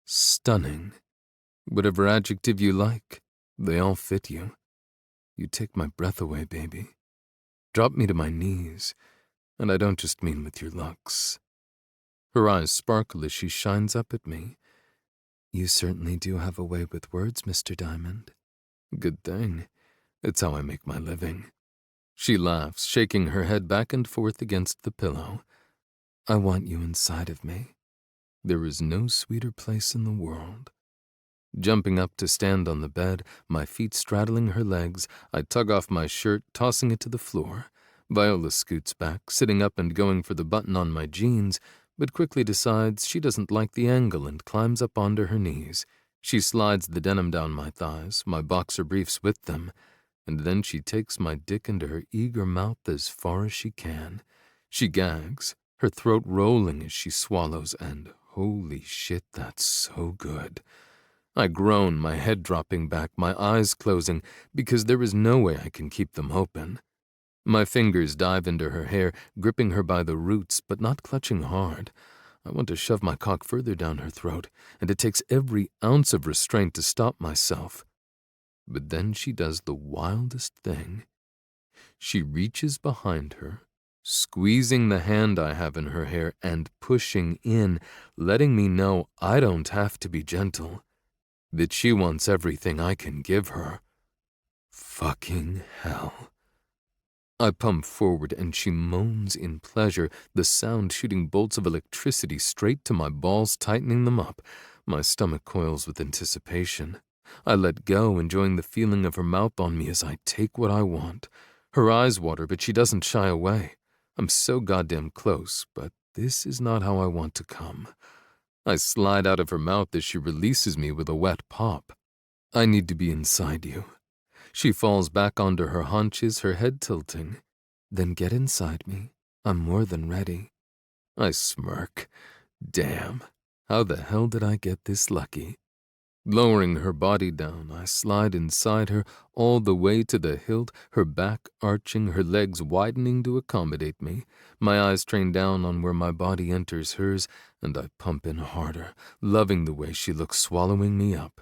stunning. Whatever adjective you like, they all fit you. You take my breath away, baby. Drop me to my knees, and I don't just mean with your looks. Her eyes sparkle as she shines up at me. You certainly do have a way with words, Mr. Diamond. Good thing. It's how I make my living. She laughs, shaking her head back and forth against the pillow. I want you inside of me. There is no sweeter place in the world. Jumping up to stand on the bed, my feet straddling her legs, I tug off my shirt, tossing it to the floor. Viola scoots back, sitting up and going for the button on my jeans, but quickly decides she doesn't like the angle and climbs up onto her knees. She slides the denim down my thighs, my boxer briefs with them, and then she takes my dick into her eager mouth as far as she can. She gags, her throat rolling as she swallows, and holy shit, that's so good. I groan, my head dropping back, my eyes closing, because there is no way I can keep them open. My fingers dive into her hair, gripping her by the roots, but not clutching hard. I want to shove my cock further down her throat, and it takes every ounce of restraint to stop myself. But then she does the wildest thing. She reaches behind her, squeezing the hand I have in her hair and pushing in, letting me know I don't have to be gentle, that she wants everything I can give her. Fucking hell. I pump forward and she moans in pleasure, the sound shooting bolts of electricity straight to my balls, tightening them up. My stomach coils with anticipation. I let go, enjoying the feeling of her mouth on me as I take what I want. Her eyes water, but she doesn't shy away. I'm so goddamn close, but this is not how I want to come. I slide out of her mouth as she releases me with a wet pop. I need to be inside you. She falls back onto her haunches, her head tilting. Then get inside me. I'm more than ready. I smirk. Damn, how the hell did I get this lucky? Lowering her body down, I slide inside her all the way to the hilt, her back arching, her legs widening to accommodate me. My eyes train down on where my body enters hers, and I pump in harder, loving the way she looks swallowing me up.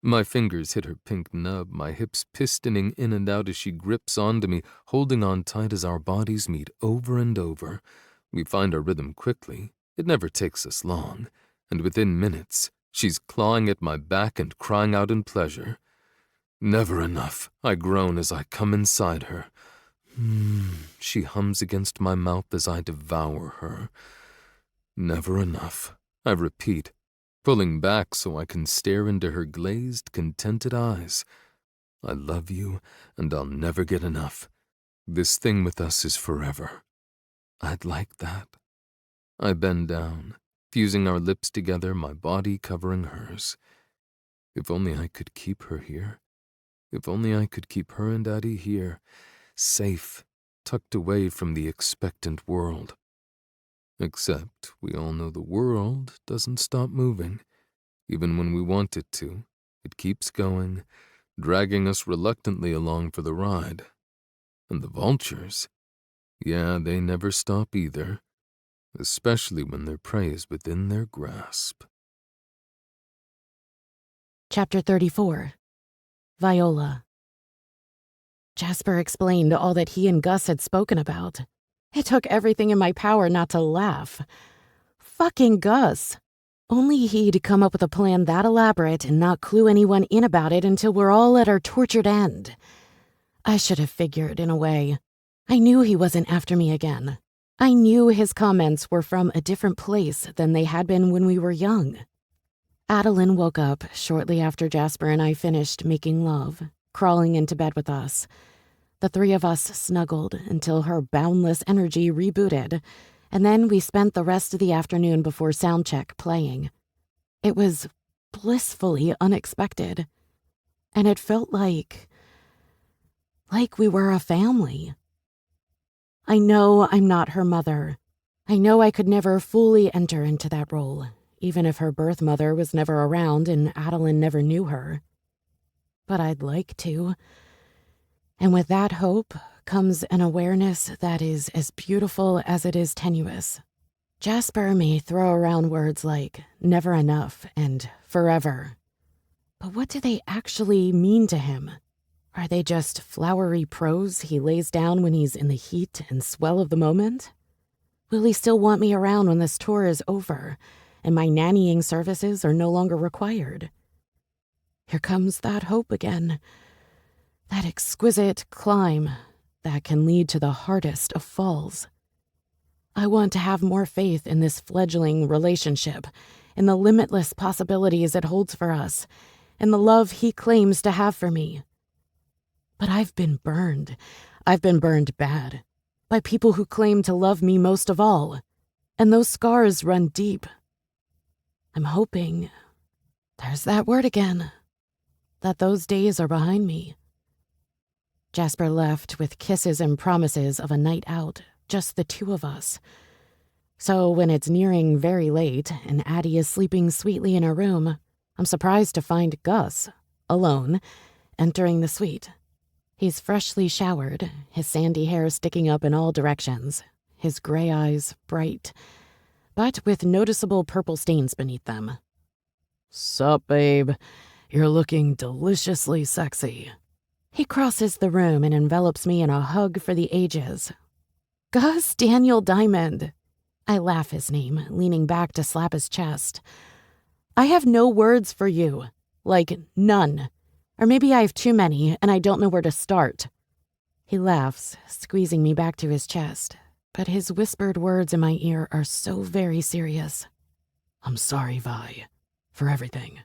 My fingers hit her pink nub, my hips pistoning in and out as she grips onto me, holding on tight as our bodies meet over and over. We find our rhythm quickly. It never takes us long, and within minutes, she's clawing at my back and crying out in pleasure. Never enough, I groan as I come inside her. She hums against my mouth as I devour her. Never enough, I repeat, pulling back so I can stare into her glazed, contented eyes. I love you, and I'll never get enough. This thing with us is forever. I'd like that. I bend down, fusing our lips together, my body covering hers. If only I could keep her here. If only I could keep her and Daddy here, safe, tucked away from the expectant world. Except we all know the world doesn't stop moving. Even when we want it to, it keeps going, dragging us reluctantly along for the ride. And the vultures, yeah, they never stop either, especially when their prey is within their grasp. Chapter 34. Viola. Jasper explained all that he and Gus had spoken about. It took everything in my power not to laugh. Fucking Gus. Only he'd come up with a plan that elaborate and not clue anyone in about it until we're all at our tortured end. I should have figured, in a way. I knew he wasn't after me again. I knew his comments were from a different place than they had been when we were young. Adeline woke up shortly after Jasper and I finished making love, crawling into bed with us. The three of us snuggled until her boundless energy rebooted, and then we spent the rest of the afternoon before sound check playing. It was blissfully unexpected, and it felt like we were a family. I know I'm not her mother. I know I could never fully enter into that role, even if her birth mother was never around and Adeline never knew her. But I'd like to. And with that hope comes an awareness that is as beautiful as it is tenuous. Jasper may throw around words like never enough and forever. But what do they actually mean to him? Are they just flowery prose he lays down when he's in the heat and swell of the moment? Will he still want me around when this tour is over and my nannying services are no longer required? Here comes that hope again. That exquisite climb that can lead to the hardest of falls. I want to have more faith in this fledgling relationship, in the limitless possibilities it holds for us, in the love he claims to have for me. But I've been burned. I've been burned bad, by people who claim to love me most of all, and those scars run deep. I'm hoping, there's that word again, that those days are behind me. Jasper left with kisses and promises of a night out, just the two of us. So when it's nearing very late and Addie is sleeping sweetly in her room, I'm surprised to find Gus, alone, entering the suite. He's freshly showered, his sandy hair sticking up in all directions, his gray eyes bright, but with noticeable purple stains beneath them. Sup, babe? You're looking deliciously sexy. He crosses the room and envelops me in a hug for the ages. Gus Daniel Diamond. I laugh his name, leaning back to slap his chest. I have no words for you. Like, none. Or maybe I have too many, and I don't know where to start. He laughs, squeezing me back to his chest, but his whispered words in my ear are so very serious. I'm sorry, Vi, for everything.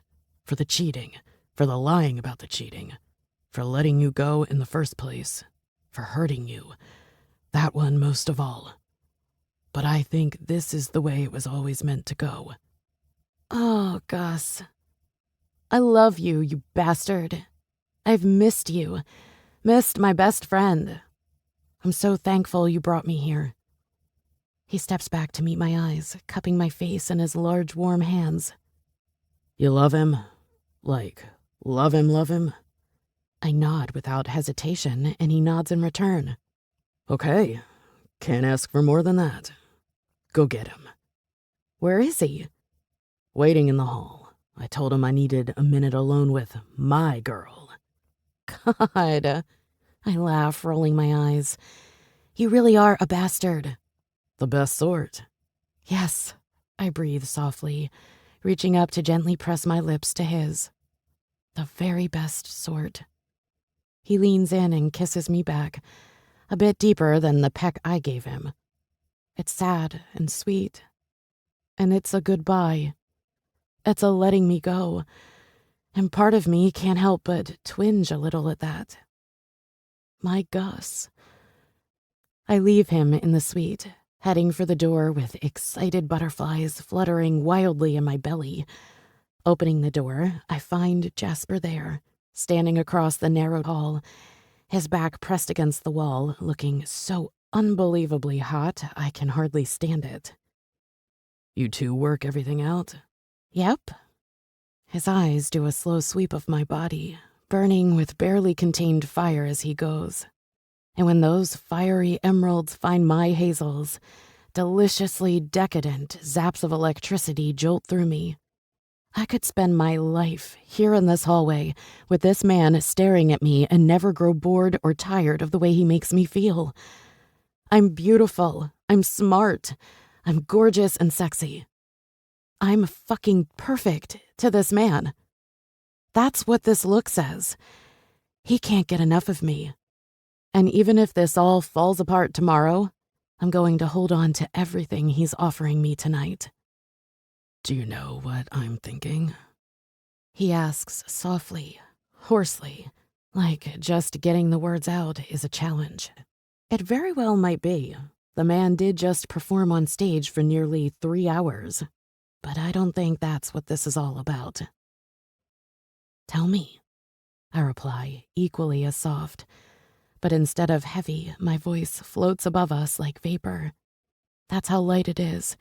For the cheating, for the lying about the cheating, for letting you go in the first place, for hurting you. That one most of all. But I think this is the way it was always meant to go. Oh, Gus. I love you, you bastard. I've missed you. Missed my best friend. I'm so thankful you brought me here. He steps back to meet my eyes, cupping my face in his large, warm hands. You love him? Like, love him? I nod without hesitation, and he nods in return. Okay, can't ask for more than that. Go get him. Where is he? Waiting in the hall. I told him I needed a minute alone with my girl. God. I laugh, rolling my eyes. You really are a bastard. The best sort. Yes, I breathe softly, reaching up to gently press my lips to his. The very best sort. He leans in and kisses me back, a bit deeper than the peck I gave him. It's sad and sweet. And it's a goodbye. It's a letting me go. And part of me can't help but twinge a little at that. My Gus. I leave him in the suite, heading for the door with excited butterflies fluttering wildly in my belly. Opening the door, I find Jasper there, standing across the narrow hall, his back pressed against the wall, looking so unbelievably hot I can hardly stand it. You two work everything out? Yep. His eyes do a slow sweep of my body, burning with barely contained fire as he goes. And when those fiery emeralds find my hazels, deliciously decadent zaps of electricity jolt through me. I could spend my life here in this hallway with this man staring at me and never grow bored or tired of the way he makes me feel. I'm beautiful. I'm smart. I'm gorgeous and sexy. I'm fucking perfect to this man. That's what this look says. He can't get enough of me. And even if this all falls apart tomorrow, I'm going to hold on to everything he's offering me tonight. Do you know what I'm thinking? He asks softly, hoarsely, like just getting the words out is a challenge. It very well might be. The man did just perform on stage for nearly 3 hours. But I don't think that's what this is all about. Tell me, I reply, equally as soft. But instead of heavy, my voice floats above us like vapor. That's how light it is.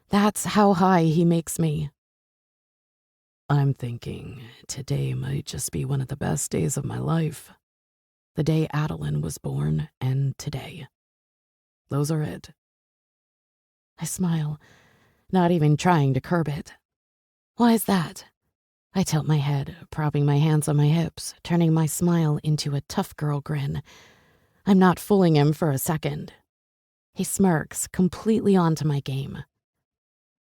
That's how high he makes me. I'm thinking today might just be one of the best days of my life. The day Adeline was born and today. Those are it. I smile, not even trying to curb it. Why is that? I tilt my head, propping my hands on my hips, turning my smile into a tough girl grin. I'm not fooling him for a second. He smirks, completely onto my game.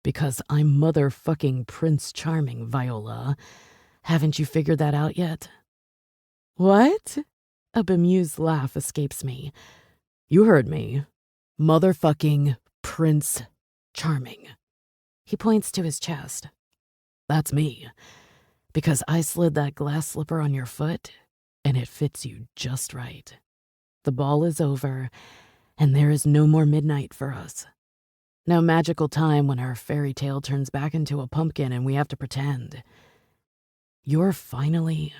Because I'm motherfucking Prince Charming, Viola. Haven't you figured that out yet? What? A bemused laugh escapes me. You heard me. Motherfucking Prince Charming. He points to his chest. That's me. Because I slid that glass slipper on your foot, and it fits you just right. The ball is over, and there is no more midnight for us. No magical time when our fairy tale turns back into a pumpkin and we have to pretend. You're finally,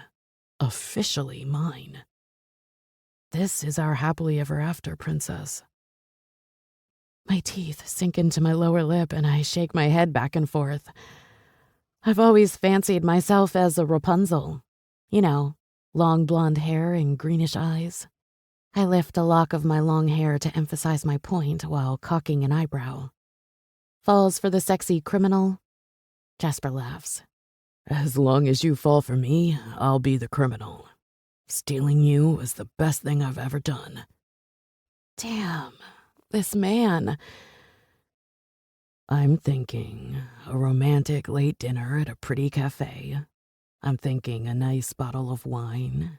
officially mine. This is our happily ever after, princess. My teeth sink into my lower lip and I shake my head back and forth. I've always fancied myself as a Rapunzel. You know, long blonde hair and greenish eyes. I lift a lock of my long hair to emphasize my point while cocking an eyebrow. Falls for the sexy criminal? Jasper laughs. As long as you fall for me, I'll be the criminal. Stealing you was the best thing I've ever done. Damn, this man. I'm thinking a romantic late dinner at a pretty cafe. I'm thinking a nice bottle of wine.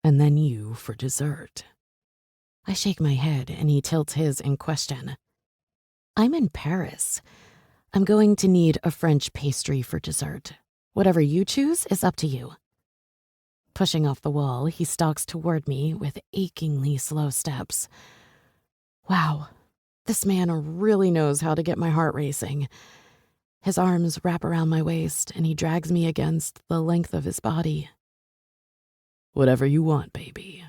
And then you for dessert. I shake my head and he tilts his in question. I'm in Paris. I'm going to need a French pastry for dessert. Whatever you choose is up to you. Pushing off the wall, he stalks toward me with achingly slow steps. Wow, this man really knows how to get my heart racing. His arms wrap around my waist and he drags me against the length of his body. Whatever you want, baby.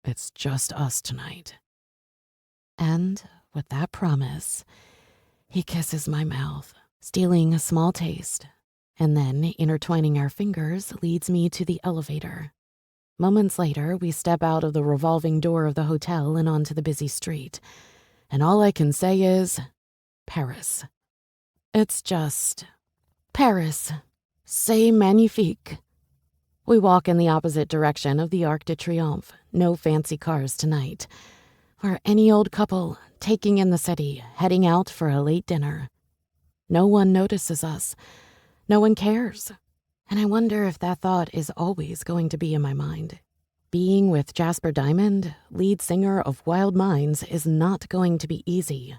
It's just us tonight. And with that promise, he kisses my mouth, stealing a small taste, and then, intertwining our fingers, leads me to the elevator. Moments later, we step out of the revolving door of the hotel and onto the busy street, and all I can say is, Paris. It's just Paris. C'est magnifique. We walk in the opposite direction of the Arc de Triomphe, no fancy cars tonight. We're any old couple, taking in the city, heading out for a late dinner. No one notices us. No one cares. And I wonder if that thought is always going to be in my mind. Being with Jasper Diamond, lead singer of Wild Minds, is not going to be easy.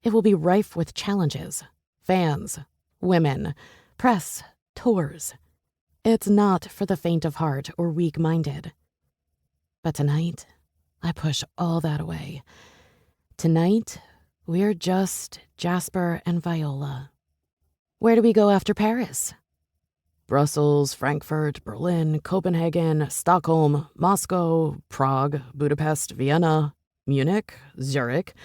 It will be rife with challenges. Fans, women, press, tours. It's not for the faint of heart or weak-minded. But tonight, I push all that away. Tonight, We're just Jasper and Viola. Where do we go after Paris? Brussels, Frankfurt, Berlin, Copenhagen, Stockholm, Moscow, Prague, Budapest, Vienna, Munich, Zurich,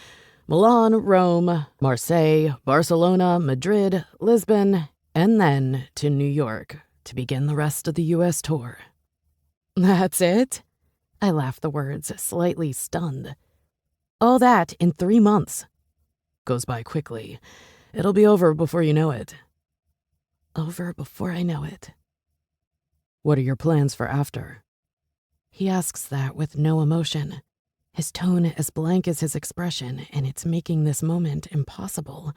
Milan, Rome, Marseille, Barcelona, Madrid, Lisbon, and then to New York to begin the rest of the U.S. tour. That's it? I laughed the words, slightly stunned. All that in 3 months. Goes by quickly. It'll be over before you know it. Over before I know it. What are your plans for after? He asks that with no emotion. His tone as blank as his expression, and it's making this moment impossible.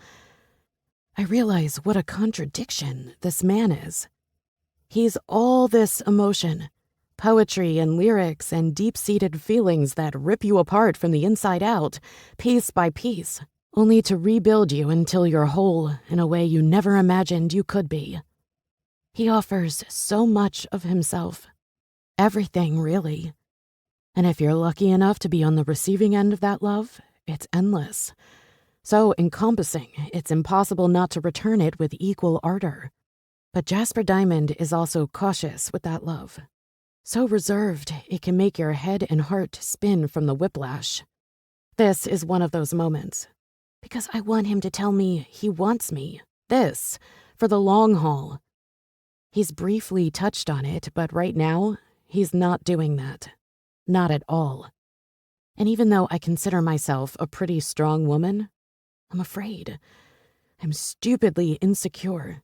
I realize what a contradiction this man is. He's all this emotion, poetry and lyrics and deep-seated feelings that rip you apart from the inside out, piece by piece, only to rebuild you until you're whole in a way you never imagined you could be. He offers so much of himself. Everything, really. And if you're lucky enough to be on the receiving end of that love, it's endless. So encompassing, it's impossible not to return it with equal ardor. But Jasper Diamond is also cautious with that love. So reserved, it can make your head and heart spin from the whiplash. This is one of those moments. Because I want him to tell me he wants me. This, for the long haul. He's briefly touched on it, but right now, he's not doing that. Not at all. And even though I consider myself a pretty strong woman, I'm afraid. I'm stupidly insecure.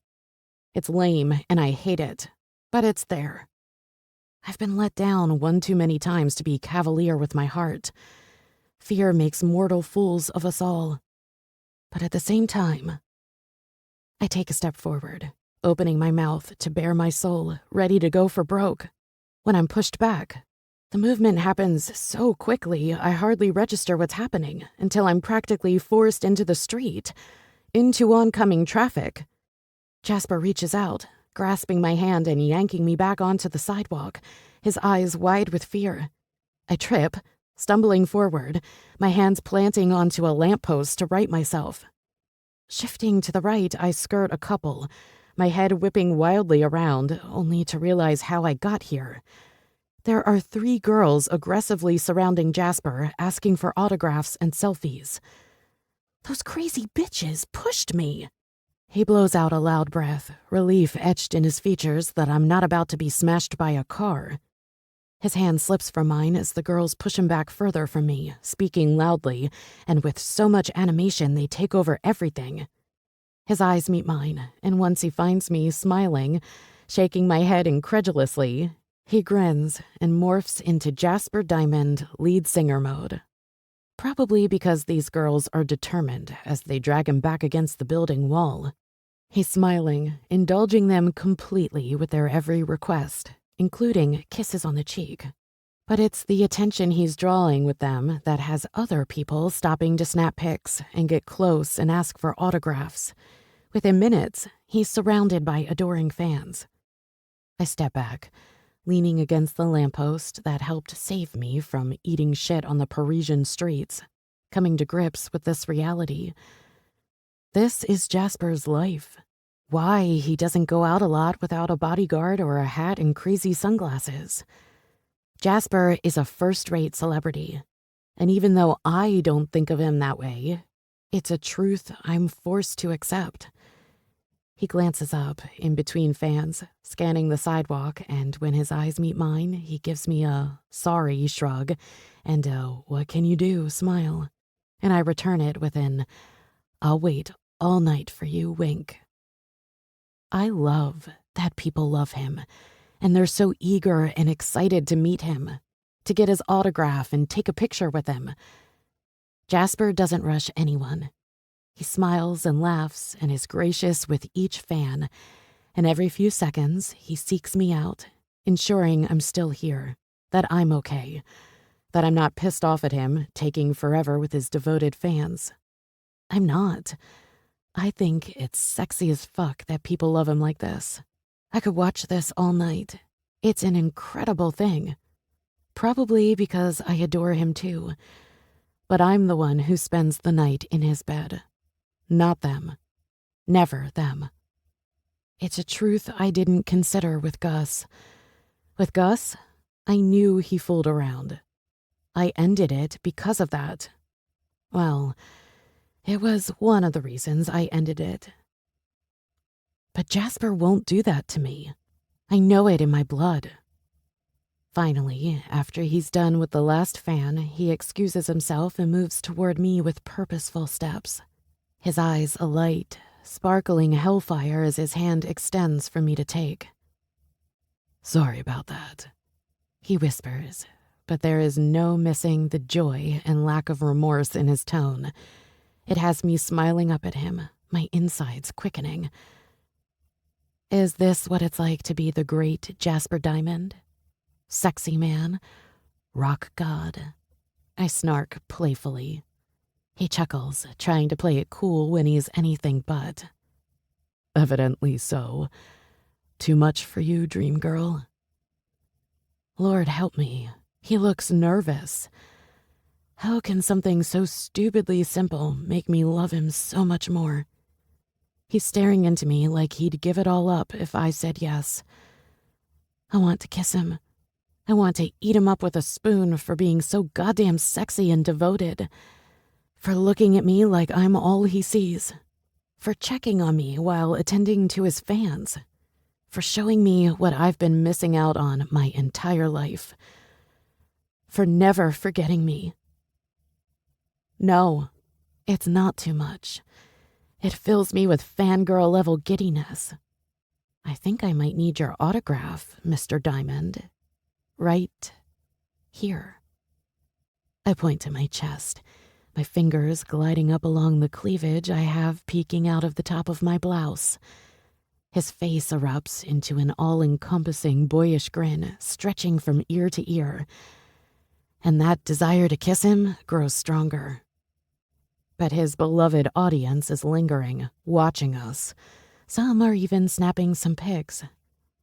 It's lame, and I hate it, but it's there. I've been let down one too many times to be cavalier with my heart. Fear makes mortal fools of us all. But at the same time, I take a step forward, opening my mouth to bare my soul, ready to go for broke. When I'm pushed back, the movement happens so quickly I hardly register what's happening until I'm practically forced into the street, into oncoming traffic. Jasper reaches out, grasping my hand and yanking me back onto the sidewalk, his eyes wide with fear. I trip, stumbling forward, my hands planting onto a lamppost to right myself. Shifting to the right, I skirt a couple, my head whipping wildly around, only to realize how I got here. There are 3 girls aggressively surrounding Jasper, asking for autographs and selfies. Those crazy bitches pushed me. He blows out a loud breath, relief etched in his features that I'm not about to be smashed by a car. His hand slips from mine as the girls push him back further from me, speaking loudly, and with so much animation they take over everything. His eyes meet mine, and once he finds me smiling, shaking my head incredulously, he grins and morphs into Jasper Diamond lead singer mode. Probably because these girls are determined as they drag him back against the building wall. He's smiling, indulging them completely with their every request, including kisses on the cheek. But it's the attention he's drawing with them that has other people stopping to snap pics and get close and ask for autographs. Within minutes, he's surrounded by adoring fans. I step back, leaning against the lamppost that helped save me from eating shit on the Parisian streets, coming to grips with this reality. This is Jasper's life. Why he doesn't go out a lot without a bodyguard or a hat and crazy sunglasses. Jasper is a first-rate celebrity, and even though I don't think of him that way, it's a truth I'm forced to accept. He glances up, in between fans, scanning the sidewalk, and when his eyes meet mine, he gives me a sorry shrug and a what can you do smile, and I return it with an I'll wait all night for you wink. I love that people love him, and they're so eager and excited to meet him, to get his autograph and take a picture with him. Jasper doesn't rush anyone. He smiles and laughs and is gracious with each fan, and every few seconds he seeks me out, ensuring I'm still here, that I'm okay, that I'm not pissed off at him, taking forever with his devoted fans. I'm not. I think it's sexy as fuck that people love him like this. I could watch this all night. It's an incredible thing. Probably because I adore him too. But I'm the one who spends the night in his bed. Not them. Never them. It's a truth I didn't consider with Gus. With Gus, I knew he fooled around. I ended it because of that. Well, it was one of the reasons I ended it. But Jasper won't do that to me. I know it in my blood. Finally, after he's done with the last fan, he excuses himself and moves toward me with purposeful steps. His eyes alight, sparkling hellfire as his hand extends for me to take. Sorry about that, he whispers, but there is no missing the joy and lack of remorse in his tone. It has me smiling up at him, my insides quickening. Is this what it's like to be the great Jasper Diamond? Sexy man? Rock god? I snark playfully. He chuckles, trying to play it cool when he's anything but. Evidently so. Too much for you, dream girl? Lord help me. He looks nervous. How can something so stupidly simple make me love him so much more? He's staring into me like he'd give it all up if I said yes. I want to kiss him. I want to eat him up with a spoon for being so goddamn sexy and devoted. For looking at me like I'm all he sees. For checking on me while attending to his fans. For showing me what I've been missing out on my entire life. For never forgetting me. No, it's not too much. It fills me with fangirl-level giddiness. I think I might need your autograph, Mr. Diamond. Right here. I point to my chest, my fingers gliding up along the cleavage I have peeking out of the top of my blouse. His face erupts into an all-encompassing boyish grin, stretching from ear to ear. And that desire to kiss him grows stronger. But his beloved audience is lingering, watching us. Some are even snapping some pics.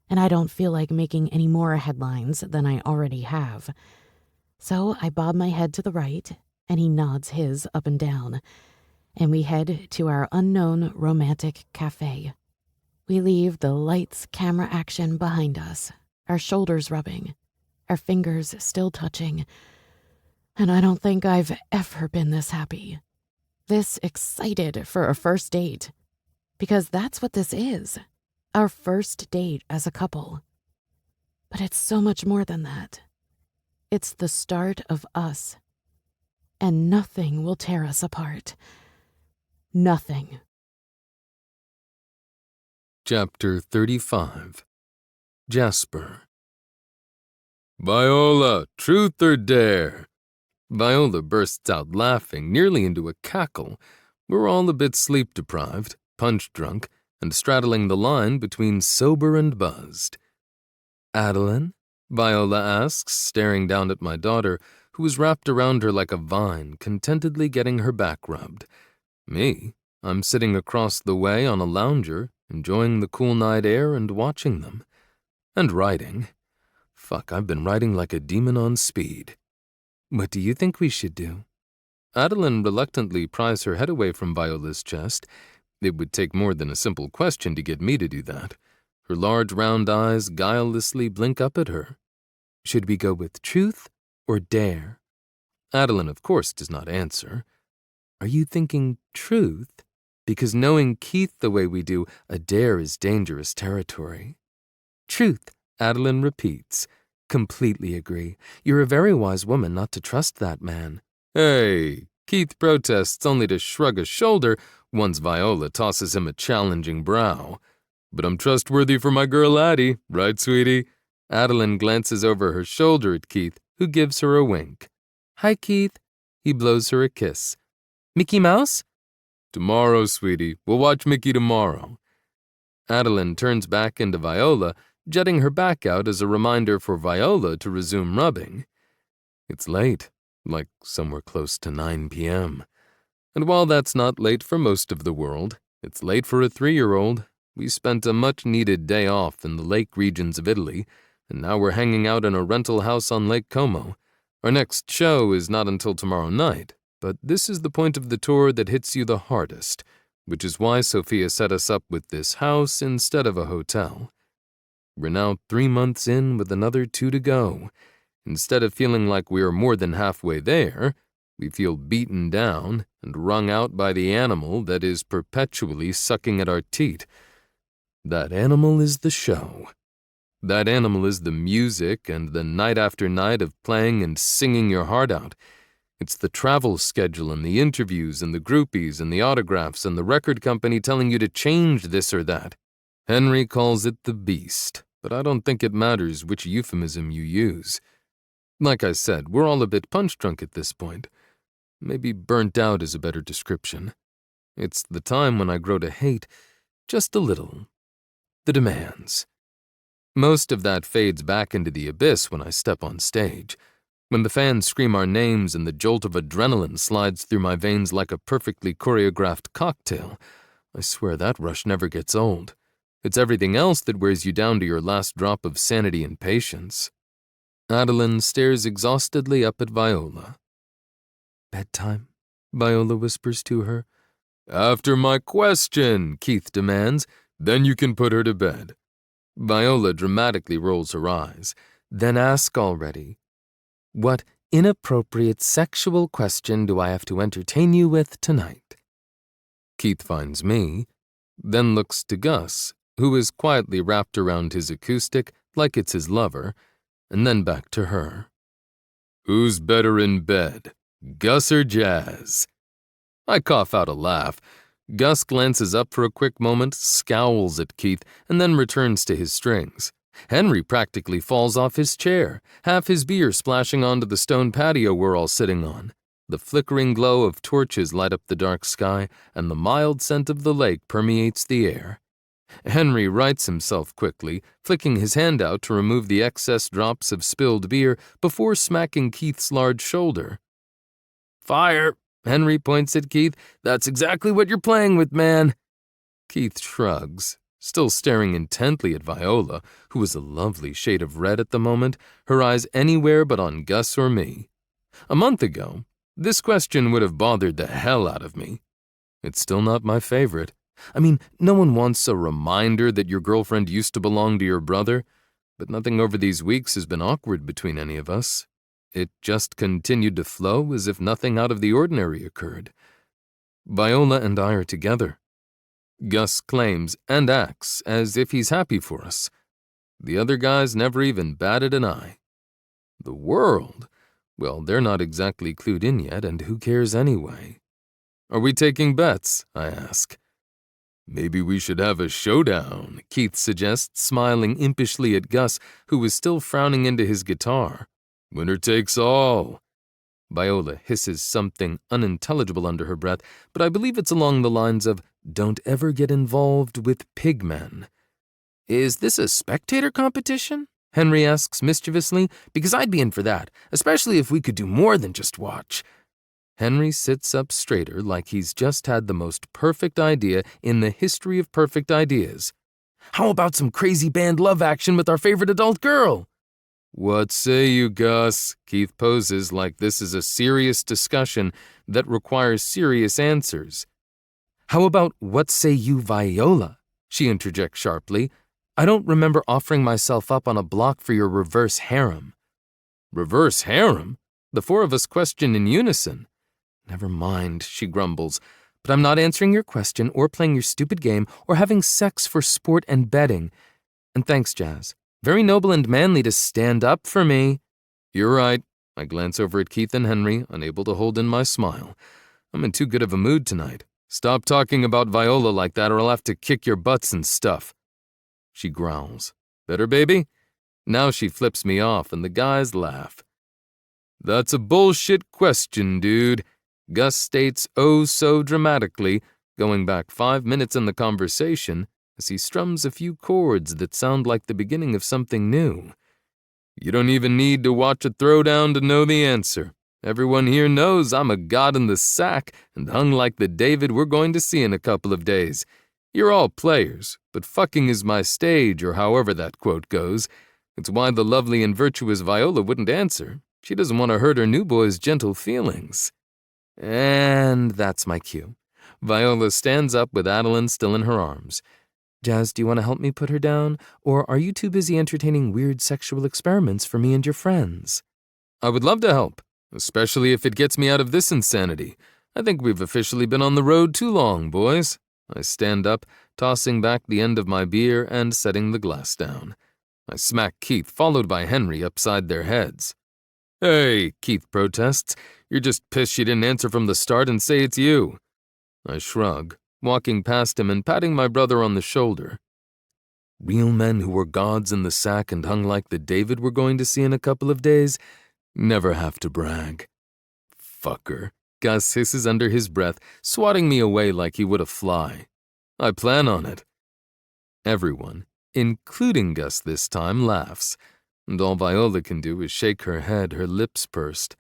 And I don't feel like making any more headlines than I already have. So I bob my head to the right, and he nods his up and down, and we head to our unknown romantic cafe. We leave the lights, camera action behind us, our shoulders rubbing, our fingers still touching, and I don't think I've ever been this happy, this excited for a first date, because that's what this is. Our first date as a couple. But it's so much more than that. It's the start of us. And nothing will tear us apart. Nothing. Chapter 35. Jasper. Viola, truth or dare? Viola bursts out laughing, nearly into a cackle. We're all a bit sleep-deprived, punch-drunk, and straddling the line between sober and buzzed. Adeline? Viola asks, staring down at my daughter, who was wrapped around her like a vine, contentedly getting her back rubbed. Me? I'm sitting across the way on a lounger, enjoying the cool night air and watching them. And writing. Fuck, I've been writing like a demon on speed. What do you think we should do? Adeline reluctantly pries her head away from Viola's chest. It would take more than a simple question to get me to do that. Her large round eyes guilelessly blink up at her. Should we go with truth or dare? Adeline, of course, does not answer. Are you thinking truth? Because knowing Keith the way we do, a dare is dangerous territory. Truth, Adeline repeats. Completely agree. You're a very wise woman not to trust that man. Hey, Keith protests only to shrug a shoulder once Viola tosses him a challenging brow. But I'm trustworthy for my girl Addie, right, sweetie? Adeline glances over her shoulder at Keith, who gives her a wink. Hi, Keith. He blows her a kiss. Mickey Mouse? Tomorrow, sweetie. We'll watch Mickey tomorrow. Adeline turns back into Viola, jetting her back out as a reminder for Viola to resume rubbing. It's late, like somewhere close to 9 p.m. And while that's not late for most of the world, it's late for a 3-year-old. We spent a much-needed day off in the lake regions of Italy, and now we're hanging out in a rental house on Lake Como. Our next show is not until tomorrow night, But this is the point of the tour that hits you the hardest, which is why Sophia set us up with this house instead of a hotel. We're now 3 months in with another 2 to go. Instead of feeling like we are more than halfway there, we feel beaten down and wrung out by the animal that is perpetually sucking at our teat. That animal is the show. That animal is the music and the night after night of playing and singing your heart out. It's the travel schedule and the interviews and the groupies and the autographs and the record company telling you to change this or that. Henry calls it the beast, but I don't think it matters which euphemism you use. Like I said, we're all a bit punch-drunk at this point. Maybe burnt out is a better description. It's the time when I grow to hate, just a little, the demands. Most of that fades back into the abyss when I step on stage. When the fans scream our names and the jolt of adrenaline slides through my veins like a perfectly choreographed cocktail, I swear that rush never gets old. It's everything else that wears you down to your last drop of sanity and patience. Adeline stares exhaustedly up at Viola. "Bedtime?" Viola whispers to her. "After my question," Keith demands, "then you can put her to bed." Viola dramatically rolls her eyes. "Then ask already. What inappropriate sexual question do I have to entertain you with tonight?" Keith finds me, then looks to Gus, who is quietly wrapped around his acoustic like it's his lover, and then back to her. "Who's better in bed, Gus or Jazz?" I cough out a laugh. Gus glances up for a quick moment, scowls at Keith, and then returns to his strings. Henry practically falls off his chair, half his beer splashing onto the stone patio we're all sitting on. The flickering glow of torches light up the dark sky, and the mild scent of the lake permeates the air. Henry rights himself quickly, flicking his hand out to remove the excess drops of spilled beer before smacking Keith's large shoulder. "Fire!" Henry points at Keith. "That's exactly what you're playing with, man." Keith shrugs, still staring intently at Viola, who is a lovely shade of red at the moment, her eyes anywhere but on Gus or me. A month ago, this question would have bothered the hell out of me. It's still not my favorite. I mean, no one wants a reminder that your girlfriend used to belong to your brother, but nothing over these weeks has been awkward between any of us. It just continued to flow as if nothing out of the ordinary occurred. Viola and I are together. Gus claims and acts as if he's happy for us. The other guys never even batted an eye. The world, well, they're not exactly clued in yet, and who cares anyway? "Are we taking bets?" I ask. "Maybe we should have a showdown," Keith suggests, smiling impishly at Gus, who was still frowning into his guitar. "Winner takes all." Viola hisses something unintelligible under her breath, but I believe it's along the lines of, "Don't ever get involved with pigmen." "Is this a spectator competition?" Henry asks mischievously, "because I'd be in for that, especially if we could do more than just watch." Henry sits up straighter like he's just had the most perfect idea in the history of perfect ideas. "How about some crazy band love action with our favorite adult girl?" "What say you, Gus?" Keith poses like this is a serious discussion that requires serious answers. "How about what say you, Viola?" she interjects sharply. "I don't remember offering myself up on a block for your reverse harem." "Reverse harem?" The four of us question in unison. "Never mind," she grumbles, "but I'm not answering your question or playing your stupid game or having sex for sport and betting. And thanks, Jazz. Very noble and manly to stand up for me." "You're right." I glance over at Keith and Henry, unable to hold in my smile. "I'm in too good of a mood tonight. Stop talking about Viola like that or I'll have to kick your butts and stuff." She growls. "Better, baby?" Now she flips me off and the guys laugh. "That's a bullshit question, dude," Gus states oh so dramatically, going back 5 minutes in the conversation as he strums a few chords that sound like the beginning of something new. "You don't even need to watch a throwdown to know the answer. Everyone here knows I'm a god in the sack and hung like the David we're going to see in a couple of days. You're all players, but fucking is my stage, or however that quote goes. It's why the lovely and virtuous Viola wouldn't answer. She doesn't want to hurt her new boy's gentle feelings." And that's my cue. Viola stands up with Adeline still in her arms. Jazz, do you want to help me put her down? Or are you too busy entertaining weird sexual experiments for me and your friends? I would love to help, especially if it gets me out of this insanity. I think we've officially been on the road too long, boys. I stand up, tossing back the end of my beer and setting the glass down. I smack Keith, followed by Henry, upside their heads. Hey, Keith protests. You're just pissed she didn't answer from the start and say it's you. I shrug, walking past him and patting my brother on the shoulder. Real men who were gods in the sack and hung like the David we're going to see in a couple of days never have to brag. Fucker, Gus hisses under his breath, swatting me away like he would a fly. I plan on it. Everyone, including Gus this time, laughs, and all Viola can do is shake her head, her lips pursed.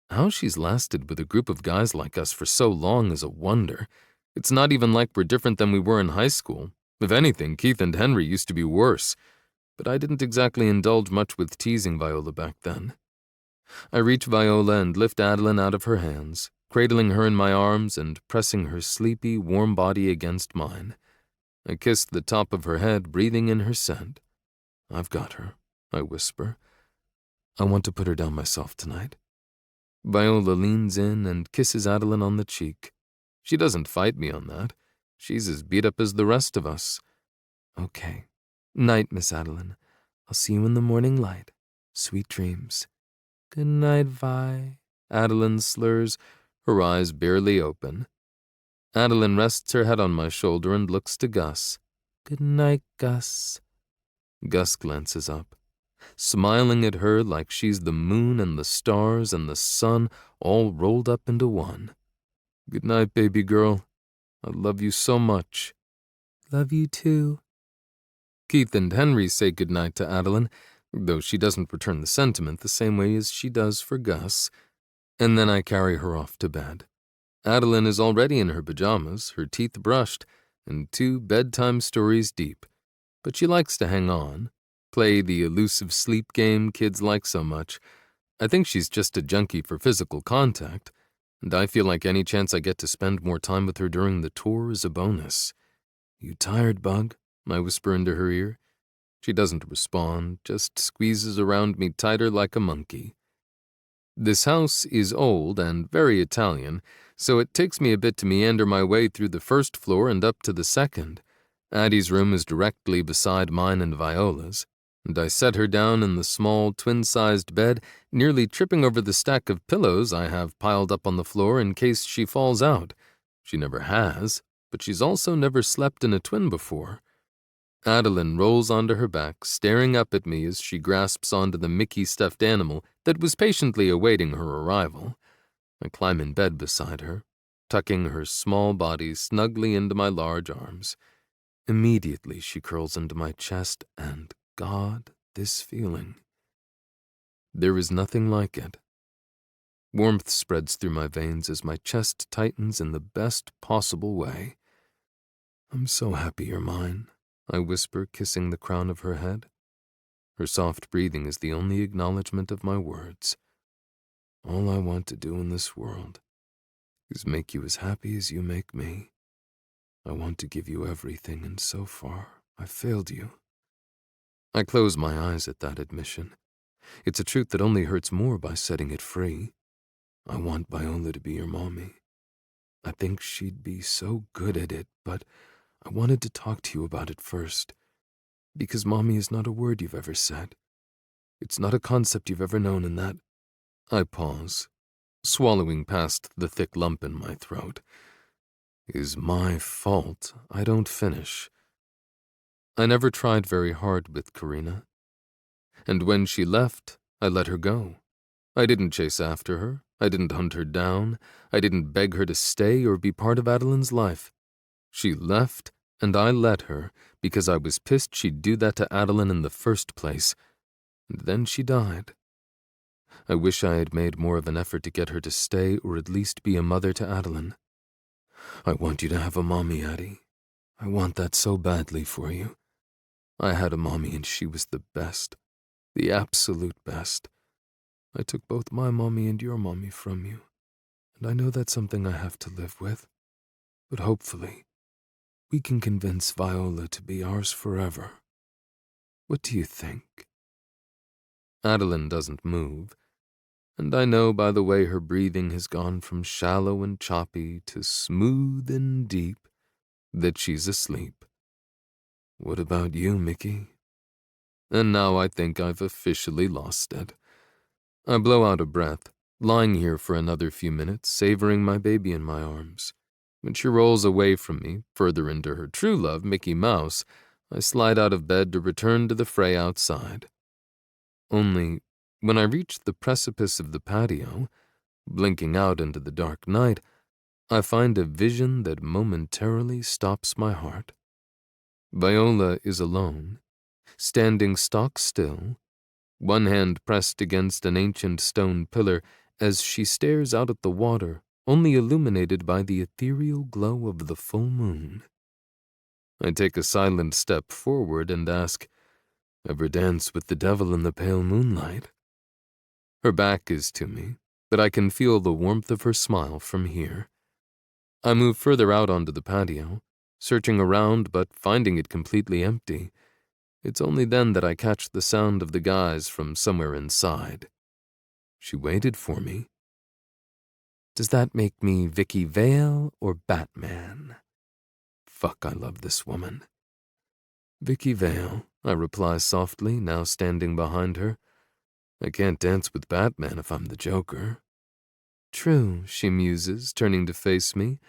How she's lasted with a group of guys like us for so long is a wonder. It's not even like we're different than we were in high school. If anything, Keith and Henry used to be worse. But I didn't exactly indulge much with teasing Viola back then. I reach Viola and lift Adeline out of her hands, cradling her in my arms and pressing her sleepy, warm body against mine. I kiss the top of her head, breathing in her scent. I've got her, I whisper. I want to put her down myself tonight. Viola leans in and kisses Adeline on the cheek. She doesn't fight me on that. She's as beat up as the rest of us. Okay. Night, Miss Adeline. I'll see you in the morning light. Sweet dreams. Good night, Vi. Adeline slurs, her eyes barely open. Adeline rests her head on my shoulder and looks to Gus. Good night, Gus. Gus glances up, smiling at her like she's the moon and the stars and the sun all rolled up into one. Good night, baby girl. I love you so much. Love you too. Keith and Henry say goodnight to Adeline, though she doesn't return the sentiment the same way as she does for Gus, and then I carry her off to bed. Adeline is already in her pajamas, her teeth brushed, and 2 bedtime stories deep, but she likes to hang on, play the elusive sleep game kids like so much. I think she's just a junkie for physical contact, and I feel like any chance I get to spend more time with her during the tour is a bonus. You tired, bug? I whisper into her ear. She doesn't respond, just squeezes around me tighter like a monkey. This house is old and very Italian, so it takes me a bit to meander my way through the first floor and up to the second. Addie's room is directly beside mine and Viola's, and I set her down in the small, twin-sized bed, nearly tripping over the stack of pillows I have piled up on the floor in case she falls out. She never has, but she's also never slept in a twin before. Adeline rolls onto her back, staring up at me as she grasps onto the Mickey stuffed animal that was patiently awaiting her arrival. I climb in bed beside her, tucking her small body snugly into my large arms. Immediately she curls into my chest, and God, this feeling. There is nothing like it. Warmth spreads through my veins as my chest tightens in the best possible way. I'm so happy you're mine, I whisper, kissing the crown of her head. Her soft breathing is the only acknowledgement of my words. All I want to do in this world is make you as happy as you make me. I want to give you everything, and so far, I've failed you. I close my eyes at that admission. It's a truth that only hurts more by setting it free. I want Viola to be your mommy. I think she'd be so good at it, but I wanted to talk to you about it first, because mommy is not a word you've ever said. It's not a concept you've ever known, and that... I pause, swallowing past the thick lump in my throat. Is my fault I don't finish. I never tried very hard with Karina, and when she left, I let her go. I didn't chase after her, I didn't hunt her down, I didn't beg her to stay or be part of Adeline's life. She left, and I let her, because I was pissed she'd do that to Adeline in the first place, and then she died. I wish I had made more of an effort to get her to stay or at least be a mother to Adeline. I want you to have a mommy, Addie. I want that so badly for you. I had a mommy and she was the best, the absolute best. I took both my mommy and your mommy from you, and I know that's something I have to live with. But hopefully, we can convince Viola to be ours forever. What do you think?" Adeline doesn't move, and I know by the way her breathing has gone from shallow and choppy to smooth and deep that she's asleep. "What about you, Mickey?" And now I think I've officially lost it. I blow out a breath, lying here for another few minutes, savoring my baby in my arms. When she rolls away from me, further into her true love, Mickey Mouse, I slide out of bed to return to the fray outside. Only, when I reach the precipice of the patio, blinking out into the dark night, I find a vision that momentarily stops my heart. Viola is alone, standing stock still, one hand pressed against an ancient stone pillar as she stares out at the water, only illuminated by the ethereal glow of the full moon. I take a silent step forward and ask, "Ever dance with the devil in the pale moonlight?" Her back is to me, but I can feel the warmth of her smile from here. I move further out onto the patio, searching around but finding it completely empty. It's only then that I catch the sound of the guys from somewhere inside. She waited for me. Does that make me Vicky Vale or Batman? Fuck, I love this woman. "Vicky Vale," I reply softly, now standing behind her. "I can't dance with Batman if I'm the Joker." "True," she muses, turning to face me.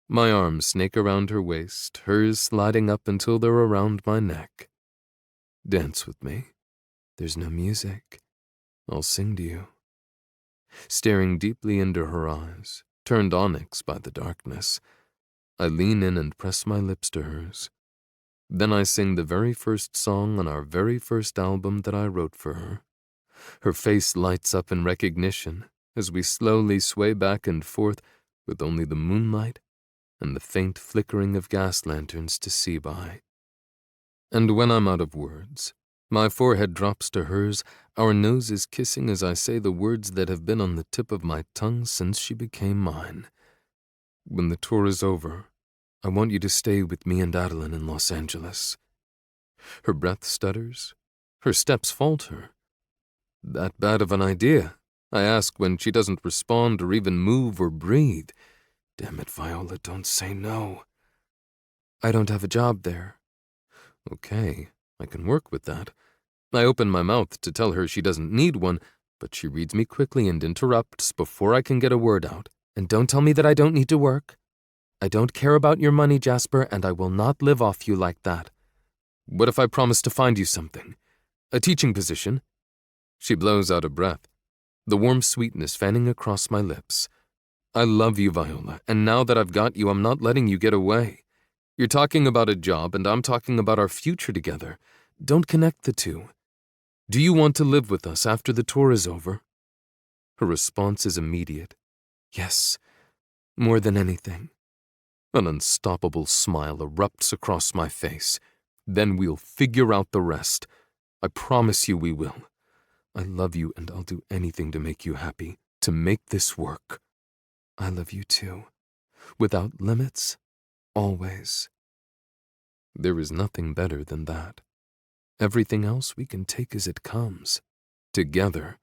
My arms snake around her waist, hers sliding up until they're around my neck. "Dance with me. There's no music. I'll sing to you." Staring deeply into her eyes, turned onyx by the darkness, I lean in and press my lips to hers. Then I sing the very first song on our very first album that I wrote for her. Her face lights up in recognition as we slowly sway back and forth with only the moonlight and the faint flickering of gas lanterns to see by. And when I'm out of words, my forehead drops to hers, our noses kissing as I say the words that have been on the tip of my tongue since she became mine. "When the tour is over, I want you to stay with me and Adeline in Los Angeles." Her breath stutters. Her steps falter. "That bad of an idea?" I ask when she doesn't respond or even move or breathe. "Damn it, Viola, don't say no." "I don't have a job there." Okay, I can work with that. I open my mouth to tell her she doesn't need one, but she reads me quickly and interrupts before I can get a word out. "And don't tell me that I don't need to work. I don't care about your money, Jasper, and I will not live off you like that. What if I promise to find you something? A teaching position?" She blows out a breath, the warm sweetness fanning across my lips. "I love you, Viola, and now that I've got you, I'm not letting you get away. You're talking about a job, and I'm talking about our future together. Don't connect the two. Do you want to live with us after the tour is over?" Her response is immediate. "Yes, more than anything." An unstoppable smile erupts across my face. "Then we'll figure out the rest. I promise you we will. I love you, and I'll do anything to make you happy, to make this work." "I love you too. Without limits, always." There is nothing better than that. Everything else we can take as it comes. Together,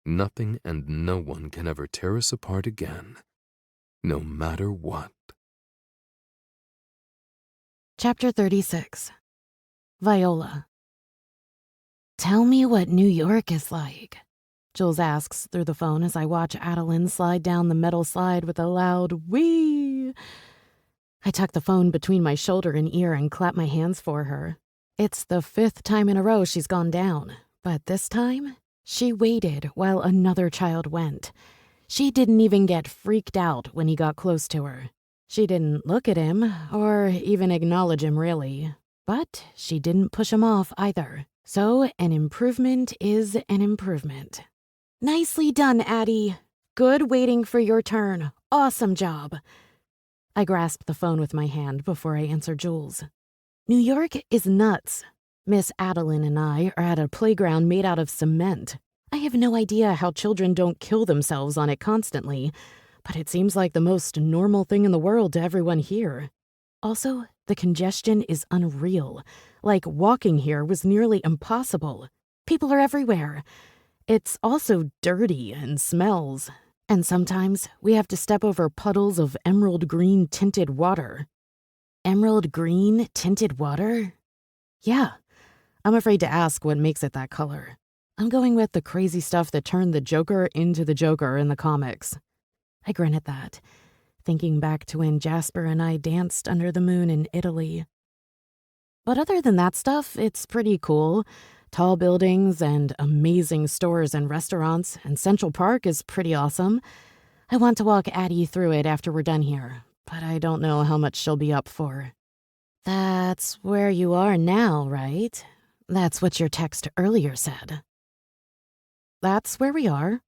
nothing and no one can ever tear us apart again, no matter what. Chapter 36. Viola. "Tell me what New York is like," Jules asks through the phone as I watch Adeline slide down the metal slide with a loud whee. I tuck the phone between my shoulder and ear and clap my hands for her. It's the 5th time in a row she's gone down, but this time, she waited while another child went. She didn't even get freaked out when he got close to her. She didn't look at him, or even acknowledge him really, but she didn't push him off either. So an improvement is an improvement. "Nicely done, Addie. Good waiting for your turn. Awesome job." I grasp the phone with my hand before I answer Jules. "New York is nuts. Miss Adeline and I are at a playground made out of cement. I have no idea how children don't kill themselves on it constantly, but it seems like the most normal thing in the world to everyone here. Also, the congestion is unreal. Like, walking here was nearly impossible. People are everywhere. It's also dirty and smells. And sometimes we have to step over puddles of emerald green tinted water. Emerald green tinted water? Yeah. I'm afraid to ask what makes it that color. I'm going with the crazy stuff that turned the Joker into the Joker in the comics. I grin at that, thinking back to when Jasper and I danced under the moon in Italy. But other than that stuff, it's pretty cool. Tall buildings and amazing stores and restaurants, and Central Park is pretty awesome. I want to walk Addie through it after we're done here, but I don't know how much she'll be up for. That's where you are now, right? That's what your text earlier said. That's where we are.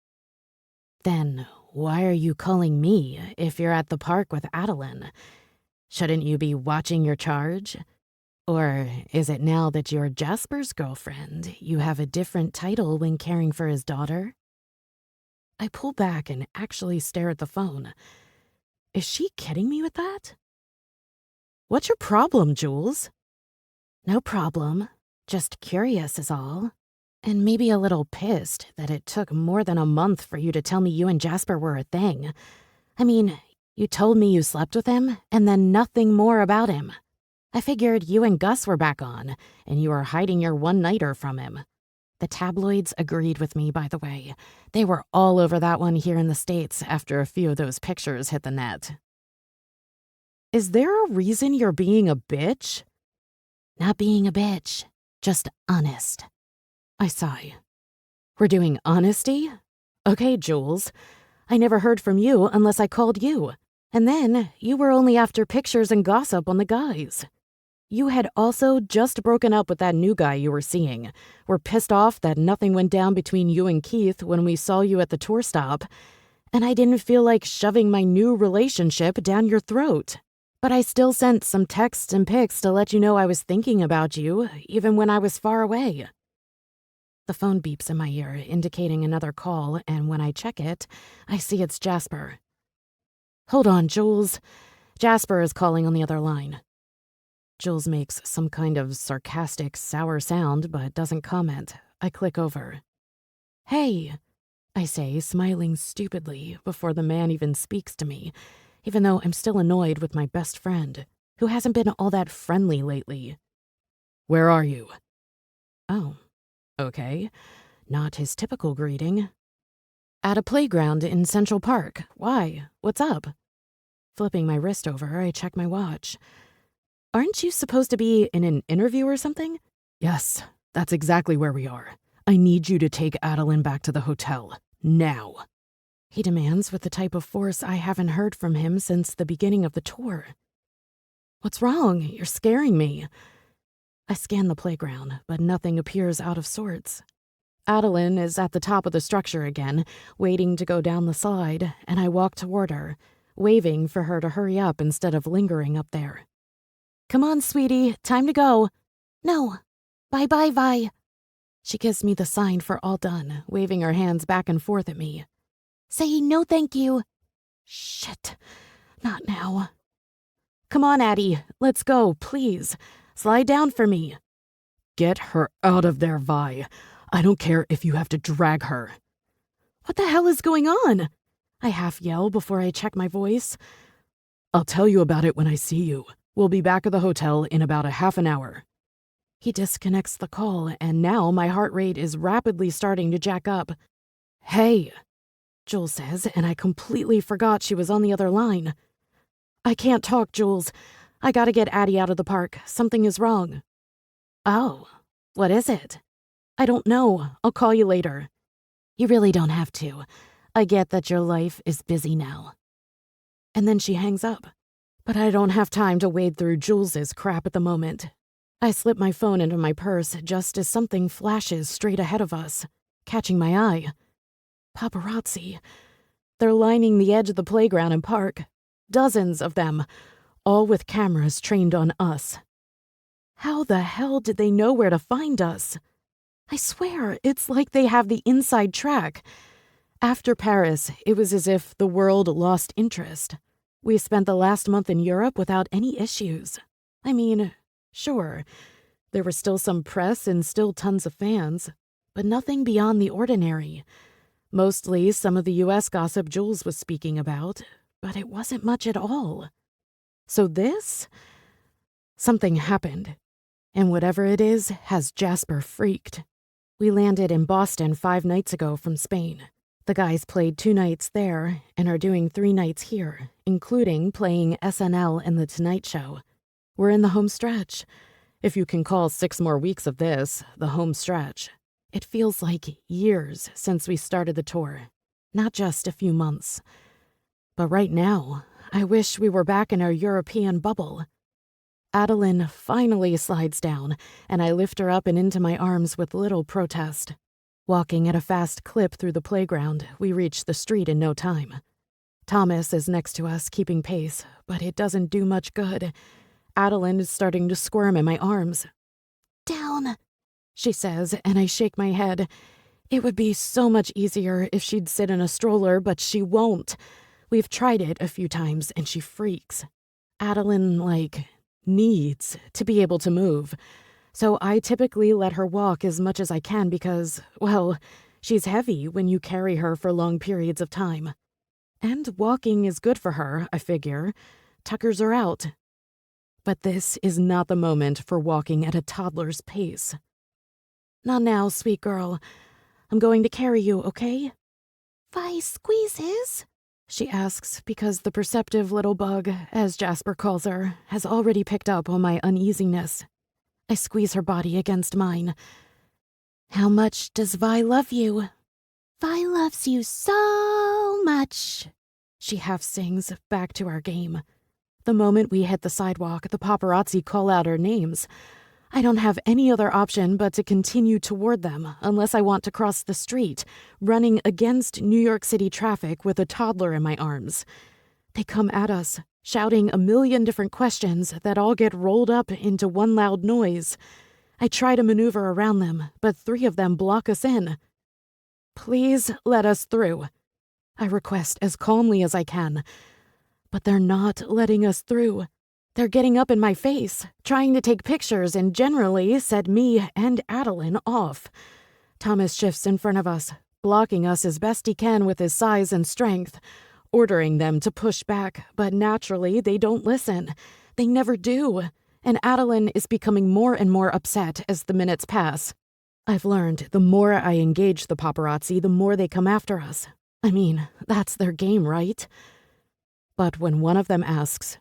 Then why are you calling me if you're at the park with Adeline? Shouldn't you be watching your charge? Or is it now that you're Jasper's girlfriend, you have a different title when caring for his daughter? I pull back and actually stare at the phone. Is she kidding me with that? What's your problem, Jules? No problem. Just curious is all. And maybe a little pissed that it took more than a month for you to tell me you and Jasper were a thing. I mean, you told me you slept with him, and then nothing more about him. I figured you and Gus were back on, and you were hiding your one-nighter from him. The tabloids agreed with me, by the way. They were all over that one here in the States after a few of those pictures hit the net. Is there a reason you're being a bitch? Not being a bitch, just honest. I sigh. We're doing honesty? Okay, Jules. I never heard from you unless I called you. And then you were only after pictures and gossip on the guys. You had also just broken up with that new guy you were seeing. Were pissed off that nothing went down between you and Keith when we saw you at the tour stop. And I didn't feel like shoving my new relationship down your throat. But I still sent some texts and pics to let you know I was thinking about you, even when I was far away. The phone beeps in my ear, indicating another call, and when I check it, I see it's Jasper. Hold on, Jules. Jasper is calling on the other line. Jules makes some kind of sarcastic, sour sound, but doesn't comment. I click over. Hey, I say, smiling stupidly before the man even speaks to me, even though I'm still annoyed with my best friend, who hasn't been all that friendly lately. Where are you? Oh, okay. Not his typical greeting. At a playground in Central Park. Why? What's up? Flipping my wrist over, I check my watch. Aren't you supposed to be in an interview or something? Yes, that's exactly where we are. I need you to take Adeline back to the hotel. Now. He demands with the type of force I haven't heard from him since the beginning of the tour. What's wrong? You're scaring me. I scan the playground, but nothing appears out of sorts. Adeline is at the top of the structure again, waiting to go down the slide, and I walk toward her, waving for her to hurry up instead of lingering up there. Come on, sweetie, time to go. No. Bye-bye, Vi. She gives me the sign for all done, waving her hands back and forth at me. Say no thank you. Shit. Not now. Come on, Addie. Let's go, please. Slide down for me. Get her out of there, Vi. I don't care if you have to drag her. What the hell is going on? I half yell before I check my voice. I'll tell you about it when I see you. We'll be back at the hotel in about a half an hour. He disconnects the call, and now my heart rate is rapidly starting to jack up. Hey, Jules says, and I completely forgot she was on the other line. I can't talk, Jules. I gotta get Addie out of the park. Something is wrong. Oh, what is it? I don't know. I'll call you later. You really don't have to. I get that your life is busy now. And then she hangs up. But I don't have time to wade through Jules's crap at the moment. I slip my phone into my purse just as something flashes straight ahead of us, catching my eye. Paparazzi. They're lining the edge of the playground and park. Dozens of them, all with cameras trained on us. How the hell did they know where to find us? I swear, it's like they have the inside track. After Paris, it was as if the world lost interest. We spent the last month in Europe without any issues. I mean, sure, there were still some press and still tons of fans, but nothing beyond the ordinary. Mostly some of the US gossip Jules was speaking about, but it wasn't much at all. So this? Something happened, and whatever it is has Jasper freaked. We landed in Boston 5 nights ago from Spain. The guys played 2 nights there and are doing 3 nights here, including playing SNL and The Tonight Show. We're in the home stretch. If you can call 6 more weeks of this the home stretch. It feels like years since we started the tour, not just a few months. But right now, I wish we were back in our European bubble. Adeline finally slides down, and I lift her up and into my arms with little protest. Walking at a fast clip through the playground, we reach the street in no time. Thomas is next to us, keeping pace, but it doesn't do much good. Adeline is starting to squirm in my arms. "Down," she says, and I shake my head. It would be so much easier if she'd sit in a stroller, but she won't. We've tried it a few times, and she freaks. Adeline, needs to be able to move. So I typically let her walk as much as I can because, well, she's heavy when you carry her for long periods of time. And walking is good for her, I figure. Tuckers her out. But this is not the moment for walking at a toddler's pace. "Not now, sweet girl. I'm going to carry you, okay?" "Vi squeezes?" she asks because the perceptive little bug, as Jasper calls her, has already picked up on my uneasiness. I squeeze her body against mine. "How much does Vi love you?" "Vi loves you so much," she half sings back to our game. The moment we hit the sidewalk, the paparazzi call out our names. I don't have any other option but to continue toward them unless I want to cross the street, running against New York City traffic with a toddler in my arms. They come at us, shouting a million different questions that all get rolled up into one loud noise. I try to maneuver around them, but 3 of them block us in. "Please let us through," I request as calmly as I can. But they're not letting us through. They're getting up in my face, trying to take pictures, and generally set me and Adeline off. Thomas shifts in front of us, blocking us as best he can with his size and strength, ordering them to push back, but naturally they don't listen. They never do, and Adeline is becoming more and more upset as the minutes pass. I've learned the more I engage the paparazzi, the more they come after us. I mean, that's their game, right? But when one of them asks,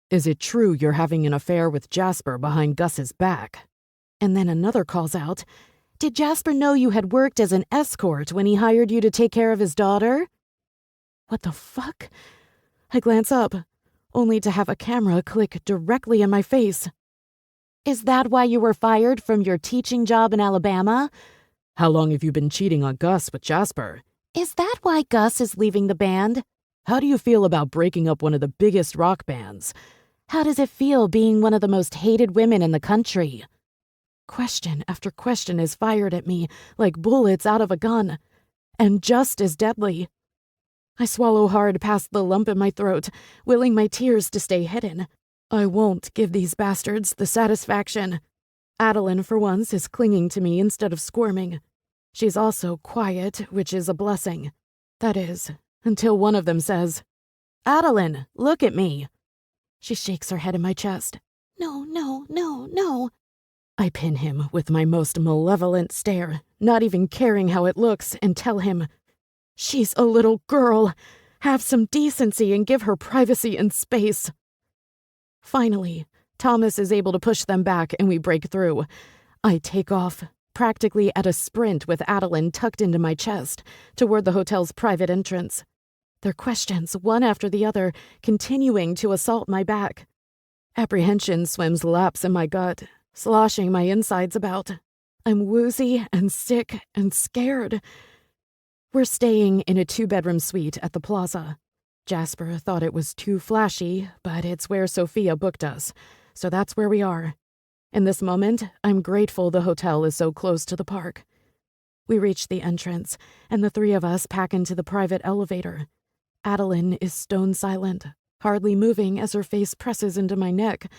"Is it true you're having an affair with Jasper behind Gus's back?" And then another calls out, "Did Jasper know you had worked as an escort when he hired you to take care of his daughter?" What the fuck? I glance up, only to have a camera click directly in my face. "Is that why you were fired from your teaching job in Alabama?" "How long have you been cheating on Gus with Jasper?" "Is that why Gus is leaving the band?" "How do you feel about breaking up one of the biggest rock bands?" "How does it feel being one of the most hated women in the country?" Question after question is fired at me like bullets out of a gun, and just as deadly. I swallow hard past the lump in my throat, willing my tears to stay hidden. I won't give these bastards the satisfaction. Adeline, for once, is clinging to me instead of squirming. She's also quiet, which is a blessing. That is, until one of them says, "Adeline, look at me." She shakes her head in my chest. "No, no, no, no." I pin him with my most malevolent stare, not even caring how it looks, and tell him, "She's a little girl. Have some decency and give her privacy and space." Finally, Thomas is able to push them back and we break through. I take off, practically at a sprint with Adeline tucked into my chest, toward the hotel's private entrance. Their questions, one after the other, continuing to assault my back. Apprehension swims laps in my gut, sloshing my insides about. I'm woozy and sick and scared. We're staying in a 2-bedroom suite at the Plaza. Jasper thought it was too flashy, but it's where Sophia booked us, so that's where we are. In this moment, I'm grateful the hotel is so close to the park. We reach the entrance, and the three of us pack into the private elevator. Adeline is stone silent, hardly moving as her face presses into my neck.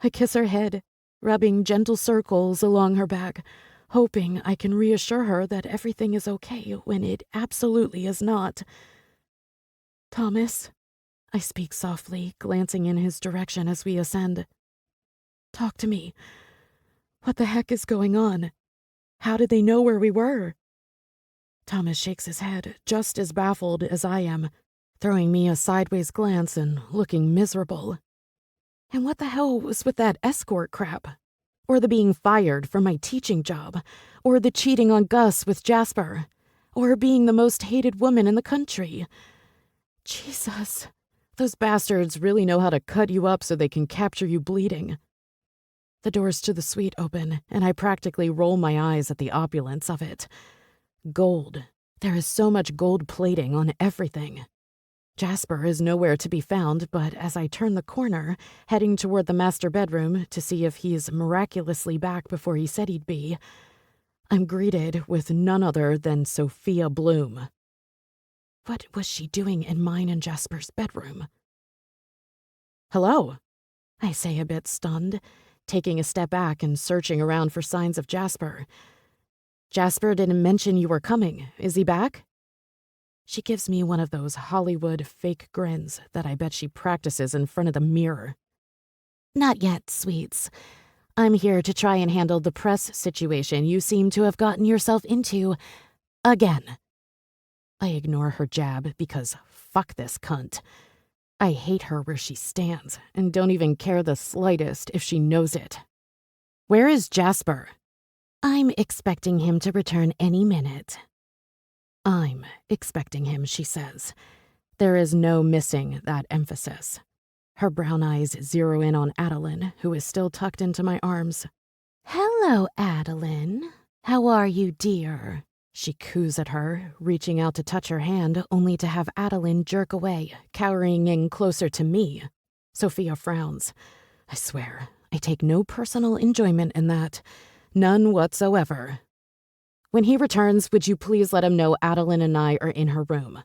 I kiss her head, rubbing gentle circles along her back, hoping I can reassure her that everything is okay when it absolutely is not. "Thomas," I speak softly, glancing in his direction as we ascend. "Talk to me. What the heck is going on? How did they know where we were?" Thomas shakes his head, just as baffled as I am, throwing me a sideways glance and looking miserable. And what the hell was with that escort crap? Or the being fired from my teaching job? Or the cheating on Gus with Jasper? Or being the most hated woman in the country? Jesus, those bastards really know how to cut you up so they can capture you bleeding. The doors to the suite open, and I practically roll my eyes at the opulence of it. Gold. There is so much gold plating on everything. Jasper is nowhere to be found, but as I turn the corner, heading toward the master bedroom to see if he's miraculously back before he said he'd be, I'm greeted with none other than Sophia Bloom. What was she doing in mine and Jasper's bedroom? "Hello," I say, a bit stunned, taking a step back and searching around for signs of Jasper. "Jasper didn't mention you were coming. Is he back?" She gives me one of those Hollywood fake grins that I bet she practices in front of the mirror. "Not yet, sweets. I'm here to try and handle the press situation you seem to have gotten yourself into again." I ignore her jab because fuck this cunt. I hate her where she stands and don't even care the slightest if she knows it. "Where is Jasper?" "I'm expecting him to return any minute." "I'm expecting him," she says. There is no missing that emphasis. Her brown eyes zero in on Adeline, who is still tucked into my arms. "Hello, Adeline. How are you, dear?" She coos at her, reaching out to touch her hand, only to have Adeline jerk away, cowering in closer to me. Sophia frowns. I swear, I take no personal enjoyment in that. None whatsoever. "When he returns, would you please let him know Adeline and I are in her room?"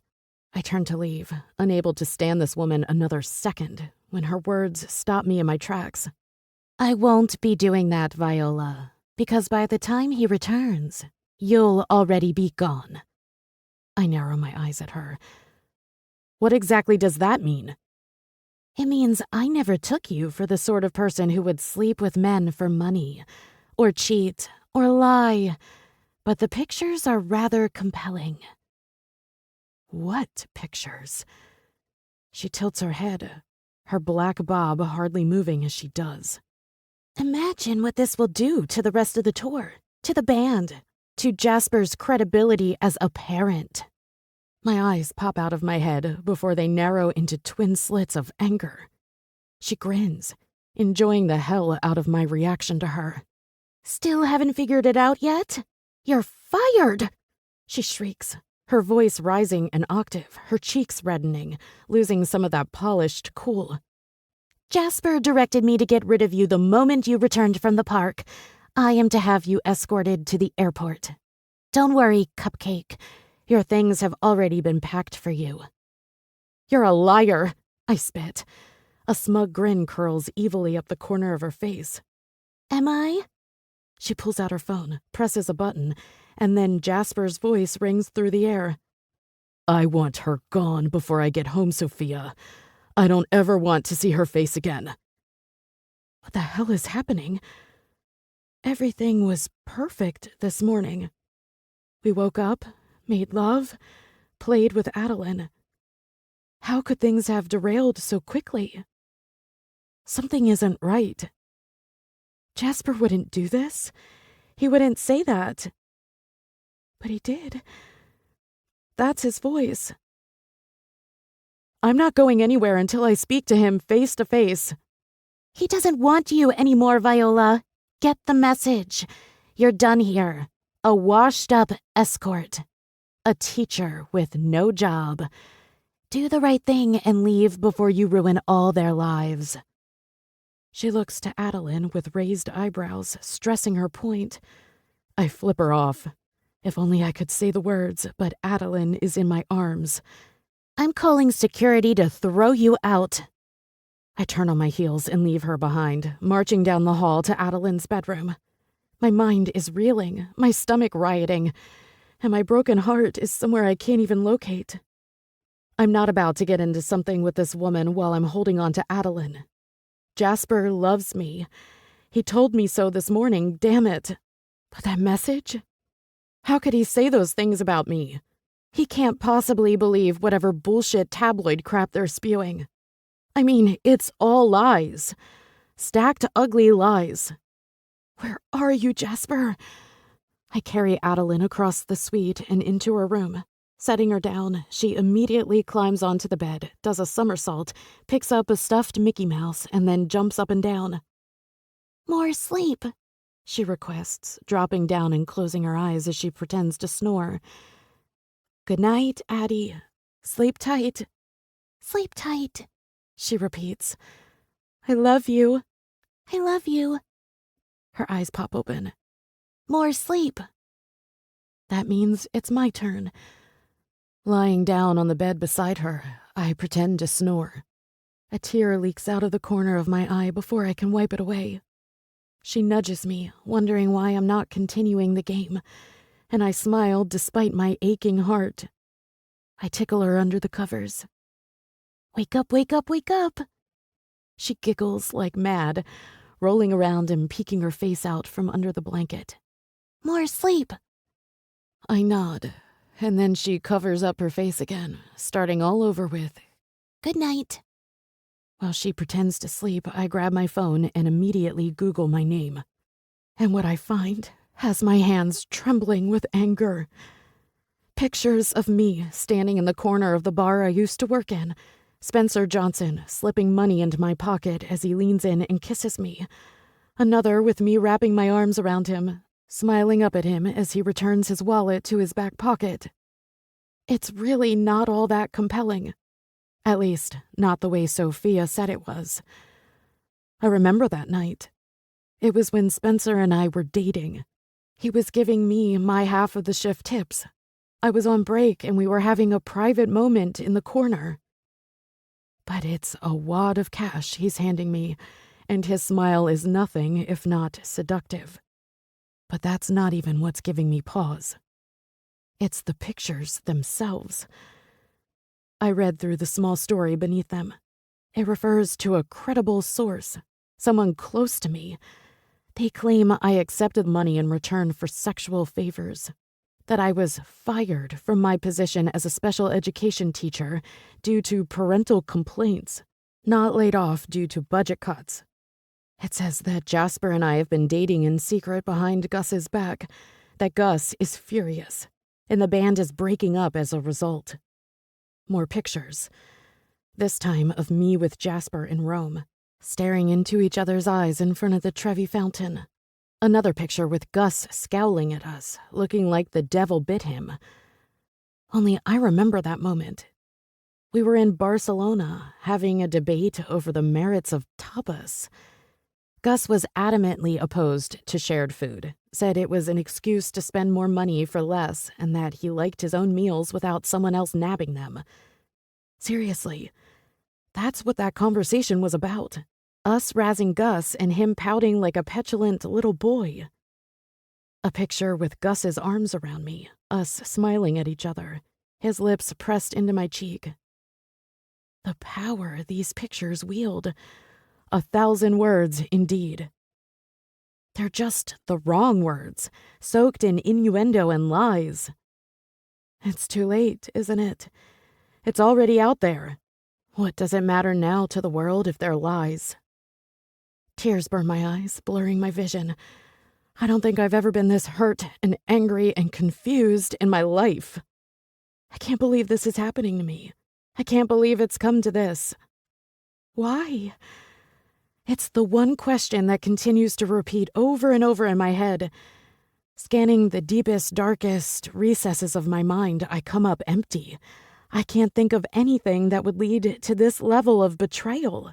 I turn to leave, unable to stand this woman another second, when her words stop me in my tracks. "I won't be doing that, Viola, because by the time he returns, you'll already be gone." I narrow my eyes at her. "What exactly does that mean?" "It means I never took you for the sort of person who would sleep with men for money, or cheat, or lie. But the pictures are rather compelling." "What pictures?" She tilts her head, her black bob hardly moving as she does. "Imagine what this will do to the rest of the tour, to the band, to Jasper's credibility as a parent." My eyes pop out of my head before they narrow into twin slits of anger. She grins, enjoying the hell out of my reaction to her. "Still haven't figured it out yet? You're fired!" she shrieks, her voice rising an octave, her cheeks reddening, losing some of that polished cool. "Jasper directed me to get rid of you the moment you returned from the park. I am to have you escorted to the airport. Don't worry, Cupcake. Your things have already been packed for you." "You're a liar," I spit. A smug grin curls evilly up the corner of her face. "Am I?" She pulls out her phone, presses a button, and then Jasper's voice rings through the air. "I want her gone before I get home, Sophia. I don't ever want to see her face again." What the hell is happening? Everything was perfect this morning. We woke up, made love, played with Adeline. How could things have derailed so quickly? Something isn't right. Jasper wouldn't do this. He wouldn't say that. But he did. That's his voice. "I'm not going anywhere until I speak to him face to face." "He doesn't want you anymore, Viola. Get the message. You're done here. A washed-up escort. A teacher with no job. Do the right thing and leave before you ruin all their lives." She looks to Adeline with raised eyebrows, stressing her point. I flip her off. If only I could say the words, but Adeline is in my arms. I'm calling security to throw you out. I turn on my heels and leave her behind, marching down the hall to Adeline's bedroom. My mind is reeling, my stomach rioting, and my broken heart is somewhere I can't even locate. I'm not about to get into something with this woman while I'm holding on to Adeline. Jasper loves me. He told me so this morning, damn it. But that message? How could he say those things about me? He can't possibly believe whatever bullshit tabloid crap they're spewing. I mean, it's all lies. Stacked ugly lies. Where are you, Jasper? I carry Adeline across the suite and into her room. Setting her down, she immediately climbs onto the bed, does a somersault, picks up a stuffed Mickey Mouse, and then jumps up and down. More sleep, she requests, dropping down and closing her eyes as she pretends to snore. Good night, Addie. Sleep tight. Sleep tight, she repeats. I love you. I love you. Her eyes pop open. More sleep. That means it's my turn. Lying down on the bed beside her, I pretend to snore. A tear leaks out of the corner of my eye before I can wipe it away. She nudges me, wondering why I'm not continuing the game, and I smile despite my aching heart. I tickle her under the covers. Wake up, wake up, wake up. She giggles like mad, rolling around and peeking her face out from under the blanket. More sleep. I nod, and then she covers up her face again, starting all over with, Good night. While she pretends to sleep, I grab my phone and immediately Google my name. And what I find has my hands trembling with anger. Pictures of me standing in the corner of the bar I used to work in, Spencer Johnson slipping money into my pocket as he leans in and kisses me. Another with me wrapping my arms around him, smiling up at him as he returns his wallet to his back pocket. It's really not all that compelling. At least, not the way Sophia said it was. I remember that night. It was when Spencer and I were dating. He was giving me my half of the shift tips. I was on break and we were having a private moment in the corner. But it's a wad of cash he's handing me, and his smile is nothing if not seductive. But that's not even what's giving me pause. It's the pictures themselves. I read through the small story beneath them. It refers to a credible source, someone close to me. They claim I accepted money in return for sexual favors, that I was fired from my position as a special education teacher due to parental complaints, not laid off due to budget cuts. It says that Jasper and I have been dating in secret behind Gus's back, that Gus is furious, and the band is breaking up as a result. More pictures. This time of me with Jasper in Rome, staring into each other's eyes in front of the Trevi fountain. Another picture with Gus scowling at us, looking like the devil bit him. Only I remember that moment. We were in Barcelona, having a debate over the merits of tapas. Gus was adamantly opposed to shared food, said it was an excuse to spend more money for less, and that he liked his own meals without someone else nabbing them. Seriously, that's what that conversation was about. Us razzing Gus and him pouting like a petulant little boy. A picture with Gus's arms around me, us smiling at each other, his lips pressed into my cheek. The power these pictures wield. 1,000 words, indeed. They're just the wrong words, soaked in innuendo and lies. It's too late, isn't it? It's already out there. What does it matter now to the world if they're lies? Tears burn my eyes, blurring my vision. I don't think I've ever been this hurt and angry and confused in my life. I can't believe this is happening to me. I can't believe it's come to this. Why? It's the one question that continues to repeat over and over in my head. Scanning the deepest, darkest recesses of my mind, I come up empty. I can't think of anything that would lead to this level of betrayal.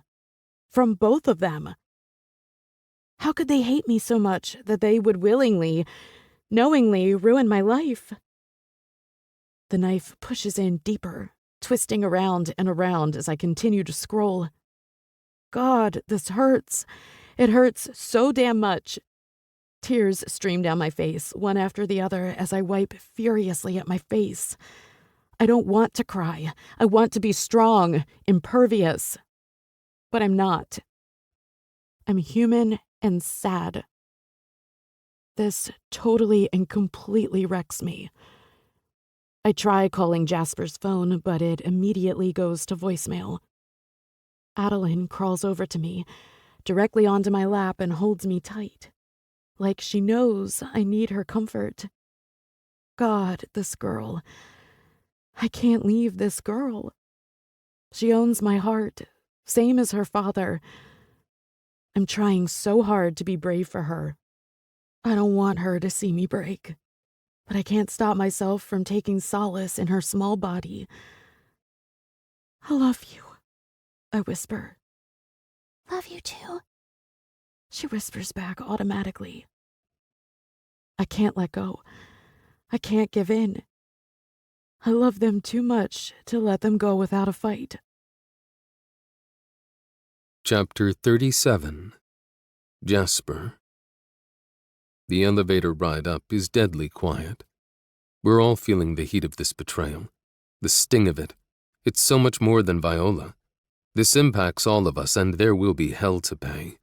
From both of them. How could they hate me so much that they would willingly, knowingly ruin my life. The knife pushes in deeper, twisting around and around as I continue to scroll. God, this hurts. It hurts so damn much. Tears stream down my face, one after the other, as I wipe furiously at my face. I don't want to cry. I want to be strong, impervious. But I'm not. I'm human and sad. This totally and completely wrecks me. I try calling Jasper's phone, but it immediately goes to voicemail. Adeline crawls over to me, directly onto my lap, and holds me tight, like she knows I need her comfort. God, this girl. I can't leave this girl. She owns my heart, same as her father. I'm trying so hard to be brave for her. I don't want her to see me break, but I can't stop myself from taking solace in her small body. I love you, I whisper. Love you too, she whispers back automatically. I can't let go. I can't give in. I love them too much to let them go without a fight. Chapter 37. Jasper. The elevator ride up is deadly quiet. We're all feeling the heat of this betrayal, the sting of it. It's so much more than Viola. This impacts all of us, and there will be hell to pay.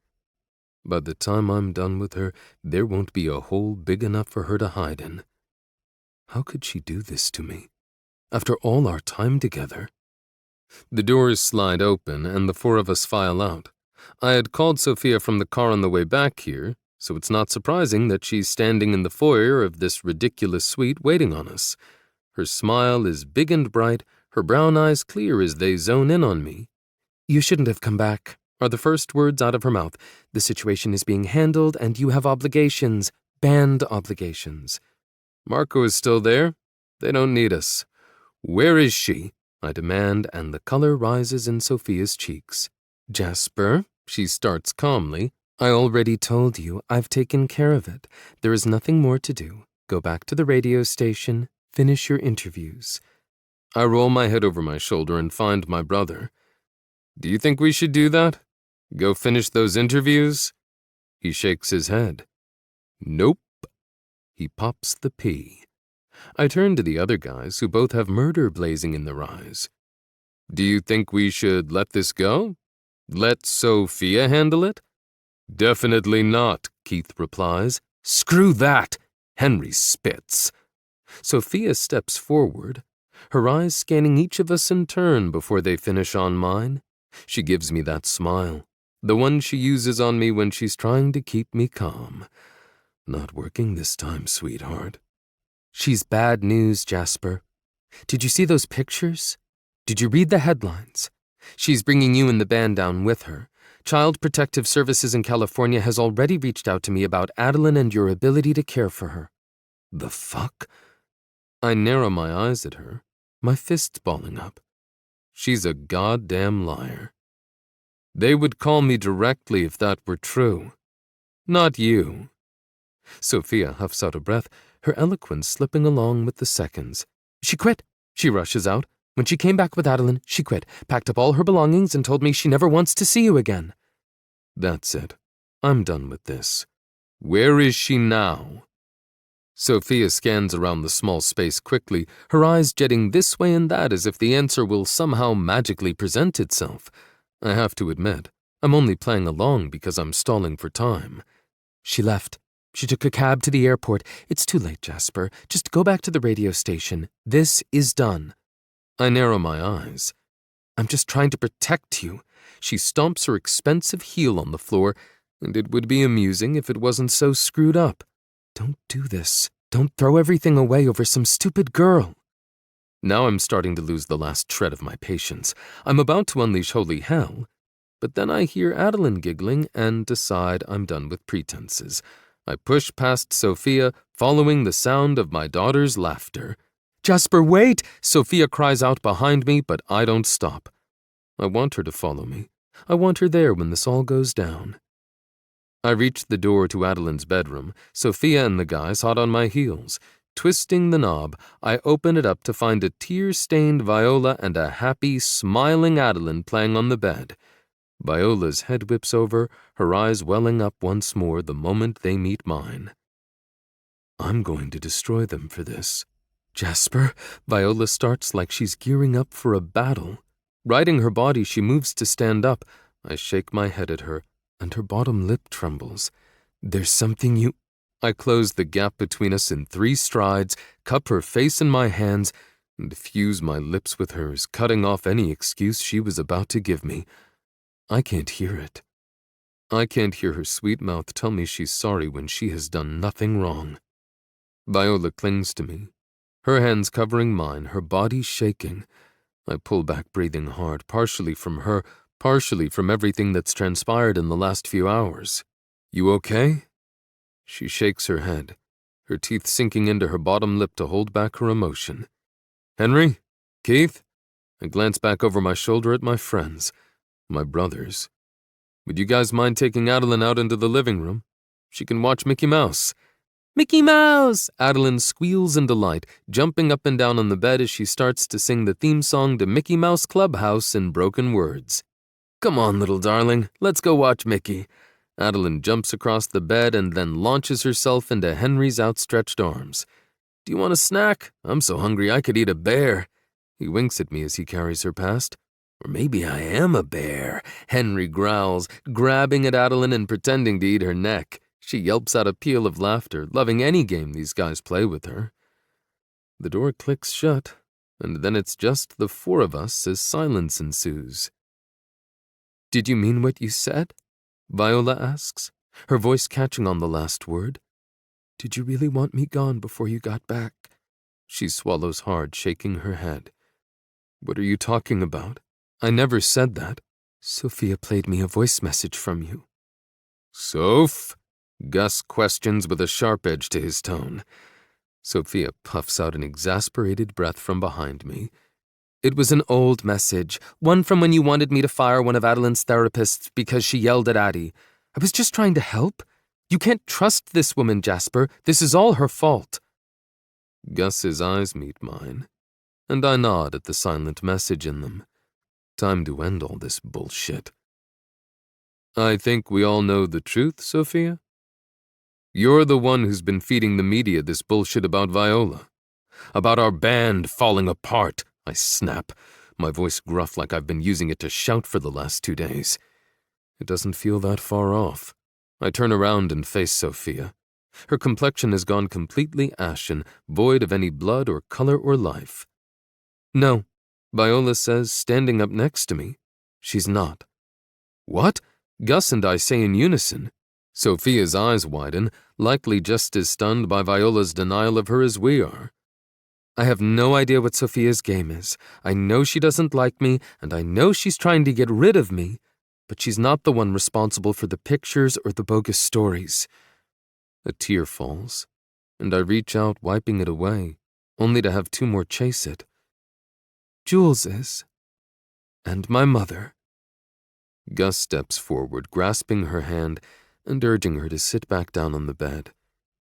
By the time I'm done with her, there won't be a hole big enough for her to hide in. How could she do this to me? After all our time together? The doors slide open, and the four of us file out. I had called Sophia from the car on the way back here, so it's not surprising that she's standing in the foyer of this ridiculous suite waiting on us. Her smile is big and bright, her brown eyes clear as they zone in on me. "You shouldn't have come back," are the first words out of her mouth. "The situation is being handled, and you have obligations, band obligations." Marco is still there. They don't need us. "Where is she?" I demand, and the color rises in Sophia's cheeks. "Jasper," she starts calmly, "I already told you. I've taken care of it. There is nothing more to do. Go back to the radio station. Finish your interviews." I roll my head over my shoulder and find my brother. "Do you think we should do that? Go finish those interviews?" He shakes his head. "Nope." He pops the P. I turn to the other guys, who both have murder blazing in their eyes. "Do you think we should let this go? Let Sophia handle it?" "Definitely not," Keith replies. "Screw that!" Henry spits. Sophia steps forward, her eyes scanning each of us in turn before they finish on mine. She gives me that smile, the one she uses on me when she's trying to keep me calm. "Not working this time, sweetheart." "She's bad news, Jasper. Did you see those pictures? Did you read the headlines? She's bringing you and the band down with her. Child Protective Services in California has already reached out to me about Adeline and your ability to care for her." The fuck? I narrow my eyes at her, my fists balling up. She's a goddamn liar. "They would call me directly if that were true. Not you." Sophia huffs out a breath, her eloquence slipping along with the seconds. "She quit," she rushes out. "When she came back with Adeline, she quit, packed up all her belongings, and told me she never wants to see you again." That's it. I'm done with this. "Where is she now?" Sophia scans around the small space quickly, her eyes jetting this way and that as if the answer will somehow magically present itself. I have to admit, I'm only playing along because I'm stalling for time. "She left. She took a cab to the airport. It's too late, Jasper. Just go back to the radio station. This is done." I narrow my eyes. "I'm just trying to protect you." She stomps her expensive heel on the floor, and it would be amusing if it wasn't so screwed up. "Don't do this. Don't throw everything away over some stupid girl." Now I'm starting to lose the last shred of my patience. I'm about to unleash holy hell, but then I hear Adeline giggling and decide I'm done with pretenses. I push past Sophia, following the sound of my daughter's laughter. "Jasper, wait!" Sophia cries out behind me, but I don't stop. I want her to follow me. I want her there when this all goes down. I reached the door to Adeline's bedroom, Sophia and the guys hot on my heels. Twisting the knob, I open it up to find a tear-stained Viola and a happy, smiling Adeline playing on the bed. Viola's head whips over, her eyes welling up once more the moment they meet mine. I'm going to destroy them for this. Jasper, Viola starts like she's gearing up for a battle. Righting her body, she moves to stand up. I shake my head at her, and her bottom lip trembles. There's something you... I close the gap between us in 3 strides, cup her face in my hands, and fuse my lips with hers, cutting off any excuse she was about to give me. I can't hear it. I can't hear her sweet mouth tell me she's sorry when she has done nothing wrong. Viola clings to me, her hands covering mine, her body shaking. I pull back, breathing hard, partially from her, partially from everything that's transpired in the last few hours. You okay? She shakes her head, her teeth sinking into her bottom lip to hold back her emotion. Henry? Keith? I glance back over my shoulder at my friends, my brothers. Would you guys mind taking Adeline out into the living room? She can watch Mickey Mouse. Mickey Mouse! Adeline squeals in delight, jumping up and down on the bed as she starts to sing the theme song to Mickey Mouse Clubhouse in broken words. Come on, little darling, let's go watch Mickey. Adeline jumps across the bed and then launches herself into Henry's outstretched arms. Do you want a snack? I'm so hungry I could eat a bear. He winks at me as he carries her past. Or maybe I am a bear, Henry growls, grabbing at Adeline and pretending to eat her neck. She yelps out a peal of laughter, loving any game these guys play with her. The door clicks shut, and then it's just the 4 of us as silence ensues. Did you mean what you said? Viola asks, her voice catching on the last word. Did you really want me gone before you got back? She swallows hard, shaking her head. What are you talking about? I never said that. Sophia played me a voice message from you. Soph? Gus questions with a sharp edge to his tone. Sophia puffs out an exasperated breath from behind me. It was an old message, one from when you wanted me to fire one of Adeline's therapists because she yelled at Addie. I was just trying to help. You can't trust this woman, Jasper. This is all her fault. Gus's eyes meet mine, and I nod at the silent message in them. Time to end all this bullshit. I think we all know the truth, Sophia. You're the one who's been feeding the media this bullshit about Viola. About our band falling apart, I snap, my voice gruff like I've been using it to shout for the last 2 days. It doesn't feel that far off. I turn around and face Sophia. Her complexion has gone completely ashen, void of any blood or color or life. No, Viola says, standing up next to me. She's not. What? Gus and I say in unison. Sophia's eyes widen, likely just as stunned by Viola's denial of her as we are. I have no idea what Sophia's game is. I know she doesn't like me, and I know she's trying to get rid of me, but she's not the one responsible for the pictures or the bogus stories. A tear falls, and I reach out, wiping it away, only to have 2 more chase it. Jules is. And my mother. Gus steps forward, grasping her hand and urging her to sit back down on the bed.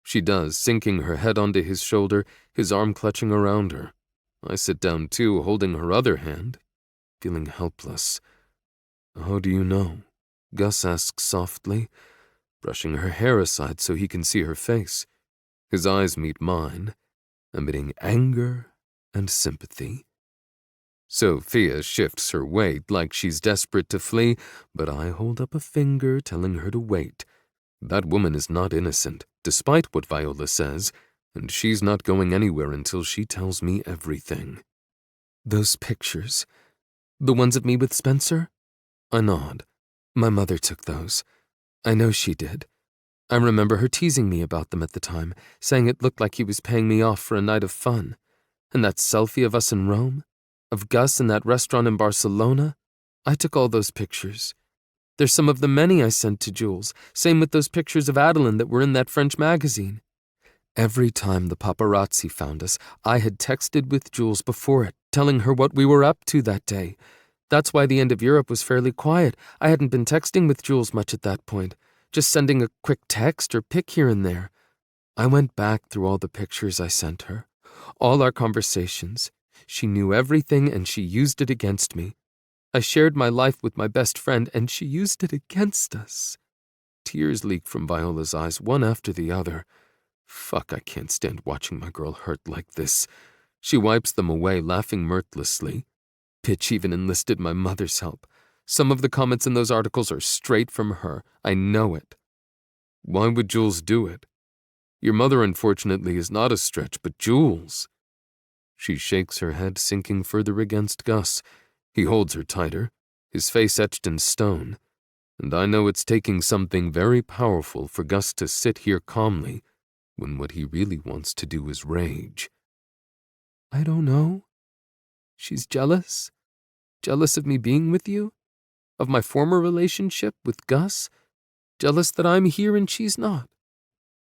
She does, sinking her head onto his shoulder, his arm clutching around her. I sit down too, holding her other hand, feeling helpless. How do you know? Gus asks softly, brushing her hair aside so he can see her face. His eyes meet mine, emitting anger and sympathy. Sophia shifts her weight like she's desperate to flee, but I hold up a finger telling her to wait. That woman is not innocent, despite what Viola says, and she's not going anywhere until she tells me everything. Those pictures, the ones of me with Spencer? I nod. My mother took those. I know she did. I remember her teasing me about them at the time, saying it looked like he was paying me off for a night of fun. And that selfie of us in Rome? Of Gus in that restaurant in Barcelona? I took all those pictures. There's some of the many I sent to Jules, same with those pictures of Adeline that were in that French magazine. Every time the paparazzi found us, I had texted with Jules before it, telling her what we were up to that day. That's why the end of Europe was fairly quiet. I hadn't been texting with Jules much at that point. just sending a quick text or pic here and there. I went back through all the pictures I sent her, all our conversations. She knew everything and she used it against me. I shared my life with my best friend and she used it against us. Tears leaked from Viola's eyes, one after the other. Fuck, I can't stand watching my girl hurt like this. She wipes them away, laughing mirthlessly. Pitch even enlisted my mother's help. Some of the comments in those articles are straight from her. I know it. Why would Jules do it? Your mother, unfortunately, is not a stretch, but Jules. She shakes her head, sinking further against Gus. He holds her tighter, his face etched in stone. And I know it's taking something very powerful for Gus to sit here calmly when what he really wants to do is rage. I don't know. She's jealous. Jealous of me being with you? Of my former relationship with Gus? Jealous that I'm here and she's not?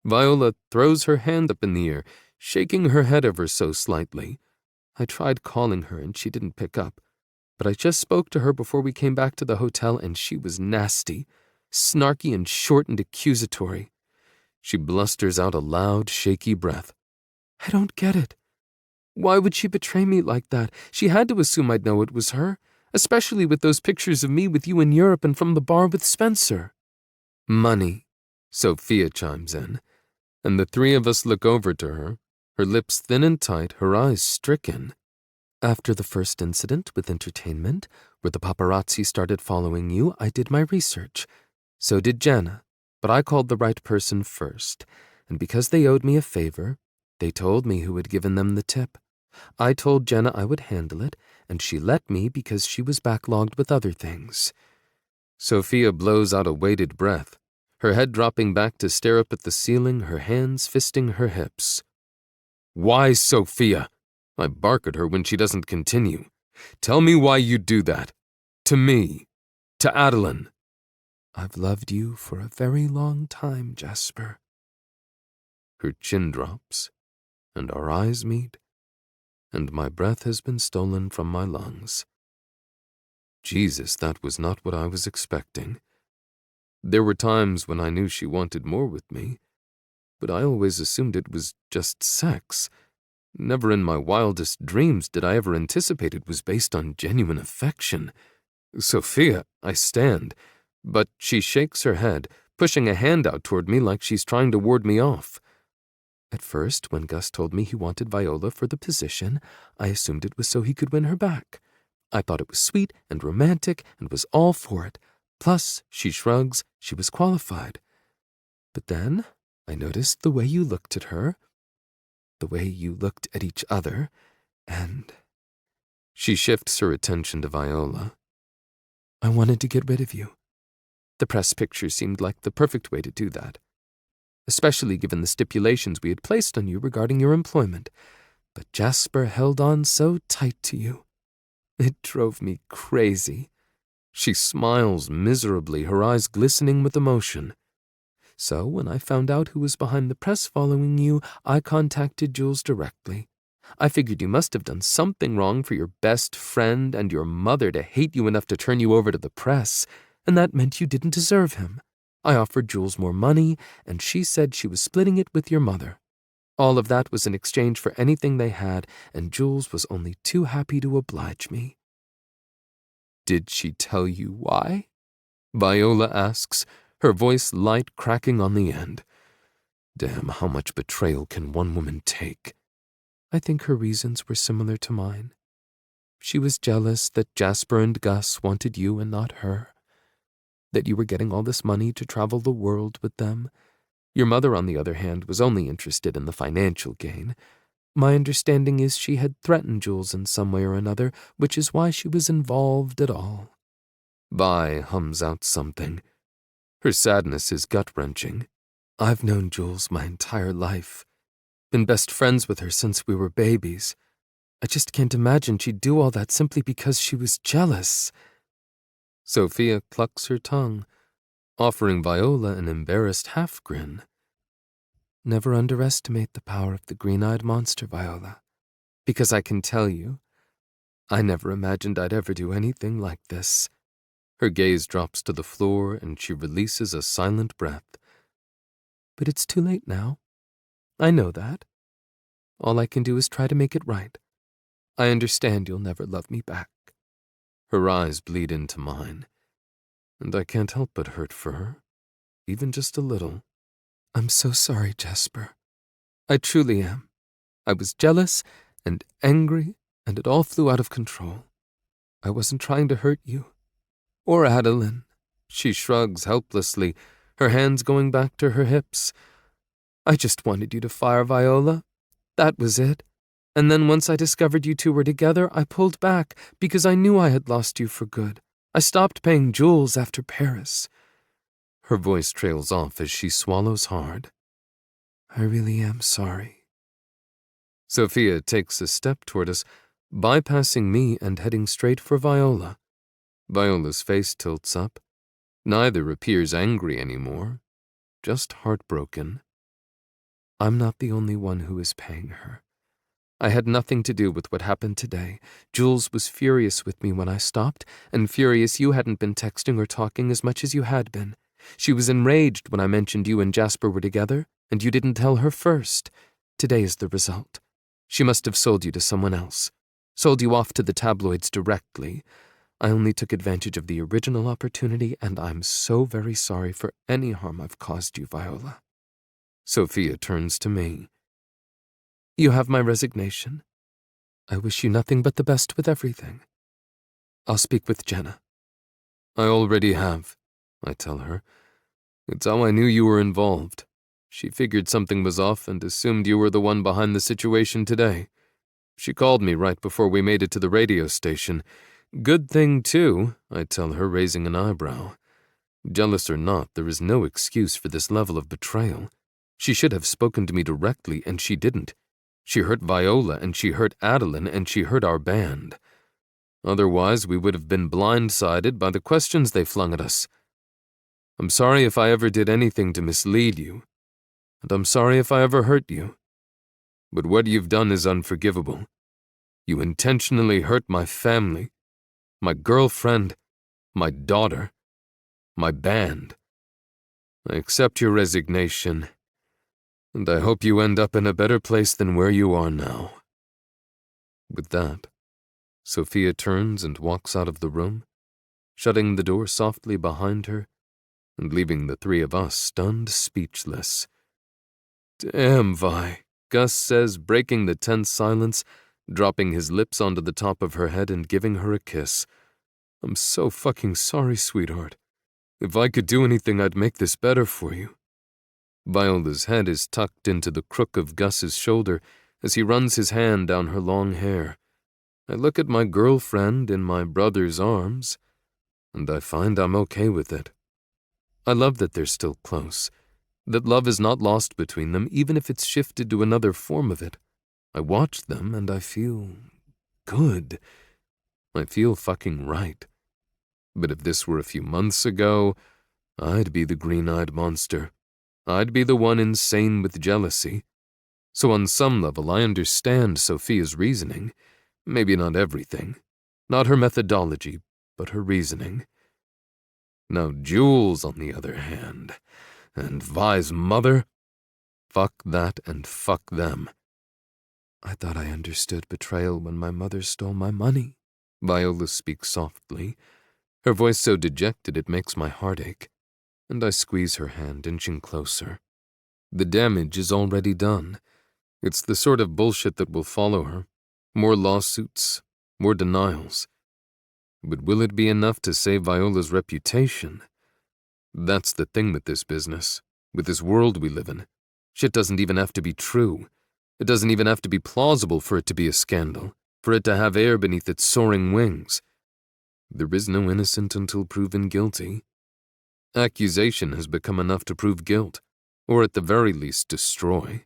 Viola throws her hand up in the air, shaking her head ever so slightly. I tried calling her and she didn't pick up, but I just spoke to her before we came back to the hotel and she was nasty, snarky and short and accusatory. She blusters out a loud, shaky breath. I don't get it. Why would she betray me like that? She had to assume I'd know it was her, especially with those pictures of me with you in Europe and from the bar with Spencer. Money, Sophia chimes in, and the three of us look over to her, her lips thin and tight, her eyes stricken. After the first incident with entertainment, where the paparazzi started following you, I did my research. So did Jenna, but I called the right person first, and because they owed me a favor, they told me who had given them the tip. I told Jenna I would handle it, and she let me because she was backlogged with other things. Sophia blows out a weighted breath, her head dropping back to stare up at the ceiling, her hands fisting her hips. Why, Sophia? I bark at her when she doesn't continue. Tell me why you do that. To me. To Adeline. I've loved you for a very long time, Jasper. Her chin drops, and our eyes meet, and my breath has been stolen from my lungs. Jesus, that was not what I was expecting. There were times when I knew she wanted more with me, but I always assumed it was just sex. Never in my wildest dreams did I ever anticipate it was based on genuine affection. Sophia, I stand, but she shakes her head, pushing a hand out toward me like she's trying to ward me off. At first, when Gus told me he wanted Viola for the position, I assumed it was so he could win her back. I thought it was sweet and romantic and was all for it. Plus, she shrugs, she was qualified. But then, I noticed the way you looked at her, the way you looked at each other, and... She shifts her attention to Viola. I wanted to get rid of you. The press picture seemed like the perfect way to do that, especially given the stipulations we had placed on you regarding your employment. But Jasper held on so tight to you. It drove me crazy. She smiles miserably, her eyes glistening with emotion. So when I found out who was behind the press following you, I contacted Jules directly. I figured you must have done something wrong for your best friend and your mother to hate you enough to turn you over to the press, and that meant you didn't deserve him. I offered Jules more money, and she said she was splitting it with your mother. All of that was in exchange for anything they had, and Jules was only too happy to oblige me. Did she tell you why? Viola asks, her voice light cracking on the end. Damn, how much betrayal can one woman take? I think her reasons were similar to mine. She was jealous that Jasper and Gus wanted you and not her, that you were getting all this money to travel the world with them. Your mother, on the other hand, was only interested in the financial gain. My understanding is she had threatened Jules in some way or another, which is why she was involved at all. Vi hums out something. Her sadness is gut-wrenching. I've known Jules my entire life. Been best friends with her since we were babies. I just can't imagine she'd do all that simply because she was jealous. Sophia clucks her tongue, offering Viola an embarrassed half-grin. Never underestimate the power of the green-eyed monster, Viola, because I can tell you, I never imagined I'd ever do anything like this. Her gaze drops to the floor and she releases a silent breath. But it's too late now. I know that. All I can do is try to make it right. I understand you'll never love me back. Her eyes bleed into mine, and I can't help but hurt for her, even just a little. I'm so sorry, Jasper. I truly am. I was jealous and angry, and it all flew out of control. I wasn't trying to hurt you. Or Adeline. She shrugs helplessly, her hands going back to her hips. I just wanted you to fire Viola. That was it. And then once I discovered you two were together, I pulled back because I knew I had lost you for good. I stopped paying Jules after Paris. Her voice trails off as she swallows hard. I really am sorry. Sophia takes a step toward us, bypassing me and heading straight for Viola. Viola's face tilts up. Neither appears angry anymore, just heartbroken. I'm not the only one who is paying her. I had nothing to do with what happened today. Jules was furious with me when I stopped, and furious you hadn't been texting or talking as much as you had been. She was enraged when I mentioned you and Jasper were together, and you didn't tell her first. Today is the result. She must have sold you to someone else. Sold you off to the tabloids directly. I only took advantage of the original opportunity, and I'm so very sorry for any harm I've caused you, Viola. Sophia turns to me. You have my resignation. I wish you nothing but the best with everything. I'll speak with Jenna. I already have, I tell her. It's how I knew you were involved. She figured something was off and assumed you were the one behind the situation today. She called me right before we made it to the radio station. Good thing, too, I tell her, raising an eyebrow. Jealous or not, there is no excuse for this level of betrayal. She should have spoken to me directly, and she didn't. She hurt Viola, and she hurt Adeline, and she hurt our band. Otherwise, we would have been blindsided by the questions they flung at us. I'm sorry if I ever did anything to mislead you, and I'm sorry if I ever hurt you. But what you've done is unforgivable. You intentionally hurt my family, my girlfriend, my daughter, my band. I accept your resignation, and I hope you end up in a better place than where you are now. With that, Sophia turns and walks out of the room, shutting the door softly behind her and leaving the three of us stunned speechless. Damn, Vi, Gus says, breaking the tense silence, dropping his lips onto the top of her head and giving her a kiss. I'm so fucking sorry, sweetheart. If I could do anything, I'd make this better for you. Viola's head is tucked into the crook of Gus's shoulder as he runs his hand down her long hair. I look at my girlfriend in my brother's arms, and I find I'm okay with it. I love that they're still close, that love is not lost between them, even if it's shifted to another form of it. I watch them and I feel good. I feel fucking right. But if this were a few months ago, I'd be the green-eyed monster. I'd be the one insane with jealousy. So on some level, I understand Sophia's reasoning. Maybe not everything. Not her methodology, but her reasoning. Now Jules, on the other hand, and Vi's mother, fuck that and fuck them. I thought I understood betrayal when my mother stole my money. Viola speaks softly, her voice so dejected it makes my heart ache, and I squeeze her hand, inching closer. The damage is already done. It's the sort of bullshit that will follow her. More lawsuits, more denials. But will it be enough to save Viola's reputation? That's the thing with this business, with this world we live in. Shit doesn't even have to be true. It doesn't even have to be plausible for it to be a scandal, for it to have air beneath its soaring wings. There is no innocent until proven guilty. Accusation has become enough to prove guilt, or at the very least destroy.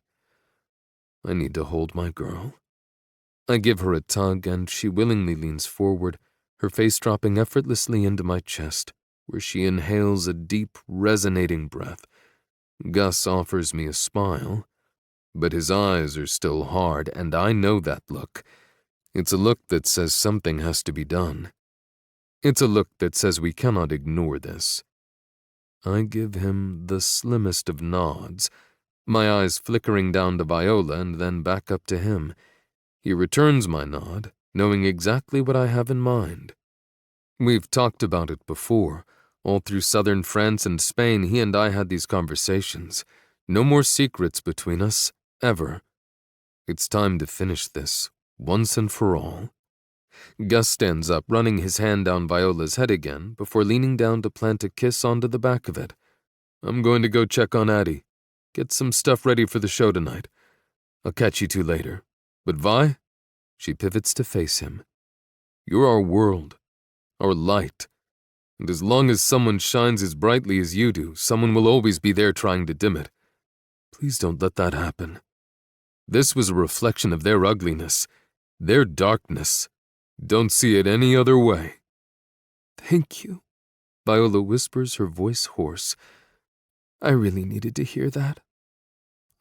I need to hold my girl. I give her a tug, and she willingly leans forward, her face dropping effortlessly into my chest, where she inhales a deep, resonating breath. Gus offers me a smile, but his eyes are still hard, and I know that look. It's a look that says something has to be done. It's a look that says we cannot ignore this. I give him the slimmest of nods, my eyes flickering down to Viola and then back up to him. He returns my nod, knowing exactly what I have in mind. We've talked about it before. All through southern France and Spain, he and I had these conversations. No more secrets between us, ever. It's time to finish this, once and for all. Gus stands up, running his hand down Viola's head again, before leaning down to plant a kiss onto the back of it. I'm going to go check on Addie. Get some stuff ready for the show tonight. I'll catch you two later. But Vi? She pivots to face him. You're our world, our light. And as long as someone shines as brightly as you do, someone will always be there trying to dim it. Please don't let that happen. This was a reflection of their ugliness, their darkness. Don't see it any other way. Thank you, Viola whispers, her voice hoarse. I really needed to hear that.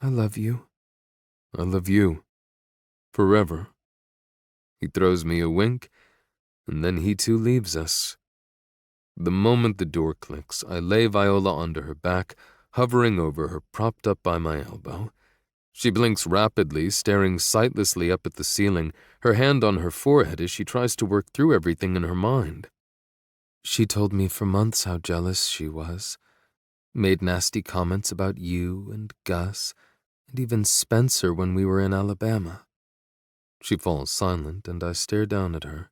I love you. I love you. Forever. He throws me a wink, and then he too leaves us. The moment the door clicks, I lay Viola onto her back, hovering over her, propped up by my elbow. She blinks rapidly, staring sightlessly up at the ceiling, her hand on her forehead as she tries to work through everything in her mind. She told me for months how jealous she was, made nasty comments about you and Gus, and even Spencer when we were in Alabama. She falls silent, and I stare down at her.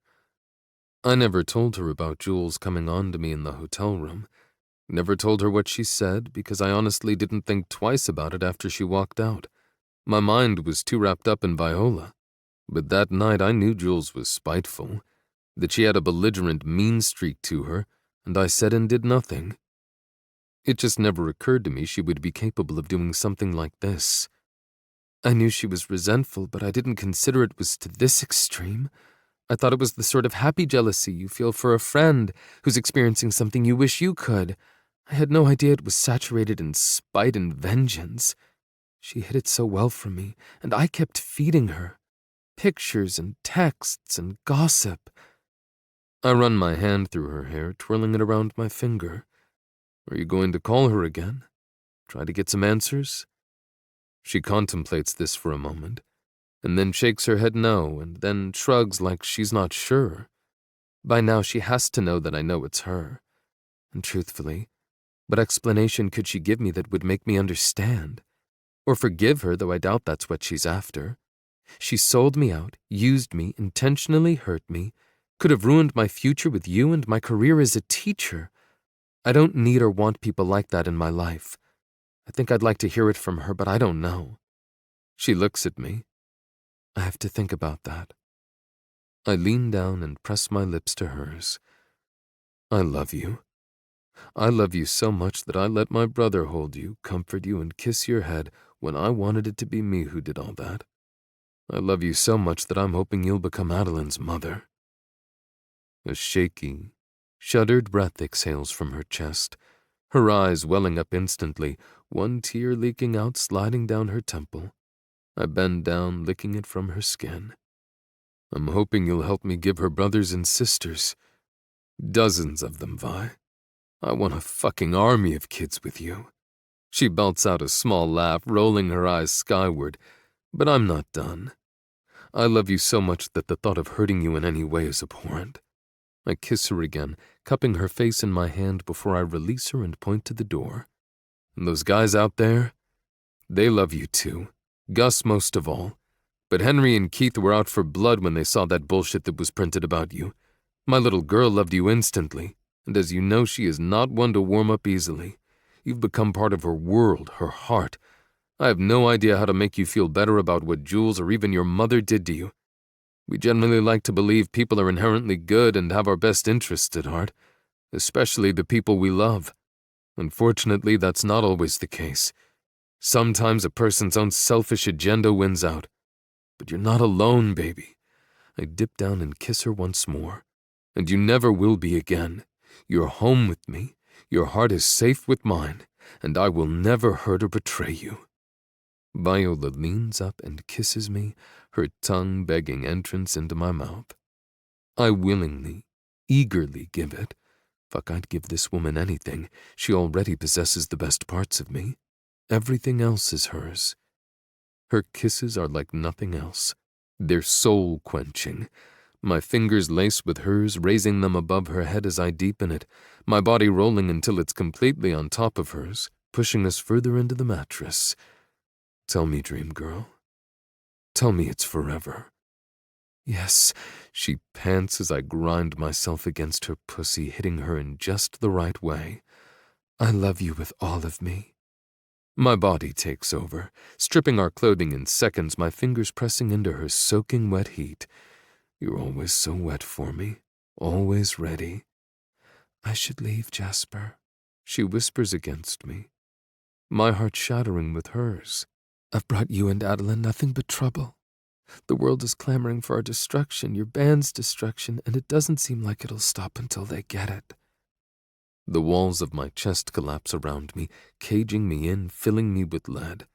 I never told her about Jules coming on to me in the hotel room. Never told her what she said, because I honestly didn't think twice about it after she walked out. My mind was too wrapped up in Viola. But that night I knew Jules was spiteful, that she had a belligerent, mean streak to her, and I said and did nothing. It just never occurred to me she would be capable of doing something like this. I knew she was resentful, but I didn't consider it was to this extreme. I thought it was the sort of happy jealousy you feel for a friend who's experiencing something you wish you could. I had no idea it was saturated in spite and vengeance. She hid it so well from me, and I kept feeding her. Pictures and texts and gossip. I run my hand through her hair, twirling it around my finger. Are you going to call her again? Try to get some answers? She contemplates this for a moment, and then shakes her head no, and then shrugs like she's not sure. By now she has to know that I know it's her. And truthfully, what explanation could she give me that would make me understand? Or forgive her, though I doubt that's what she's after. She sold me out, used me, intentionally hurt me, could have ruined my future with you and my career as a teacher. I don't need or want people like that in my life. I think I'd like to hear it from her, but I don't know. She looks at me. I have to think about that. I lean down and press my lips to hers. I love you. I love you so much that I let my brother hold you, comfort you, and kiss your head when I wanted it to be me who did all that. I love you so much that I'm hoping you'll become Adeline's mother. A shaky, shuddered breath exhales from her chest, her eyes welling up instantly, one tear leaking out, sliding down her temple. I bend down, licking it from her skin. I'm hoping you'll help me give her brothers and sisters. Dozens of them, Vi. I want a fucking army of kids with you. She belts out a small laugh, rolling her eyes skyward, but I'm not done. I love you so much that the thought of hurting you in any way is abhorrent. I kiss her again, cupping her face in my hand before I release her and point to the door. And those guys out there, they love you too. Gus most of all. But Henry and Keith were out for blood when they saw that bullshit that was printed about you. My little girl loved you instantly, and as you know, she is not one to warm up easily. You've become part of her world, her heart. I have no idea how to make you feel better about what Jules or even your mother did to you. We generally like to believe people are inherently good and have our best interests at heart, especially the people we love. Unfortunately, that's not always the case. Sometimes a person's own selfish agenda wins out. But you're not alone, baby. I dip down and kiss her once more. And you never will be again. You're home with me. Your heart is safe with mine, and I will never hurt or betray you. Viola leans up and kisses me, her tongue begging entrance into my mouth. I willingly, eagerly give it. Fuck, I'd give this woman anything. She already possesses the best parts of me. Everything else is hers. Her kisses are like nothing else. They're soul-quenching. My fingers lace with hers, raising them above her head as I deepen it, my body rolling until it's completely on top of hers, pushing us further into the mattress. Tell me, dream girl. Tell me it's forever. Yes, she pants as I grind myself against her pussy, hitting her in just the right way. I love you with all of me. My body takes over, stripping our clothing in seconds, my fingers pressing into her soaking wet heat. You're always so wet for me, always ready. I should leave, Jasper, she whispers against me, my heart shattering with hers. I've brought you and Adeline nothing but trouble. The world is clamoring for our destruction, your band's destruction, and it doesn't seem like it'll stop until they get it. The walls of my chest collapse around me, caging me in, filling me with lead.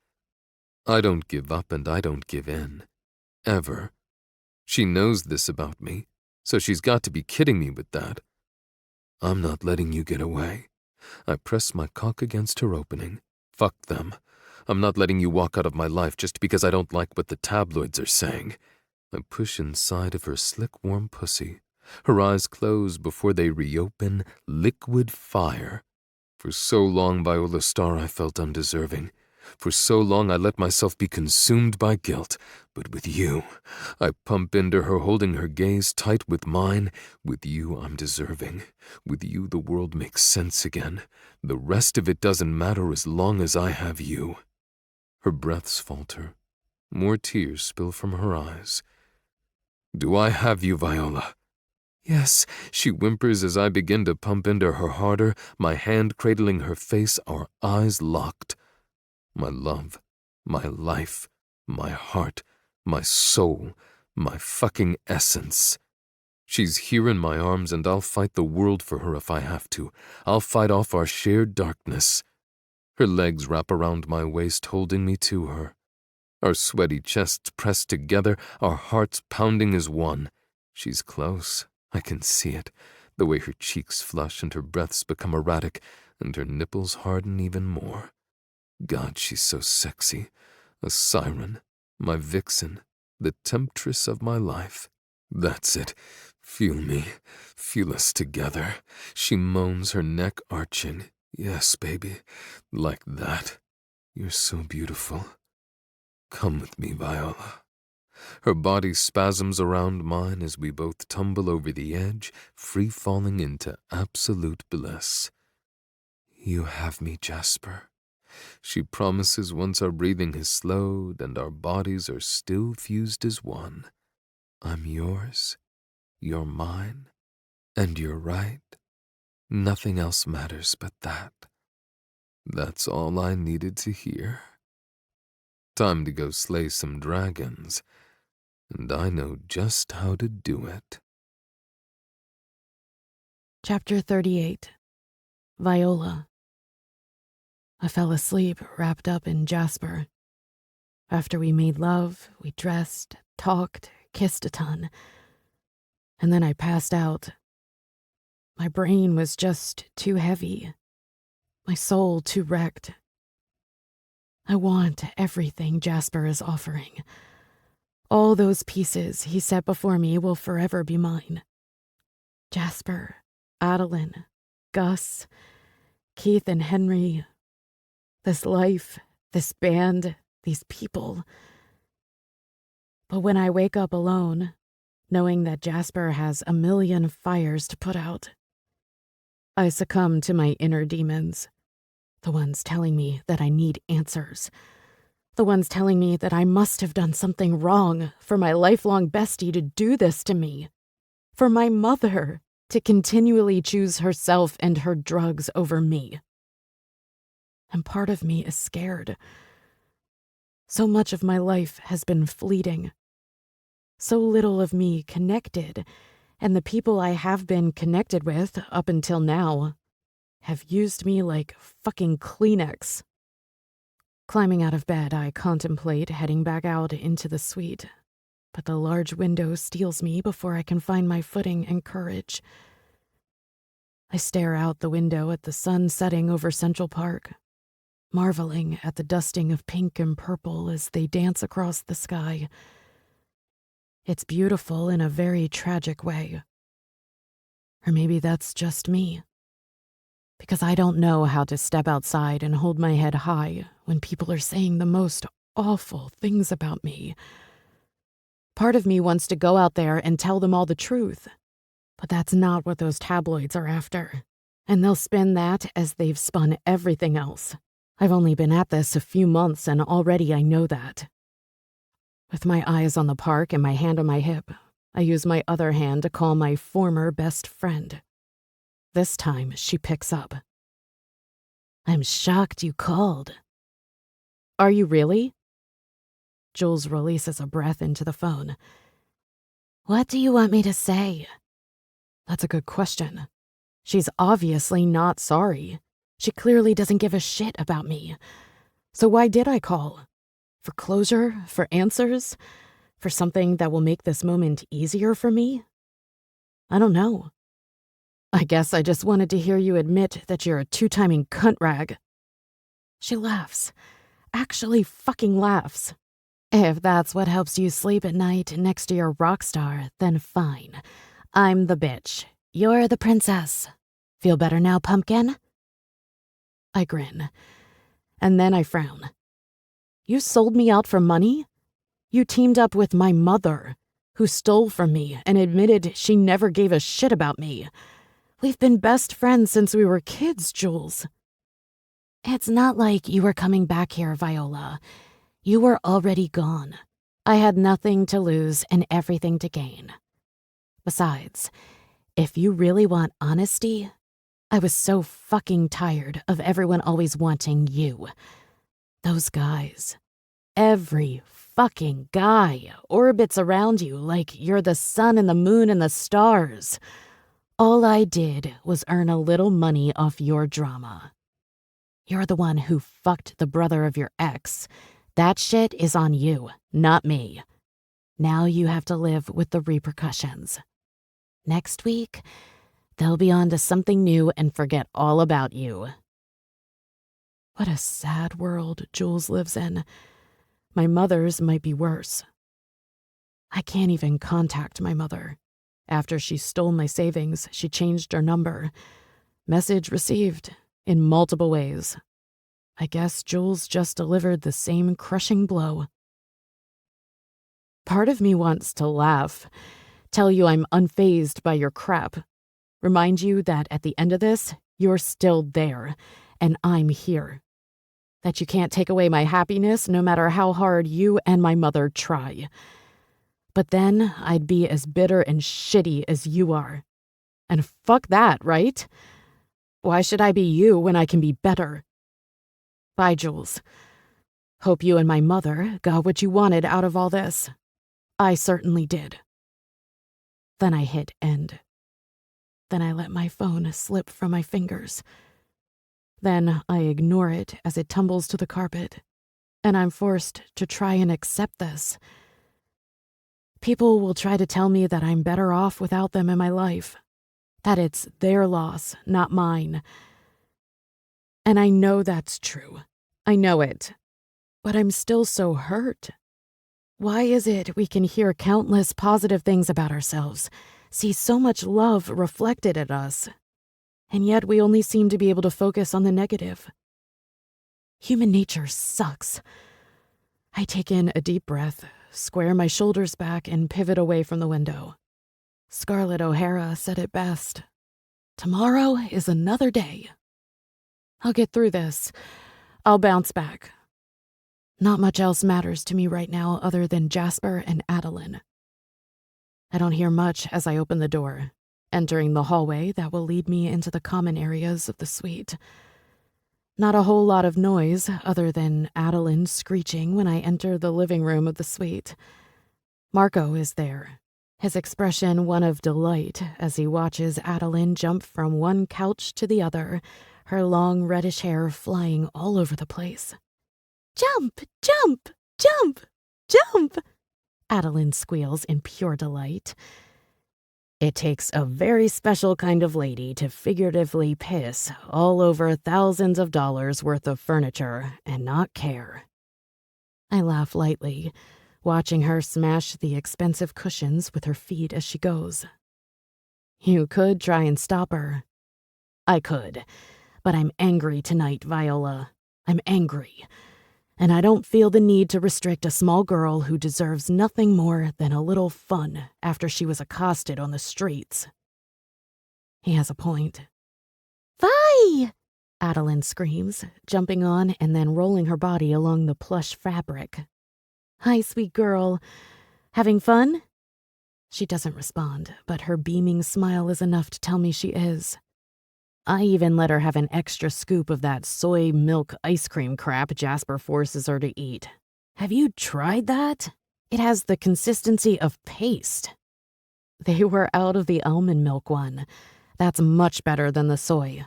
I don't give up and I don't give in. Ever. She knows this about me, so she's got to be kidding me with that. I'm not letting you get away. I press my cock against her opening. Fuck them. I'm not letting you walk out of my life just because I don't like what the tabloids are saying. I push inside of her slick, warm pussy. Her eyes close before they reopen, liquid fire. For so long, Viola Star, I felt undeserving. For so long, I let myself be consumed by guilt. But with you, I pump into her, holding her gaze tight with mine. With you, I'm deserving. With you, the world makes sense again. The rest of it doesn't matter as long as I have you. Her breaths falter. More tears spill from her eyes. Do I have you, Viola? Yes, she whimpers as I begin to pump into her harder, my hand cradling her face, our eyes locked. My love, my life, my heart, my soul, my fucking essence. She's here in my arms and I'll fight the world for her if I have to. I'll fight off our shared darkness. Her legs wrap around my waist, holding me to her. Our sweaty chests pressed together, our hearts pounding as one. She's close. I can see it, the way her cheeks flush and her breaths become erratic and her nipples harden even more. God, she's so sexy. A siren, my vixen, the temptress of my life. That's it. Feel me. Feel us together. She moans, her neck arching. Yes, baby. Like that. You're so beautiful. Come with me, Viola. Her body spasms around mine as we both tumble over the edge, free-falling into absolute bliss. You have me, Jasper. She promises once our breathing has slowed and our bodies are still fused as one. I'm yours, you're mine, and you're right. Nothing else matters but that. That's all I needed to hear. Time to go slay some dragons, and I know just how to do it. Chapter 38. Viola. I fell asleep wrapped up in Jasper. After we made love, we dressed, talked, kissed a ton. And then I passed out. My brain was just too heavy. My soul too wrecked. I want everything Jasper is offering. All those pieces he set before me will forever be mine. Jasper, Adeline, Gus, Keith and Henry. This life, this band, these people. But when I wake up alone, knowing that Jasper has a million fires to put out, I succumb to my inner demons. The ones telling me that I need answers. The ones telling me that I must have done something wrong for my lifelong bestie to do this to me. For my mother to continually choose herself and her drugs over me. And part of me is scared. So much of my life has been fleeting. So little of me connected, and the people I have been connected with up until now have used me like fucking Kleenex. Climbing out of bed, I contemplate heading back out into the suite, but the large window steals me before I can find my footing and courage. I stare out the window at the sun setting over Central Park, marveling at the dusting of pink and purple as they dance across the sky. It's beautiful in a very tragic way. Or maybe that's just me. Because I don't know how to step outside and hold my head high when people are saying the most awful things about me. Part of me wants to go out there and tell them all the truth. But that's not what those tabloids are after. And they'll spin that as they've spun everything else. I've only been at this a few months and already I know that. With my eyes on the park and my hand on my hip, I use my other hand to call my former best friend. This time she picks up. I'm shocked you called. Are you really? Jules releases a breath into the phone. What do you want me to say? That's a good question. She's obviously not sorry. She clearly doesn't give a shit about me. So why did I call? For closure? For answers? For something that will make this moment easier for me? I don't know. I guess I just wanted to hear you admit that you're a two-timing cunt rag. She laughs. Actually fucking laughs. If that's what helps you sleep at night next to your rock star, then fine. I'm the bitch. You're the princess. Feel better now, pumpkin? I grin. And then I frown. You sold me out for money? You teamed up with my mother, who stole from me and admitted she never gave a shit about me. We've been best friends since we were kids, Jules. It's not like you were coming back here, Viola. You were already gone. I had nothing to lose and everything to gain. Besides, if you really want honesty, I was so fucking tired of everyone always wanting you. Those guys. Every fucking guy orbits around you like you're the sun and the moon and the stars. All I did was earn a little money off your drama. You're the one who fucked the brother of your ex. That shit is on you, not me. Now you have to live with the repercussions. Next week, they'll be on to something new and forget all about you. What a sad world Jules lives in. My mother's might be worse. I can't even contact my mother. After she stole my savings, she changed her number. Message received in multiple ways. I guess Jules just delivered the same crushing blow. Part of me wants to laugh, tell you I'm unfazed by your crap, remind you that at the end of this, you're still there, and I'm here. That you can't take away my happiness no matter how hard you and my mother try. But then I'd be as bitter and shitty as you are. And fuck that, right? Why should I be you when I can be better? Bye, Jules. Hope you and my mother got what you wanted out of all this. I certainly did. Then I hit end. Then I let my phone slip from my fingers. Then I ignore it as it tumbles to the carpet, and I'm forced to try and accept this. People will try to tell me that I'm better off without them in my life, that it's their loss, not mine. And I know that's true. I know it. But I'm still so hurt. Why is it we can hear countless positive things about ourselves, see so much love reflected at us, and yet we only seem to be able to focus on the negative? Human nature sucks. I take in a deep breath, square my shoulders back, and pivot away from the window. Scarlett O'Hara said it best. Tomorrow is another day. I'll get through this. I'll bounce back. Not much else matters to me right now other than Jasper and Adeline. I don't hear much as I open the door, entering the hallway that will lead me into the common areas of the suite. Not a whole lot of noise other than Adeline screeching when I enter the living room of the suite. Marco is there, his expression one of delight as he watches Adeline jump from one couch to the other, her long reddish hair flying all over the place. Jump, jump, jump, jump, Adeline squeals in pure delight. It takes a very special kind of lady to figuratively piss all over thousands of dollars worth of furniture and not care. I laugh lightly, watching her smash the expensive cushions with her feet as she goes. You could try and stop her. I could, but I'm angry tonight, Viola. I'm angry. And I don't feel the need to restrict a small girl who deserves nothing more than a little fun after she was accosted on the streets. He has a point. Vi! Adeline screams, jumping on and then rolling her body along the plush fabric. Hi, sweet girl. Having fun? She doesn't respond, but her beaming smile is enough to tell me she is. I even let her have an extra scoop of that soy milk ice cream crap Jasper forces her to eat. Have you tried that? It has the consistency of paste. They were out of the almond milk one. That's much better than the soy.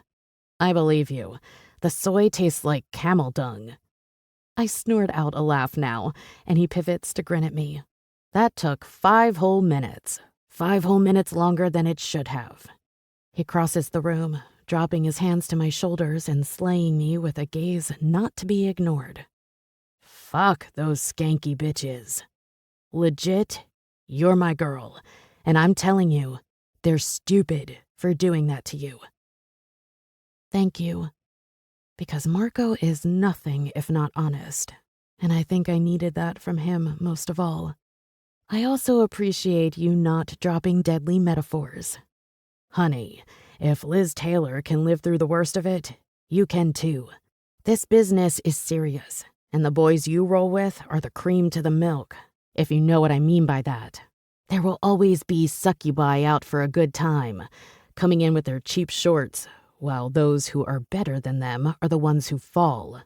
I believe you. The soy tastes like camel dung. I snort out a laugh now, and he pivots to grin at me. That took 5 whole minutes. 5 whole minutes longer than it should have. He crosses the room, dropping his hands to my shoulders and slaying me with a gaze not to be ignored. Fuck those skanky bitches. Legit, you're my girl, and I'm telling you, they're stupid for doing that to you. Thank you. Because Marco is nothing if not honest, and I think I needed that from him most of all. I also appreciate you not dropping deadly metaphors. Honey, if Liz Taylor can live through the worst of it, you can too. This business is serious, and the boys you roll with are the cream to the milk, if you know what I mean by that. There will always be succubi out for a good time, coming in with their cheap shorts, while those who are better than them are the ones who fall.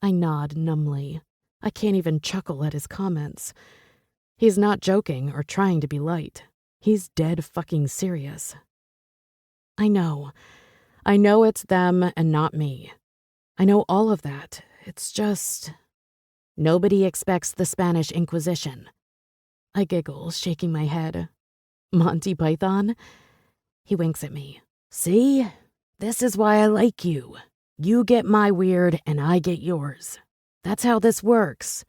I nod numbly. I can't even chuckle at his comments. He's not joking or trying to be light. He's dead fucking serious. I know it's them and not me. I know all of that. It's just... Nobody expects the Spanish Inquisition. I giggle, shaking my head. Monty Python? He winks at me. See? This is why I like you. You get my weird and I get yours. That's how this works.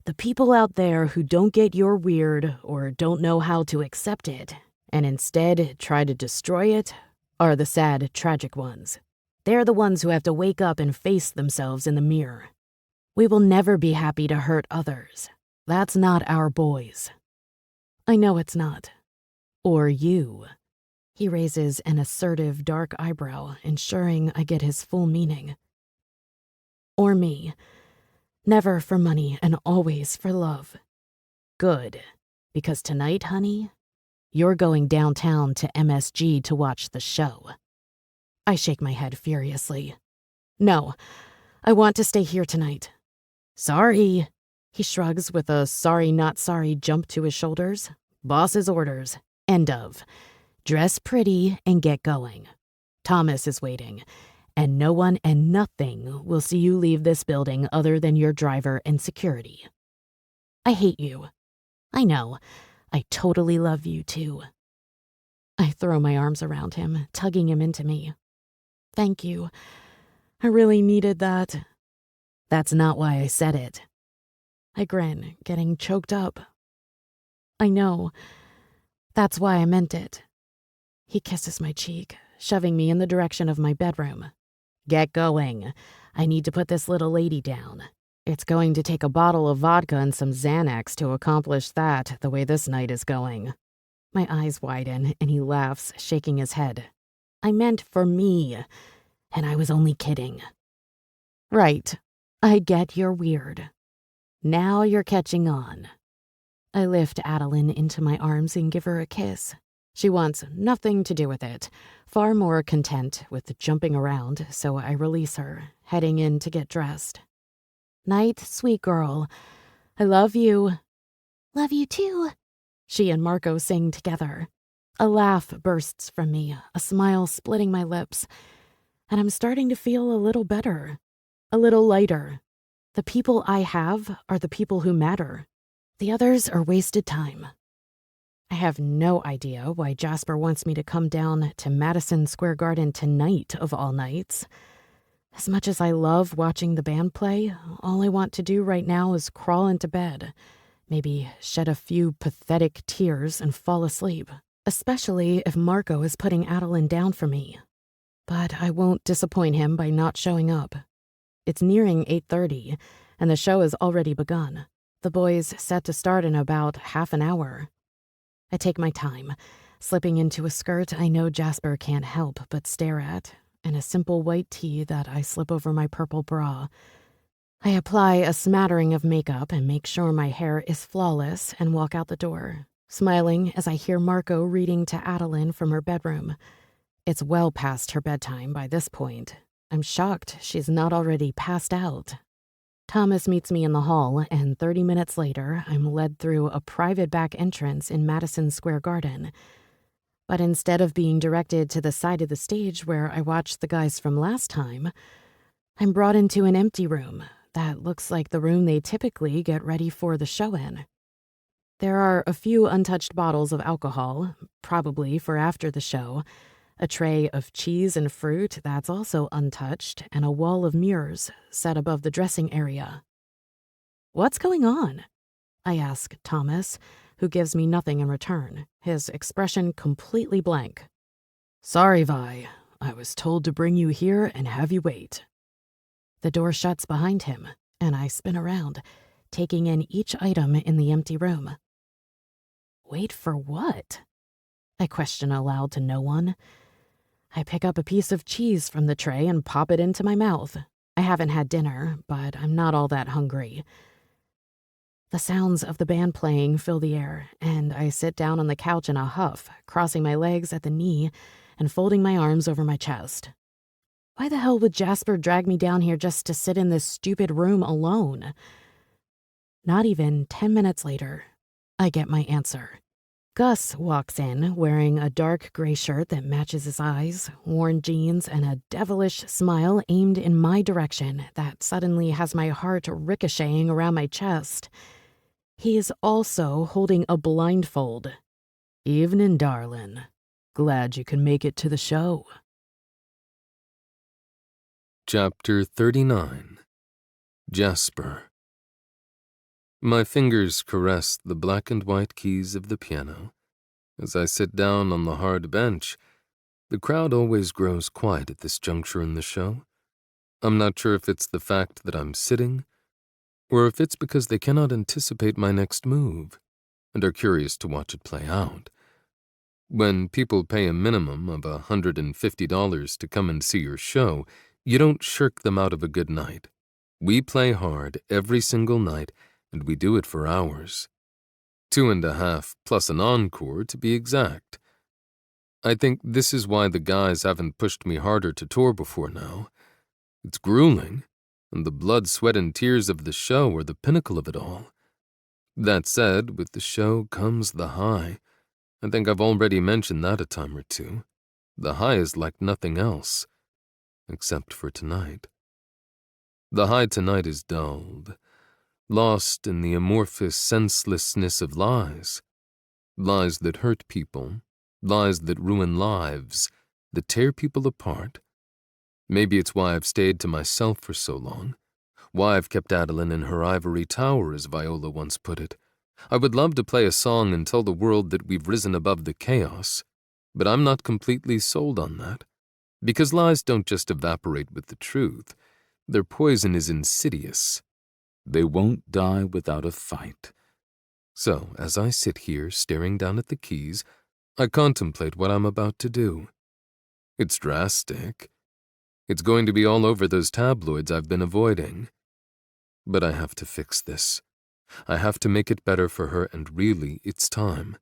The people out there who don't get your weird or don't know how to accept it and instead try to destroy it are the sad, tragic ones. They're the ones who have to wake up and face themselves in the mirror. We will never be happy to hurt others. That's not our boys. I know it's not. Or you. He raises an assertive dark eyebrow, ensuring I get his full meaning. Or me. Never for money and always for love. Good. Because tonight, honey, you're going downtown to MSG to watch the show. I shake my head furiously. No, I want to stay here tonight. Sorry. He shrugs with a sorry not sorry jump to his shoulders. Boss's orders. End of. Dress pretty and get going. Thomas is waiting, and no one and nothing will see you leave this building other than your driver and security. I hate you. I know. I totally love you too. I throw my arms around him, tugging him into me. Thank you. I really needed that. That's not why I said it. I grin, getting choked up. I know. That's why I meant it. He kisses my cheek, shoving me in the direction of my bedroom. Get going. I need to put this little lady down. It's going to take a bottle of vodka and some Xanax to accomplish that the way this night is going. My eyes widen, and he laughs, shaking his head. I meant for me, and I was only kidding. Right. I get you're weird. Now you're catching on. I lift Adeline into my arms and give her a kiss. She wants nothing to do with it, far more content with jumping around, so I release her, heading in to get dressed. Night, sweet girl. I love you. Love you too. She and Marco sing together. A laugh bursts from me, a smile splitting my lips, and I'm starting to feel a little better, a little lighter. The people I have are the people who matter. The others are wasted time. I have no idea why Jasper wants me to come down to Madison Square Garden tonight of all nights. As much as I love watching the band play, all I want to do right now is crawl into bed, maybe shed a few pathetic tears and fall asleep, especially if Marco is putting Adeline down for me. But I won't disappoint him by not showing up. It's nearing 8:30, and the show has already begun. The boys set to start in about half an hour. I take my time, slipping into a skirt I know Jasper can't help but stare at, and a simple white tee that I slip over my purple bra. I apply a smattering of makeup and make sure my hair is flawless and walk out the door, smiling as I hear Marco reading to Adeline from her bedroom. It's well past her bedtime by this point. I'm shocked she's not already passed out. Thomas meets me in the hall, and 30 minutes later, I'm led through a private back entrance in Madison Square Garden. But instead of being directed to the side of the stage where I watched the guys from last time, I'm brought into an empty room that looks like the room they typically get ready for the show in. There are a few untouched bottles of alcohol, probably for after the show, a tray of cheese and fruit that's also untouched, and a wall of mirrors set above the dressing area. "What's going on?" I ask Thomas, who gives me nothing in return, his expression completely blank. "Sorry, Vi. I was told to bring you here and have you wait." The door shuts behind him, and I spin around, taking in each item in the empty room. Wait for what? I question aloud to no one. I pick up a piece of cheese from the tray and pop it into my mouth. I haven't had dinner, but I'm not all that hungry. The sounds of the band playing fill the air, and I sit down on the couch in a huff, crossing my legs at the knee and folding my arms over my chest. Why the hell would Jasper drag me down here just to sit in this stupid room alone? Not even 10 minutes later, I get my answer. Gus walks in wearing a dark gray shirt that matches his eyes, worn jeans, and a devilish smile aimed in my direction that suddenly has my heart ricocheting around my chest. He is also holding a blindfold. "Evening, darlin'. Glad you can make it to the show." Chapter 39. Jasper. My fingers caress the black and white keys of the piano. As I sit down on the hard bench, the crowd always grows quiet at this juncture in the show. I'm not sure if it's the fact that I'm sitting, or if it's because they cannot anticipate my next move, and are curious to watch it play out. When people pay a minimum of $150 to come and see your show, you don't shirk them out of a good night. We play hard every single night, and we do it for hours. 2.5 plus an encore to be exact. I think this is why the guys haven't pushed me harder to tour before now. It's grueling, and the blood, sweat, and tears of the show are the pinnacle of it all. That said, with the show comes the high. I think I've already mentioned that a time or two. The high is like nothing else, except for tonight. The high tonight is dulled, lost in the amorphous senselessness of lies. Lies that hurt people, lies that ruin lives, that tear people apart. Maybe it's why I've stayed to myself for so long, why I've kept Adeline in her ivory tower, as Viola once put it. I would love to play a song and tell the world that we've risen above the chaos, but I'm not completely sold on that, because lies don't just evaporate with the truth. Their poison is insidious. They won't die without a fight. So, as I sit here staring down at the keys, I contemplate what I'm about to do. It's drastic. It's going to be all over those tabloids I've been avoiding. But I have to fix this. I have to make it better for her, and really, it's time.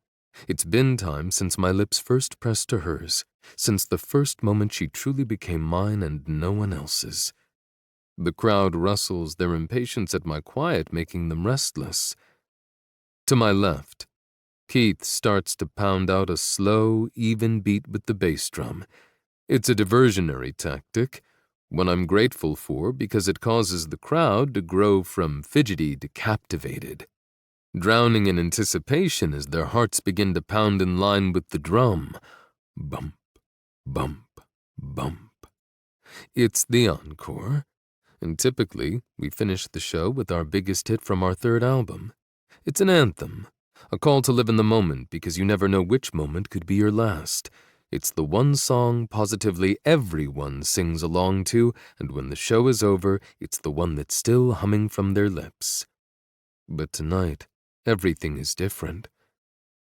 It's been time since my lips first pressed to hers, since the first moment she truly became mine and no one else's. The crowd rustles, their impatience at my quiet making them restless. To my left, Keith starts to pound out a slow, even beat with the bass drum. It's a diversionary tactic, one I'm grateful for because it causes the crowd to grow from fidgety to captivated. drowning in anticipation as their hearts begin to pound in line with the drum. Bump, bump, bump. It's the encore, and typically we finish the show with our biggest hit from our third album. It's an anthem, a call to live in the moment because you never know which moment could be your last. It's the one song positively everyone sings along to, and when the show is over, it's the one that's still humming from their lips. But tonight, everything is different.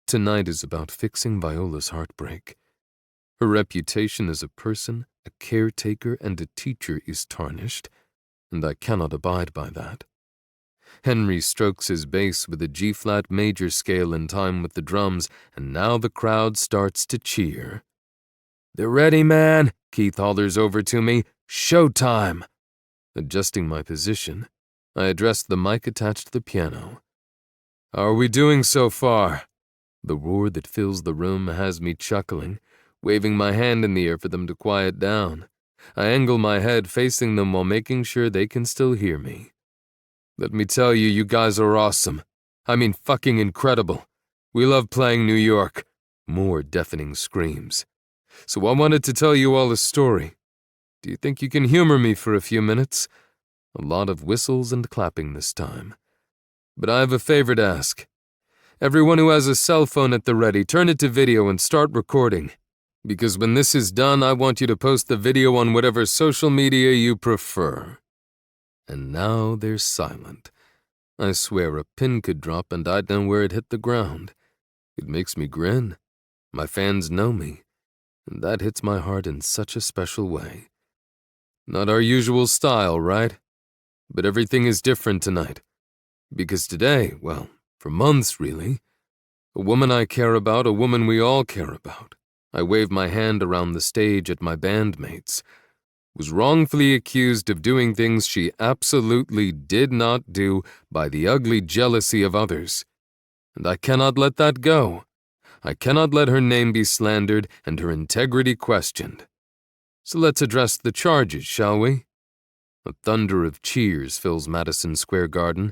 Tonight is about fixing Viola's heartbreak. Her reputation as a person, a caretaker, and a teacher is tarnished, and I cannot abide by that. Henry strokes his bass with a G-flat major scale in time with the drums, and now the crowd starts to cheer. "They're ready, man," Keith hollers over to me. "Showtime!" Adjusting my position, I address the mic attached to the piano. "How are we doing so far?" The roar that fills the room has me chuckling, waving my hand in the air for them to quiet down. I angle my head facing them while making sure they can still hear me. "Let me tell you, you guys are awesome. I mean fucking incredible. We love playing New York." More deafening screams. "So I wanted to tell you all a story. Do you think you can humor me for a few minutes?" A lot of whistles and clapping this time. "But I have a favor to ask. Everyone who has a cell phone at the ready, turn it to video and start recording. Because when this is done, I want you to post the video on whatever social media you prefer." And now they're silent. I swear a pin could drop and I'd know where it hit the ground. It makes me grin. My fans know me, and that hits my heart in such a special way. Not our usual style, right? But everything is different tonight. Because today, well, for months really, a woman I care about, a woman we all care about, I wave my hand around the stage at my bandmates, was wrongfully accused of doing things she absolutely did not do by the ugly jealousy of others. And I cannot let that go. I cannot let her name be slandered and her integrity questioned. So let's address the charges, shall we? A thunder of cheers fills Madison Square Garden,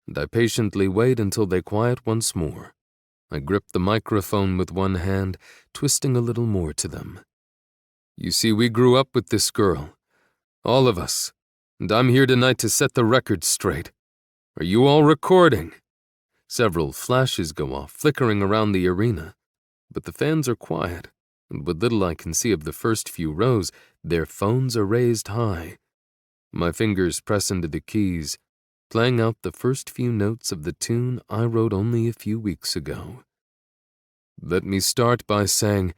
and I patiently wait until they quiet once more. I grip the microphone with one hand, twisting a little more to them. "You see, we grew up with this girl. All of us. And I'm here tonight to set the record straight. Are you all recording?" Several flashes go off, flickering around the arena. But the fans are quiet, and what little I can see of the first few rows, their phones are raised high. My fingers press into the keys, playing out the first few notes of the tune I wrote only a few weeks ago. Let me start by saying,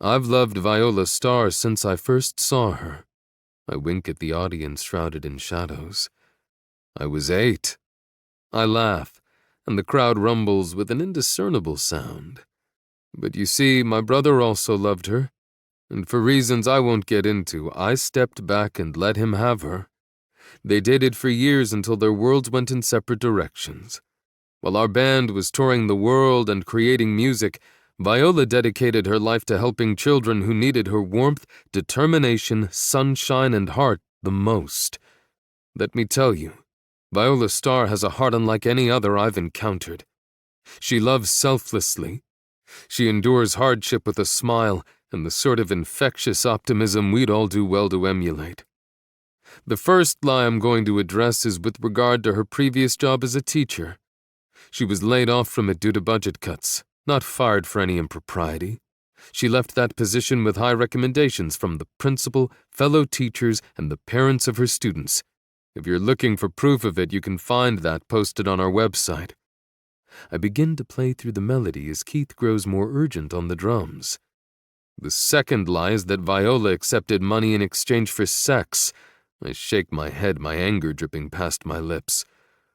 I've loved Viola Starr since I first saw her. I wink at the audience shrouded in shadows. I was 8. I laugh, and the crowd rumbles with an indiscernible sound. But you see, my brother also loved her, and for reasons I won't get into, I stepped back and let him have her. They dated for years until their worlds went in separate directions. While our band was touring the world and creating music, Viola dedicated her life to helping children who needed her warmth, determination, sunshine, and heart the most. Let me tell you, Viola Starr has a heart unlike any other I've encountered. She loves selflessly. She endures hardship with a smile and the sort of infectious optimism we'd all do well to emulate. The first lie I'm going to address is with regard to her previous job as a teacher. She was laid off from it due to budget cuts, not fired for any impropriety. She left that position with high recommendations from the principal, fellow teachers, and the parents of her students. If you're looking for proof of it, you can find that posted on our website. I begin to play through the melody as Keith grows more urgent on the drums. The second lie is that Viola accepted money in exchange for sex. I shake my head, my anger dripping past my lips.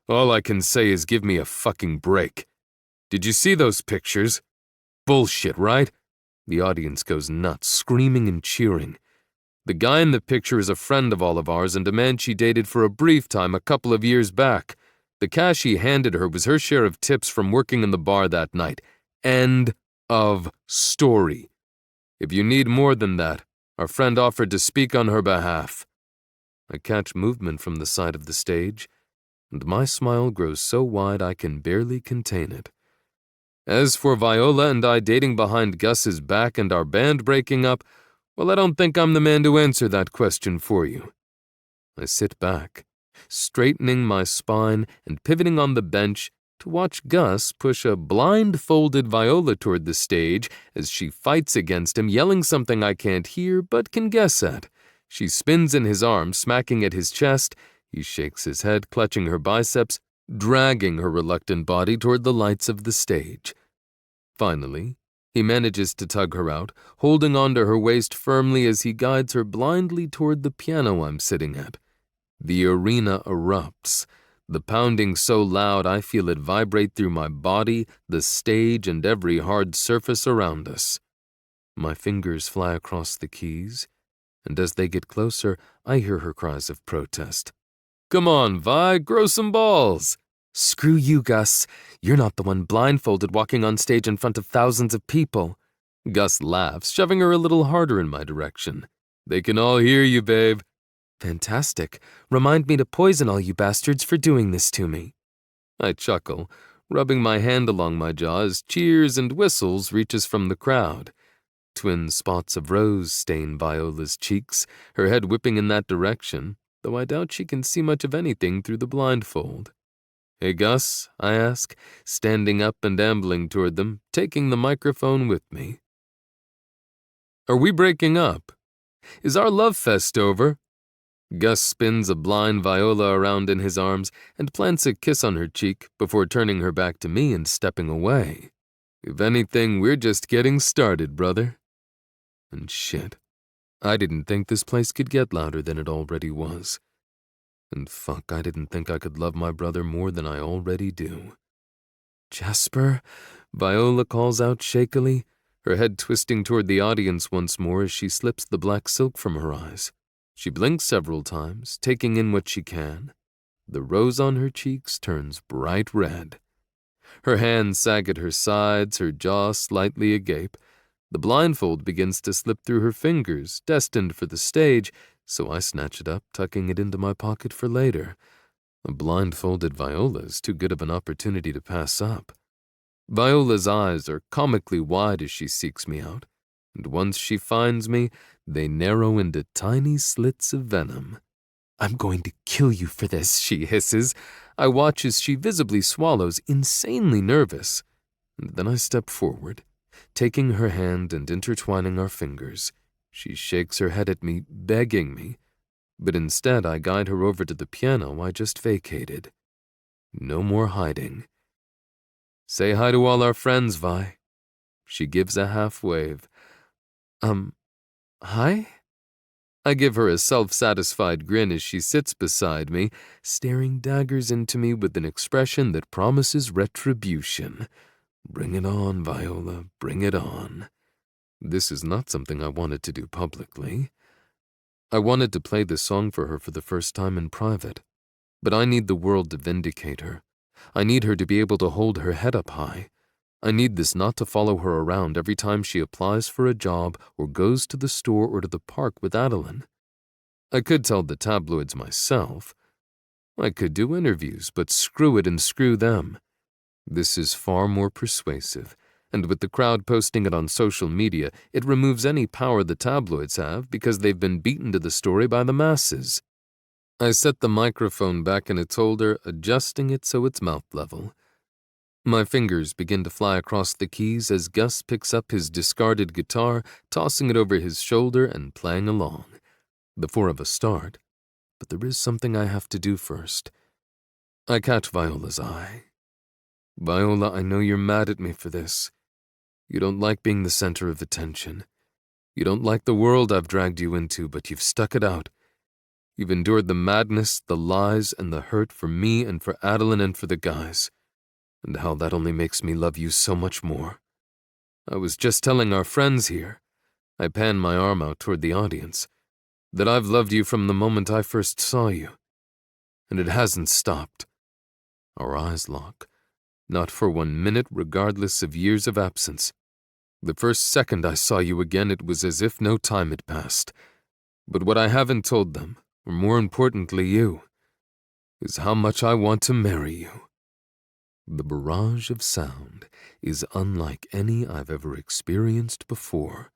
All I can say is give me a fucking break. Did you see those pictures? Bullshit, right? The audience goes nuts, screaming and cheering. The guy in the picture is a friend of all of ours and a man she dated for a brief time a couple of years back. The cash he handed her was her share of tips from working in the bar that night. End of story. If you need more than that, our friend offered to speak on her behalf. I catch movement from the side of the stage. and my smile grows so wide I can barely contain it. As for Viola and I dating behind Gus's back and our band breaking up, well, I don't think I'm the man to answer that question for you. I sit back, straightening my spine and pivoting on the bench to watch Gus push a blindfolded Viola toward the stage as she fights against him, yelling something I can't hear but can guess at. She spins in his arms, smacking at his chest. He shakes his head, clutching her biceps, dragging her reluctant body toward the lights of the stage. Finally, he manages to tug her out, holding onto her waist firmly as he guides her blindly toward the piano I'm sitting at. The arena erupts, the pounding so loud I feel it vibrate through my body, the stage, and every hard surface around us. My fingers fly across the keys, and as they get closer, I hear her cries of protest. "Come on, Vi, grow some balls!" "Screw you, Gus. You're not the one blindfolded walking on stage in front of thousands of people." Gus laughs, shoving her a little harder in my direction. "They can all hear you, babe." "Fantastic. Remind me to poison all you bastards for doing this to me." I chuckle, rubbing my hand along my jaw as cheers and whistles reaches from the crowd. Twin spots of rose stain Viola's cheeks, her head whipping in that direction, though I doubt she can see much of anything through the blindfold. "Hey, Gus," I ask, standing up and ambling toward them, taking the microphone with me. "Are we breaking up? Is our love fest over?" Gus spins a blind Viola around in his arms and plants a kiss on her cheek before turning her back to me and stepping away. "If anything, we're just getting started, brother." And shit, I didn't think this place could get louder than it already was. And fuck, I didn't think I could love my brother more than I already do. "Jasper," Viola calls out shakily, her head twisting toward the audience once more as she slips the black silk from her eyes. She blinks several times, taking in what she can. The rose on her cheeks turns bright red. Her hands sag at her sides, her jaw slightly agape. The blindfold begins to slip through her fingers, destined for the stage, so I snatch it up, tucking it into my pocket for later. A blindfolded Viola is too good of an opportunity to pass up. Viola's eyes are comically wide as she seeks me out, and once she finds me, they narrow into tiny slits of venom. "I'm going to kill you for this," she hisses. I watch as she visibly swallows, insanely nervous, and then I step forward, taking her hand and intertwining our fingers. She shakes her head at me, begging me, but instead I guide her over to the piano I just vacated. No more hiding. "Say hi to all our friends, Vi." She gives a half wave. Hi?" I give her a self-satisfied grin as she sits beside me, staring daggers into me with an expression that promises retribution. Bring it on, Viola, bring it on. This is not something I wanted to do publicly. I wanted to play this song for her for the first time in private, but I need the world to vindicate her. I need her to be able to hold her head up high. I need this not to follow her around every time she applies for a job or goes to the store or to the park with Adeline. I could tell the tabloids myself. I could do interviews, but screw it and screw them. This is far more persuasive, and with the crowd posting it on social media, it removes any power the tabloids have because they've been beaten to the story by the masses. I set the microphone back in its holder, adjusting it so it's mouth level. My fingers begin to fly across the keys as Gus picks up his discarded guitar, tossing it over his shoulder and playing along. The four of us start, but there is something I have to do first. I catch Viola's eye. "Viola, I know you're mad at me for this. You don't like being the center of attention. You don't like the world I've dragged you into, but you've stuck it out. You've endured the madness, the lies, and the hurt for me and for Adeline and for the guys. And how that only makes me love you so much more. I was just telling our friends here," I pan my arm out toward the audience, "that I've loved you from the moment I first saw you. And it hasn't stopped." Our eyes lock, not for 1 minute regardless of years of absence. The first second I saw you again, it was as if no time had passed. But what I haven't told them, or more importantly you, is how much I want to marry you. The barrage of sound is unlike any I've ever experienced before.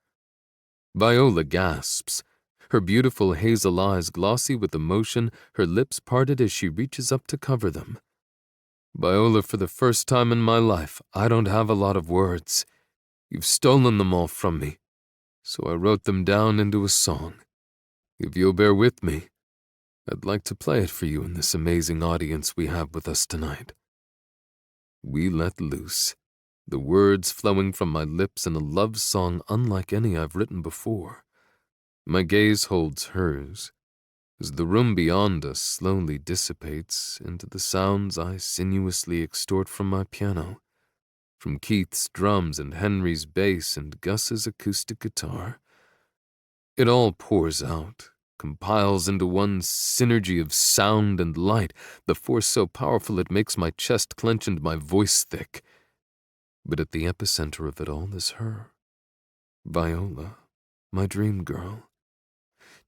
Viola gasps, her beautiful hazel eyes glossy with emotion, her lips parted as she reaches up to cover them. Viola, for the first time in my life, I don't have a lot of words. You've stolen them all from me, so I wrote them down into a song. If you'll bear with me, I'd like to play it for you in this amazing audience we have with us tonight. We let loose, the words flowing from my lips in a love song unlike any I've written before. My gaze holds hers as the room beyond us slowly dissipates into the sounds I sinuously extort from my piano, from Keith's drums and Henry's bass and Gus's acoustic guitar. It all pours out, compiles into one synergy of sound and light, the force so powerful it makes my chest clench and my voice thick. But at the epicenter of it all is her, Viola, my dream girl.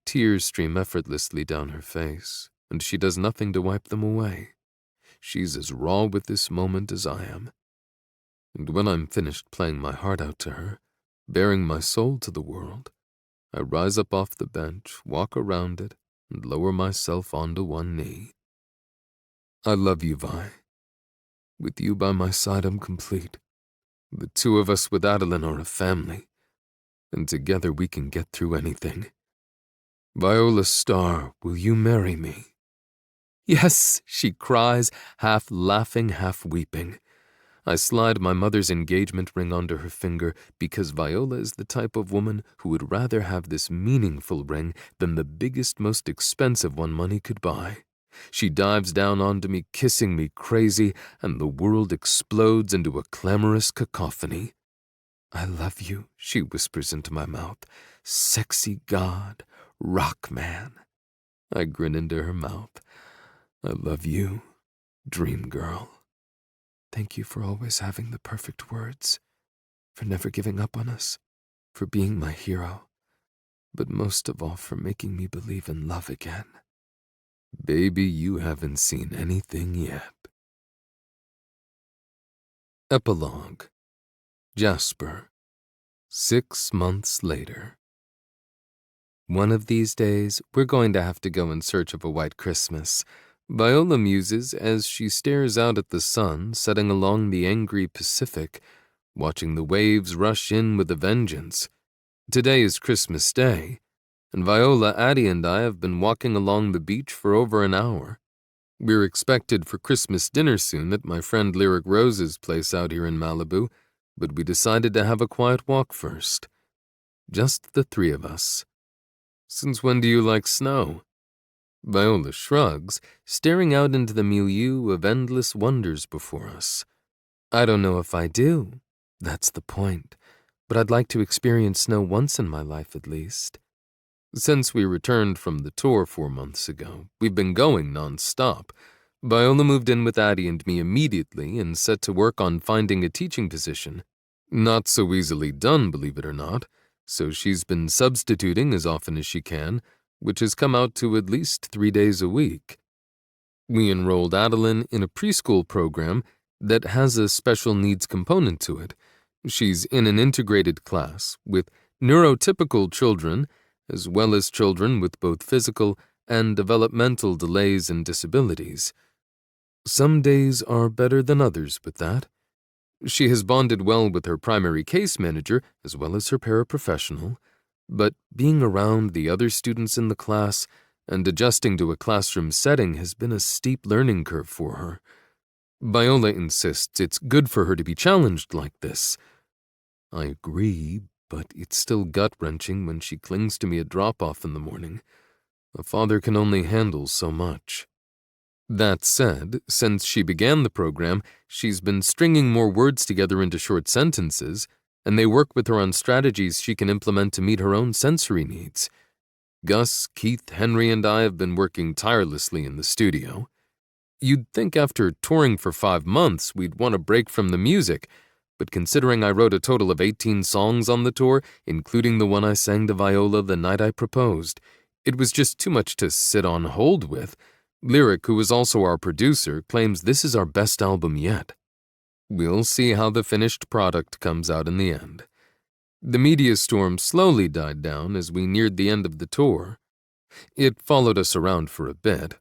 Tears stream effortlessly down her face, and she does nothing to wipe them away. She's as raw with this moment as I am. And when I'm finished playing my heart out to her, bearing my soul to the world, I rise up off the bench, walk around it, and lower myself onto one knee. I love you, Vi. With you by my side, I'm complete. The two of us with Adeline are a family, and together we can get through anything. Viola Starr, will you marry me? Yes, she cries, half laughing, half weeping. I slide my mother's engagement ring onto her finger because Viola is the type of woman who would rather have this meaningful ring than the biggest, most expensive one money could buy. She dives down onto me, kissing me crazy, and the world explodes into a clamorous cacophony. I love you, she whispers into my mouth. Sexy God, rock man. I grin into her mouth. I love you, dream girl. Thank you for always having the perfect words, for never giving up on us, for being my hero, but most of all for making me believe in love again. Baby, you haven't seen anything yet. Epilogue. Jasper. 6 months later. One of these days, we're going to have to go in search of a white Christmas. Viola muses as she stares out at the sun setting along the angry Pacific, watching the waves rush in with a vengeance. Today is Christmas Day, and Viola, Addie, and I have been walking along the beach for over an hour. We're expected for Christmas dinner soon at my friend Lyric Rose's place out here in Malibu, but we decided to have a quiet walk first. Just the three of us. Since when do you like snow? Viola shrugs, staring out into the milieu of endless wonders before us. I don't know if I do. That's the point. But I'd like to experience snow once in my life at least. Since we returned from the tour 4 months ago, we've been going non-stop. Viola moved in with Addie and me immediately and set to work on finding a teaching position. Not so easily done, believe it or not, so she's been substituting as often as she can, which has come out to at least 3 days a week. We enrolled Adeline in a preschool program that has a special needs component to it. She's in an integrated class with neurotypical children, as well as children with both physical and developmental delays and disabilities. Some days are better than others with that. She has bonded well with her primary case manager as well as her paraprofessional, but being around the other students in the class and adjusting to a classroom setting has been a steep learning curve for her. Viola insists it's good for her to be challenged like this. I agree, but it's still gut-wrenching when she clings to me at drop-off in the morning. A father can only handle so much. That said, since she began the program, she's been stringing more words together into short sentences, and they work with her on strategies she can implement to meet her own sensory needs. Gus, Keith, Henry, and I have been working tirelessly in the studio. You'd think after touring for 5 months we'd want a break from the music, but considering I wrote a total of 18 songs on the tour, including the one I sang to Viola the night I proposed, it was just too much to sit on hold with. Lyric, who is also our producer, claims this is our best album yet. We'll see how the finished product comes out in the end. The media storm slowly died down as we neared the end of the tour. It followed us around for a bit,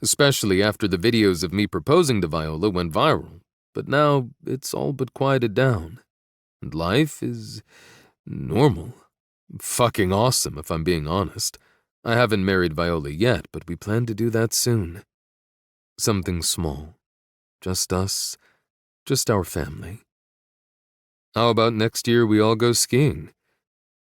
especially after the videos of me proposing to Viola went viral, but now it's all but quieted down. And life is normal. Fucking awesome, if I'm being honest. I haven't married Viola yet, but we plan to do that soon. Something small. Just us. Just our family. How about next year we all go skiing?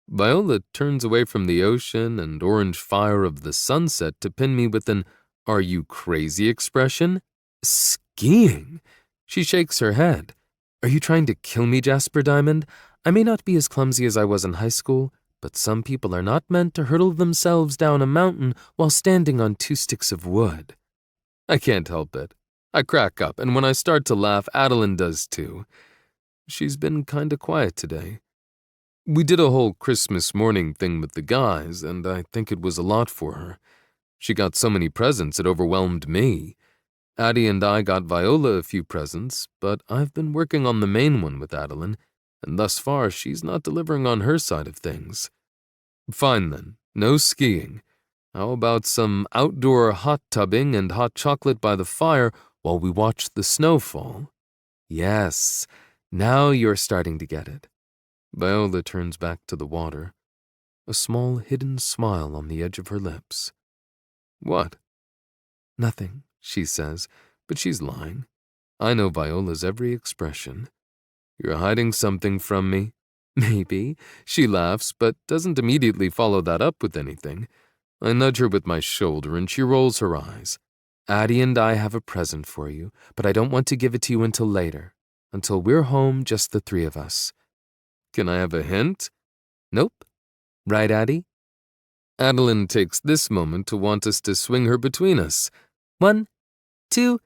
Viola turns away from the ocean and orange fire of the sunset to pin me with an "Are you crazy?" expression. Skiing? She shakes her head. Are you trying to kill me, Jasper Diamond? I may not be as clumsy as I was in high school, but some people are not meant to hurtle themselves down a mountain while standing on 2 sticks of wood. I can't help it. I crack up, and when I start to laugh, Adeline does too. She's been kinda quiet today. We did a whole Christmas morning thing with the guys, and I think it was a lot for her. She got so many presents it overwhelmed me. Addie and I got Viola a few presents, but I've been working on the main one with Adeline, and thus far she's not delivering on her side of things. Fine then, no skiing. How about some outdoor hot tubbing and hot chocolate by the fire while we watch the snow fall? Yes, now you're starting to get it. Viola turns back to the water, a small hidden smile on the edge of her lips. What? Nothing, she says, but she's lying. I know Viola's every expression. You're hiding something from me? Maybe. She laughs, but doesn't immediately follow that up with anything. I nudge her with my shoulder, and she rolls her eyes. Addie and I have a present for you, but I don't want to give it to you until later. Until we're home, just the 3 of us. Can I have a hint? Nope. Right, Addie? Adeline takes this moment to want us to swing her between us. 1, 2,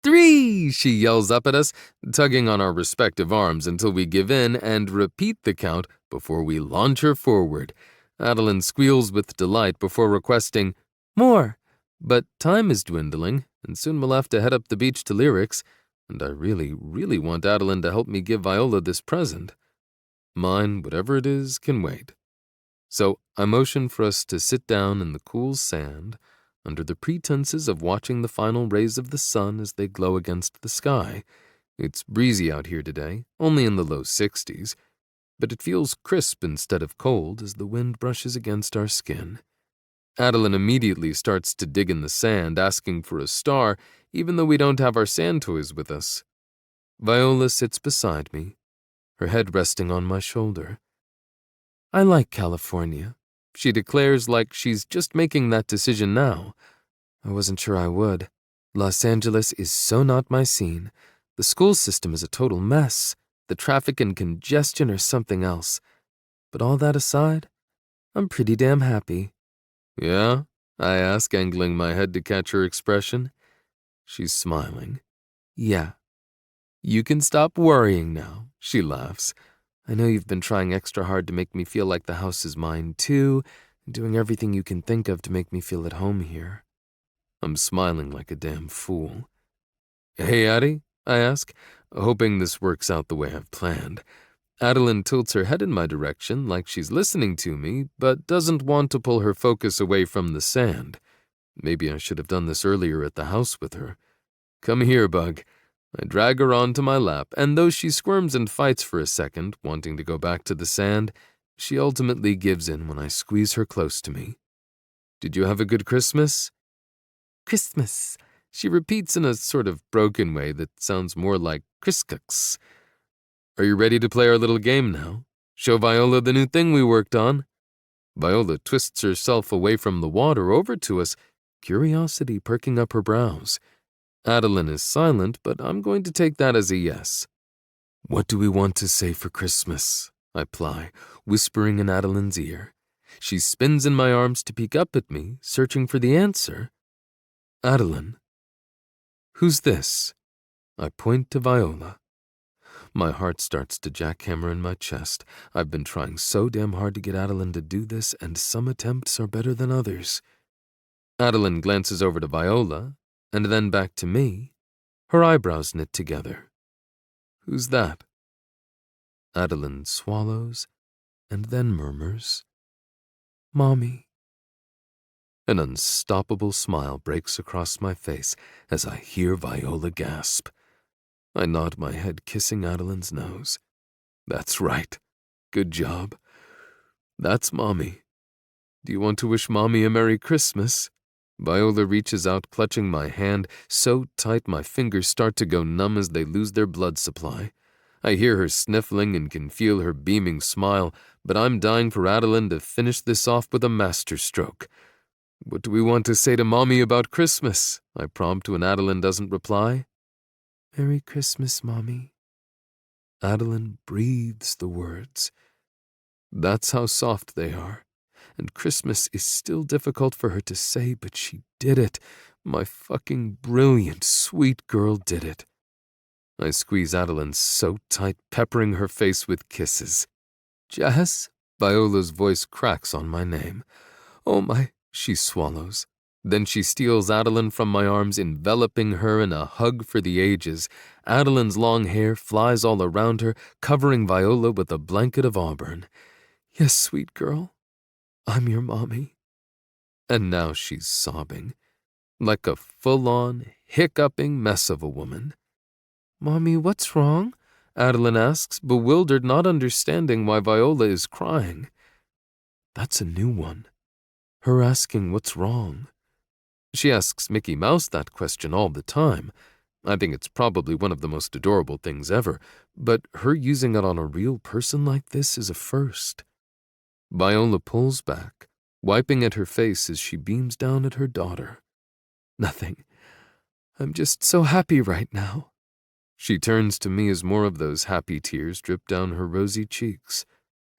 3, she yells up at us, tugging on our respective arms until we give in and repeat the count before we launch her forward. Adeline squeals with delight before requesting more. But time is dwindling, and soon we'll have to head up the beach to Lyrics, and I really, really want Adeline to help me give Viola this present. Mine, whatever it is, can wait. So I motion for us to sit down in the cool sand under the pretenses of watching the final rays of the sun as they glow against the sky. It's breezy out here today, only in the low 60s, but it feels crisp instead of cold as the wind brushes against our skin. Adeline immediately starts to dig in the sand, asking for a star, even though we don't have our sand toys with us. Viola sits beside me, her head resting on my shoulder. I like California, she declares like she's just making that decision now. I wasn't sure I would. Los Angeles is so not my scene. The school system is a total mess. The traffic and congestion are something else. But all that aside, I'm pretty damn happy. Yeah? I ask, angling my head to catch her expression. She's smiling. Yeah. You can stop worrying now, she laughs. I know you've been trying extra hard to make me feel like the house is mine too, and doing everything you can think of to make me feel at home here. I'm smiling like a damn fool. Hey, Addie? I ask, hoping this works out the way I've planned. Adeline tilts her head in my direction like she's listening to me, but doesn't want to pull her focus away from the sand. Maybe I should have done this earlier at the house with her. Come here, Bug. I drag her onto my lap, and though she squirms and fights for a second, wanting to go back to the sand, she ultimately gives in when I squeeze her close to me. Did you have a good Christmas? Christmas, she repeats in a sort of broken way that sounds more like Christmas. Are you ready to play our little game now? Show Viola the new thing we worked on? Viola twists herself away from the water over to us, curiosity perking up her brows. Adeline is silent, but I'm going to take that as a yes. What do we want to say for Christmas? I ply, whispering in Adeline's ear. She spins in my arms to peek up at me, searching for the answer. Adeline. Who's this? I point to Viola. My heart starts to jackhammer in my chest. I've been trying so damn hard to get Adeline to do this, and some attempts are better than others. Adeline glances over to Viola, and then back to me, her eyebrows knit together. Who's that? Adeline swallows, and then murmurs, Mommy. An unstoppable smile breaks across my face as I hear Viola gasp. I nod my head, kissing Adeline's nose. That's right. Good job. That's Mommy. Do you want to wish Mommy a Merry Christmas? Viola reaches out, clutching my hand so tight my fingers start to go numb as they lose their blood supply. I hear her sniffling and can feel her beaming smile, but I'm dying for Adeline to finish this off with a masterstroke. What do we want to say to Mommy about Christmas? I prompt when Adeline doesn't reply. Merry Christmas, Mommy. Adeline breathes the words. That's how soft they are. And Christmas is still difficult for her to say, but she did it. My fucking brilliant, sweet girl did it. I squeeze Adeline so tight, peppering her face with kisses. Jess? Viola's voice cracks on my name. Oh my, she swallows. Then she steals Adeline from my arms, enveloping her in a hug for the ages. Adeline's long hair flies all around her, covering Viola with a blanket of auburn. Yes, sweet girl. I'm your mommy. And now she's sobbing, like a full-on, hiccuping mess of a woman. Mommy, what's wrong? Adeline asks, bewildered, not understanding why Viola is crying. That's a new one. Her asking what's wrong. She asks Mickey Mouse that question all the time. I think it's probably one of the most adorable things ever, but her using it on a real person like this is a first. Viola pulls back, wiping at her face as she beams down at her daughter. Nothing. I'm just so happy right now. She turns to me as more of those happy tears drip down her rosy cheeks,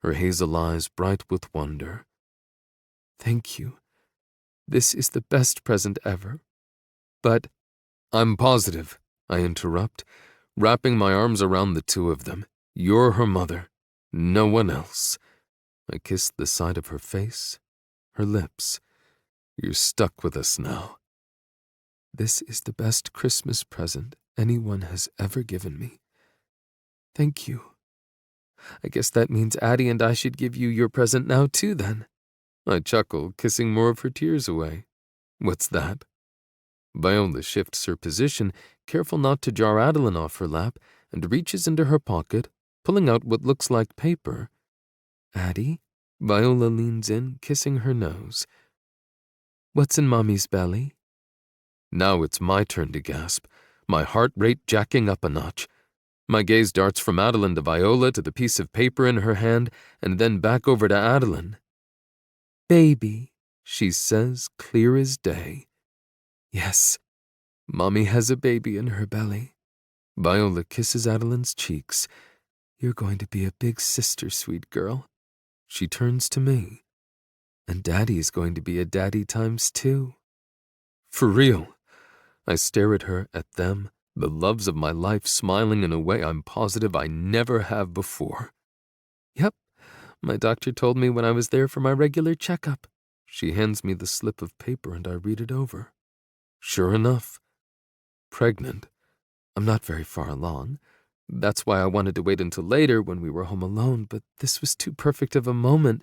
her hazel eyes bright with wonder. Thank you. This is the best present ever. But I'm positive, I interrupt, wrapping my arms around the two of them. You're her mother, no one else. I kiss the side of her face, her lips. You're stuck with us now. This is the best Christmas present anyone has ever given me. Thank you. I guess that means Addie and I should give you your present now too, then. I chuckle, kissing more of her tears away. What's that? Viola shifts her position, careful not to jar Adeline off her lap, and reaches into her pocket, pulling out what looks like paper. Addie? Viola leans in, kissing her nose. What's in Mommy's belly? Now it's my turn to gasp, my heart rate jacking up a notch. My gaze darts from Adeline to Viola to the piece of paper in her hand, and then back over to Adeline. Baby, she says, clear as day. Yes, Mommy has a baby in her belly. Viola kisses Adeline's cheeks. You're going to be a big sister, sweet girl. She turns to me. And Daddy's going to be a daddy times 2. For real. I stare at her, at them, the loves of my life smiling in a way I'm positive I never have before. Yep, my doctor told me when I was there for my regular checkup. She hands me the slip of paper and I read it over. Sure enough. Pregnant. I'm not very far along. That's why I wanted to wait until later when we were home alone, but this was too perfect of a moment.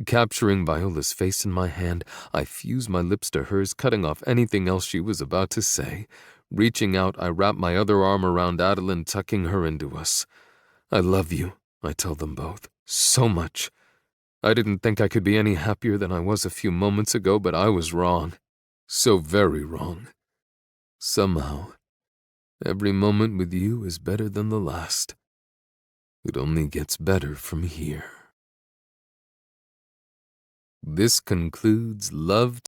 Capturing Viola's face in my hand, I fuse my lips to hers, cutting off anything else she was about to say. Reaching out, I wrap my other arm around Adeline, tucking her into us. I love you, I tell them both, so much. I didn't think I could be any happier than I was a few moments ago, but I was wrong. So very wrong. Somehow, every moment with you is better than the last. It only gets better from here. This concludes Love